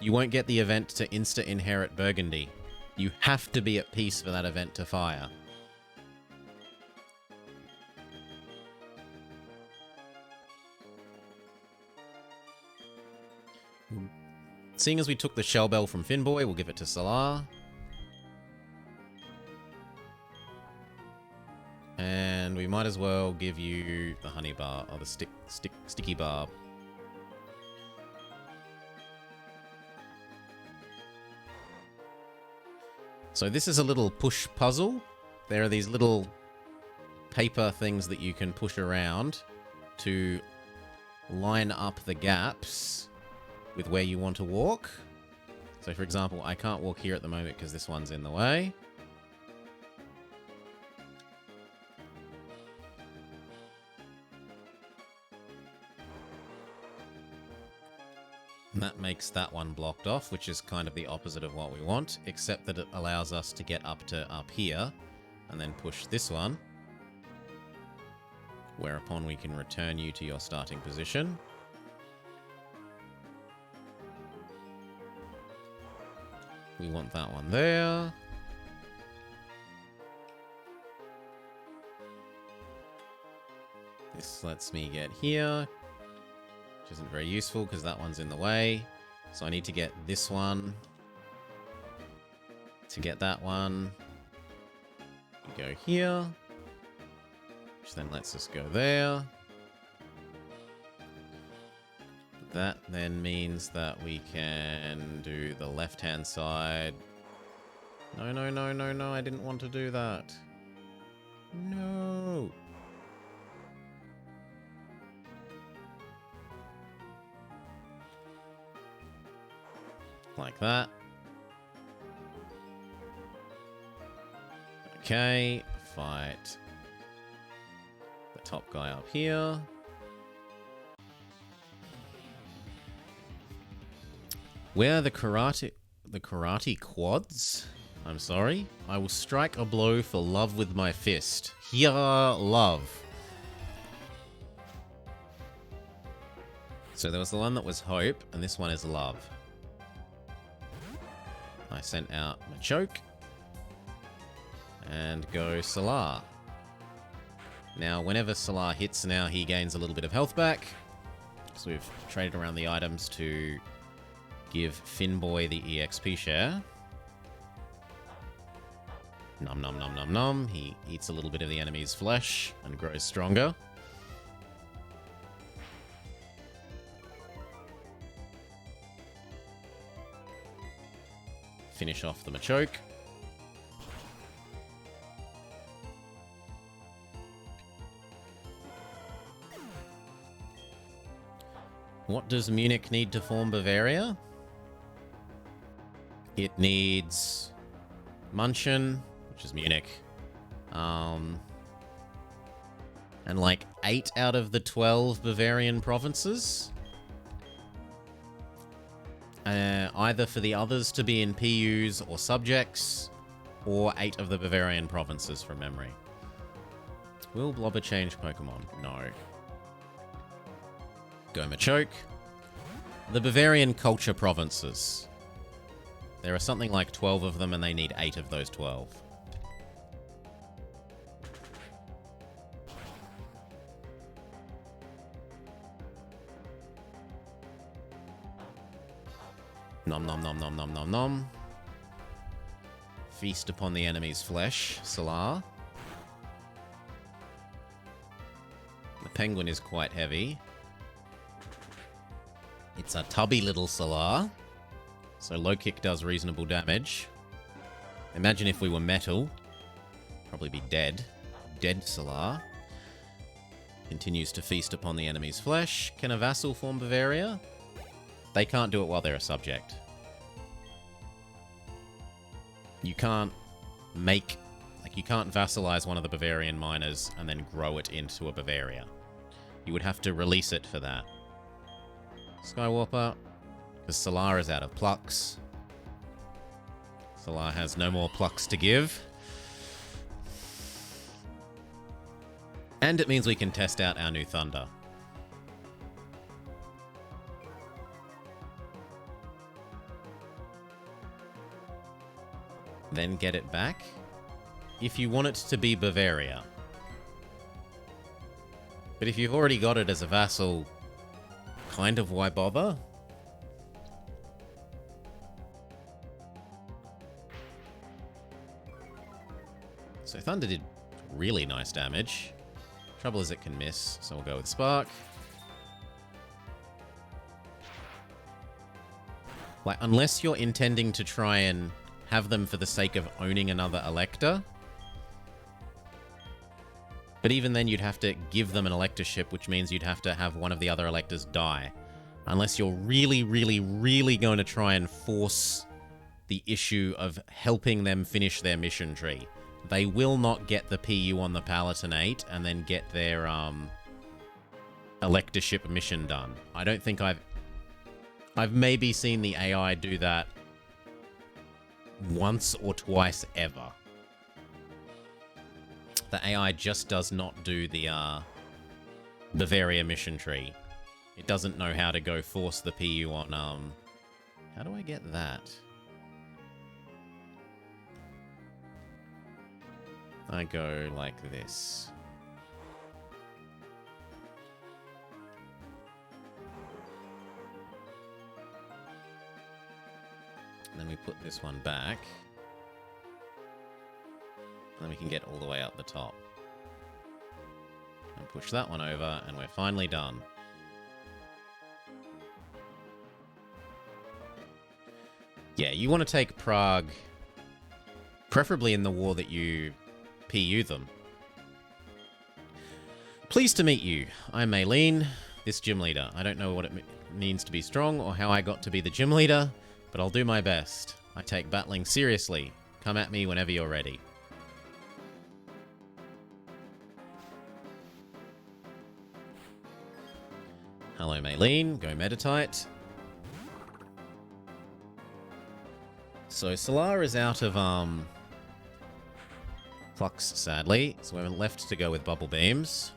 event to insta inherit Burgundy. You have to be at peace for that event to fire. Seeing as we took the Shell Bell from Finboy, we'll give it to Salar. And we might as well give you the honey bar, or the sticky bar. So this is a little push puzzle. There are these little paper things that you can push around to line up the gaps with where you want to walk. So for example, I can't walk here at the moment because this one's in the way. And that makes that one blocked off, which is kind of the opposite of what we want, except that it allows us to get up to up here and then push this one, whereupon we can return you to your starting position. We want that one there. This lets me get here, which isn't very useful because that one's in the way. So I need to get this one to get that one. We go here, which then lets us go there. That then means that we can do the left-hand side. No, no, no, no, no, I didn't want to do that. No. Like that. Okay, fight the top guy up here. Where are the karate quads? I'm sorry. I will strike a blow for love with my fist. Here, love. So there was the one that was hope, and this one is love. I sent out Machop. And go Salar. Now, whenever Salar hits now, he gains a little bit of health back. So we've traded around the items to give Finboy the EXP share. Nom nom nom nom nom. He eats a little bit of the enemy's flesh and grows stronger. Finish off the Machop. What does Munich need to form Bavaria? It needs Munchen, which is Munich. And like 8 out of the 12 Bavarian provinces. Either for the others to be in PUs or subjects, or 8 of the Bavarian provinces from memory. Will Blobber change Pokemon? No. Go Machop. The Bavarian culture provinces. There are something like 12 of them, and they need 8 of those 12. Nom nom nom nom nom nom nom. Feast upon the enemy's flesh, Salar. The penguin is quite heavy. It's a tubby little Salar. So low kick does reasonable damage. Imagine if we were metal. Probably be dead. Dead Salar. Continues to feast upon the enemy's flesh. Can a vassal form Bavaria? They can't do it while they're a subject. You can't make... Like, you can't vassalize one of the Bavarian miners and then grow it into a Bavaria. You would have to release it for that. Skywarper, because Salar is out of plucks. Salar has no more plucks to give. And it means we can test out our new Thunder. Then get it back. If you want it to be Bavaria. But if you've already got it as a vassal... Kind of, why bother? So Thunder did really nice damage. Trouble is it can miss, so we'll go with Spark. Like, unless you're intending to try and have them for the sake of owning another Elector. But even then, you'd have to give them an electorship, which means you'd have to have one of the other electors die. Unless you're really, really, really going to try and force the issue of helping them finish their mission tree. They will not get the PU on the Palatinate and then get their electorship mission done. I don't think I've maybe seen the AI do that once or twice ever. The AI just does not do the Bavaria mission tree. It doesn't know how to go force the PU on, how do I get that? I go like this. And then we put this one back. And then we can get all the way up the top. And push that one over, and we're finally done. Yeah, you want to take Prague, preferably in the war that you PU them. Pleased to meet you. I'm Maylene, this gym leader. I don't know what it means to be strong or how I got to be the gym leader, but I'll do my best. I take battling seriously. Come at me whenever you're ready. Hello, Maylene. Go Meditite. So Solar is out of Flux, sadly. So we're left to go with Bubble Beams.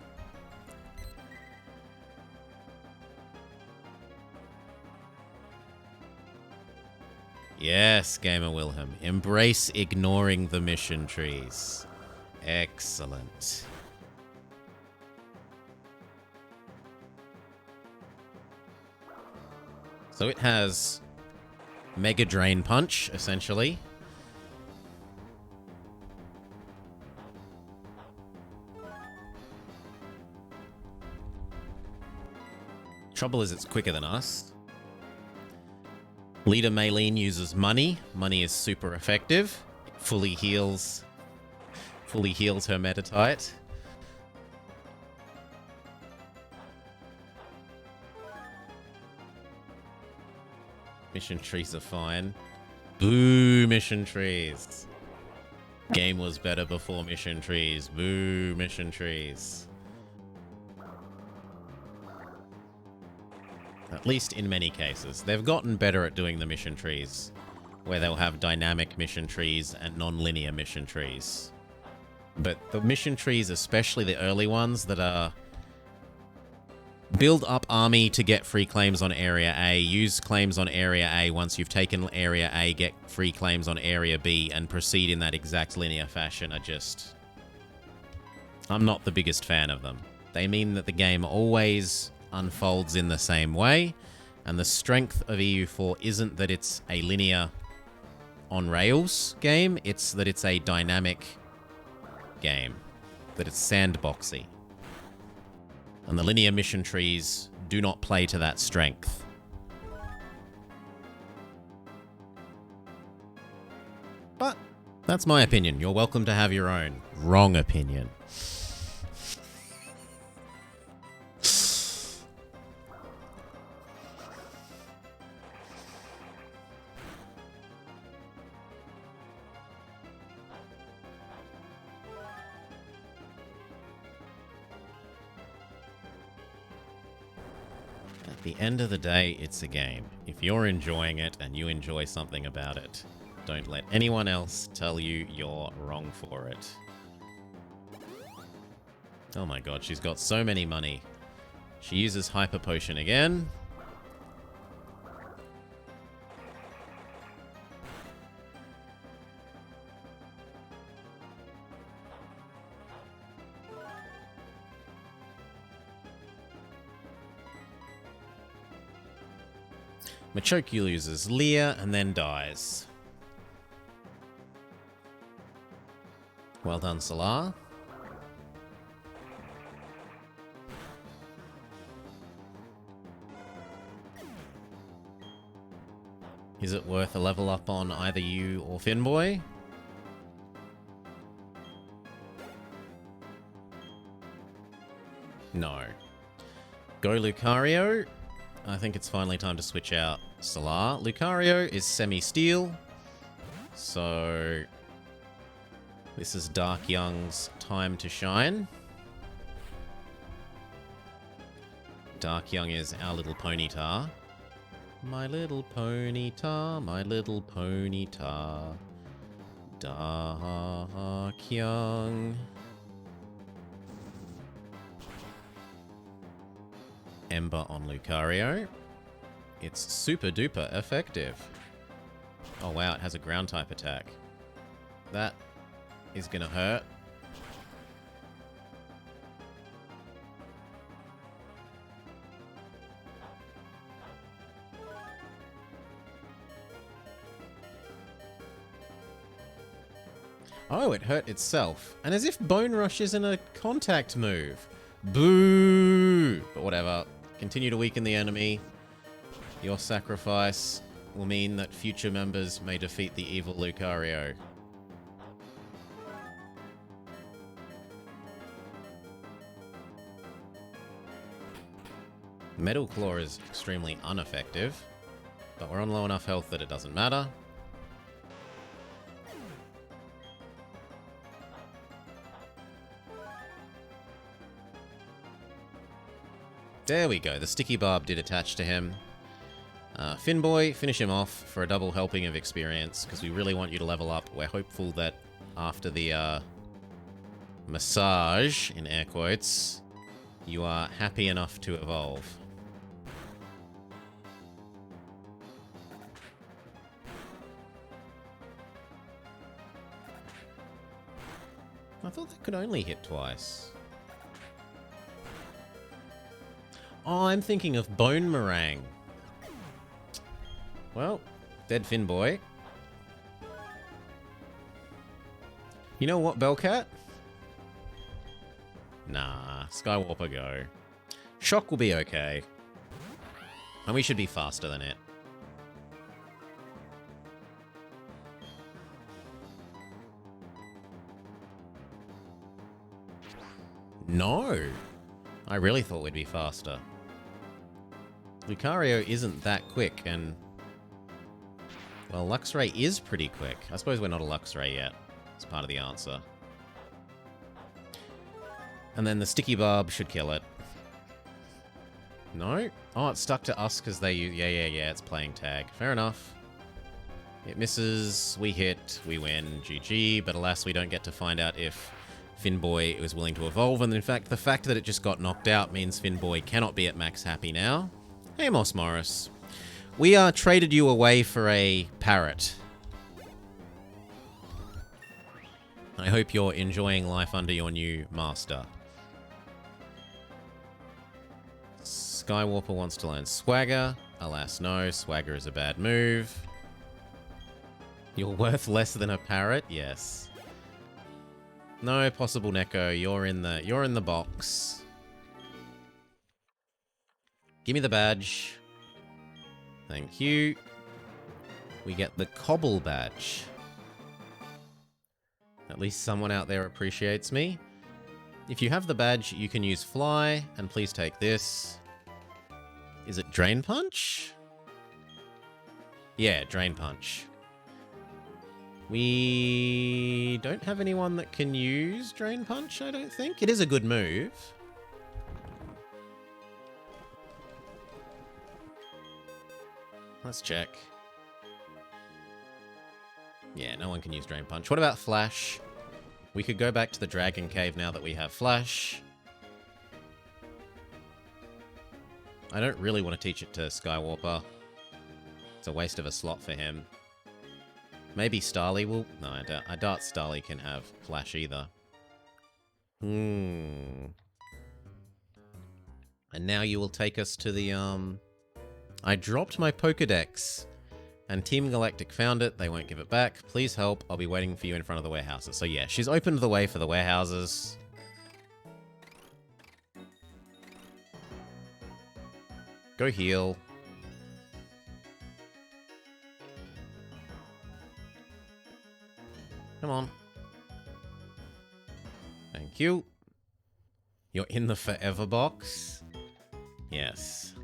Yes, Gamer Wilhelm. Embrace ignoring the mission trees. Excellent. So it has Mega Drain Punch, essentially. Trouble is it's quicker than us. Leader Maylene uses Money. Money is super effective. It fully heals her Meditite. Mission trees are fine. Boo, mission trees. Game was better before mission trees. Boo, mission trees. At least in many cases. They've gotten better at doing the mission trees, where they'll have dynamic mission trees and non-linear mission trees. But the mission trees, especially the early ones that are build up army to get free claims on Area A, use claims on Area A once you've taken Area A, get free claims on Area B, and proceed in that exact linear fashion are just... I'm not the biggest fan of them. They mean that the game always unfolds in the same way, and the strength of EU4 isn't that it's a linear on-rails game, it's that it's a dynamic game, that it's sandboxy. And the linear mission trees do not play to that strength. But that's my opinion. You're welcome to have your own. Wrong opinion. At the end of the day, it's a game. If you're enjoying it and you enjoy something about it, don't let anyone else tell you you're wrong for it. Oh my god, she's got so many money. She uses Hyper Potion again. Machop uses Leer and then dies. Well done, Solar. Is it worth a level up on either you or Finboy? No. Go Lucario. I think it's finally time to switch out Solar. Lucario is semi-steel, so this is Dark Young's time to shine. Dark Young is our little Ponyta. My little Ponyta, my little Ponyta. Dark Young. Ember on Lucario. It's super duper effective. Oh wow, it has a ground type attack. That is gonna hurt. Oh, it hurt itself. And as if Bone Rush isn't a contact move. Boo! But whatever. Continue to weaken the enemy. Your sacrifice will mean that future members may defeat the evil Lucario. Metal Claw is extremely ineffective, but we're on low enough health that it doesn't matter. There we go. The sticky barb did attach to him. Finboy, finish him off for a double helping of experience, because we really want you to level up. We're hopeful that after the massage, in air quotes, you are happy enough to evolve. I thought that could only hit twice. Oh, I'm thinking of Bone Meringue. Well, dead Finboy. You know what, Bellcat? Nah, Skywarper go. Shock will be okay. And we should be faster than it. No! I really thought we'd be faster. Lucario isn't that quick, and... well, Luxray is pretty quick. I suppose we're not a Luxray yet. It's part of the answer. And then the Sticky Barb should kill it. No? Oh, it's stuck to us because they use... Yeah, it's playing tag. Fair enough. It misses, we hit, we win, GG, but alas we don't get to find out if Finboy was willing to evolve, and in fact the fact that it just got knocked out means Finboy cannot be at max happy now. Hey Moss Morris. We traded you away for a parrot. I hope you're enjoying life under your new master. Skywarper wants to learn Swagger. Alas no, Swagger is a bad move. You're worth less than a parrot? Yes. No, possible Neko, you're in the box. Give me the badge. Thank you. We get the Cobble badge. At least someone out there appreciates me. If you have the badge, you can use Fly, and please take this. Is it Drain Punch? Yeah, Drain Punch. We don't have anyone that can use Drain Punch, I don't think. It is a good move. Let's check. Yeah, no one can use Drain Punch. What about Flash? We could go back to the Dragon Cave now that we have Flash. I don't really want to teach it to Skywarper. It's a waste of a slot for him. Maybe Starly will... no, I doubt Starly can have Flash either. And now you will take us to the, I dropped my Pokedex, and Team Galactic found it. They won't give it back. Please help. I'll be waiting for you in front of the warehouses. So yeah, she's opened the way for the warehouses. Go heal. Come on. Thank you. You're in the forever box? Yes.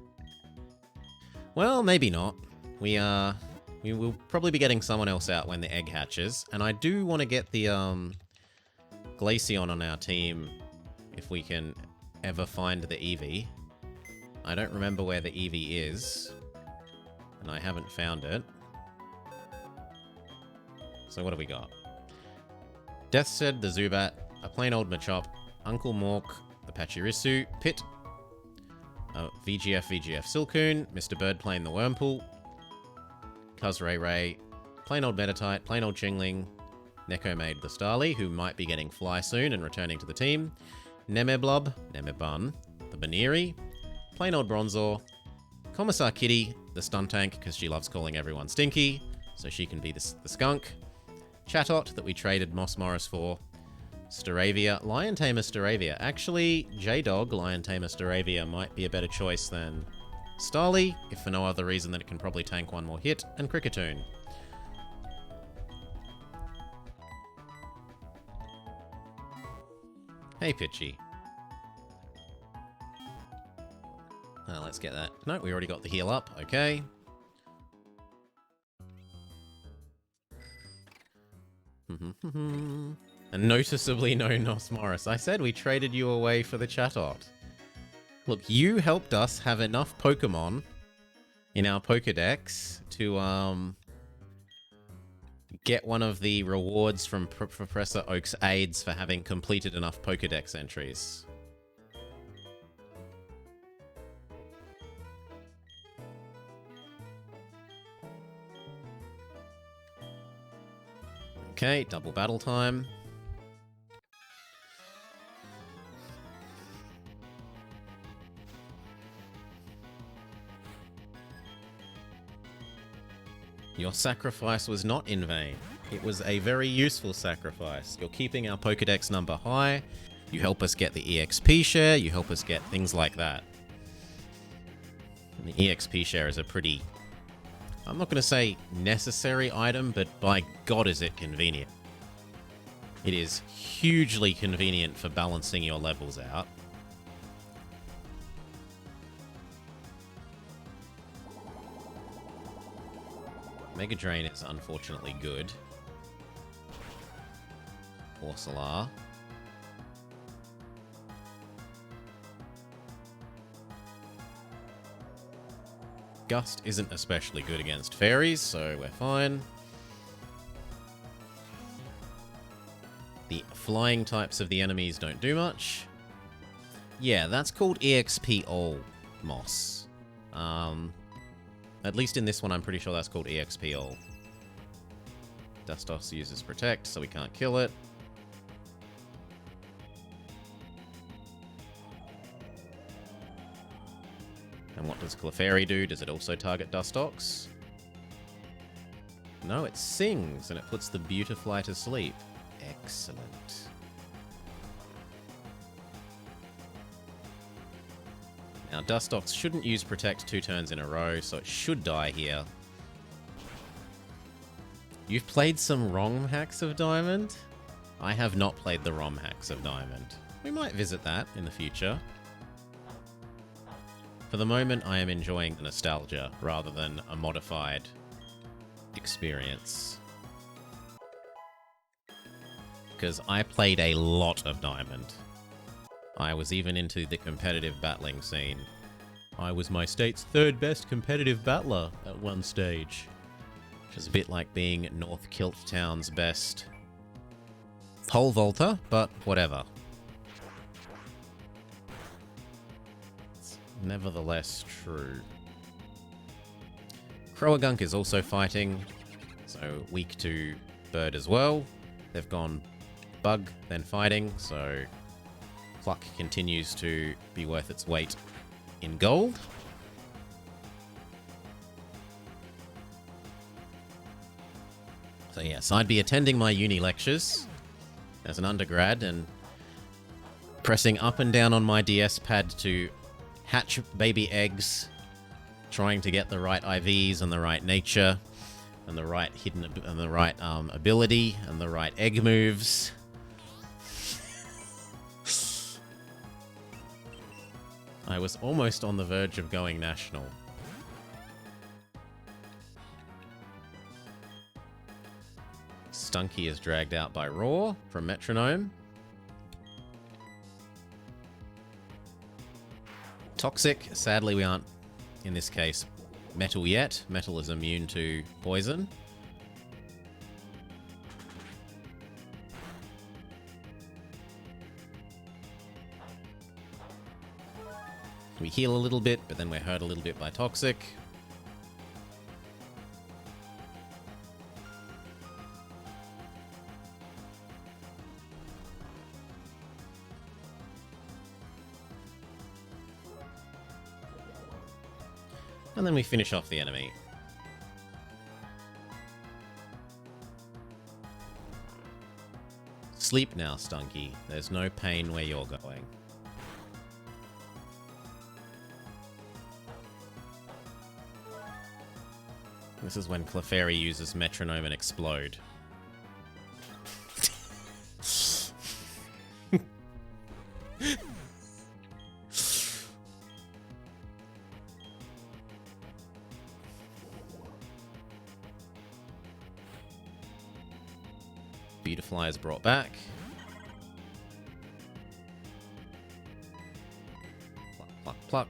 Well, maybe not. We will probably be getting someone else out when the egg hatches. And I do want to get the Glaceon on our team if we can ever find the Eevee. I don't remember where the Eevee is. And I haven't found it. So what have we got? Deathsed, the Zubat, a plain old Machop, Uncle Mork, the Pachirisu, Pit, VGF Silcoon, Mr. Birdplane the Wurmple, Ray, plain old Meditite, plain old Chingling, Neko-Maid the Starly, who might be getting Fly soon and returning to the team, Nemebun, the Baneri, plain old Bronzor, Commissar Kitty, the Stuntank, because she loves calling everyone Stinky, so she can be the skunk, Chatot, that we traded Moss Morris for, Staravia, Lion Tamer Staravia. Actually, J-Dog, Lion Tamer Staravia, might be a better choice than Starly, if for no other reason than it can probably tank one more hit, and Kricketune. Hey, Pitchy. Let's get that. No, we already got the heal up. Okay. And noticeably no Nos Morris. I said we traded you away for the Chatot. Look, you helped us have enough Pokemon in our Pokedex to get one of the rewards from Professor Oak's aides for having completed enough Pokedex entries. Okay, double battle time. Your sacrifice was not in vain. It was a very useful sacrifice. You're keeping our Pokedex number high. You help us get the EXP share. You help us get things like that. And the EXP share is a pretty, I'm not going to say necessary item, but by God is it convenient. It is hugely convenient for balancing your levels out. Mega Drain is unfortunately good. Orsolar. Gust isn't especially good against fairies, so we're fine. The flying types of the enemies don't do much. Yeah, that's called EXP All Moss. At least in this one, I'm pretty sure that's called EXP All. Dustos uses Protect, so we can't kill it. And what does Clefairy do? Does it also target Dustox? No, it sings, and it puts the Beautifly to sleep. Excellent. Now, Dustox shouldn't use Protect 2 turns in a row, so it should die here. You've played some ROM hacks of Diamond? I have not played the ROM hacks of Diamond. We might visit that in the future. For the moment, I am enjoying the nostalgia rather than a modified experience. Because I played a lot of Diamond. I was even into the competitive battling scene. I was my state's 3rd best competitive battler at one stage. Which is a bit like being North Kilt Town's best pole vaulter, but whatever. It's nevertheless true. Krogunk is also fighting, so weak to bird as well. They've gone bug, then fighting, so Pluck continues to be worth its weight in gold. So yes, I'd be attending my uni lectures as an undergrad and pressing up and down on my DS pad to hatch baby eggs, trying to get the right IVs and the right nature and the right hidden and the right ability and the right egg moves. I was almost on the verge of going national. Stunky is dragged out by Roar from Metronome. Toxic, sadly we aren't, in this case, Metal yet. Metal is immune to poison. We heal a little bit, but then we're hurt a little bit by Toxic. And then we finish off the enemy. Sleep now, Stunky. There's no pain where you're going. This is when Clefairy uses Metronome and Explode. Beautifly is brought back. Pluck, pluck.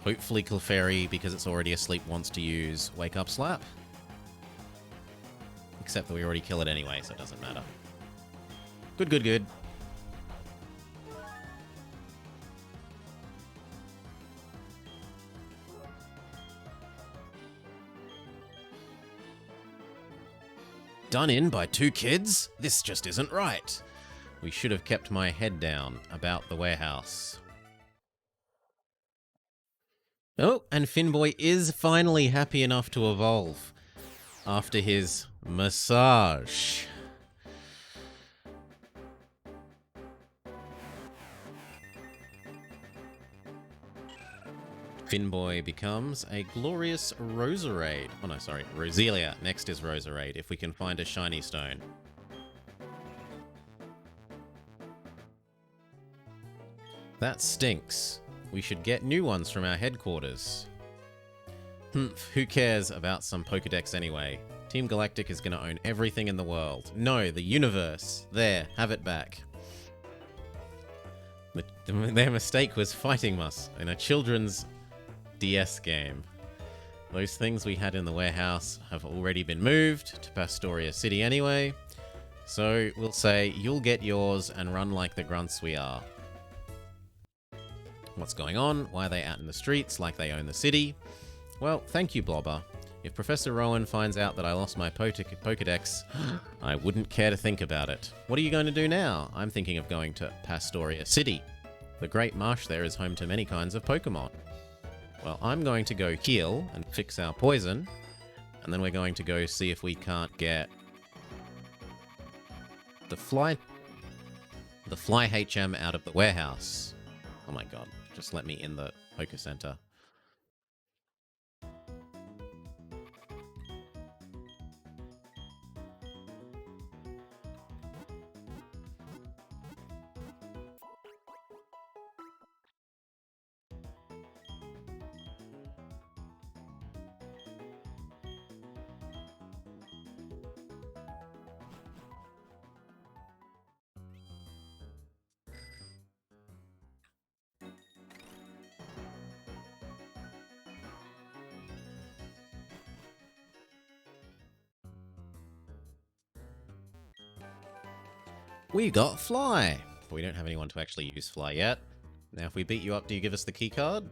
Hopefully Clefairy, because it's already asleep, wants to use Wake Up Slap. Except that we already kill it anyway, so it doesn't matter. Good, good, good. Done in by 2 kids? This just isn't right. We should have kept my head down about the warehouse. Oh, and Finboy is finally happy enough to evolve after his massage. Finboy becomes a glorious Roserade. Oh no, sorry, Roselia. Next is Roserade, if we can find a shiny stone. That stinks. We should get new ones from our headquarters. Who cares about some Pokedex anyway? Team Galactic is going to own everything in the world. No, the universe. There, have it back. Their mistake was fighting us in a children's DS game. Those things we had in the warehouse have already been moved to Pastoria City anyway. So we'll say, you'll get yours and run like the grunts we are. What's going on? Why are they out in the streets like they own the city? Well, thank you, Blobber. If Professor Rowan finds out that I lost my Pokedex, I wouldn't care to think about it. What are you going to do now? I'm thinking of going to Pastoria City. The Great Marsh there is home to many kinds of Pokemon. Well, I'm going to go heal and fix our poison, and then we're going to go see if we can't get the Fly HM out of the warehouse. Oh my god, just let me in the Poke Center. We got Fly! But we don't have anyone to actually use Fly yet. Now if we beat you up, do you give us the key card?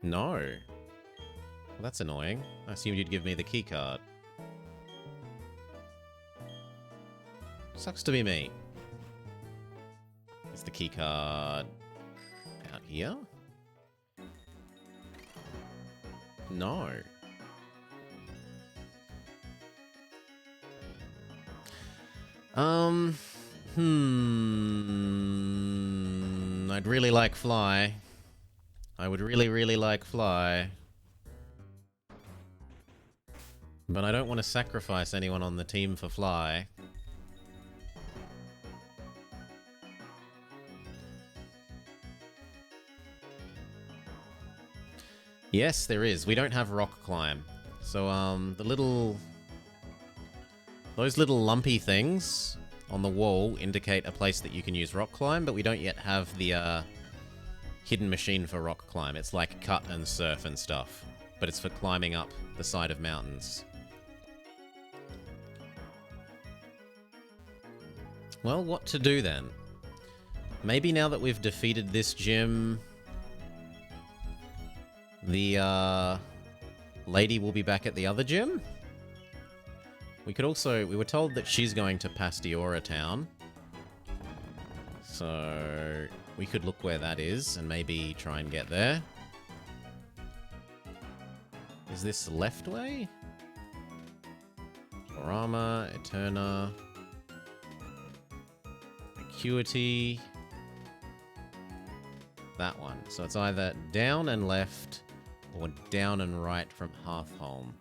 No. Well, that's annoying. I assumed you'd give me the key card. Sucks to be me. Is the key card out here? No. I'd really like Fly. I would really, really like Fly. But I don't want to sacrifice anyone on the team for Fly. Yes, there is. We don't have Rock Climb. So, those little lumpy things on the wall indicate a place that you can use Rock Climb, but we don't yet have the hidden machine for Rock Climb. It's like Cut and Surf and stuff, but it's for climbing up the side of mountains. Well, what to do then? Maybe now that we've defeated this gym, the lady will be back at the other gym? We were told that she's going to Pastiora Town. So we could look where that is and maybe try and get there. Is this the left way? Orama, Eterna, Acuity. That one. So it's either down and left or down and right from Hearthholm.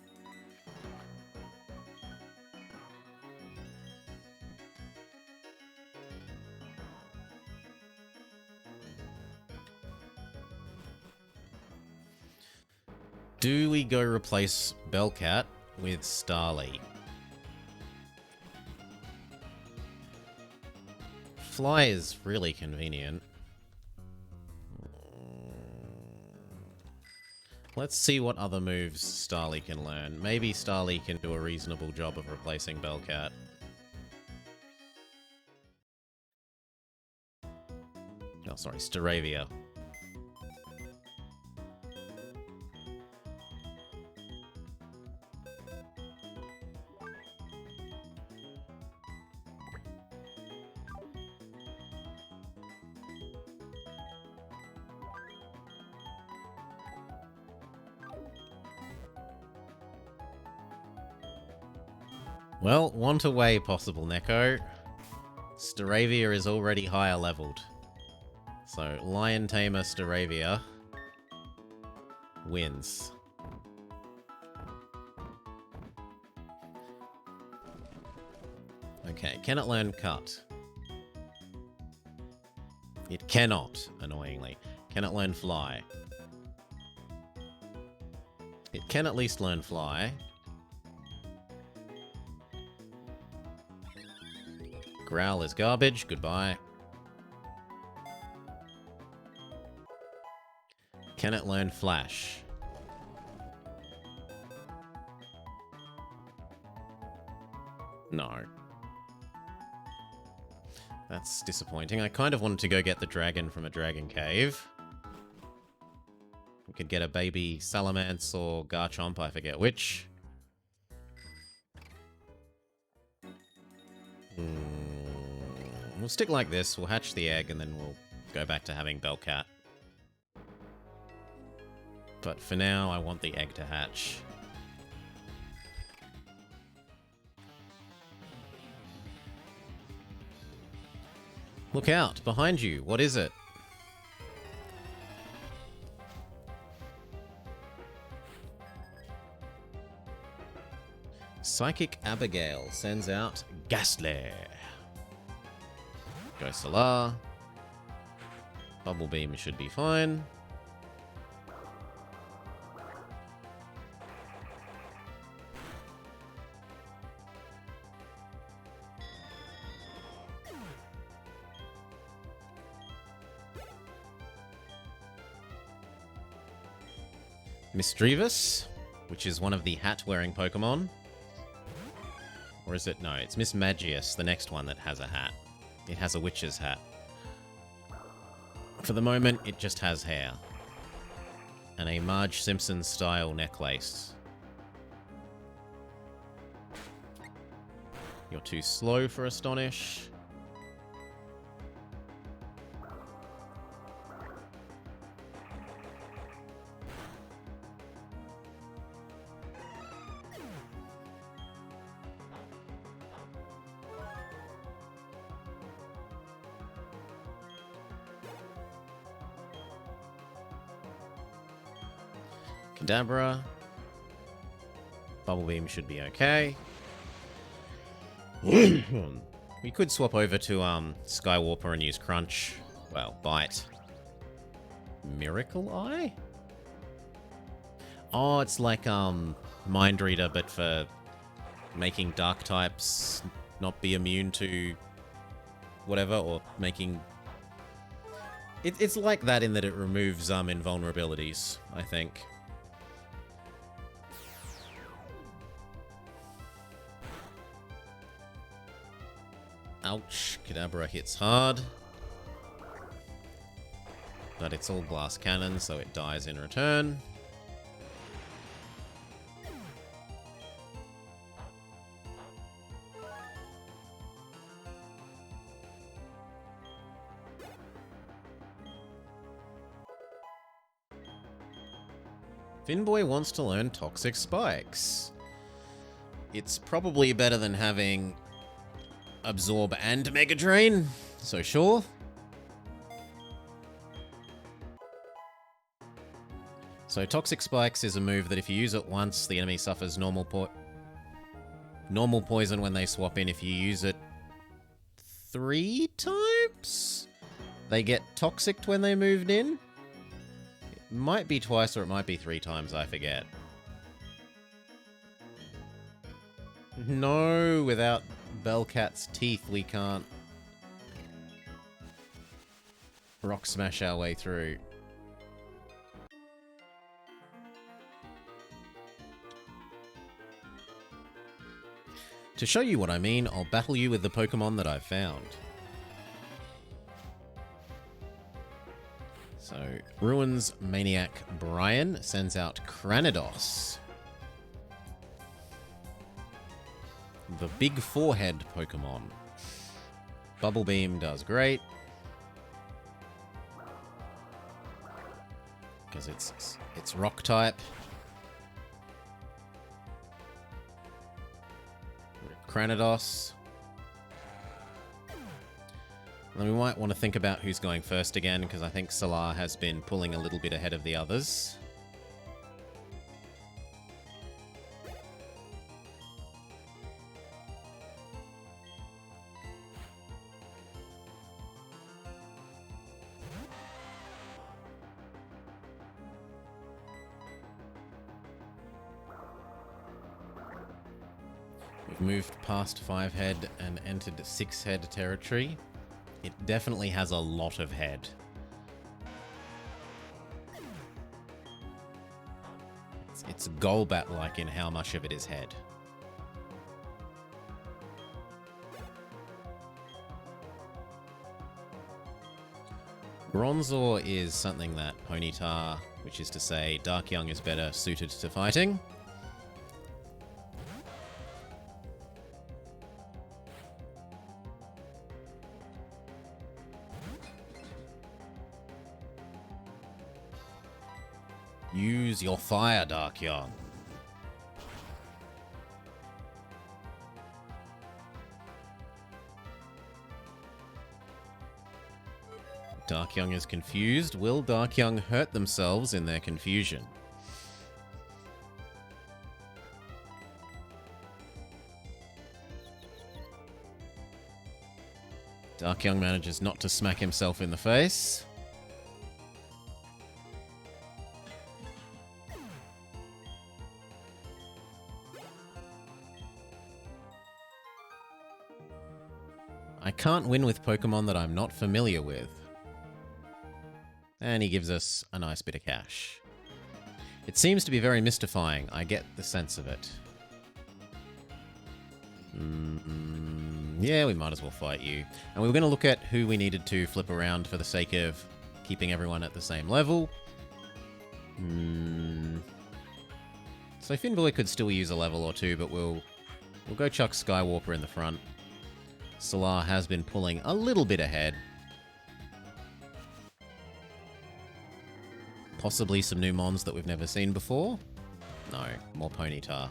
Do we go replace Bellcat with Starly? Fly is really convenient. Let's see what other moves Starly can learn. Maybe Starly can do a reasonable job of replacing Bellcat. Oh, sorry, Staravia. Well, want away, possible Neko. Staravia is already higher leveled. So, Lion Tamer Staravia wins. Okay, can it learn Cut? It cannot, annoyingly. Can it learn Fly? It can at least learn Fly. Growl is garbage, goodbye. Can it learn Flash? No. That's disappointing. I kind of wanted to go get the dragon from a dragon cave. We could get a baby Salamence or Garchomp, I forget which. We'll stick like this, we'll hatch the egg, and then we'll go back to having Bellcat. But for now, I want the egg to hatch. Look out, behind you, what is it? Psychic Abigail sends out Ghastly. Go Solar. Bubble Beam should be fine. Misdreavus, which is one of the hat-wearing Pokemon. Or is it? No, it's Miss Magius, the next one that has a hat. It has a witch's hat. For the moment, it just has hair. And a Marge Simpson-style necklace. You're too slow for Astonish. Kadabra. Bubble Beam should be okay. We could swap over to Skywarper and use Crunch. Well, Bite. Miracle Eye? Oh, it's like Mind Reader, but for making dark types not be immune to whatever, or making... It's like that in that it removes invulnerabilities, I think. Ouch, Kadabra hits hard. But it's all glass cannon, so it dies in return. Finboy wants to learn Toxic Spikes. It's probably better than having Absorb and Mega Drain, so sure. So Toxic Spikes is a move that if you use it once, the enemy suffers normal poison when they swap in. If you use it 3 times, they get toxicked when they moved in. It might be twice or it might be 3 times, I forget. No, without Bellcat's teeth, we can't rock smash our way through. To show you what I mean, I'll battle you with the Pokemon that I've found. So, Ruins Maniac Brian sends out Cranidos. The big forehead Pokemon. Bubble Beam does great. Because it's rock type. Cranidos. And we might want to think about who's going first again, because I think Salar has been pulling a little bit ahead of the others. We've moved past 5-head and entered 6-head territory. It definitely has a lot of head. It's Golbat-like in how much of it is head. Bronzor is something that Ponyta, which is to say Darkyoung, is better suited to fighting. Use your fire, Darkyoung. Darkyoung is confused. Will Darkyoung hurt themselves in their confusion? Darkyoung manages not to smack himself in the face. I can't win with Pokemon that I'm not familiar with. And he gives us a nice bit of cash. It seems to be very mystifying. I get the sense of it. Yeah, we might as well fight you. And we were going to look at who we needed to flip around for the sake of keeping everyone at the same level. So Finboy could still use a level or two, but we'll go chuck Skywarper in the front. Salar has been pulling a little bit ahead. Possibly some new mons that we've never seen before. No, more Ponyta.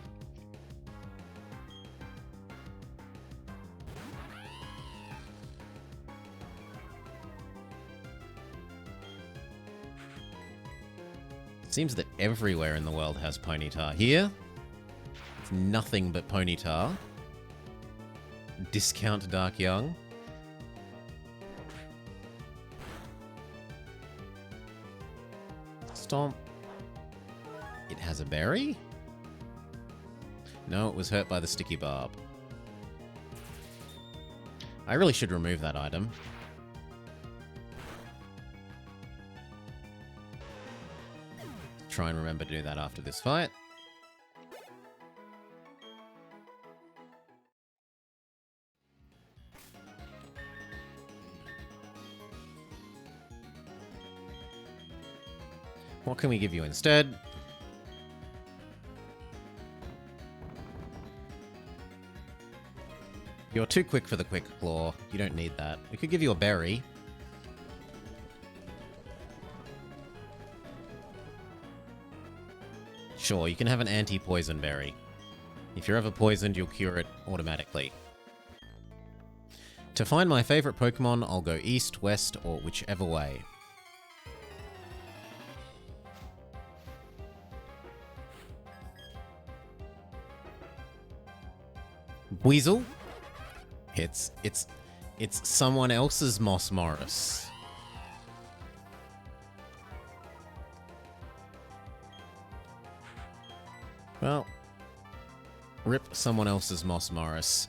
It seems that everywhere in the world has Ponyta. Here, it's nothing but Ponyta. Discount Darkyoung. Stomp. It has a berry? No, it was hurt by the sticky barb. I really should remove that item. Try and remember to do that after this fight. What can we give you instead? You're too quick for the Quick Claw. You don't need that. We could give you a berry. Sure, you can have an anti-poison berry. If you're ever poisoned, you'll cure it automatically. To find my favorite Pokemon, I'll go east, west, or whichever way. Weasel? It's someone else's Moss Morris. Well, rip someone else's Moss Morris.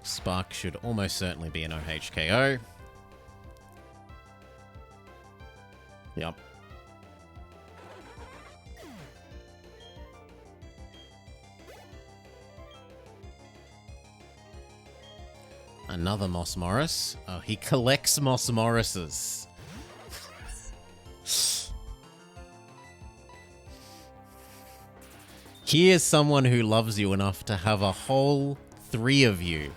Spark should almost certainly be an OHKO. Yep. Another Moss Morris. Oh, he collects Moss Morrises. He is someone who loves you enough to have a whole 3 of you.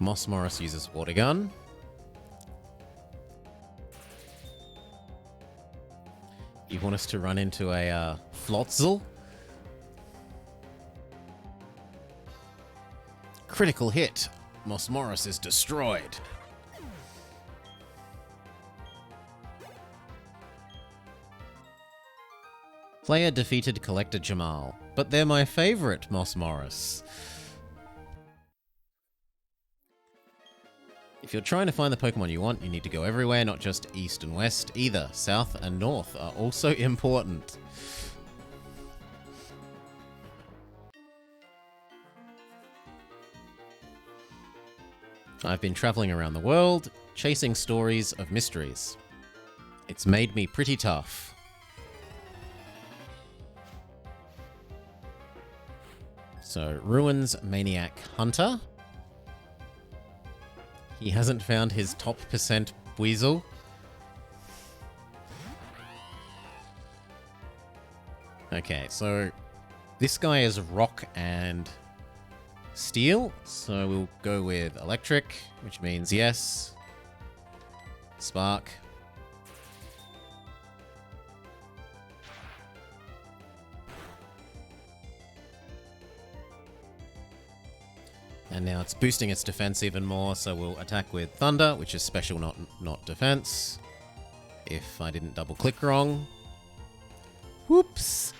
Moss Morris uses Water Gun. You want us to run into a Floatzel? Critical hit. Moss Morris is destroyed. Player defeated Collector Jamal, but they're my favorite, Moss Morris. If you're trying to find the Pokemon you want, you need to go everywhere, not just east and west either. South and north are also important. I've been traveling around the world, chasing stories of mysteries. It's made me pretty tough. So, Ruins Maniac Hunter. He hasn't found his top percent Weasel. Okay, so this guy is rock and steel, so we'll go with electric, which means yes. Spark. And now it's boosting its defense even more, so we'll attack with Thunder, which is special, not defense. If I didn't double click wrong. Whoops.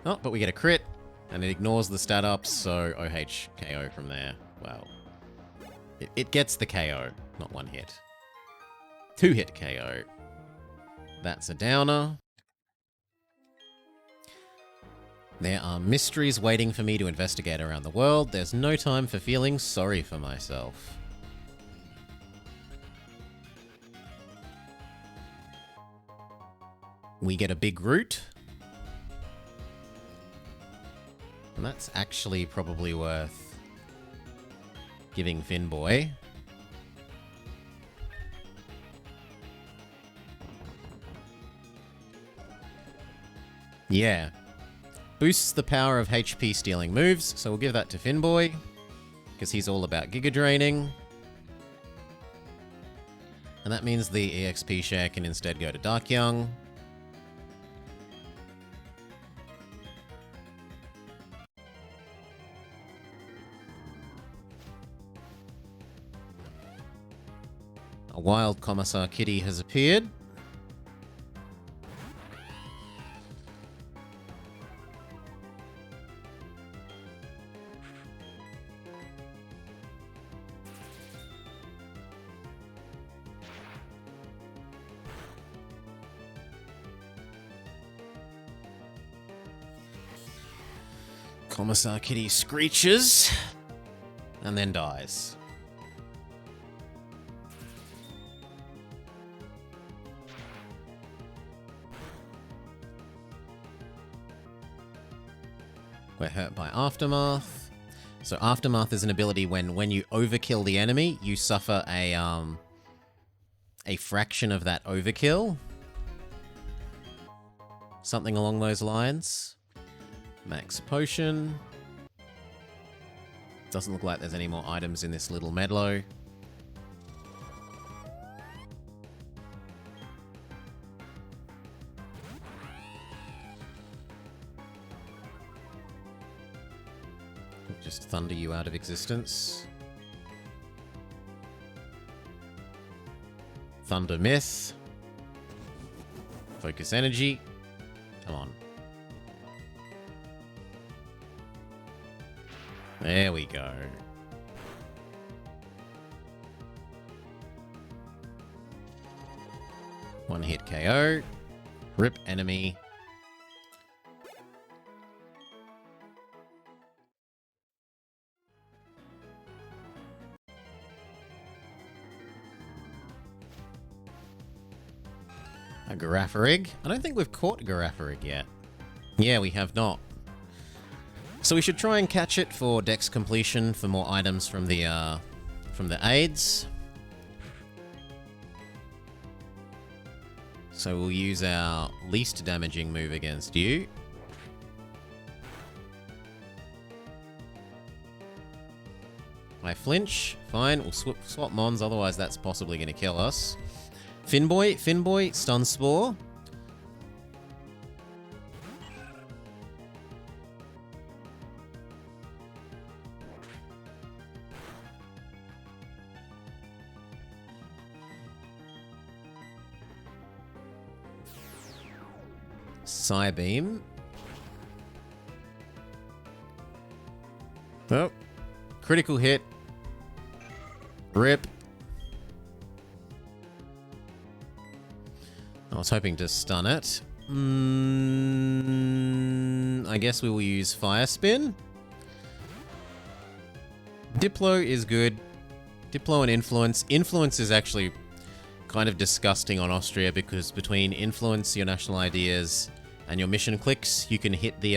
Oh, but we get a crit, and it ignores the stat ups, so OH KO from there. Wow. It gets the KO, not 1 hit. 2 hit KO. That's a downer. There are mysteries waiting for me to investigate around the world. There's no time for feeling sorry for myself. We get a big root. And that's actually probably worth giving Finboy. Yeah. Boosts the power of HP stealing moves, so we'll give that to Finboy, because he's all about Giga Draining. And that means the EXP share can instead go to Darkyoung. A wild Commissar Kitty has appeared. Commissar Kitty screeches and then dies. We're hurt by Aftermath. So Aftermath is an ability when you overkill the enemy, you suffer a fraction of that overkill. Something along those lines. Max Potion. Doesn't look like there's any more items in this little medlow. Just thunder you out of existence. Thunder Myth. Focus energy. Come on. There we go. One hit KO. Rip enemy. A Girafarig. I don't think we've caught Girafarig yet. Yeah, we have not. So we should try and catch it for dex completion for more items from the aids. So we'll use our least damaging move against you. I flinch. Fine, we'll swap mons, otherwise that's possibly going to kill us. Finboy, Stun Spore. Psybeam. Oh. Critical hit. Rip. I was hoping to stun it. I guess we will use Fire Spin. Diplo is good. Diplo and Influence. Influence is actually kind of disgusting on Austria because between Influence, your national ideas, and your mission clicks, you can hit the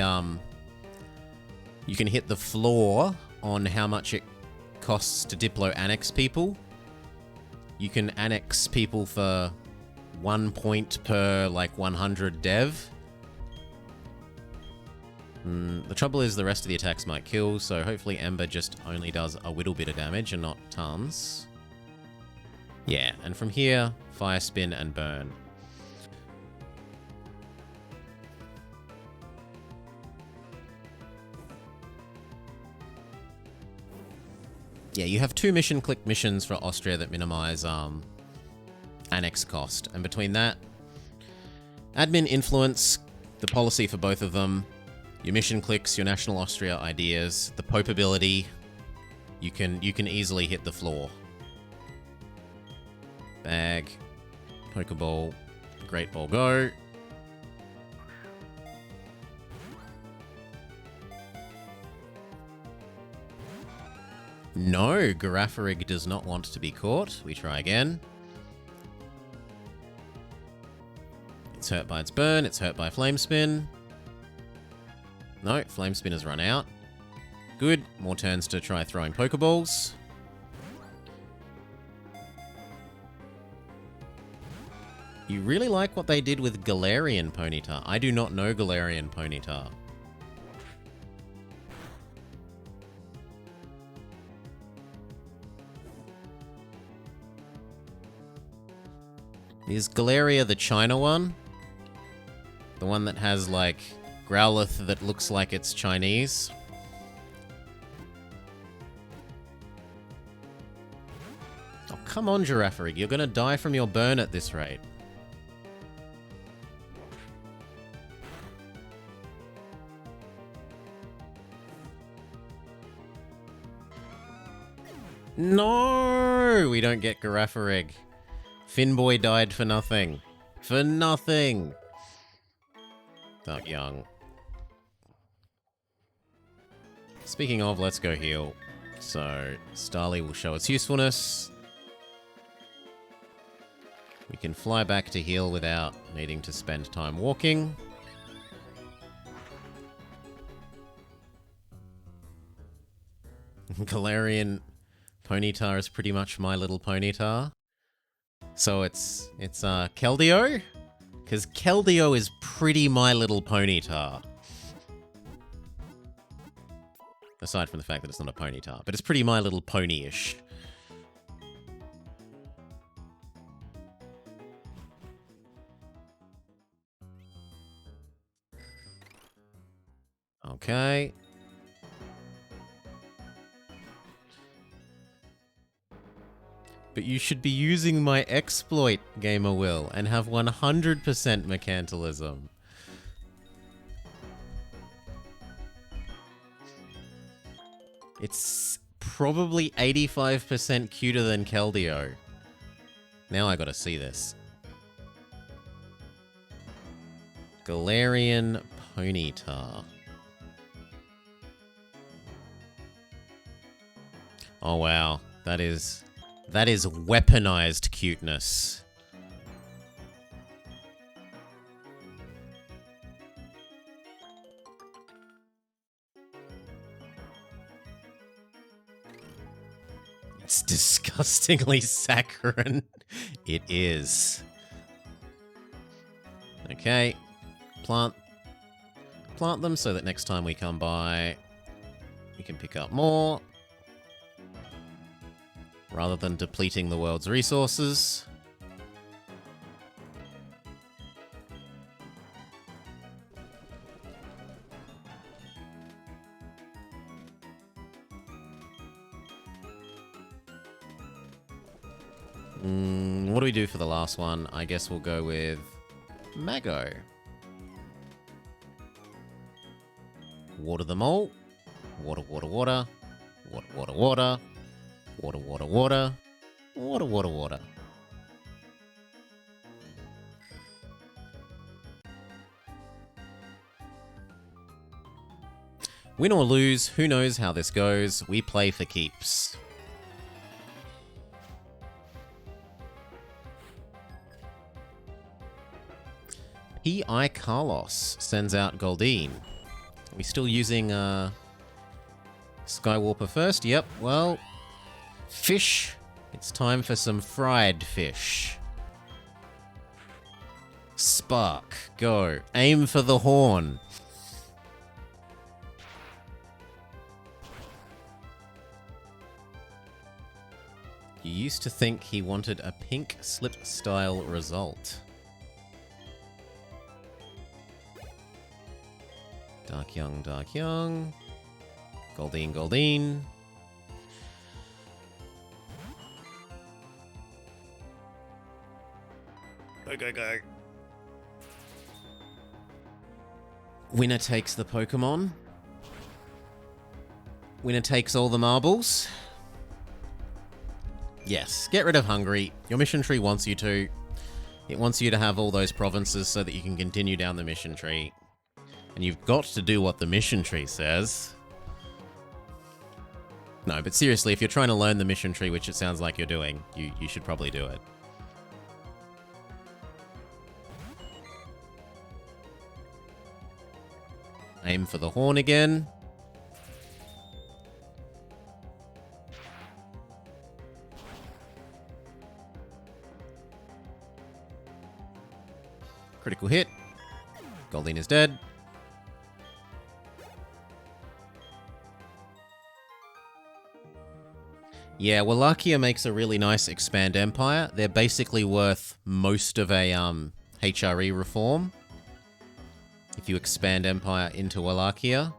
floor on how much it costs to Diplo annex people. You can annex people for 1 point per, like, 100 dev. The trouble is the rest of the attacks might kill, so hopefully Ember just only does a little bit of damage and not tons. Yeah, and from here, Fire Spin and Burn. Yeah, you have 2 mission click missions for Austria that minimize annex cost. And between that, admin influence, the policy for both of them, your mission clicks, your national Austria ideas, the Pope ability, you can easily hit the floor. Bag, Pokeball, Great Ball Go. No, Girafarig does not want to be caught. We try again. It's hurt by its burn, it's hurt by Flame Spin. No, Flame Spin has run out. Good, more turns to try throwing Pokeballs. You really like what they did with Galarian Ponyta. I do not know Galarian Ponyta. Is Galeria the China one? The one that has, like, Growlithe that looks like it's Chinese? Oh, come on, Girafarig. You're gonna die from your burn at this rate. No! We don't get Girafarig. Finboy died for nothing. For nothing! Not young. Speaking of, let's go heal. So, Starly will show its usefulness. We can fly back to heal without needing to spend time walking. Galarian Ponyta is pretty much My Little Ponyta. So it's Keldeo? Because Keldeo is pretty My Little Ponyta. Aside from the fact that it's not a Ponyta, but it's pretty My Little Pony-ish. Okay. But you should be using my exploit, Gamer Will, and have 100% mercantilism. It's probably 85% cuter than Keldeo. Now I gotta see this. Galarian Ponyta. Oh wow, that is weaponized cuteness. It's disgustingly saccharine. It is. Okay. Plant them so that next time we come by, we can pick up more. Rather than depleting the world's resources. What do we do for the last one? I guess we'll go with Mago. Water them all. Water, water, water. Water, water, water. Water, water, water. Water, water, water. Win or lose, who knows how this goes. We play for keeps. P.I. Carlos sends out Goldeen. Are we still using Skywarper first? Yep, well... Fish. It's time for some fried fish. Spark. Go. Aim for the horn. You used to think he wanted a pink slip style result. Dark Young, Dark Young. Goldeen, Goldeen. Go, go, go. Winner takes the Pokemon. Winner takes all the marbles. Yes, get rid of Hungry. Your mission tree wants you to. It wants you to have all those provinces so that you can continue down the mission tree. And you've got to do what the mission tree says. No, but seriously, if you're trying to learn the mission tree, which it sounds like you're doing, you should probably do it. Aim for the horn again. Critical hit. Goldeen is dead. Yeah, Wallachia makes a really nice Expand Empire. They're basically worth most of a HRE reform. If you expand Empire into Wallachia.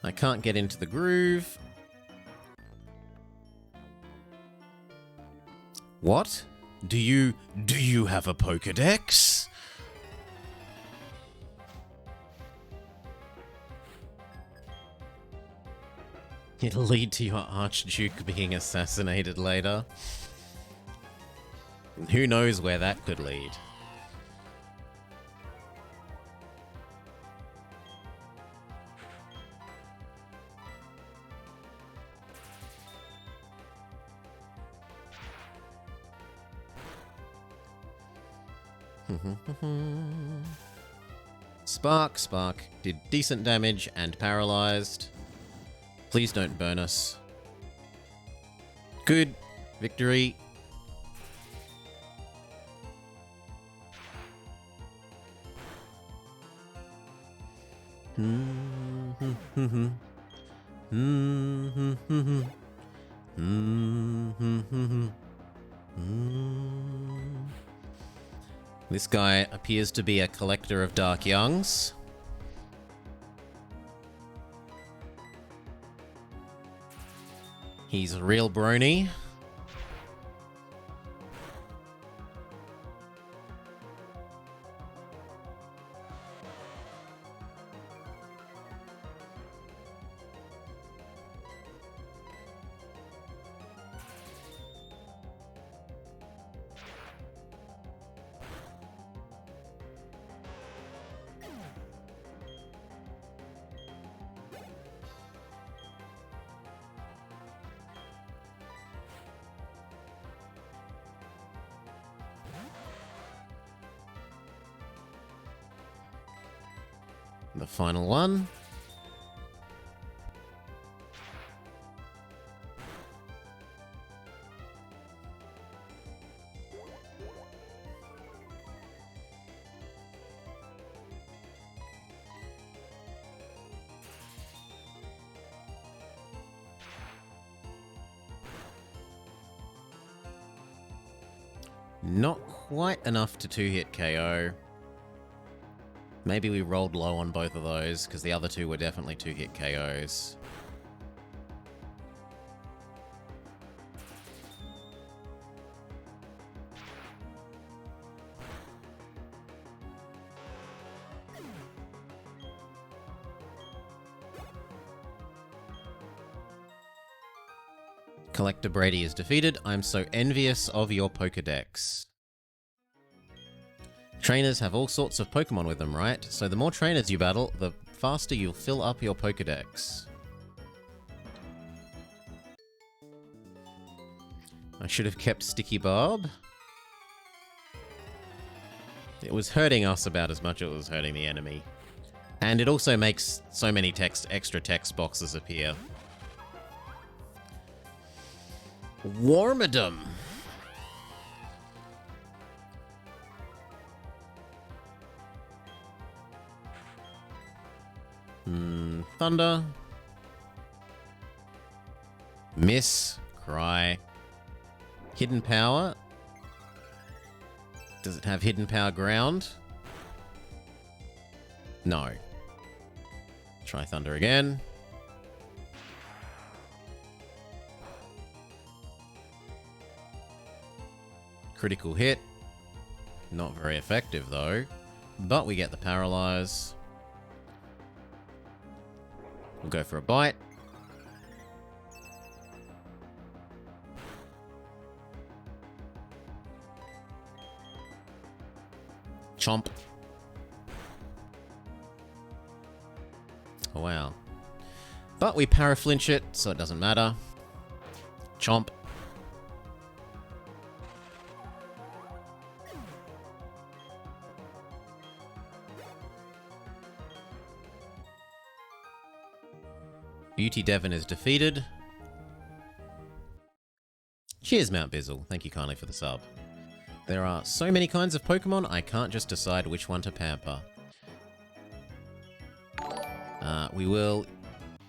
I can't get into the groove. What? Do you have a Pokédex? It'll lead to your Archduke being assassinated later. Who knows where that could lead? Spark did decent damage and paralyzed. Please don't burn us. Good. Victory. This guy appears to be a collector of Dark Youngs. He's a real brony. The final one. Not quite enough to 2-hit KO. Maybe we rolled low on both of those, because the other two were definitely 2-hit KOs. Collector Brady is defeated. I'm so envious of your Pokedex. Trainers have all sorts of Pokemon with them, right? So the more trainers you battle, the faster you'll fill up your Pokedex. I should have kept Sticky Bob. It was hurting us about as much as it was hurting the enemy. And it also makes so many extra text boxes appear. Warmadum. Thunder. Miss. Cry. Hidden Power. Does it have Hidden Power Ground? No. Try Thunder again. Critical hit. Not very effective though. But we get the Paralyze. We'll go for a bite. Chomp. Oh, wow. But we paraflinch it, so it doesn't matter. Chomp. Beauty Devon is defeated. Cheers, Mount Bizzle. Thank you kindly for the sub. There are so many kinds of Pokemon, I can't just decide which one to pamper. We will...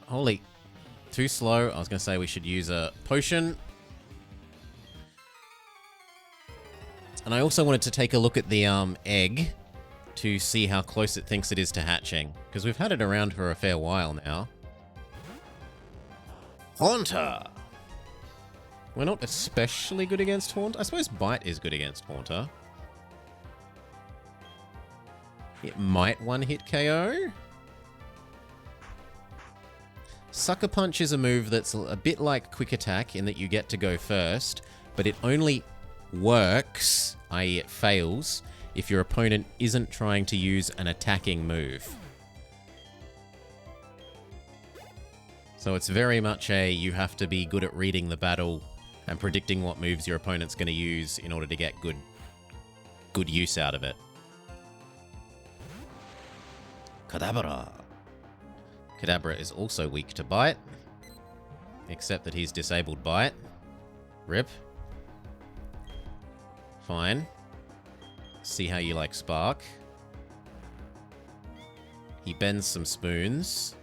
Holy... Too slow. I was going to say we should use a potion. And I also wanted to take a look at the egg to see how close it thinks it is to hatching. Because we've had it around for a fair while now. Haunter! We're not especially good against Haunt. I suppose Bite is good against Haunter. It might one-hit KO. Sucker Punch is a move that's a bit like Quick Attack in that you get to go first, but it only works, i.e. it fails, if your opponent isn't trying to use an attacking move. So it's very much you have to be good at reading the battle and predicting what moves your opponent's going to use in order to get good use out of it. Kadabra. Kadabra is also weak to Bite, except that he's disabled Bite. Rip. Fine. See how you like Spark. He bends some spoons.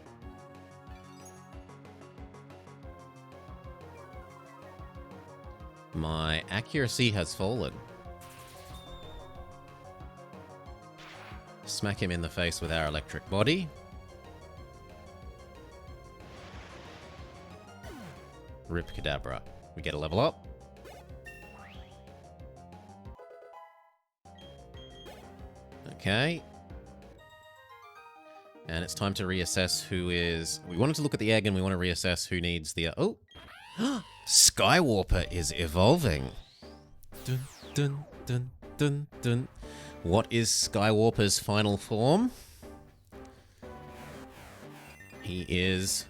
My accuracy has fallen. Smack him in the face with our electric body. Rip Kadabra. We get a level up. Okay. And it's time to reassess who is... We wanted to look at the egg and we want to reassess who needs the... Oh! Skywarper is evolving. Dun, dun, dun, dun, dun. What is Skywarper's final form? He is...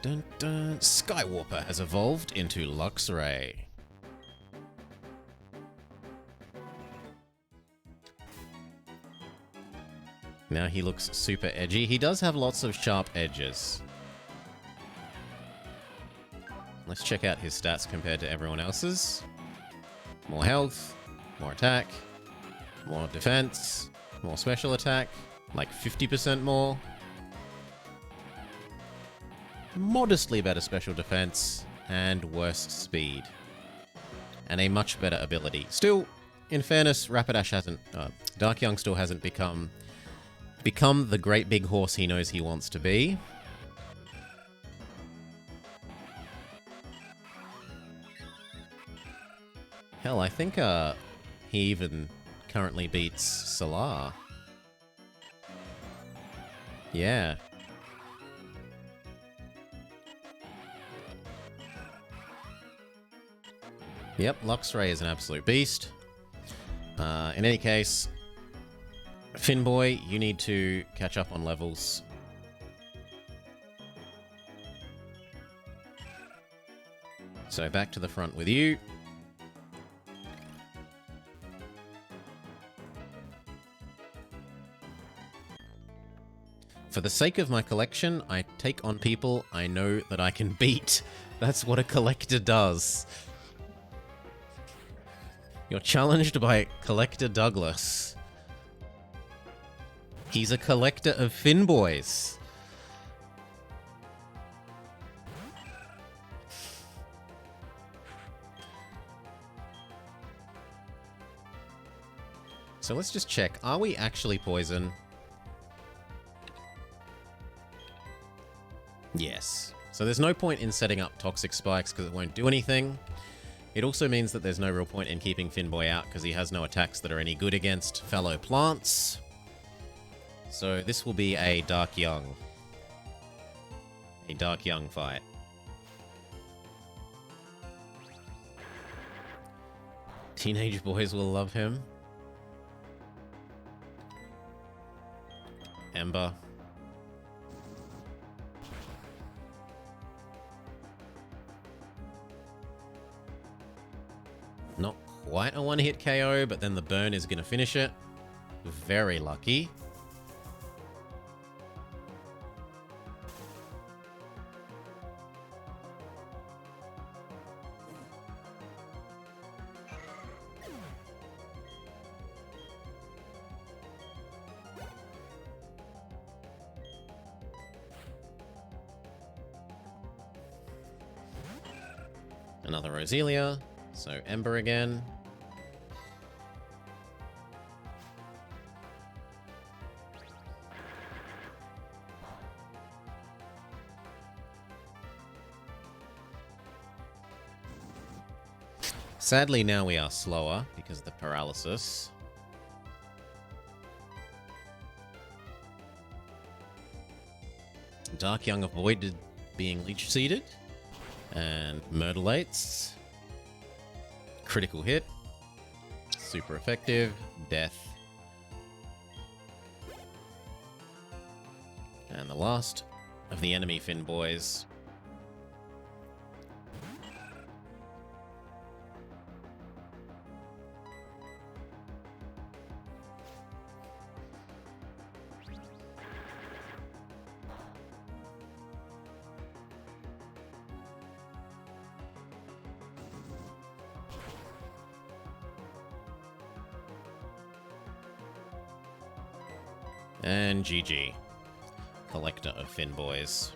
Dun, dun. Skywarper has evolved into Luxray. Now he looks super edgy. He does have lots of sharp edges. Let's check out his stats compared to everyone else's. More health, more attack, more defense, more special attack, like 50% more. Modestly better special defense, and worse speed. And a much better ability. Still, in fairness, Rapidash hasn't... Darkyoung still hasn't become the great big horse he knows he wants to be. Hell, I think he even currently beats Solar. Yeah. Yep, Luxray is an absolute beast. In any case, Finboy, you need to catch up on levels. So back to the front with you. For the sake of my collection, I take on people I know that I can beat. That's what a collector does. You're challenged by Collector Douglas. He's a collector of Finboys. So let's just check. Are we actually poison? Yes. So there's no point in setting up toxic spikes because it won't do anything. It also means that there's no real point in keeping Finboy out because he has no attacks that are any good against fellow plants. So this will be a Darkyoung. A Darkyoung fight. Teenage boys will love him. Ember. Not quite a one-hit KO, but then the burn is going to finish it. Very lucky. Another Roselia. So Ember again. Sadly, now we are slower because of the paralysis. Darkyoung avoided being leech seeded and myrtleites. Critical hit. Super effective. Death. And the last of the enemy Finboys. And GG. Collector of Finboys.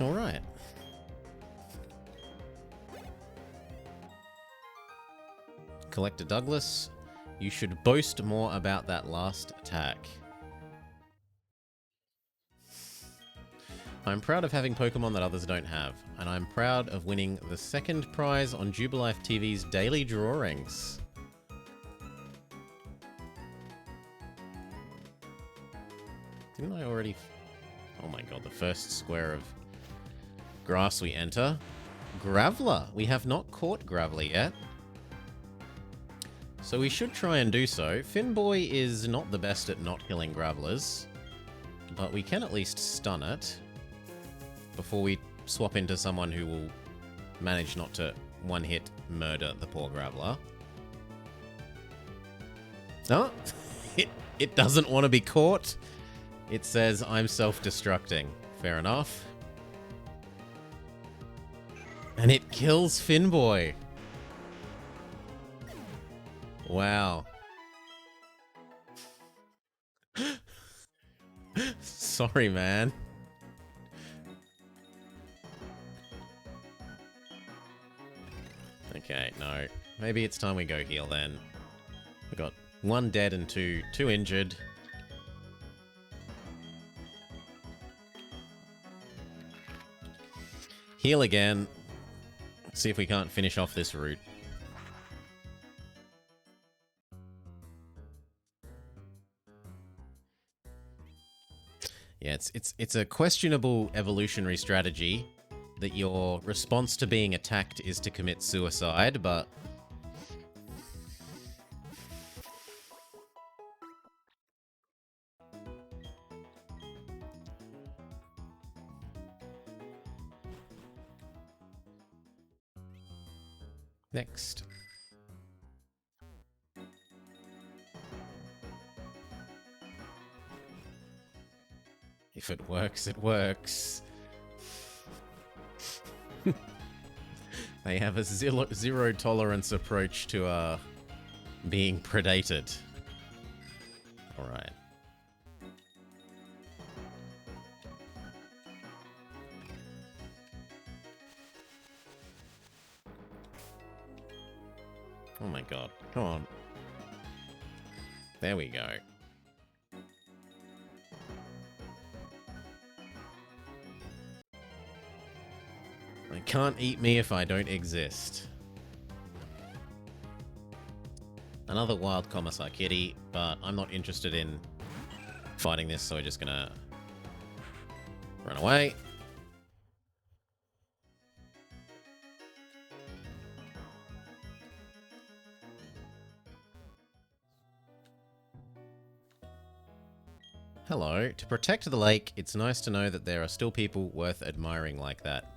Alright. Collector Douglas, you should boast more about that last attack. I'm proud of having Pokemon that others don't have, and I'm proud of winning the second prize on Jubilife TV's daily drawings. Didn't I already... Oh my god, the first square of grass we enter. Graveler! We have not caught Graveler yet. So we should try and do so. Finboy is not the best at not killing Gravelers, but we can at least stun it before we swap into someone who will manage not to one-hit murder the poor Graveler. Oh, it doesn't want to be caught. It says, I'm self-destructing. Fair enough. And it kills Finboy. Wow. Sorry, man. Okay, no. Maybe it's time we go heal then. We got one dead and two injured. Heal again. See if we can't finish off this route. Yeah, it's a questionable evolutionary strategy that your response to being attacked is to commit suicide, but... Next. If it works, it works. They have a zero tolerance approach to being predated. Alright. Oh my god. Come on. There we go. They can't eat me if I don't exist. Another wild Commissar Kitty, but I'm not interested in fighting this, so we're just gonna run away. Hello. To protect the lake, it's nice to know that there are still people worth admiring like that.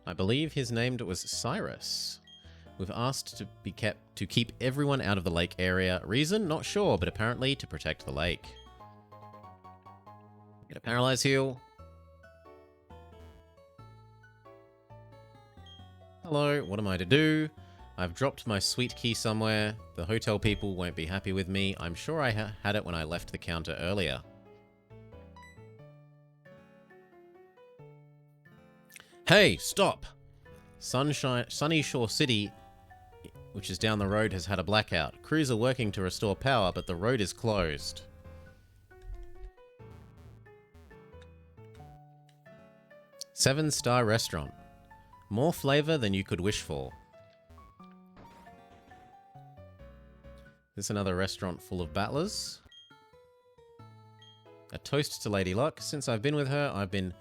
I believe his name was Cyrus. We've asked to keep everyone out of the lake area. Reason? Not sure, but apparently to protect the lake. Get a paralyze heal. Hello, what am I to do? I've dropped my sweet key somewhere. The hotel people won't be happy with me. I'm sure I had it when I left the counter earlier. Hey, stop! Sunny Shore City, which is down the road, has had a blackout. Crews are working to restore power, but the road is closed. Seven-star restaurant. More flavor than you could wish for. There's another restaurant full of battlers. A toast to Lady Luck. Since I've been with her, I've been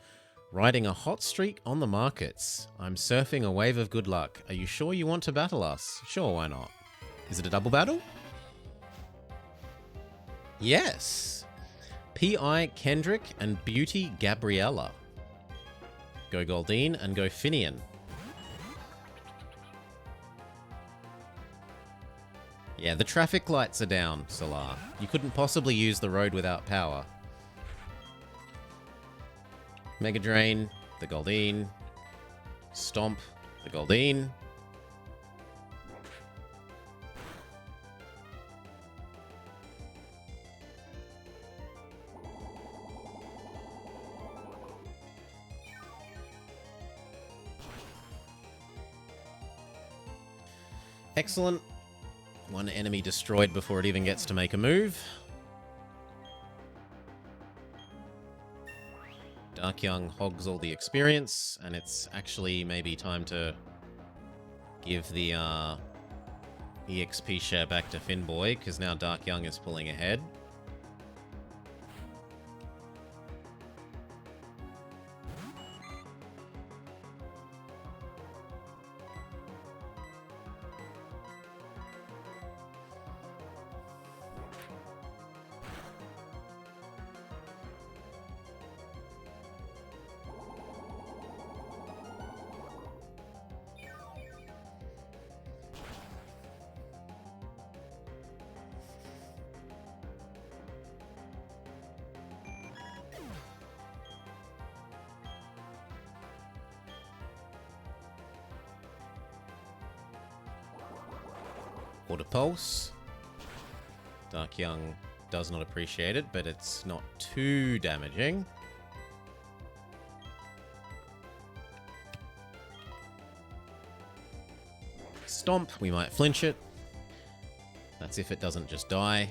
riding a hot streak on the markets. I'm surfing a wave of good luck. Are you sure you want to battle us? Sure, why not? Is it a double battle? Yes! P.I. Kendrick and Beauty Gabriella. Go Goldine and go Finian. Yeah, the traffic lights are down, Solar. You couldn't possibly use the road without power. Mega Drain, the Goldine. Stomp, the Goldine. Excellent. One enemy destroyed before it even gets to make a move. Darkyoung hogs all the experience, and it's actually maybe time to give the EXP share back to Finboy, because now Darkyoung is pulling ahead. Water Pulse. Darkyoung does not appreciate it, but it's not too damaging. Stomp, we might flinch it. That's if it doesn't just die.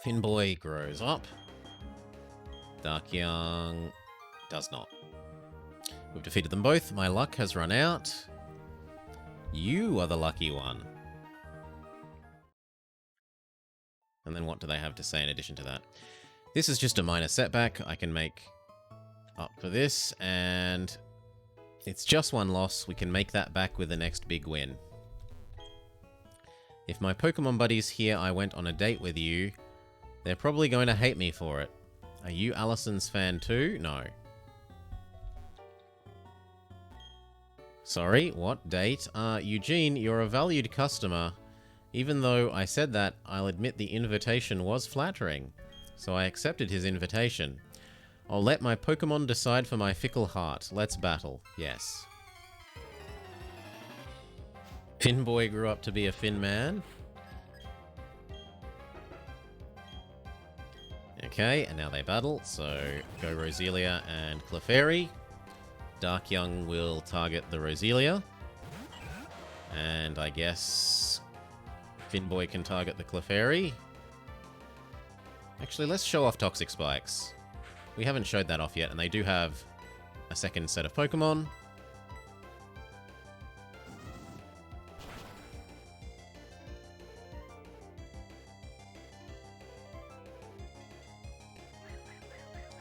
Finboy grows up. Darkyoung does not. We've defeated them both. My luck has run out. You are the lucky one. And then what do they have to say in addition to that? This is just a minor setback. I can make up for this, and it's just one loss. We can make that back with the next big win. If my Pokemon buddies hear I went on a date with you, they're probably going to hate me for it. Are you Allison's fan too? No. Sorry, what date? Eugene, you're a valued customer. Even though I said that, I'll admit the invitation was flattering. So I accepted his invitation. I'll let my Pokemon decide for my fickle heart. Let's battle. Yes. Finboy grew up to be a Fin man. Okay, and now they battle. So go Roselia and Clefairy. Darkyoung will target the Roselia. And I guess Finboy can target the Clefairy. Actually, let's show off Toxic Spikes. We haven't showed that off yet, and they do have a second set of Pokemon.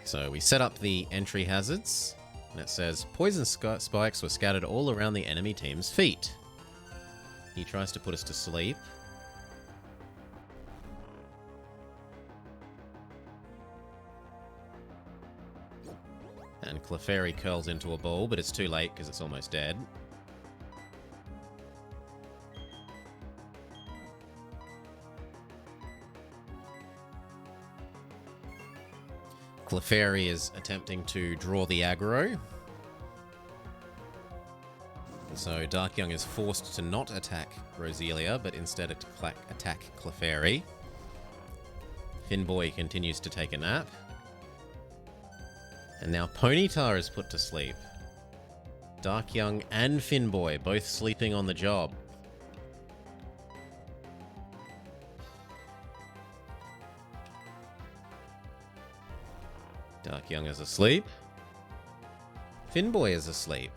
So we set up the entry hazards, and it says, poison spikes were scattered all around the enemy team's feet. He tries to put us to sleep. And Clefairy curls into a ball, but it's too late because it's almost dead. Clefairy is attempting to draw the aggro. So Darkyoung is forced to not attack Roselia, but instead attack Clefairy. Finboy continues to take a nap. And now Ponyta is put to sleep. Darkyoung and Finboy both sleeping on the job. Darkyoung is asleep. Finboy is asleep.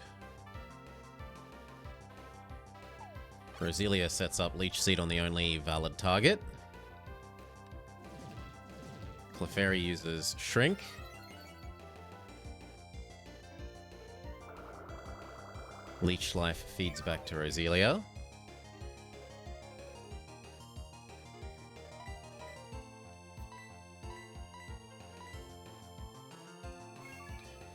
Roselia sets up Leech Seed on the only valid target. Clefairy uses Shrink. Leech Life feeds back to Roselia.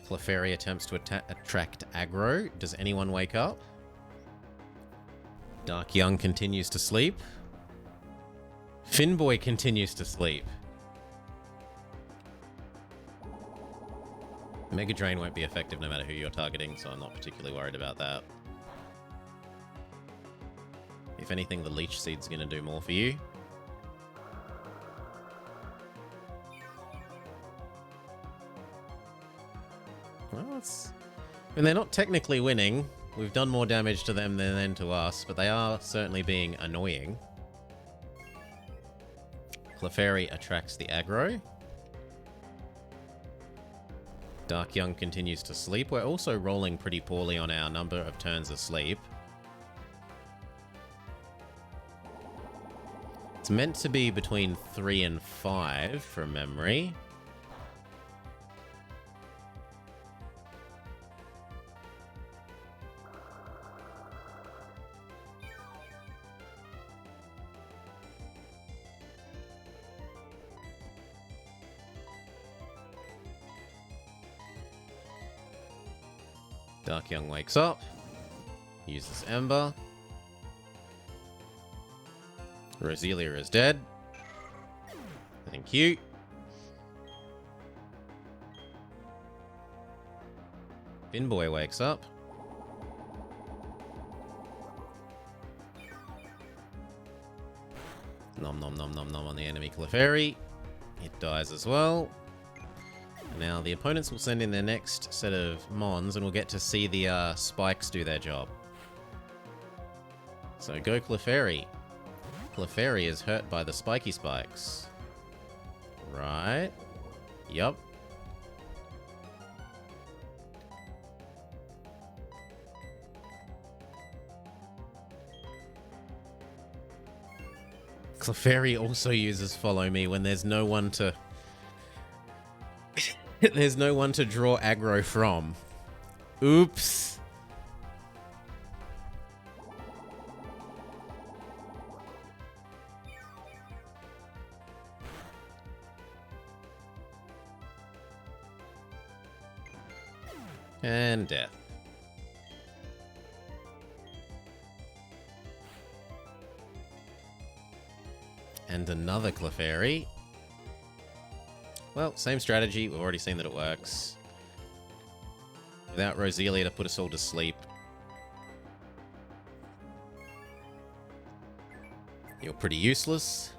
Clefairy attempts to attract aggro. Does anyone wake up? Darkyoung continues to sleep. Finboy continues to sleep. Mega Drain won't be effective no matter who you're targeting, so I'm not particularly worried about that. If anything, the Leech Seed's going to do more for you. Well, I mean, they're not technically winning. We've done more damage to them than to us, but they are certainly being annoying. Clefairy attracts the aggro. Dark Young continues to sleep. We're also rolling pretty poorly on our number of turns asleep. It's meant to be between 3 and 5 from memory. Dark Young wakes up, uses Ember. Roselia is dead. Thank you. Finboy wakes up. Nom nom nom nom nom on the enemy Clefairy. It dies as well. Now the opponents will send in their next set of Mons and we'll get to see the spikes do their job. So go Clefairy. Clefairy is hurt by the spiky spikes. Right. Yup. Clefairy also uses Follow Me when there's no one to... there's no one to draw aggro from. Oops. And death. And another Clefairy. Well, same strategy. We've already seen that it works. Without Roselia to put us all to sleep. You're pretty useless.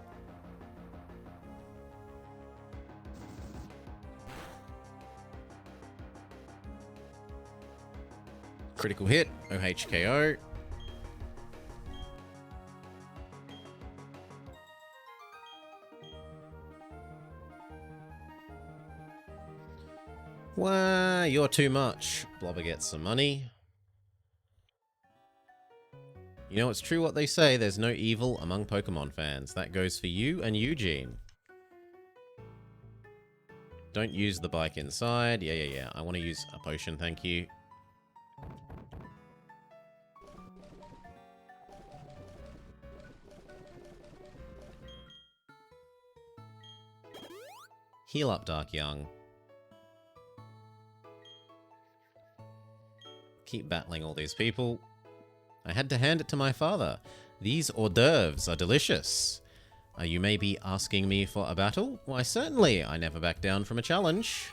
Critical hit, OHKO. Wow, you're too much. Blobber gets some money. You know, it's true what they say, there's no evil among Pokemon fans. That goes for you and Eugene. Don't use the bike inside. Yeah. I want to use a potion, thank you. Heal up, Dark Young. Keep battling all these people. I had to hand it to my father. These hors d'oeuvres are delicious. You may be asking me for a battle? Why, certainly. I never back down from a challenge.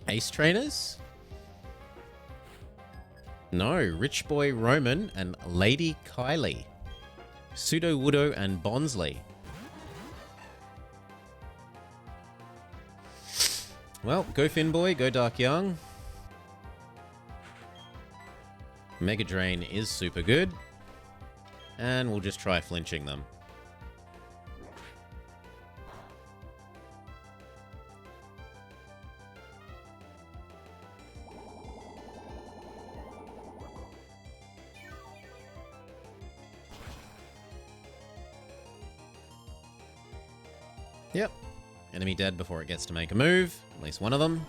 Ace trainers? No, Rich Boy Roman and Lady Kylie. Pseudo Woodo and Bonsley. Well, go Finboy, go Dark Young. Mega Drain is super good. And we'll just try flinching them. Yep. Enemy dead before it gets to make a move. At least one of them.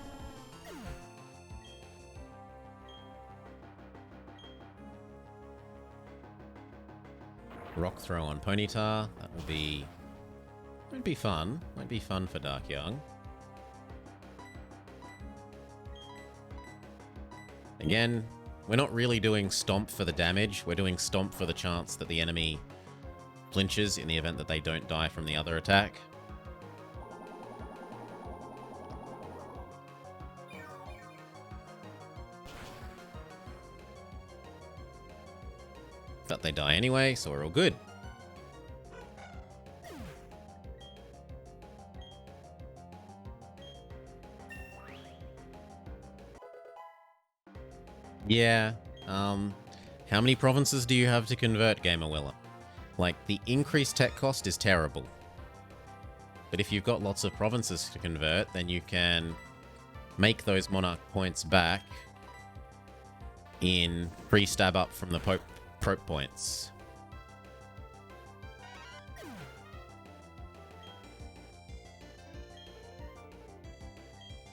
Rock throw on Ponyta. That will be... won't be fun. Won't be fun for Dark Young. Again, we're not really doing Stomp for the damage. We're doing Stomp for the chance that the enemy flinches in the event that they don't die from the other attack. But they die anyway, so we're all good. Yeah, how many provinces do you have to convert, Gamerwilla? Like, the increased tech cost is terrible. But if you've got lots of provinces to convert, then you can make those monarch points back in free stab up from the Pope points.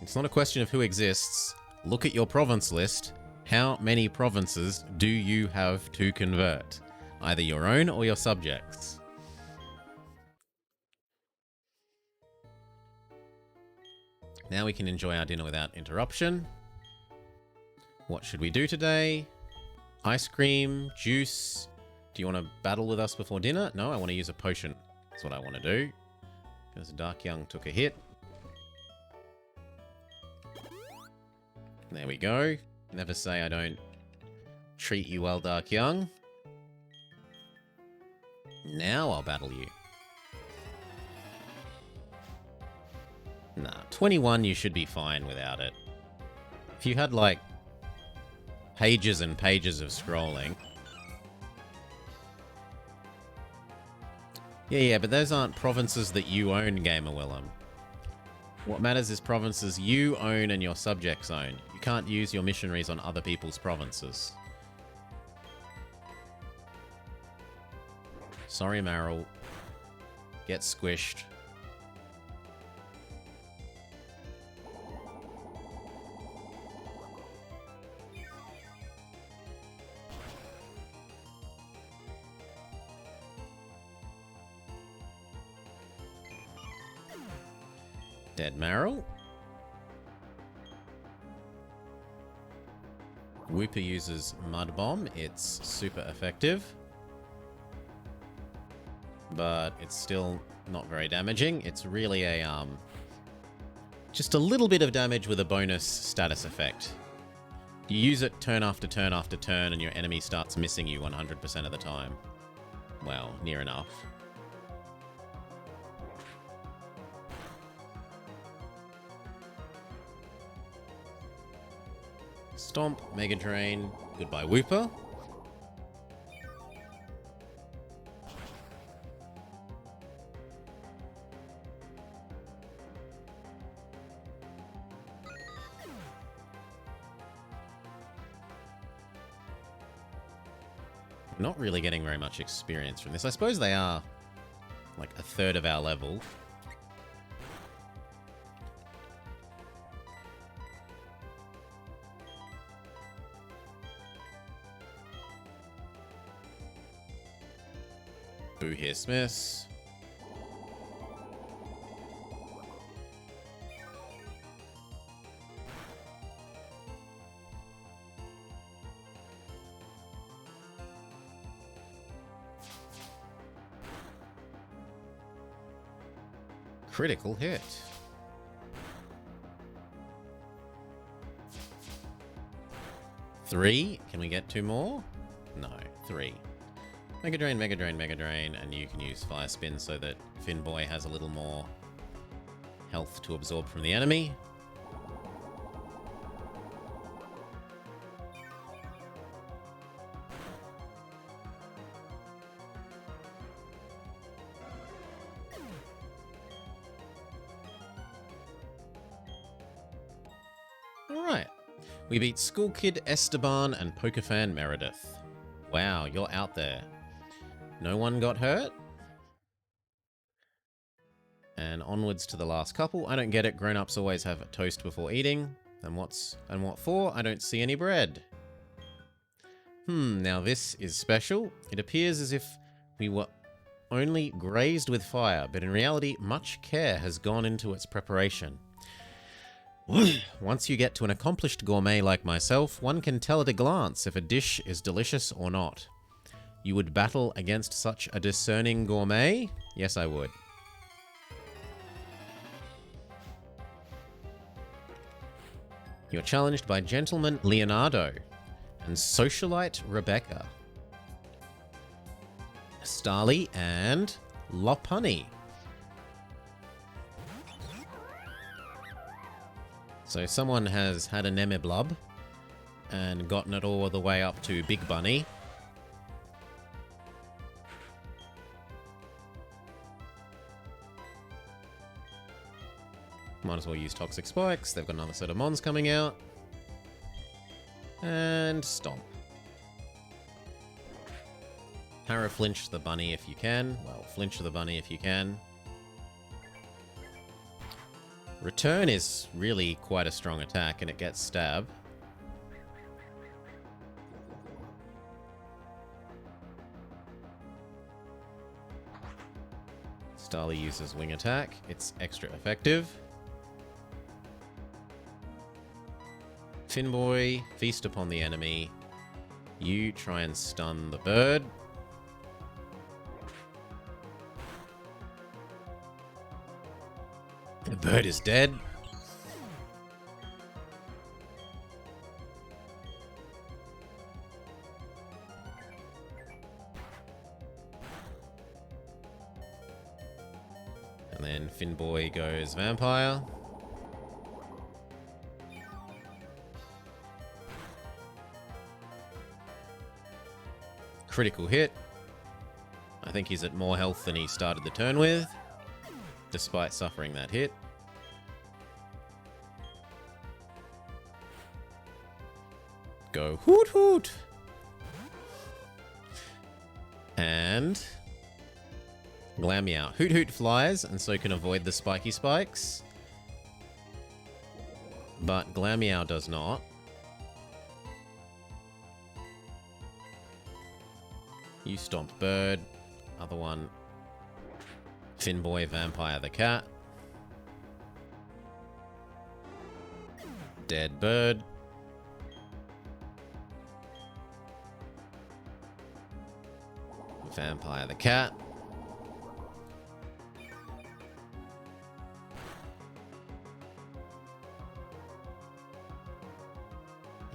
It's not a question of who exists. Look at your province list. How many provinces do you have to convert? Either your own or your subjects. Now we can enjoy our dinner without interruption. What should we do today? Ice cream, juice. Do you want to battle with us before dinner? No, I want to use a potion. That's what I want to do. Because Dark Young took a hit. There we go. Never say I don't treat you well, Dark Young. Now I'll battle you. Nah, 21 you should be fine without it. If you had, like, pages and pages of scrolling. Yeah, but those aren't provinces that you own, Gamer Willem. What matters is provinces you own and your subjects own. You can't use your missionaries on other people's provinces. Sorry, Meryl. Get squished. Dead Meryl. Wooper uses Mud Bomb. It's super effective. But it's still not very damaging. It's really a, just a little bit of damage with a bonus status effect. You use it turn after turn after turn and your enemy starts missing you 100% of the time. Well, near enough. Stomp, Mega Drain, goodbye Wooper. Not really getting very much experience from this. I suppose they are like a third of our level. Boo hiss miss. Critical hit. Three? Can we get two more? No, three. Mega Drain, Mega Drain, Mega Drain, and you can use Fire Spin so that Finboy has a little more health to absorb from the enemy. Alright. We beat School Kid Esteban and Pokéfan Meredith. Wow, you're out there. No one got hurt? And onwards to the last couple. I don't get it. Grown-ups always have a toast before eating. And what for? I don't see any bread. Now this is special. It appears as if we were only grazed with fire, but in reality, much care has gone into its preparation. Once you get to an accomplished gourmet like myself, one can tell at a glance if a dish is delicious or not. You would battle against such a discerning gourmet? Yes, I would. You're challenged by Gentleman Leonardo and Socialite Rebecca. Starly and Lopunny. So someone has had a Nemeblub and gotten it all the way up to Big Bunny. Might as well use Toxic Spikes. They've got another set of Mons coming out. And Stomp. Para-flinch the bunny if you can. Well, flinch the bunny if you can. Return is really quite a strong attack, and it gets stab. Starly uses wing attack. It's extra effective. Finboy, feast upon the enemy. You try and stun the bird. The bird is dead. And then Finboy goes vampire. Critical hit. I think he's at more health than he started the turn with, despite suffering that hit. Go hoot hoot! And Glameow. Hoot hoot flies, and so can avoid the spiky spikes. But Glameow does not. You stomp bird. Other one. Finboy, vampire the cat. Dead bird. Vampire the cat.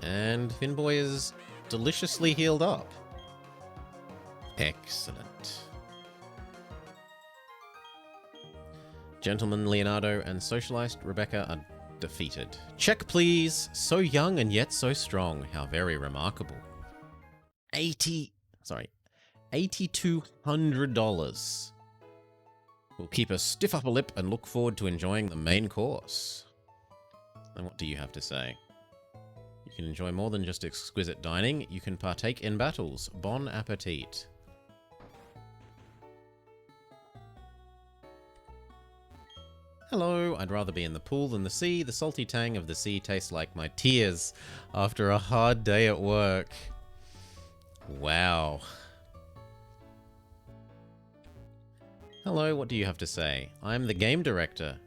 And Finboy is deliciously healed up. Excellent. Gentleman Leonardo and Socialist Rebecca are defeated. Check, please. So young and yet so strong. How very remarkable. $8,200. We'll keep a stiff upper lip and look forward to enjoying the main course. And what do you have to say? You can enjoy more than just exquisite dining. You can partake in battles. Bon appetit. Hello, I'd rather be in the pool than the sea. The salty tang of the sea tastes like my tears after a hard day at work. Wow. Hello, what do you have to say? I'm the game director.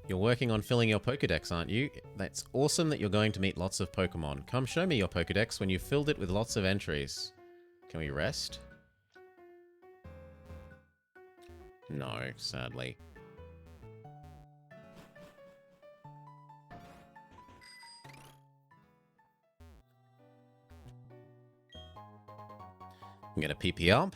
You're working on filling your Pokédex, aren't you? That's awesome that you're going to meet lots of Pokémon. Come show me your Pokédex when you've filled it with lots of entries. Can we rest? No, sadly. Get a PP up.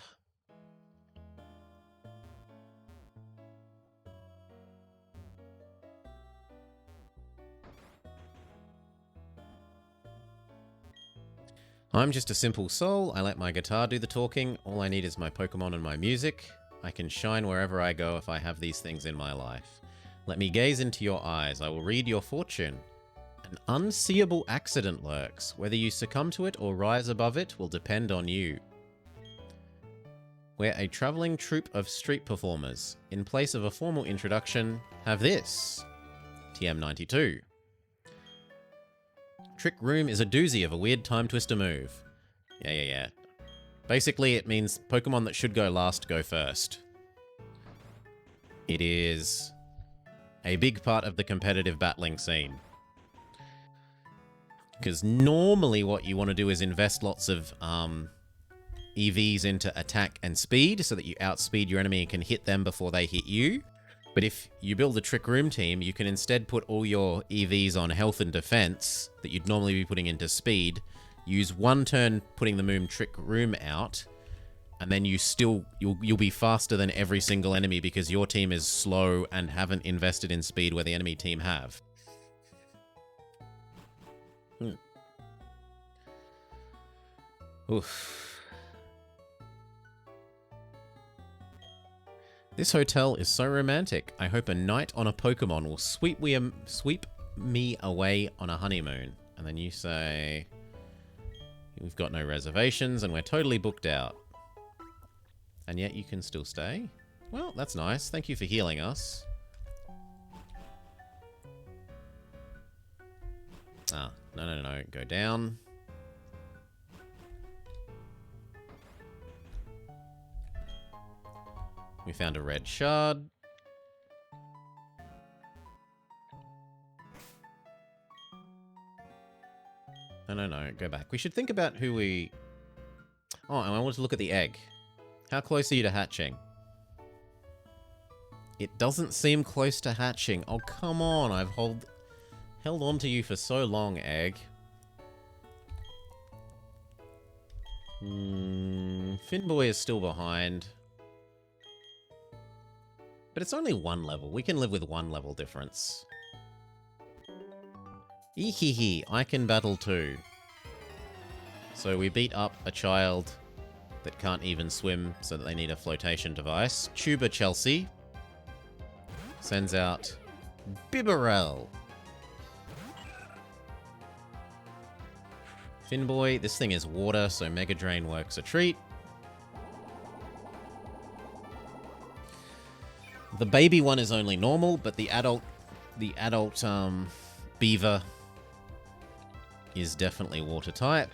I'm just a simple soul. I let my guitar do the talking. All I need is my Pokemon and my music. I can shine wherever I go if I have these things in my life. Let me gaze into your eyes. I will read your fortune. An unseeable accident lurks. Whether you succumb to it or rise above it will depend on you. We're a traveling troupe of street performers. In place of a formal introduction, have this. TM92. Trick Room is a doozy of a weird time twister move. Yeah. Basically, it means Pokemon that should go last go first. It is a big part of the competitive battling scene. Because normally what you want to do is invest lots of EVs into attack and speed so that you outspeed your enemy and can hit them before they hit you. But if you build a Trick Room team, you can instead put all your EVs on health and defense that you'd normally be putting into speed, use one turn putting the Trick Room out, And then you'll be faster than every single enemy because your team is slow and haven't invested in speed where the enemy team have. Oof. This hotel is so romantic. I hope a night on a Pokemon will sweep me away on a honeymoon. And then you say, we've got no reservations and we're totally booked out. And yet you can still stay? Well, that's nice. Thank you for healing us. Ah, no. Go down. We found a red shard. No. Go back. We should think about who we... Oh, and I want to look at the egg. How close are you to hatching? It doesn't seem close to hatching. Oh, come on. I've held on to you for so long, egg. Finboy is still behind. But it's only one level. We can live with one level difference. Ehehe, I can battle too. So we beat up a child that can't even swim, so that they need a flotation device. Tuber Chelsea sends out Bibarel. Finboy, this thing is water, so Mega Drain works a treat. The baby one is only normal, but the adult beaver is definitely water type.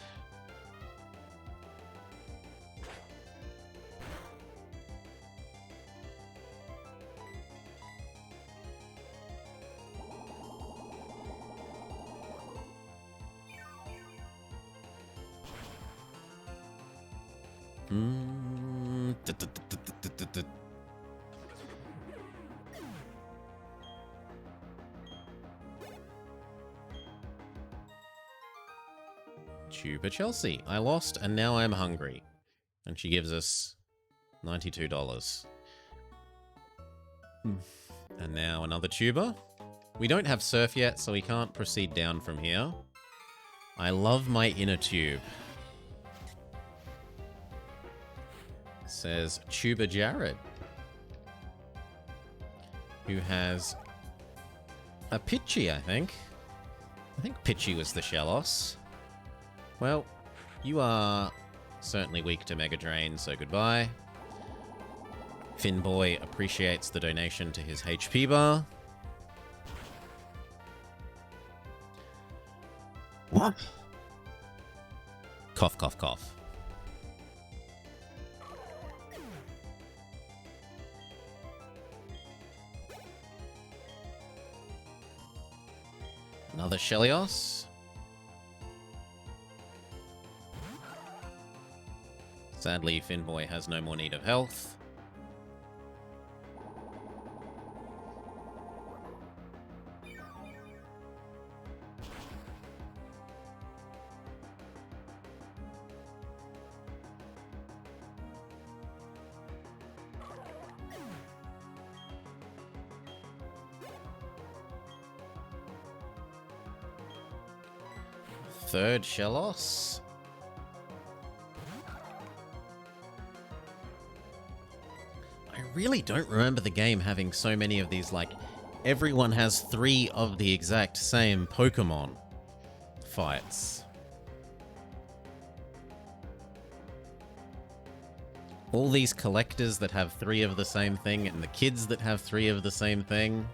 Tuber Chelsea. I lost and now I'm hungry. And she gives us $92. And now another tuber. We don't have surf yet, so we can't proceed down from here. I love my inner tube. Says Tuber Jared, who has a Pidgey, I think. I think Pidgey was the Shellos. Well, you are certainly weak to Mega Drain, so goodbye. Finboy appreciates the donation to his HP bar. What? Cough, cough, cough. Another Shellios. Sadly, Finboy has no more need of health. Third Shellos. I really don't remember the game having so many of these, like, everyone has 3 of the exact same Pokemon fights. All these collectors that have 3 of the same thing, and the kids that have 3 of the same thing.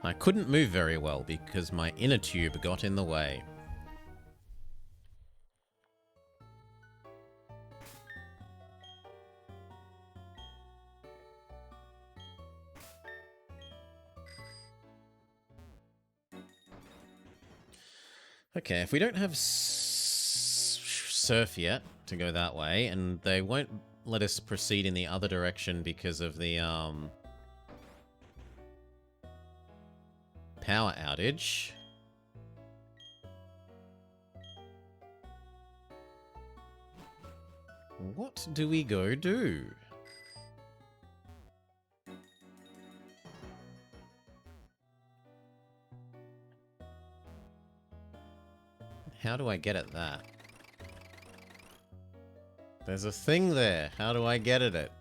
I couldn't move very well because my inner tube got in the way. Okay, if we don't have surf yet to go that way, and they won't let us proceed in the other direction because of the power outage. What do we go do? How do I get at that? There's a thing there. How do I get at it?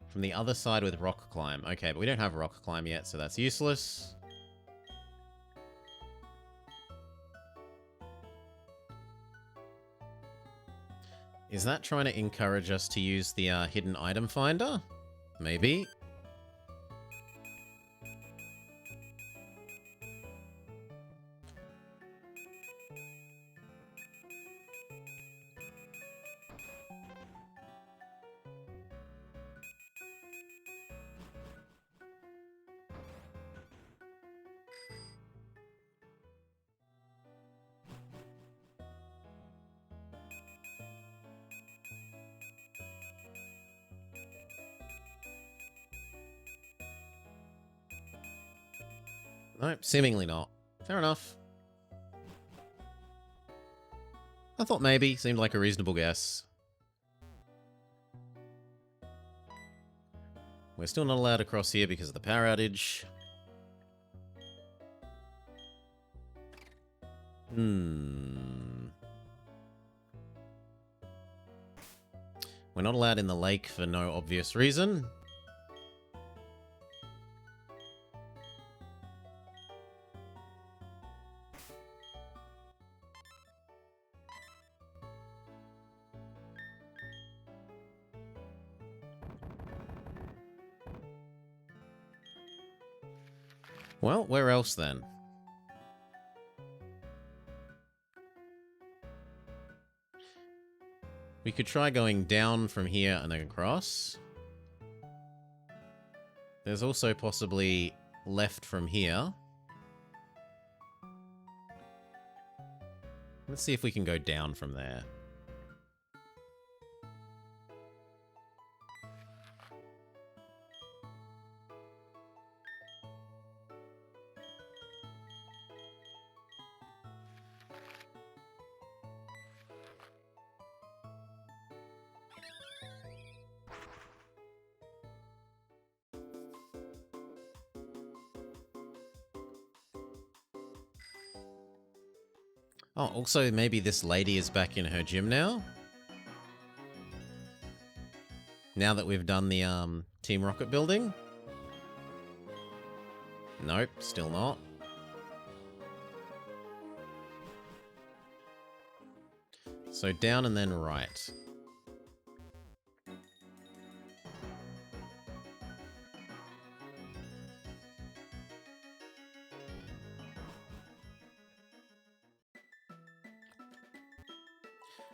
From the other side with rock climb. Okay, but we don't have rock climb yet, so that's useless. Is that trying to encourage us to use the hidden item finder? Maybe. Nope, seemingly not. Fair enough. I thought maybe. Seemed like a reasonable guess. We're still not allowed across here because of the power outage. We're not allowed in the lake for no obvious reason. Well, where else then? We could try going down from here and then across. There's also possibly left from here. Let's see if we can go down from there. Oh, also maybe this lady is back in her gym now? Now that we've done the Team Rocket building? Nope, still not. So down and then right.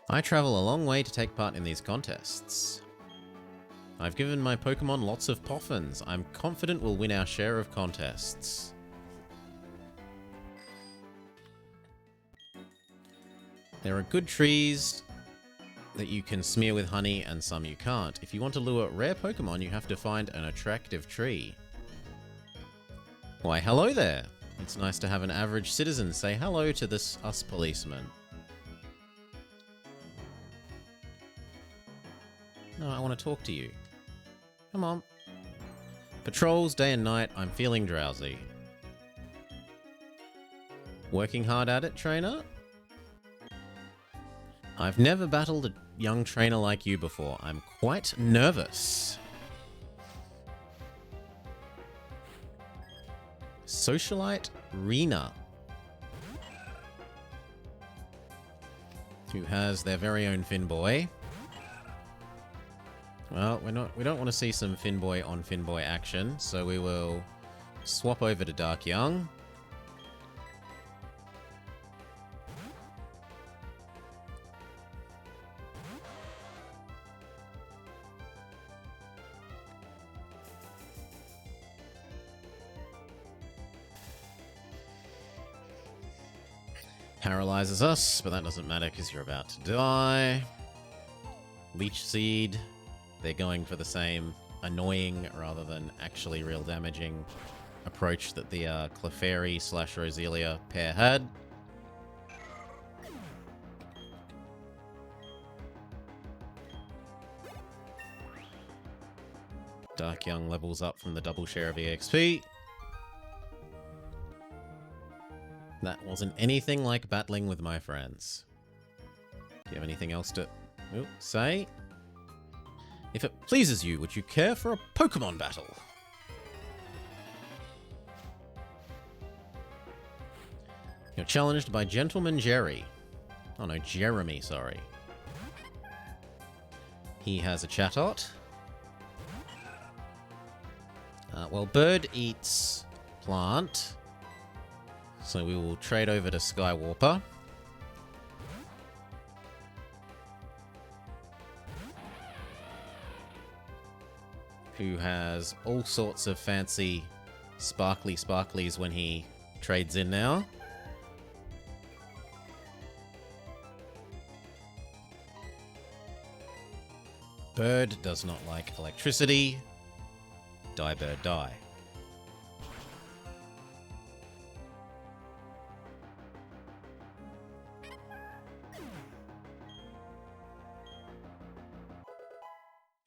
I travel a long way to take part in these contests. I've given my Pokémon lots of poffins. I'm confident we'll win our share of contests. There are good trees that you can smear with honey and some you can't. If you want to lure rare Pokémon, you have to find an attractive tree. Why, hello there. It's nice to have an average citizen say hello to us policemen. No, I want to talk to you. Come on. Patrols day and night, I'm feeling drowsy. Working hard at it, trainer? I've never battled a young trainer like you before. I'm quite nervous. Socialite Rena, who has their very own Finboy. Well, we don't want to see some Finboy on Finboy action, so we will swap over to Dark Young. Paralyzes us, but that doesn't matter because you're about to die. Leech Seed. They're going for the same annoying rather than actually real damaging approach that the Clefairy/Roselia pair had. Dark Young levels up from the double share of EXP. That wasn't anything like battling with my friends. Do you have anything else to say? If it pleases you, would you care for a Pokemon battle? You're challenged by Gentleman Jerry. Oh no, Jeremy, sorry. He has a Chatot. Well, Bird eats Plant. So we will trade over to Skywarper. Who has all sorts of fancy sparklies when he trades in now. Bird does not like electricity. Die, bird, die.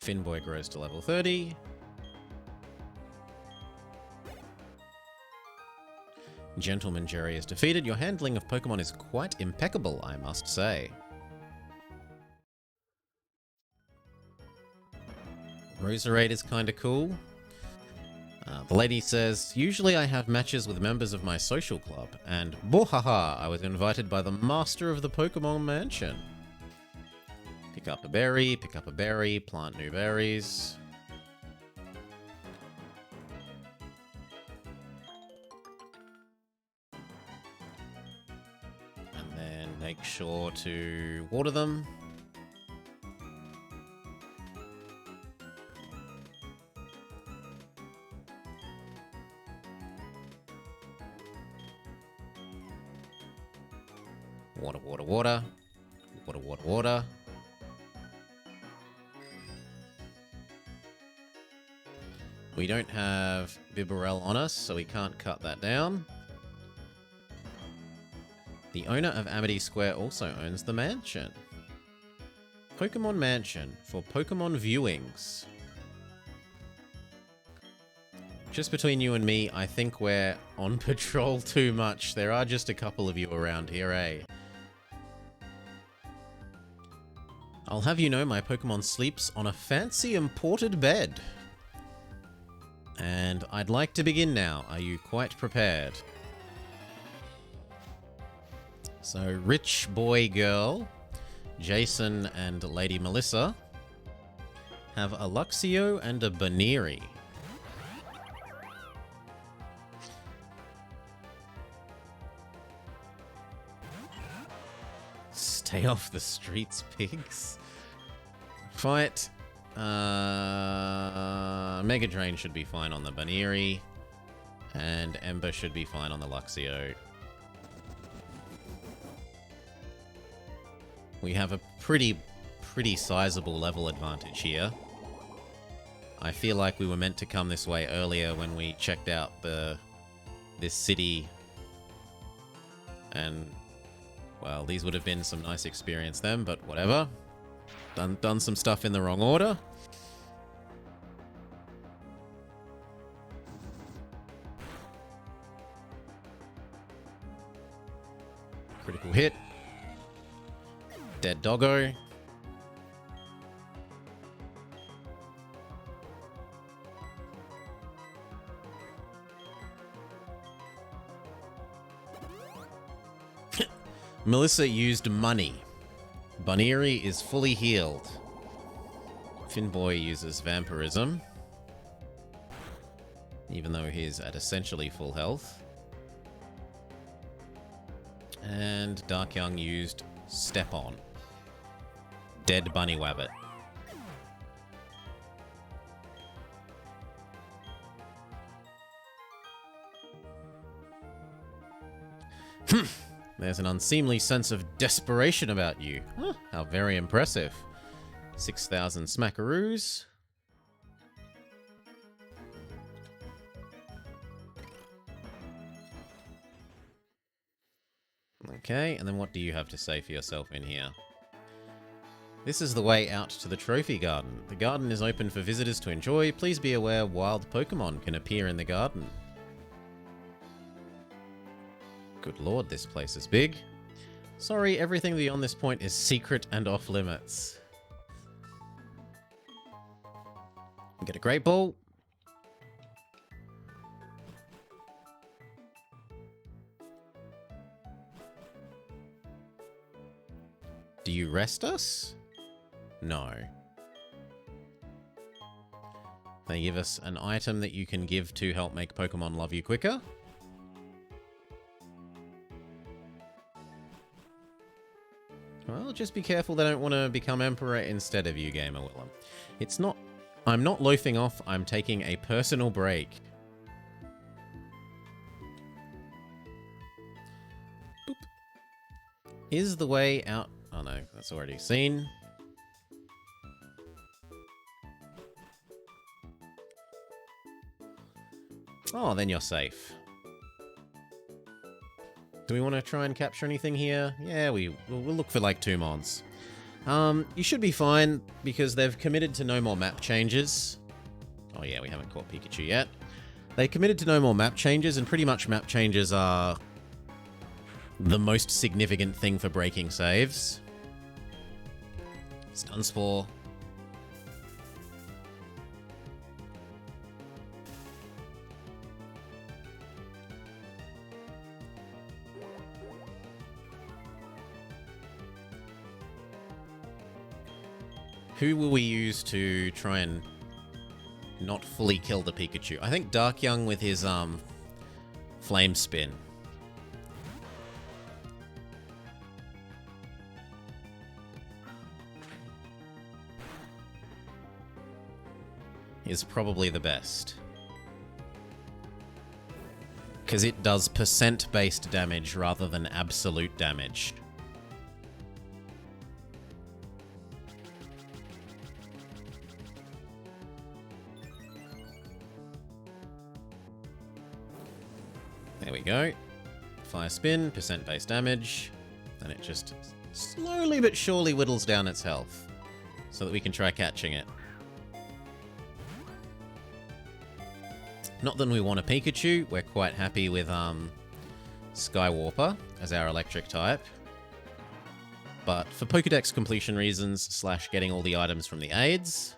Finboy grows to level 30. Gentleman Jerry is defeated. Your handling of Pokemon is quite impeccable, I must say. Roserade is kinda cool. The lady says, usually I have matches with members of my social club, and bohaha, I was invited by the master of the Pokemon Mansion. Pick up a berry, plant new berries. And then make sure to water them. Water, water, water. Water, water, water. We don't have Bibarel on us, so we can't cut that down. The owner of Amity Square also owns the mansion. Pokemon Mansion for Pokemon viewings. Just between you and me, I think we're on patrol too much. There are just a couple of you around here, eh? I'll have you know my Pokemon sleeps on a fancy imported bed. And I'd like to begin now. Are you quite prepared? So, Rich Boy Girl, Jason and Lady Melissa have a Luxio and a Baneri. Stay off the streets, pigs. Fight. Mega Drain should be fine on the Baneri. And Ember should be fine on the Luxio. We have a pretty sizable level advantage here. I feel like we were meant to come this way earlier when we checked out this city. And, well, these would have been some nice experience then, but whatever. Done some stuff in the wrong order. Critical hit. Dead doggo. Melissa used money. Baneri is fully healed. Finboy uses Vampirism, even though he's at essentially full health. And Dark Young used Step On. Dead Bunny Wabbit. There's an unseemly sense of desperation about you. Huh, how very impressive. 6,000 smackaroos. Okay, and then what do you have to say for yourself in here? This is the way out to the trophy garden. The garden is open for visitors to enjoy. Please be aware wild Pokemon can appear in the garden. Good lord, this place is big. Sorry, everything beyond this point is secret and off limits. Get a Great Ball. Do you rest us? No. They give us an item that you can give to help make Pokemon love you quicker. Well, just be careful they don't want to become Emperor instead of you, Gamer Willem. It's not... I'm not loafing off, I'm taking a personal break. Boop. Is the way out... Oh no, that's already seen. Oh, then you're safe. Do we want to try and capture anything here? Yeah, we'll look for like 2 mons. You should be fine because they've committed to no more map changes. Oh yeah, we haven't caught Pikachu yet. They committed to no more map changes, and pretty much map changes are the most significant thing for breaking saves. Stun Spore. Who will we use to try and not fully kill the Pikachu? I think Dark Young with his Flame Spin. Is probably the best. Because it does percent-based damage rather than absolute damage. There we go. Fire Spin, percent-based damage. And it just slowly but surely whittles down its health. So that we can try catching it. Not that we want a Pikachu, we're quite happy with Skywarper as our electric type. But for Pokedex completion reasons, / getting all the items from the aids,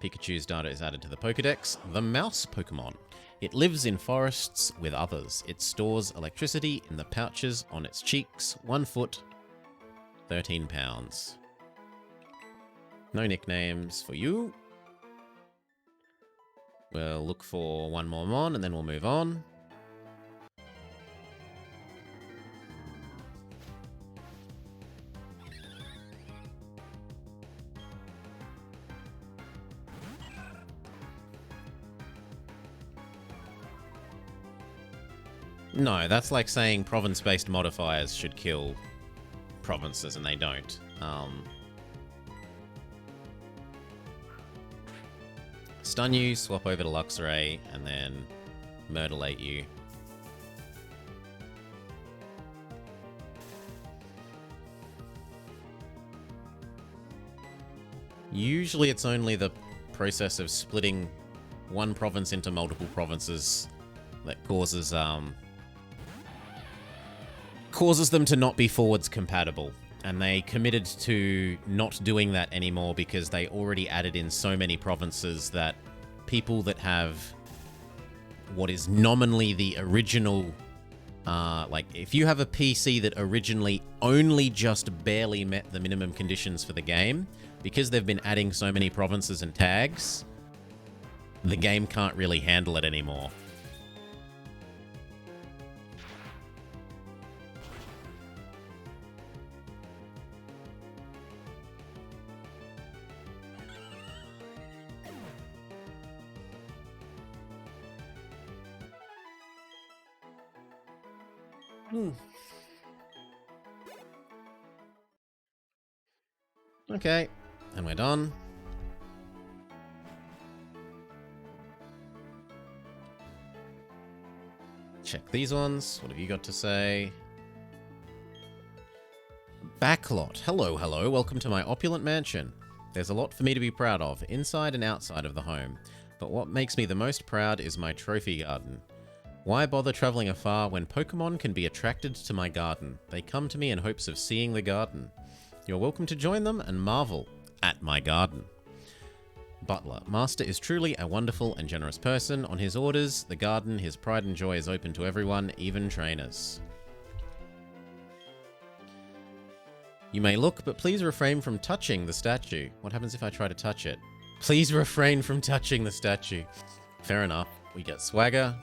Pikachu's data is added to the Pokedex. The mouse Pokemon. It lives in forests with others. It stores electricity in the pouches on its cheeks. 1 foot, 13 pounds. No nicknames for you. We'll look for 1 more Mon and then we'll move on. No, that's like saying province-based modifiers should kill provinces, and they don't. Stun you, swap over to Luxray, and then Murderlate you. Usually it's only the process of splitting one province into multiple provinces that causes them to not be forwards compatible. And they committed to not doing that anymore because they already added in so many provinces that people that have what is nominally the original, like if you have a PC that originally only just barely met the minimum conditions for the game, because they've been adding so many provinces and tags, the game can't really handle it anymore. Okay, and we're done. Check these ones. What have you got to say? Backlot. Hello, hello. Welcome to my opulent mansion. There's a lot for me to be proud of, inside and outside of the home. But what makes me the most proud is my trophy garden. Why bother traveling afar when Pokémon can be attracted to my garden? They come to me in hopes of seeing the garden. You're welcome to join them and marvel at my garden. Butler. Master is truly a wonderful and generous person. On his orders, the garden, his pride and joy is open to everyone, even trainers. You may look, but please refrain from touching the statue. What happens if I try to touch it? Please refrain from touching the statue. Fair enough. We get swagger.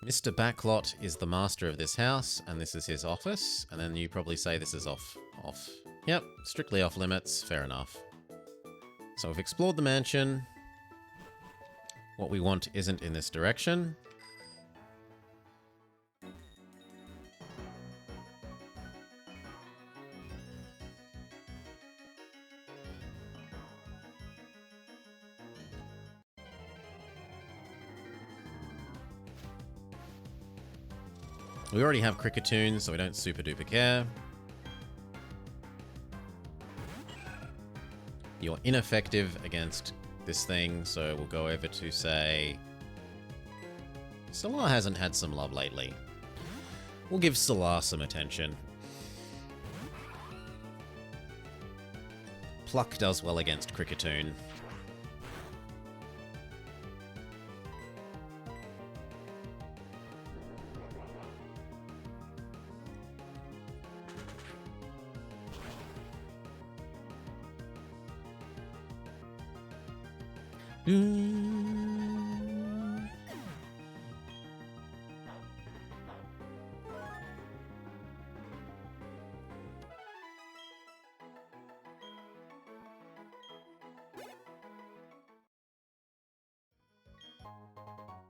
Mr. Backlot is the master of this house, and this is his office. And then you probably say this is off. Yep, strictly off limits. Fair enough. So we've explored the mansion. What we want isn't in this direction. We already have Cricketoon, so we don't super duper care. You're ineffective against this thing, so we'll go over to, say... Solar hasn't had some love lately. We'll give Solar some attention. Pluck does well against Cricketoon.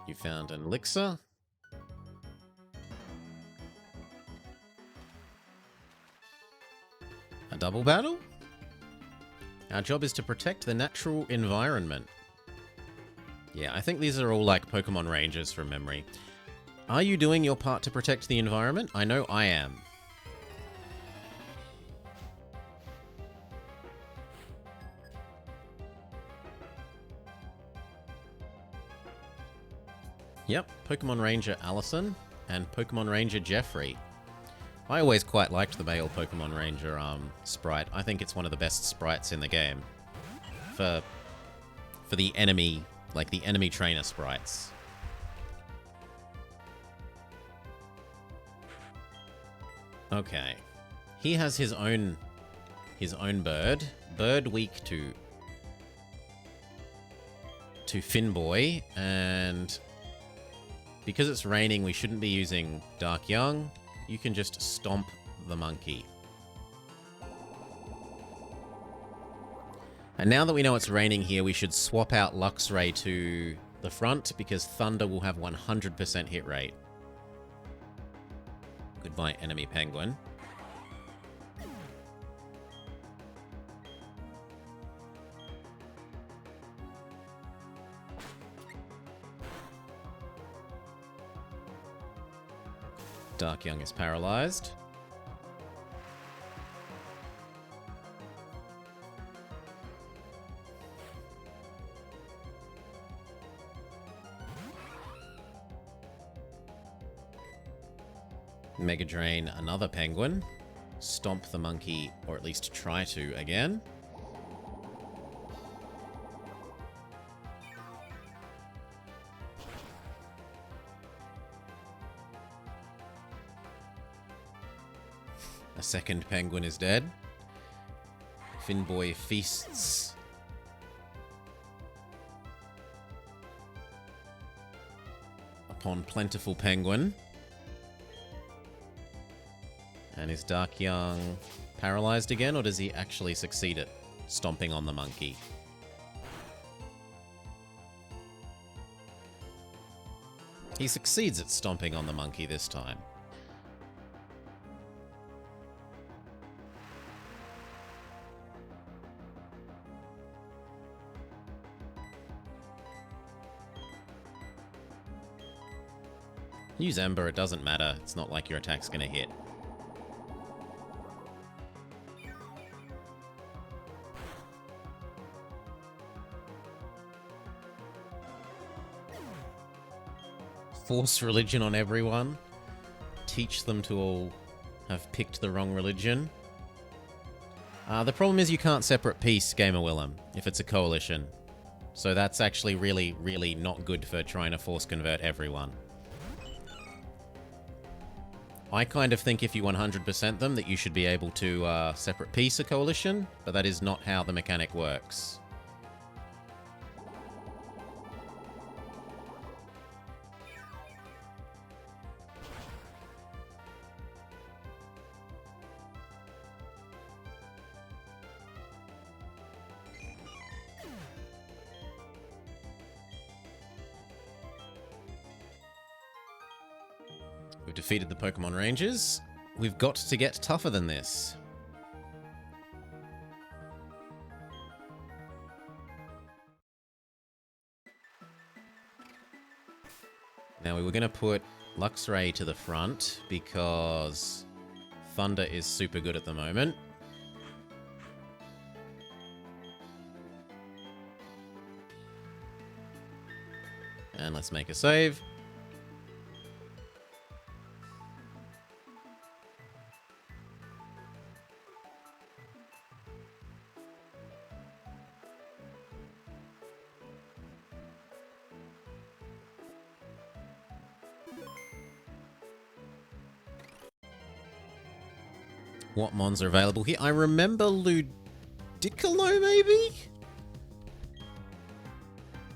You found an elixir. A double battle? Our job is to protect the natural environment. Yeah, I think these are all like Pokemon Rangers from memory. Are you doing your part to protect the environment? I know I am. Yep, Pokemon Ranger Allison and Pokemon Ranger Jeffrey. I always quite liked the male Pokemon Ranger sprite. I think it's one of the best sprites in the game. For the enemy, like the enemy trainer sprites. Okay. He has his own bird. Bird weak to Finboy, and because it's raining, we shouldn't be using Dark Young. You can just stomp the monkey. And now that we know it's raining here, we should swap out Luxray to the front, because Thunder will have 100% hit rate. Goodbye, enemy penguin. Dark Young is paralyzed. Mega Drain another penguin. Stomp the monkey, or at least try to again. A second penguin is dead. Finboy feasts. Upon plentiful penguin. And is Dark Young paralyzed again, or does he actually succeed at stomping on the monkey? He succeeds at stomping on the monkey this time. Use Ember, it doesn't matter. It's not like your attack's gonna hit. Force religion on everyone. Teach them to all have picked the wrong religion. The problem is you can't separate peace, Gamer Willem, if it's a coalition. So that's actually really, really not good for trying to force convert everyone. I kind of think if you 100% them that you should be able to separate peace a coalition, but that is not how the mechanic works. We've defeated the Pokemon Rangers. We've got to get tougher than this. Now we were going to put Luxray to the front because Thunder is super good at the moment. And let's make a save. What mons are available here? I remember Ludicolo, maybe?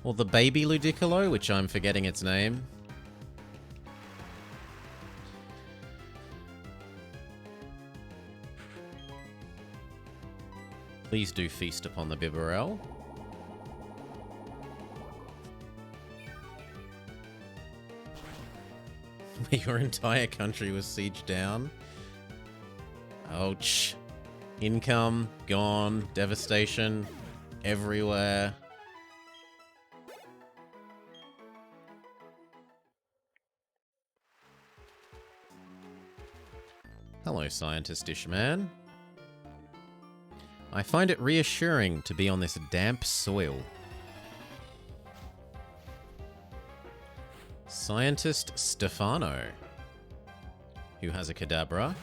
Or the baby Ludicolo, which I'm forgetting its name. Please do feast upon the Bibarel. Your entire country was sieged down. Ouch. Income, gone. Devastation, everywhere. Hello, scientist-ish man. I find it reassuring to be on this damp soil. Scientist Stefano, who has a Kadabra.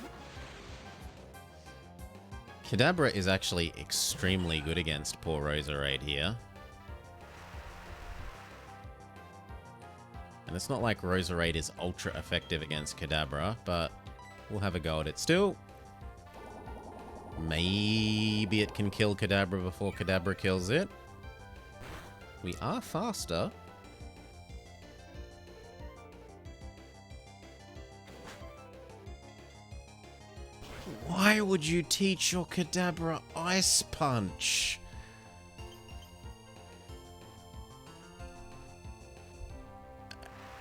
Kadabra is actually extremely good against poor Roserade here. And it's not like Roserade is ultra effective against Kadabra, but we'll have a go at it still. Maybe it can kill Kadabra before Kadabra kills it. We are faster. Why would you teach your Kadabra Ice Punch?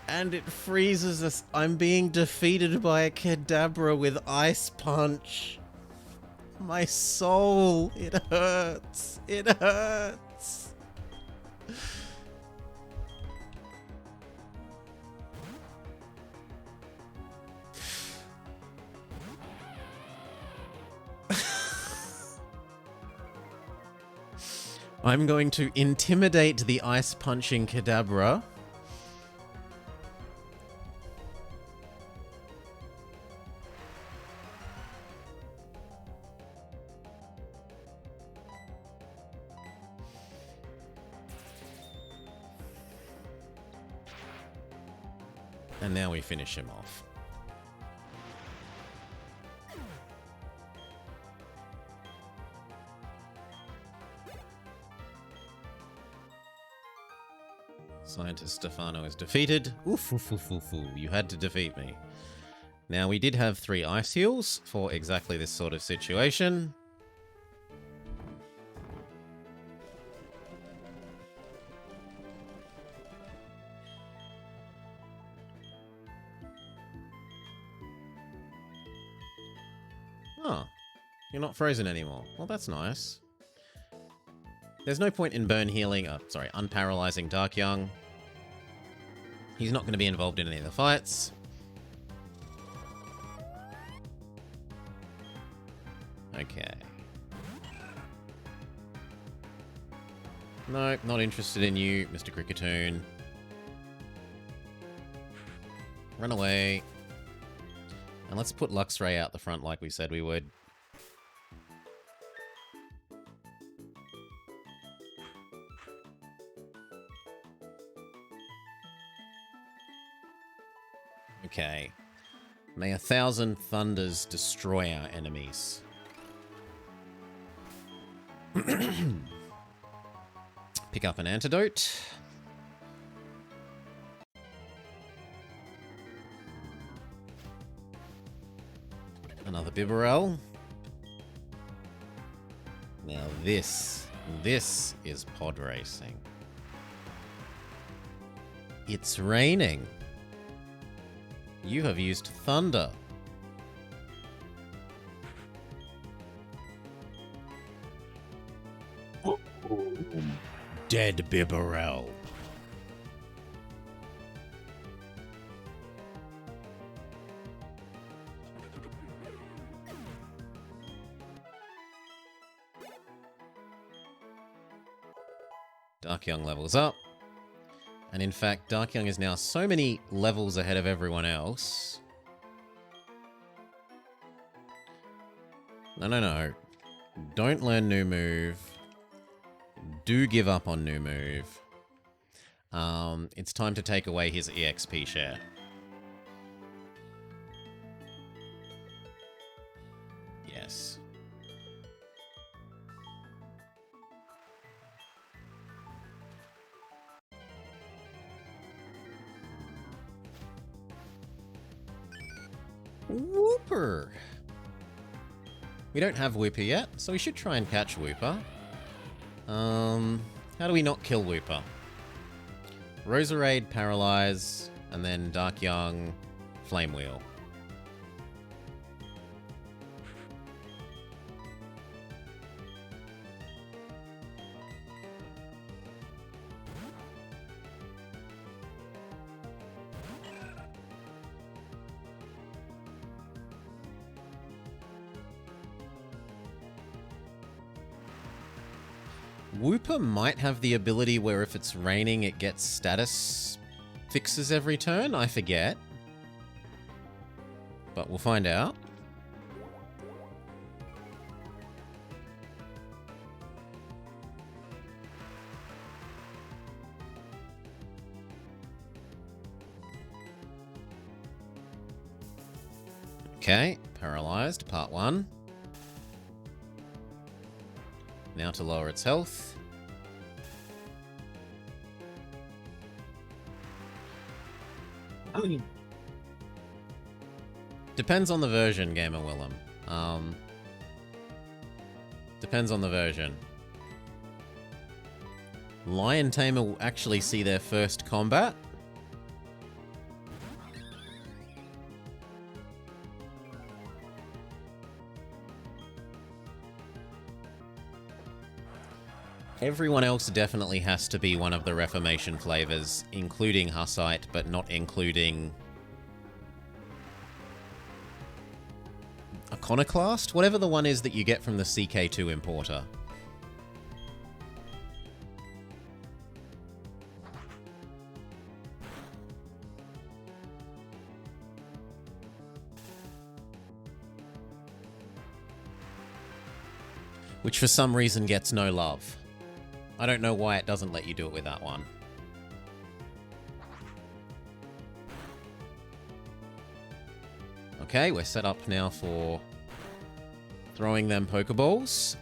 And it freezes us. I'm being defeated by a Kadabra with Ice Punch. My soul. It hurts. It hurts. I'm going to intimidate the ice punching Kadabra. And now we finish him off. Scientist Stefano is defeated. Oof, oof, oof, oof, oof. You had to defeat me. Now, we did have 3 ice heals for exactly this sort of situation. Oh, you're not frozen anymore. Well, that's nice. There's no point in burn healing, unparalyzing Dark Young. He's not going to be involved in any of the fights. Okay. Nope, not interested in you, Mr. Cricketoon. Run away. And let's put Luxray out the front like we said we would. Okay. May 1,000 thunders destroy our enemies. Pick up an antidote. Another Bibarel. Now this is pod racing. It's raining. You have used thunder. Dead Bibarel. Darkyoung levels up. And in fact, Darkyoung is now so many levels ahead of everyone else. No. Don't learn new move. Do give up on new move. It's time to take away his EXP share. Yes. Whooper! We don't have Whooper yet, so we should try and catch Whooper. How do we not kill Whooper? Roserade, Paralyze, and then Darkyoung, Flame Wheel. Whooper might have the ability where if it's raining, it gets status fixes every turn. I forget. But we'll find out. Okay, paralyzed, part 1. Now to lower its health. Depends on the version, Gamer Willem. Depends on the version. Lion Tamer will actually see their first combat. Everyone else definitely has to be one of the Reformation flavors, including Hussite, but not including Iconoclast? Whatever the one is that you get from the CK2 importer. Which for some reason gets no love. I don't know why it doesn't let you do it with that one. Okay, we're set up now for throwing them Pokeballs.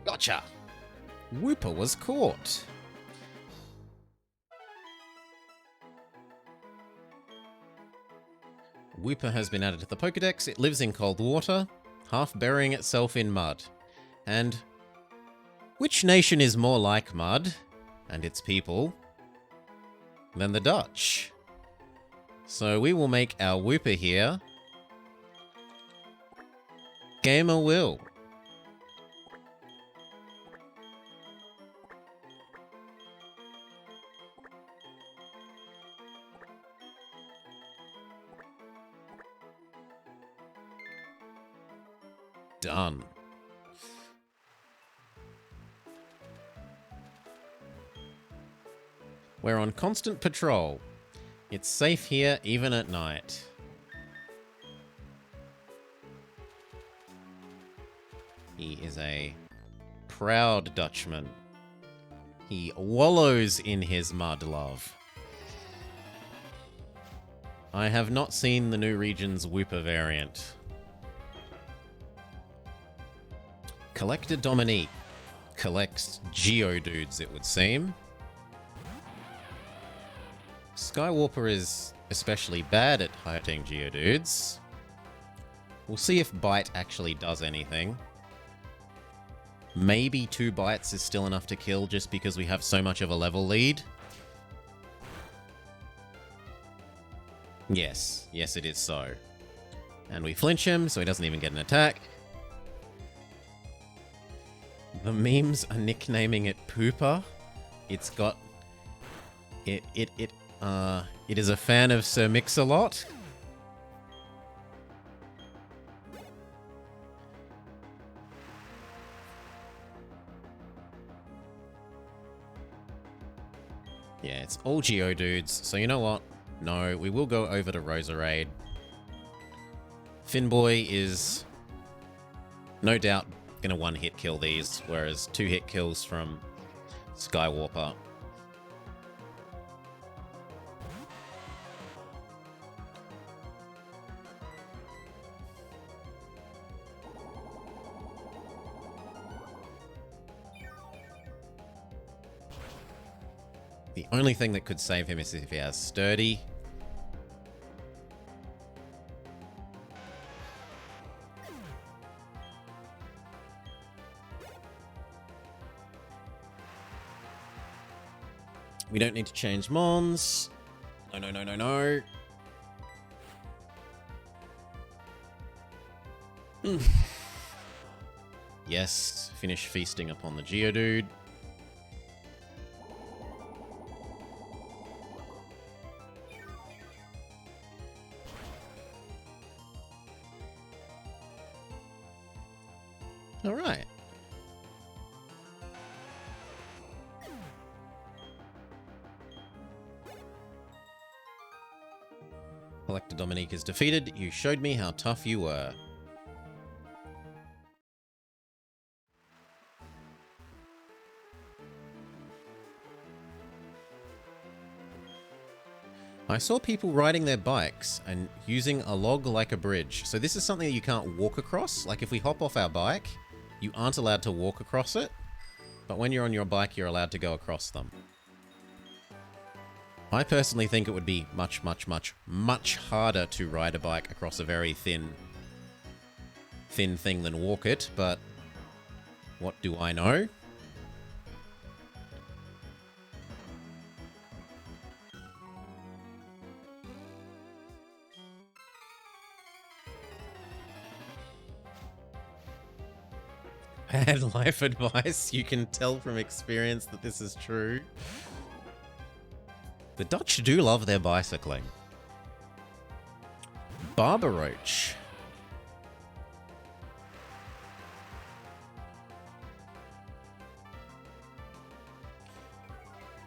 Gotcha! Whooper was caught. Whooper has been added to the Pokedex. It lives in cold water, half burying itself in mud. And which nation is more like mud and its people? than the Dutch. So we will make our Whooper here Gamer Will. Done. We're on constant patrol. It's safe here even at night. He is a proud Dutchman. He wallows in his mud, love. I have not seen the new region's Whooper variant. Collector Dominique collects Geodudes, it would seem. Skywarper is especially bad at hurting Geodudes. We'll see if Bite actually does anything. Maybe 2 bites is still enough to kill just because we have so much of a level lead. Yes, yes it is so. And we flinch him, so he doesn't even get an attack. The memes are nicknaming it Pooper. It's got... It is a fan of Sir Mix-a-Lot. Yeah, it's all Geodudes, so you know what? No, we will go over to Roserade. Finboy is no doubt gonna one-hit kill these, whereas 2-hit kills from Skywarper. The only thing that could save him is if he has Sturdy. We don't need to change Mons. No, no, no, no, no. Yes, finish feasting upon the Geodude. All right. Collector Dominique is defeated. You showed me how tough you were. I saw people riding their bikes and using a log like a bridge. So this is something that you can't walk across. Like if we hop off our bike, you aren't allowed to walk across it. But when you're on your bike, you're allowed to go across them. I personally think it would be much, much, much, much harder to ride a bike across a very thin thing than walk it, but what do I know? Bad life advice. You can tell from experience that this is true. The Dutch do love their bicycling. Barbaroach.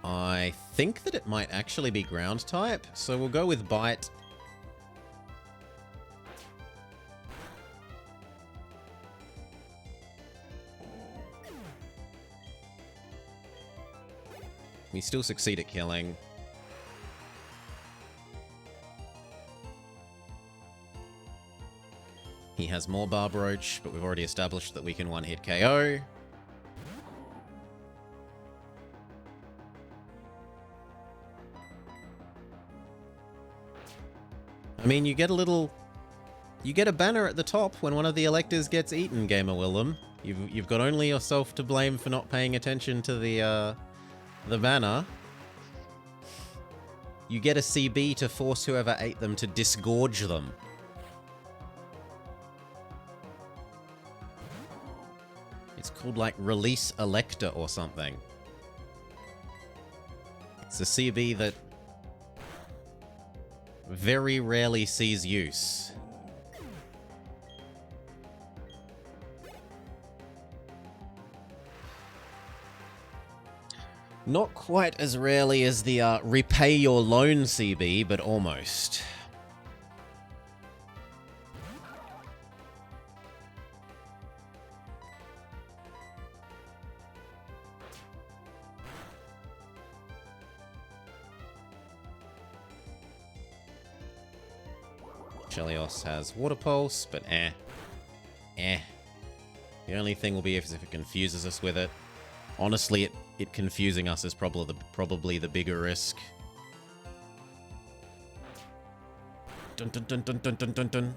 I think that it might actually be ground type, so we'll go with Bite. We still succeed at killing. He has more Barbaroach, but we've already established that we can one-hit KO. I mean, you get a banner at the top when one of the electors gets eaten, Gamer Willem. You've got only yourself to blame for not paying attention to the banner. You get a CB to force whoever ate them to disgorge them. It's called, like, Release Elector or something. It's a CB that very rarely sees use. Not quite as rarely as the repay your loan CB, but almost. Chelios has Water Pulse, but eh. The only thing will be if it confuses us with it. Honestly, it confusing us is probably the bigger risk. Dun dun dun dun dun dun dun dun.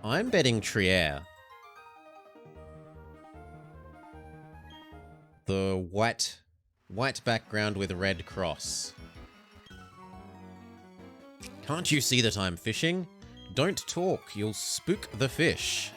I'm betting Trier. The white background with a red cross. Can't you see that I'm fishing? Don't talk, you'll spook the fish.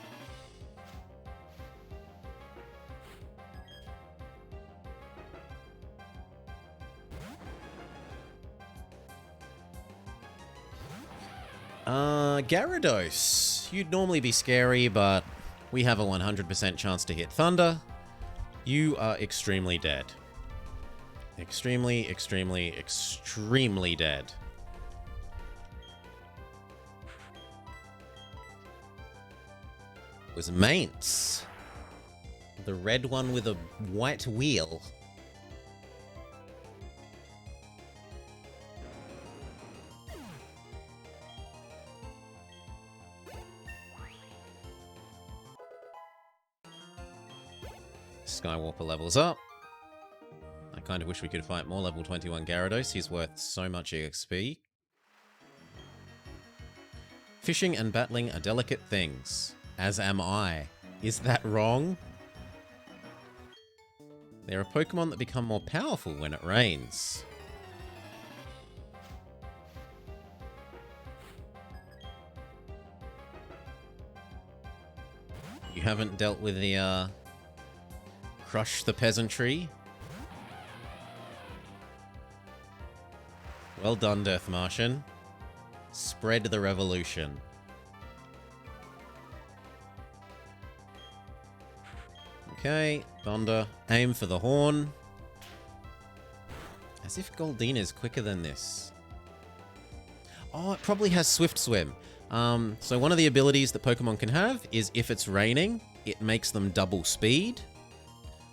Gyarados. You'd normally be scary, but we have a 100% chance to hit Thunder. You are extremely dead. Extremely, extremely, extremely dead. It was Mainz. The red one with a white wheel. Skywalker levels up. I kind of wish we could fight more level 21 Gyarados. He's worth so much EXP. Fishing and battling are delicate things. As am I. Is that wrong? There are Pokemon that become more powerful when it rains. You haven't dealt with the, Crush the Peasantry. Well done, Death Martian. Spread the revolution. Okay, Thunder. Aim for the horn. As if Goldeen is quicker than this. Oh, it probably has Swift Swim. So one of the abilities that Pokemon can have is if it's raining, it makes them double speed.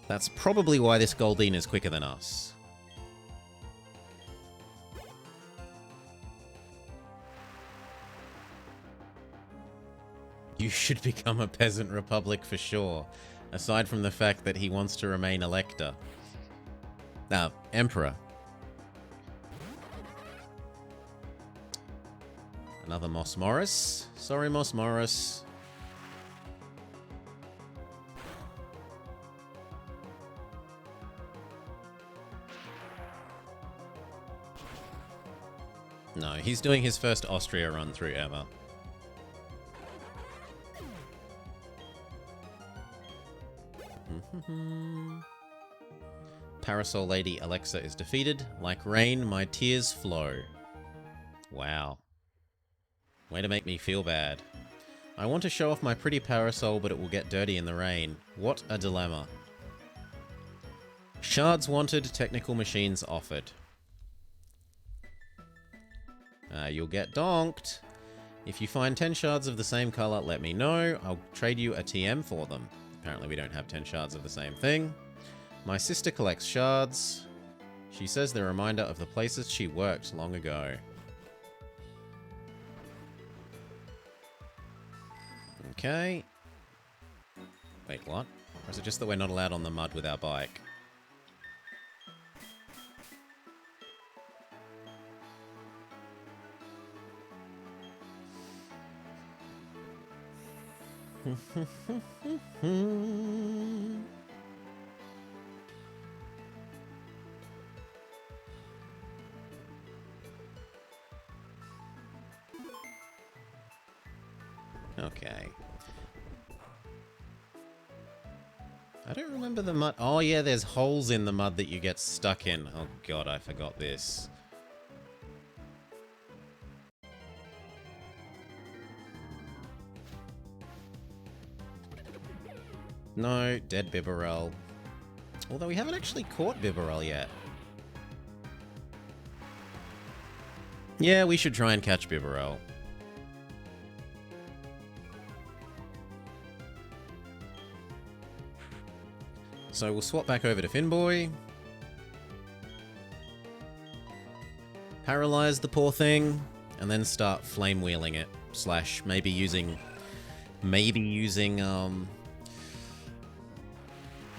That's probably why this Goldeen is quicker than us. You should become a Peasant Republic for sure. Aside from the fact that he wants to remain Elector. Emperor. Another Moss Morris. Sorry, Moss Morris. No, he's doing his first Austria run through ever. Parasol Lady Alexa is defeated. Like rain, my tears flow. Wow. Way to make me feel bad. I want to show off my pretty parasol, but it will get dirty in the rain. What a dilemma. Shards wanted, technical machines offered. You'll get donked. If you find 10 shards of the same color, let me know. I'll trade you a TM for them. Apparently we don't have 10 shards of the same thing. My sister collects shards. She says they're a reminder of the places she worked long ago. Okay. Wait, what? Or is it just that we're not allowed on the mud with our bike? Okay. I don't remember the mud. Oh, yeah, there's holes in the mud that you get stuck in. Oh, God, I forgot this. No, dead Bibarel. Although we haven't actually caught Bibarel yet. Yeah, we should try and catch Bibarel. So we'll swap back over to Finboy. Paralyze the poor thing, and then start flame wheeling it. Slash, maybe using...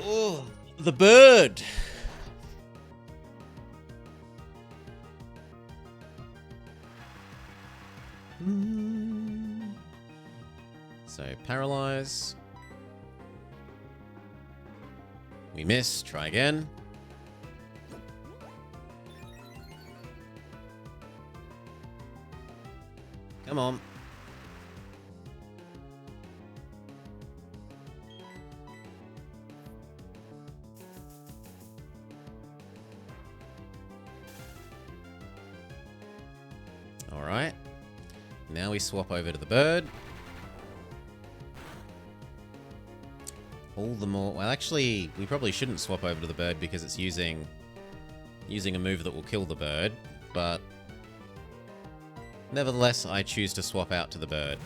Oh, the bird! So, paralyze. We miss. Try again. Come on. Alright. Now we swap over to the bird. All the more... Well, actually, we probably shouldn't swap over to the bird because it's using a move that will kill the bird, but... Nevertheless, I choose to swap out to the bird.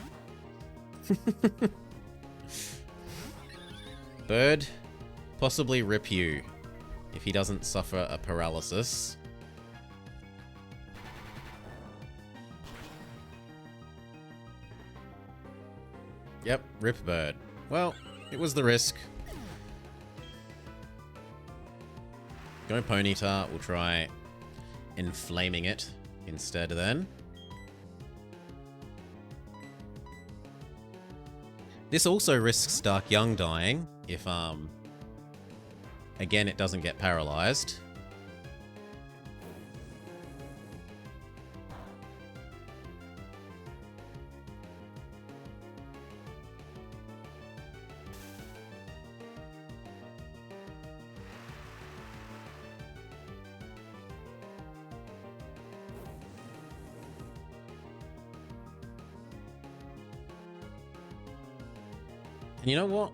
Bird, possibly rip you if he doesn't suffer a paralysis. Yep, rip bird. Well, it was the risk. Go Ponyta, we'll try inflaming it instead then. This also risks Dark Young dying if, again, it doesn't get paralyzed. And you know what?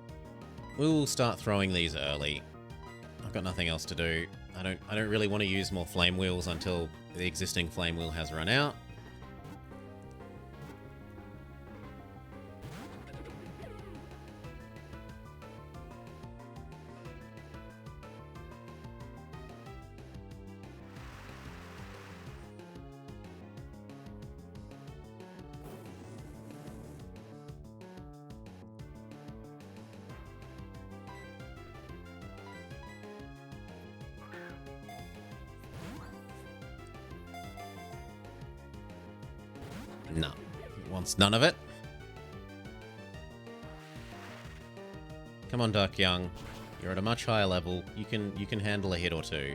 We will start throwing these early. I've got nothing else to do. I don't really want to use more flame wheels until the existing flame wheel has run out. No. He wants none of it. Come on, Dark Young. You're at a much higher level. You can handle a hit or two.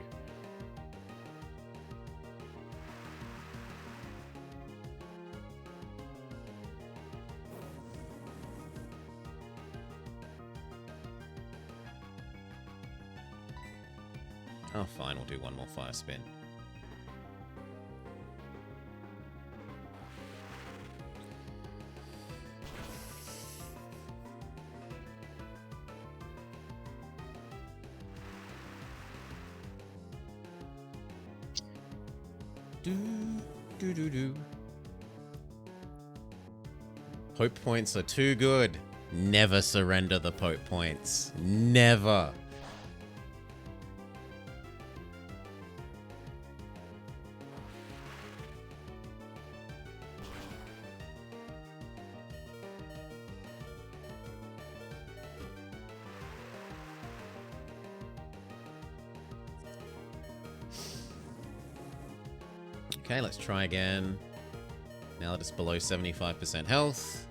Oh, fine. We'll do one more fire spin. Do. Pope points are too good. Never surrender the Pope points. Never. Okay, let's try again. Now that it's below 75% health.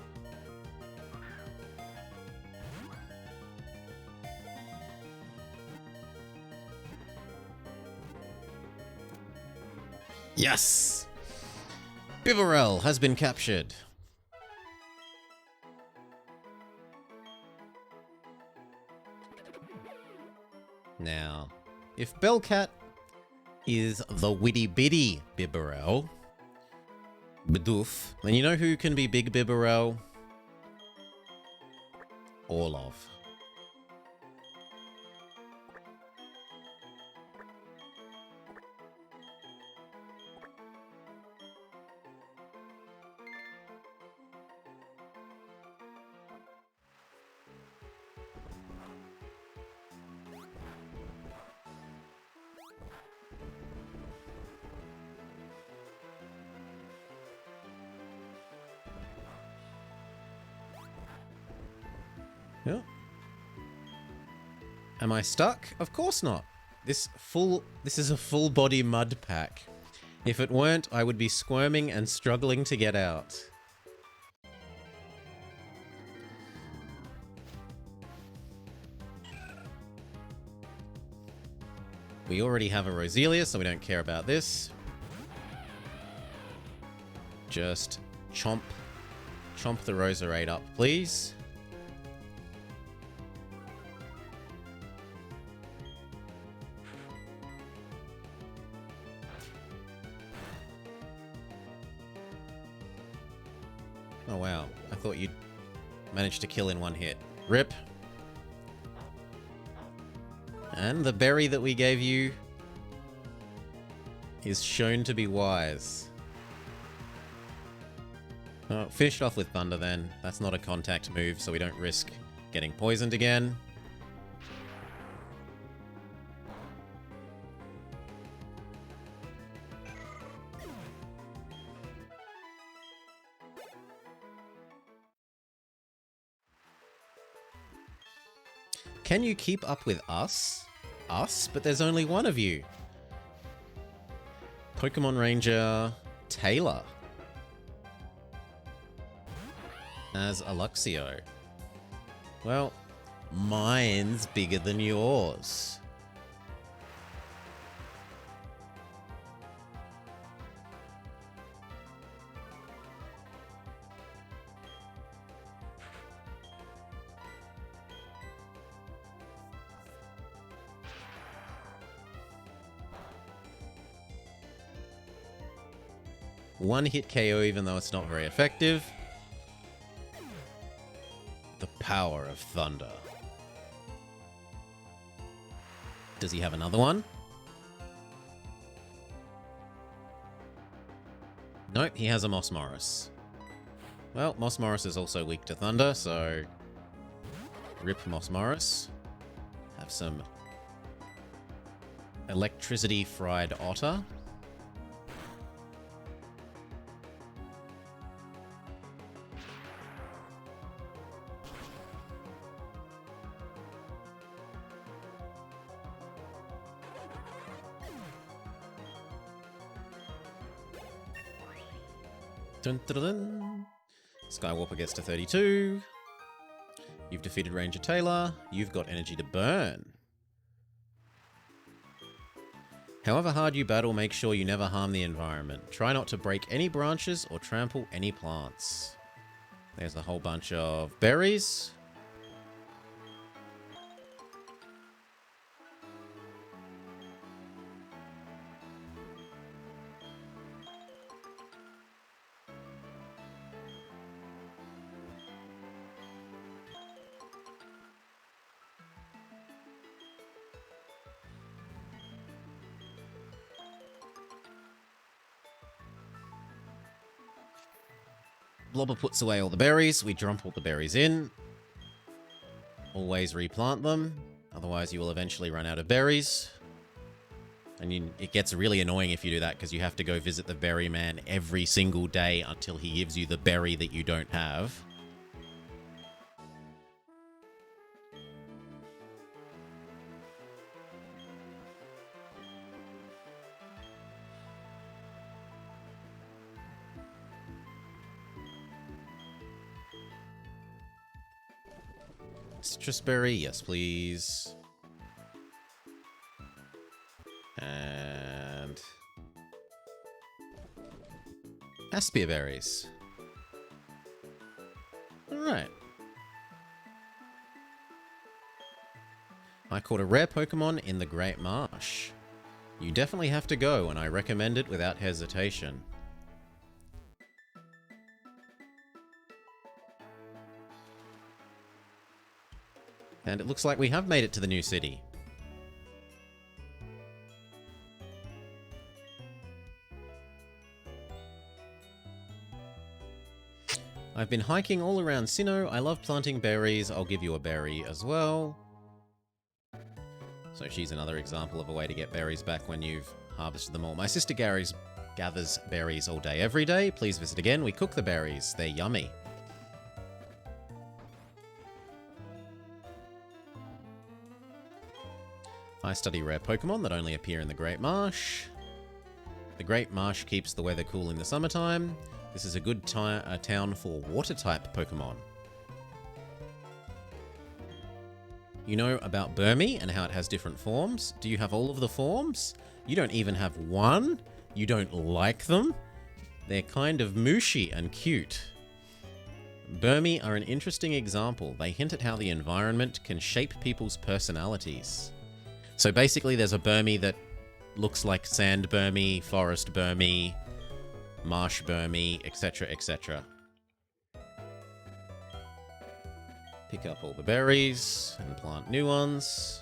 Yes! Bibarel has been captured. Now, if Bellcat is the witty bitty Bibarel, Bidoof, then you know who can be Big Bibarel? Orlov. Yeah. Am I stuck? Of course not. This is a full body mud pack. If it weren't, I would be squirming and struggling to get out. We already have a Roselia, so we don't care about this. Just chomp the Roserade up, please. Oh wow, I thought you'd managed to kill in one hit. Rip. And the berry that we gave you is shown to be wise. Oh, finished off with Thunder then. That's not a contact move, so we don't risk getting poisoned again. Can you keep up with us? Us? But there's only one of you. Pokemon Ranger Taylor as Aluxio. Well, mine's bigger than yours. One hit KO even though it's not very effective. The power of Thunder. Does he have another one? Nope, he has a Mossmoros. Well, Mossmoros is also weak to Thunder, so rip Mossmoros. Have some electricity fried otter. Dun, dun, dun, dun. Skywalker gets to 32. You've defeated Ranger Taylor. You've got energy to burn. However hard you battle, make sure you never harm the environment. Try not to break any branches or trample any plants. There's a whole bunch of berries. Blobber puts away all the berries. We dump all the berries in. Always replant them. Otherwise, you will eventually run out of berries. And it gets really annoying if you do that because you have to go visit the berry man every single day until he gives you the berry that you don't have. Citrus berry, yes please. And Aspia berries. Alright. I caught a rare Pokemon in the Great Marsh. You definitely have to go, and I recommend it without hesitation. And it looks like we have made it to the new city. I've been hiking all around Sinnoh. I love planting berries. I'll give you a berry as well. So she's another example of a way to get berries back when you've harvested them all. My sister gathers berries all day, every day. Please visit again. We cook the berries. They're yummy. I study rare Pokemon that only appear in the Great Marsh. The Great Marsh keeps the weather cool in the summertime. This is a good town for water-type Pokemon. You know about Burmy and how it has different forms? Do you have all of the forms? You don't even have one? You don't like them? They're kind of mushy and cute. Burmy are an interesting example. They hint at how the environment can shape people's personalities. So basically there's a Burmy that looks like sand Burmy, forest Burmy, marsh Burmy, etc., etc. Pick up all the berries and plant new ones.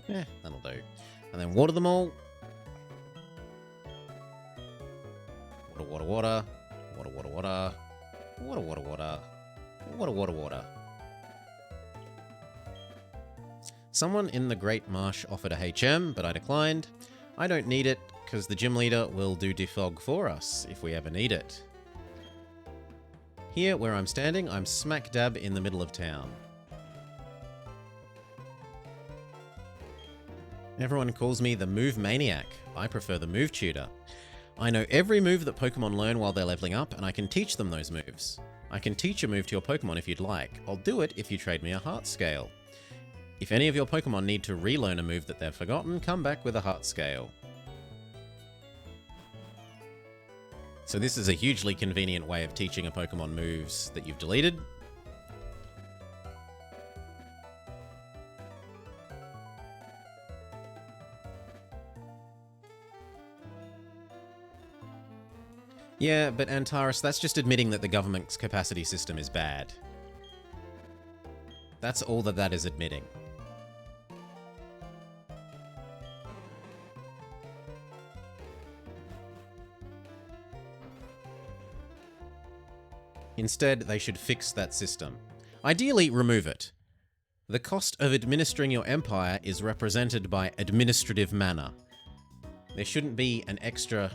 Yeah, that'll do. And then water them all. Water, water, water. Water, water, water. Water, water, water. Water, water, water. Someone in the Great Marsh offered a HM, but I declined. I don't need it, because the gym leader will do defog for us, if we ever need it. Here, where I'm standing, I'm smack dab in the middle of town. Everyone calls me the Move Maniac. I prefer the Move Tutor. I know every move that Pokemon learn while they're leveling up, and I can teach them those moves. I can teach a move to your Pokemon if you'd like. I'll do it if you trade me a Heart Scale. If any of your Pokemon need to relearn a move that they've forgotten, come back with a Heart Scale. So this is a hugely convenient way of teaching a Pokemon moves that you've deleted. Yeah, but Antares, that's just admitting that the government's capacity system is bad. That's all that is admitting. Instead, they should fix that system. Ideally, remove it. The cost of administering your empire is represented by administrative mana. There shouldn't be an extra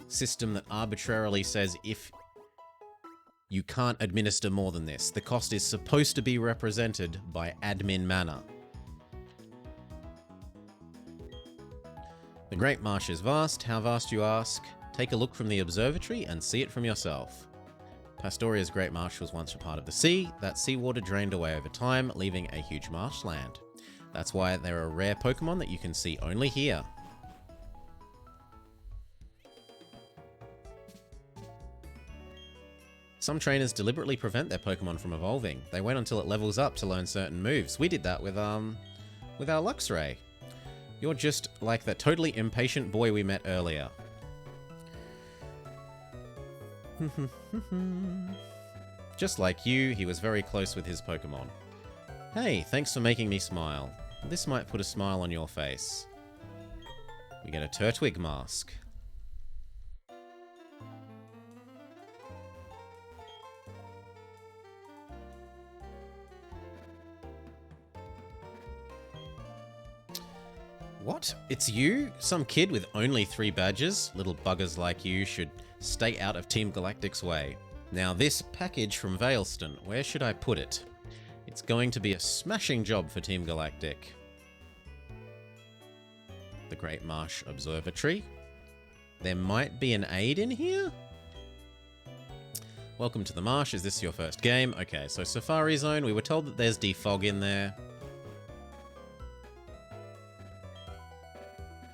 system that arbitrarily says if you can't administer more than this. The cost is supposed to be represented by admin mana. The Great Marsh is vast. How vast, you ask? Take a look from the observatory and see it from yourself. Pastoria's Great Marsh was once a part of the sea. That seawater drained away over time, leaving a huge marshland. That's why there are rare Pokemon that you can see only here. Some trainers deliberately prevent their Pokemon from evolving. They wait until it levels up to learn certain moves. We did that with our Luxray. You're just like that totally impatient boy we met earlier. Just like you, he was very close with his Pokemon. Hey, thanks for making me smile. This might put a smile on your face. We get a Turtwig mask. What? It's you? Some kid with only 3 badges? Little buggers like you should stay out of Team Galactic's way. Now this package from Veilston, where should I put it? It's going to be a smashing job for Team Galactic. The Great Marsh Observatory. There might be an aid in here? Welcome to the marsh. Is this your first game? Okay, so Safari Zone. We were told that there's defog in there.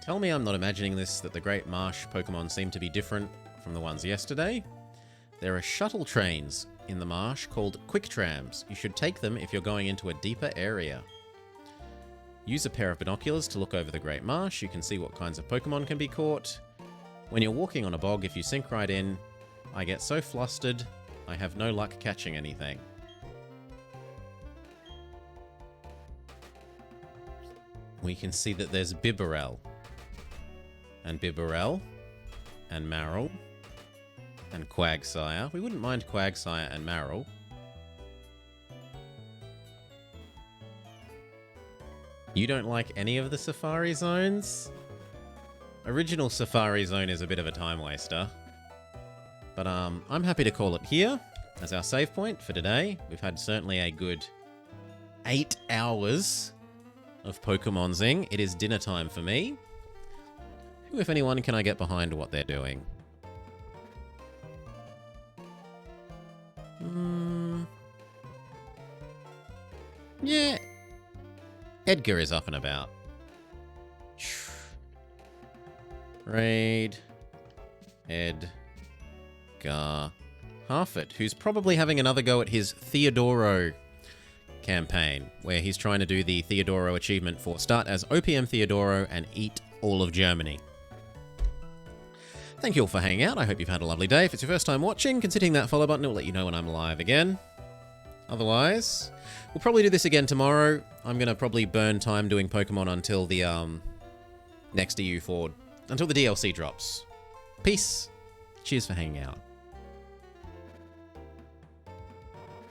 Tell me I'm not imagining this, that the Great Marsh Pokemon seem to be different from the ones yesterday. There are shuttle trains in the marsh called Quick Trams. You should take them if you're going into a deeper area. Use a pair of binoculars to look over the Great Marsh. You can see what kinds of Pokemon can be caught. When you're walking on a bog, if you sink right in, I get so flustered, I have no luck catching anything. We can see that there's Bibarel. And Bibarel. And Marill. And Quagsire. We wouldn't mind Quagsire and Marill. You don't like any of the Safari Zones? Original Safari Zone is a bit of a time waster. But I'm happy to call it here as our save point for today. We've had certainly a good 8 hours of Pokemon Zing. It is dinner time for me. Who, if anyone, can I get behind what they're doing? Yeah. Edgar is up and about. Raid. Edgar Harford, who's probably having another go at his Theodoro campaign, where he's trying to do the Theodoro achievement for start as OPM Theodoro and eat all of Germany. Thank you all for hanging out. I hope you've had a lovely day. If it's your first time watching, considering that follow button, it will let you know when I'm live again. Otherwise, we'll probably do this again tomorrow. I'm going to probably burn time doing Pokemon until the next EU Forward, until the DLC drops. Peace. Cheers for hanging out.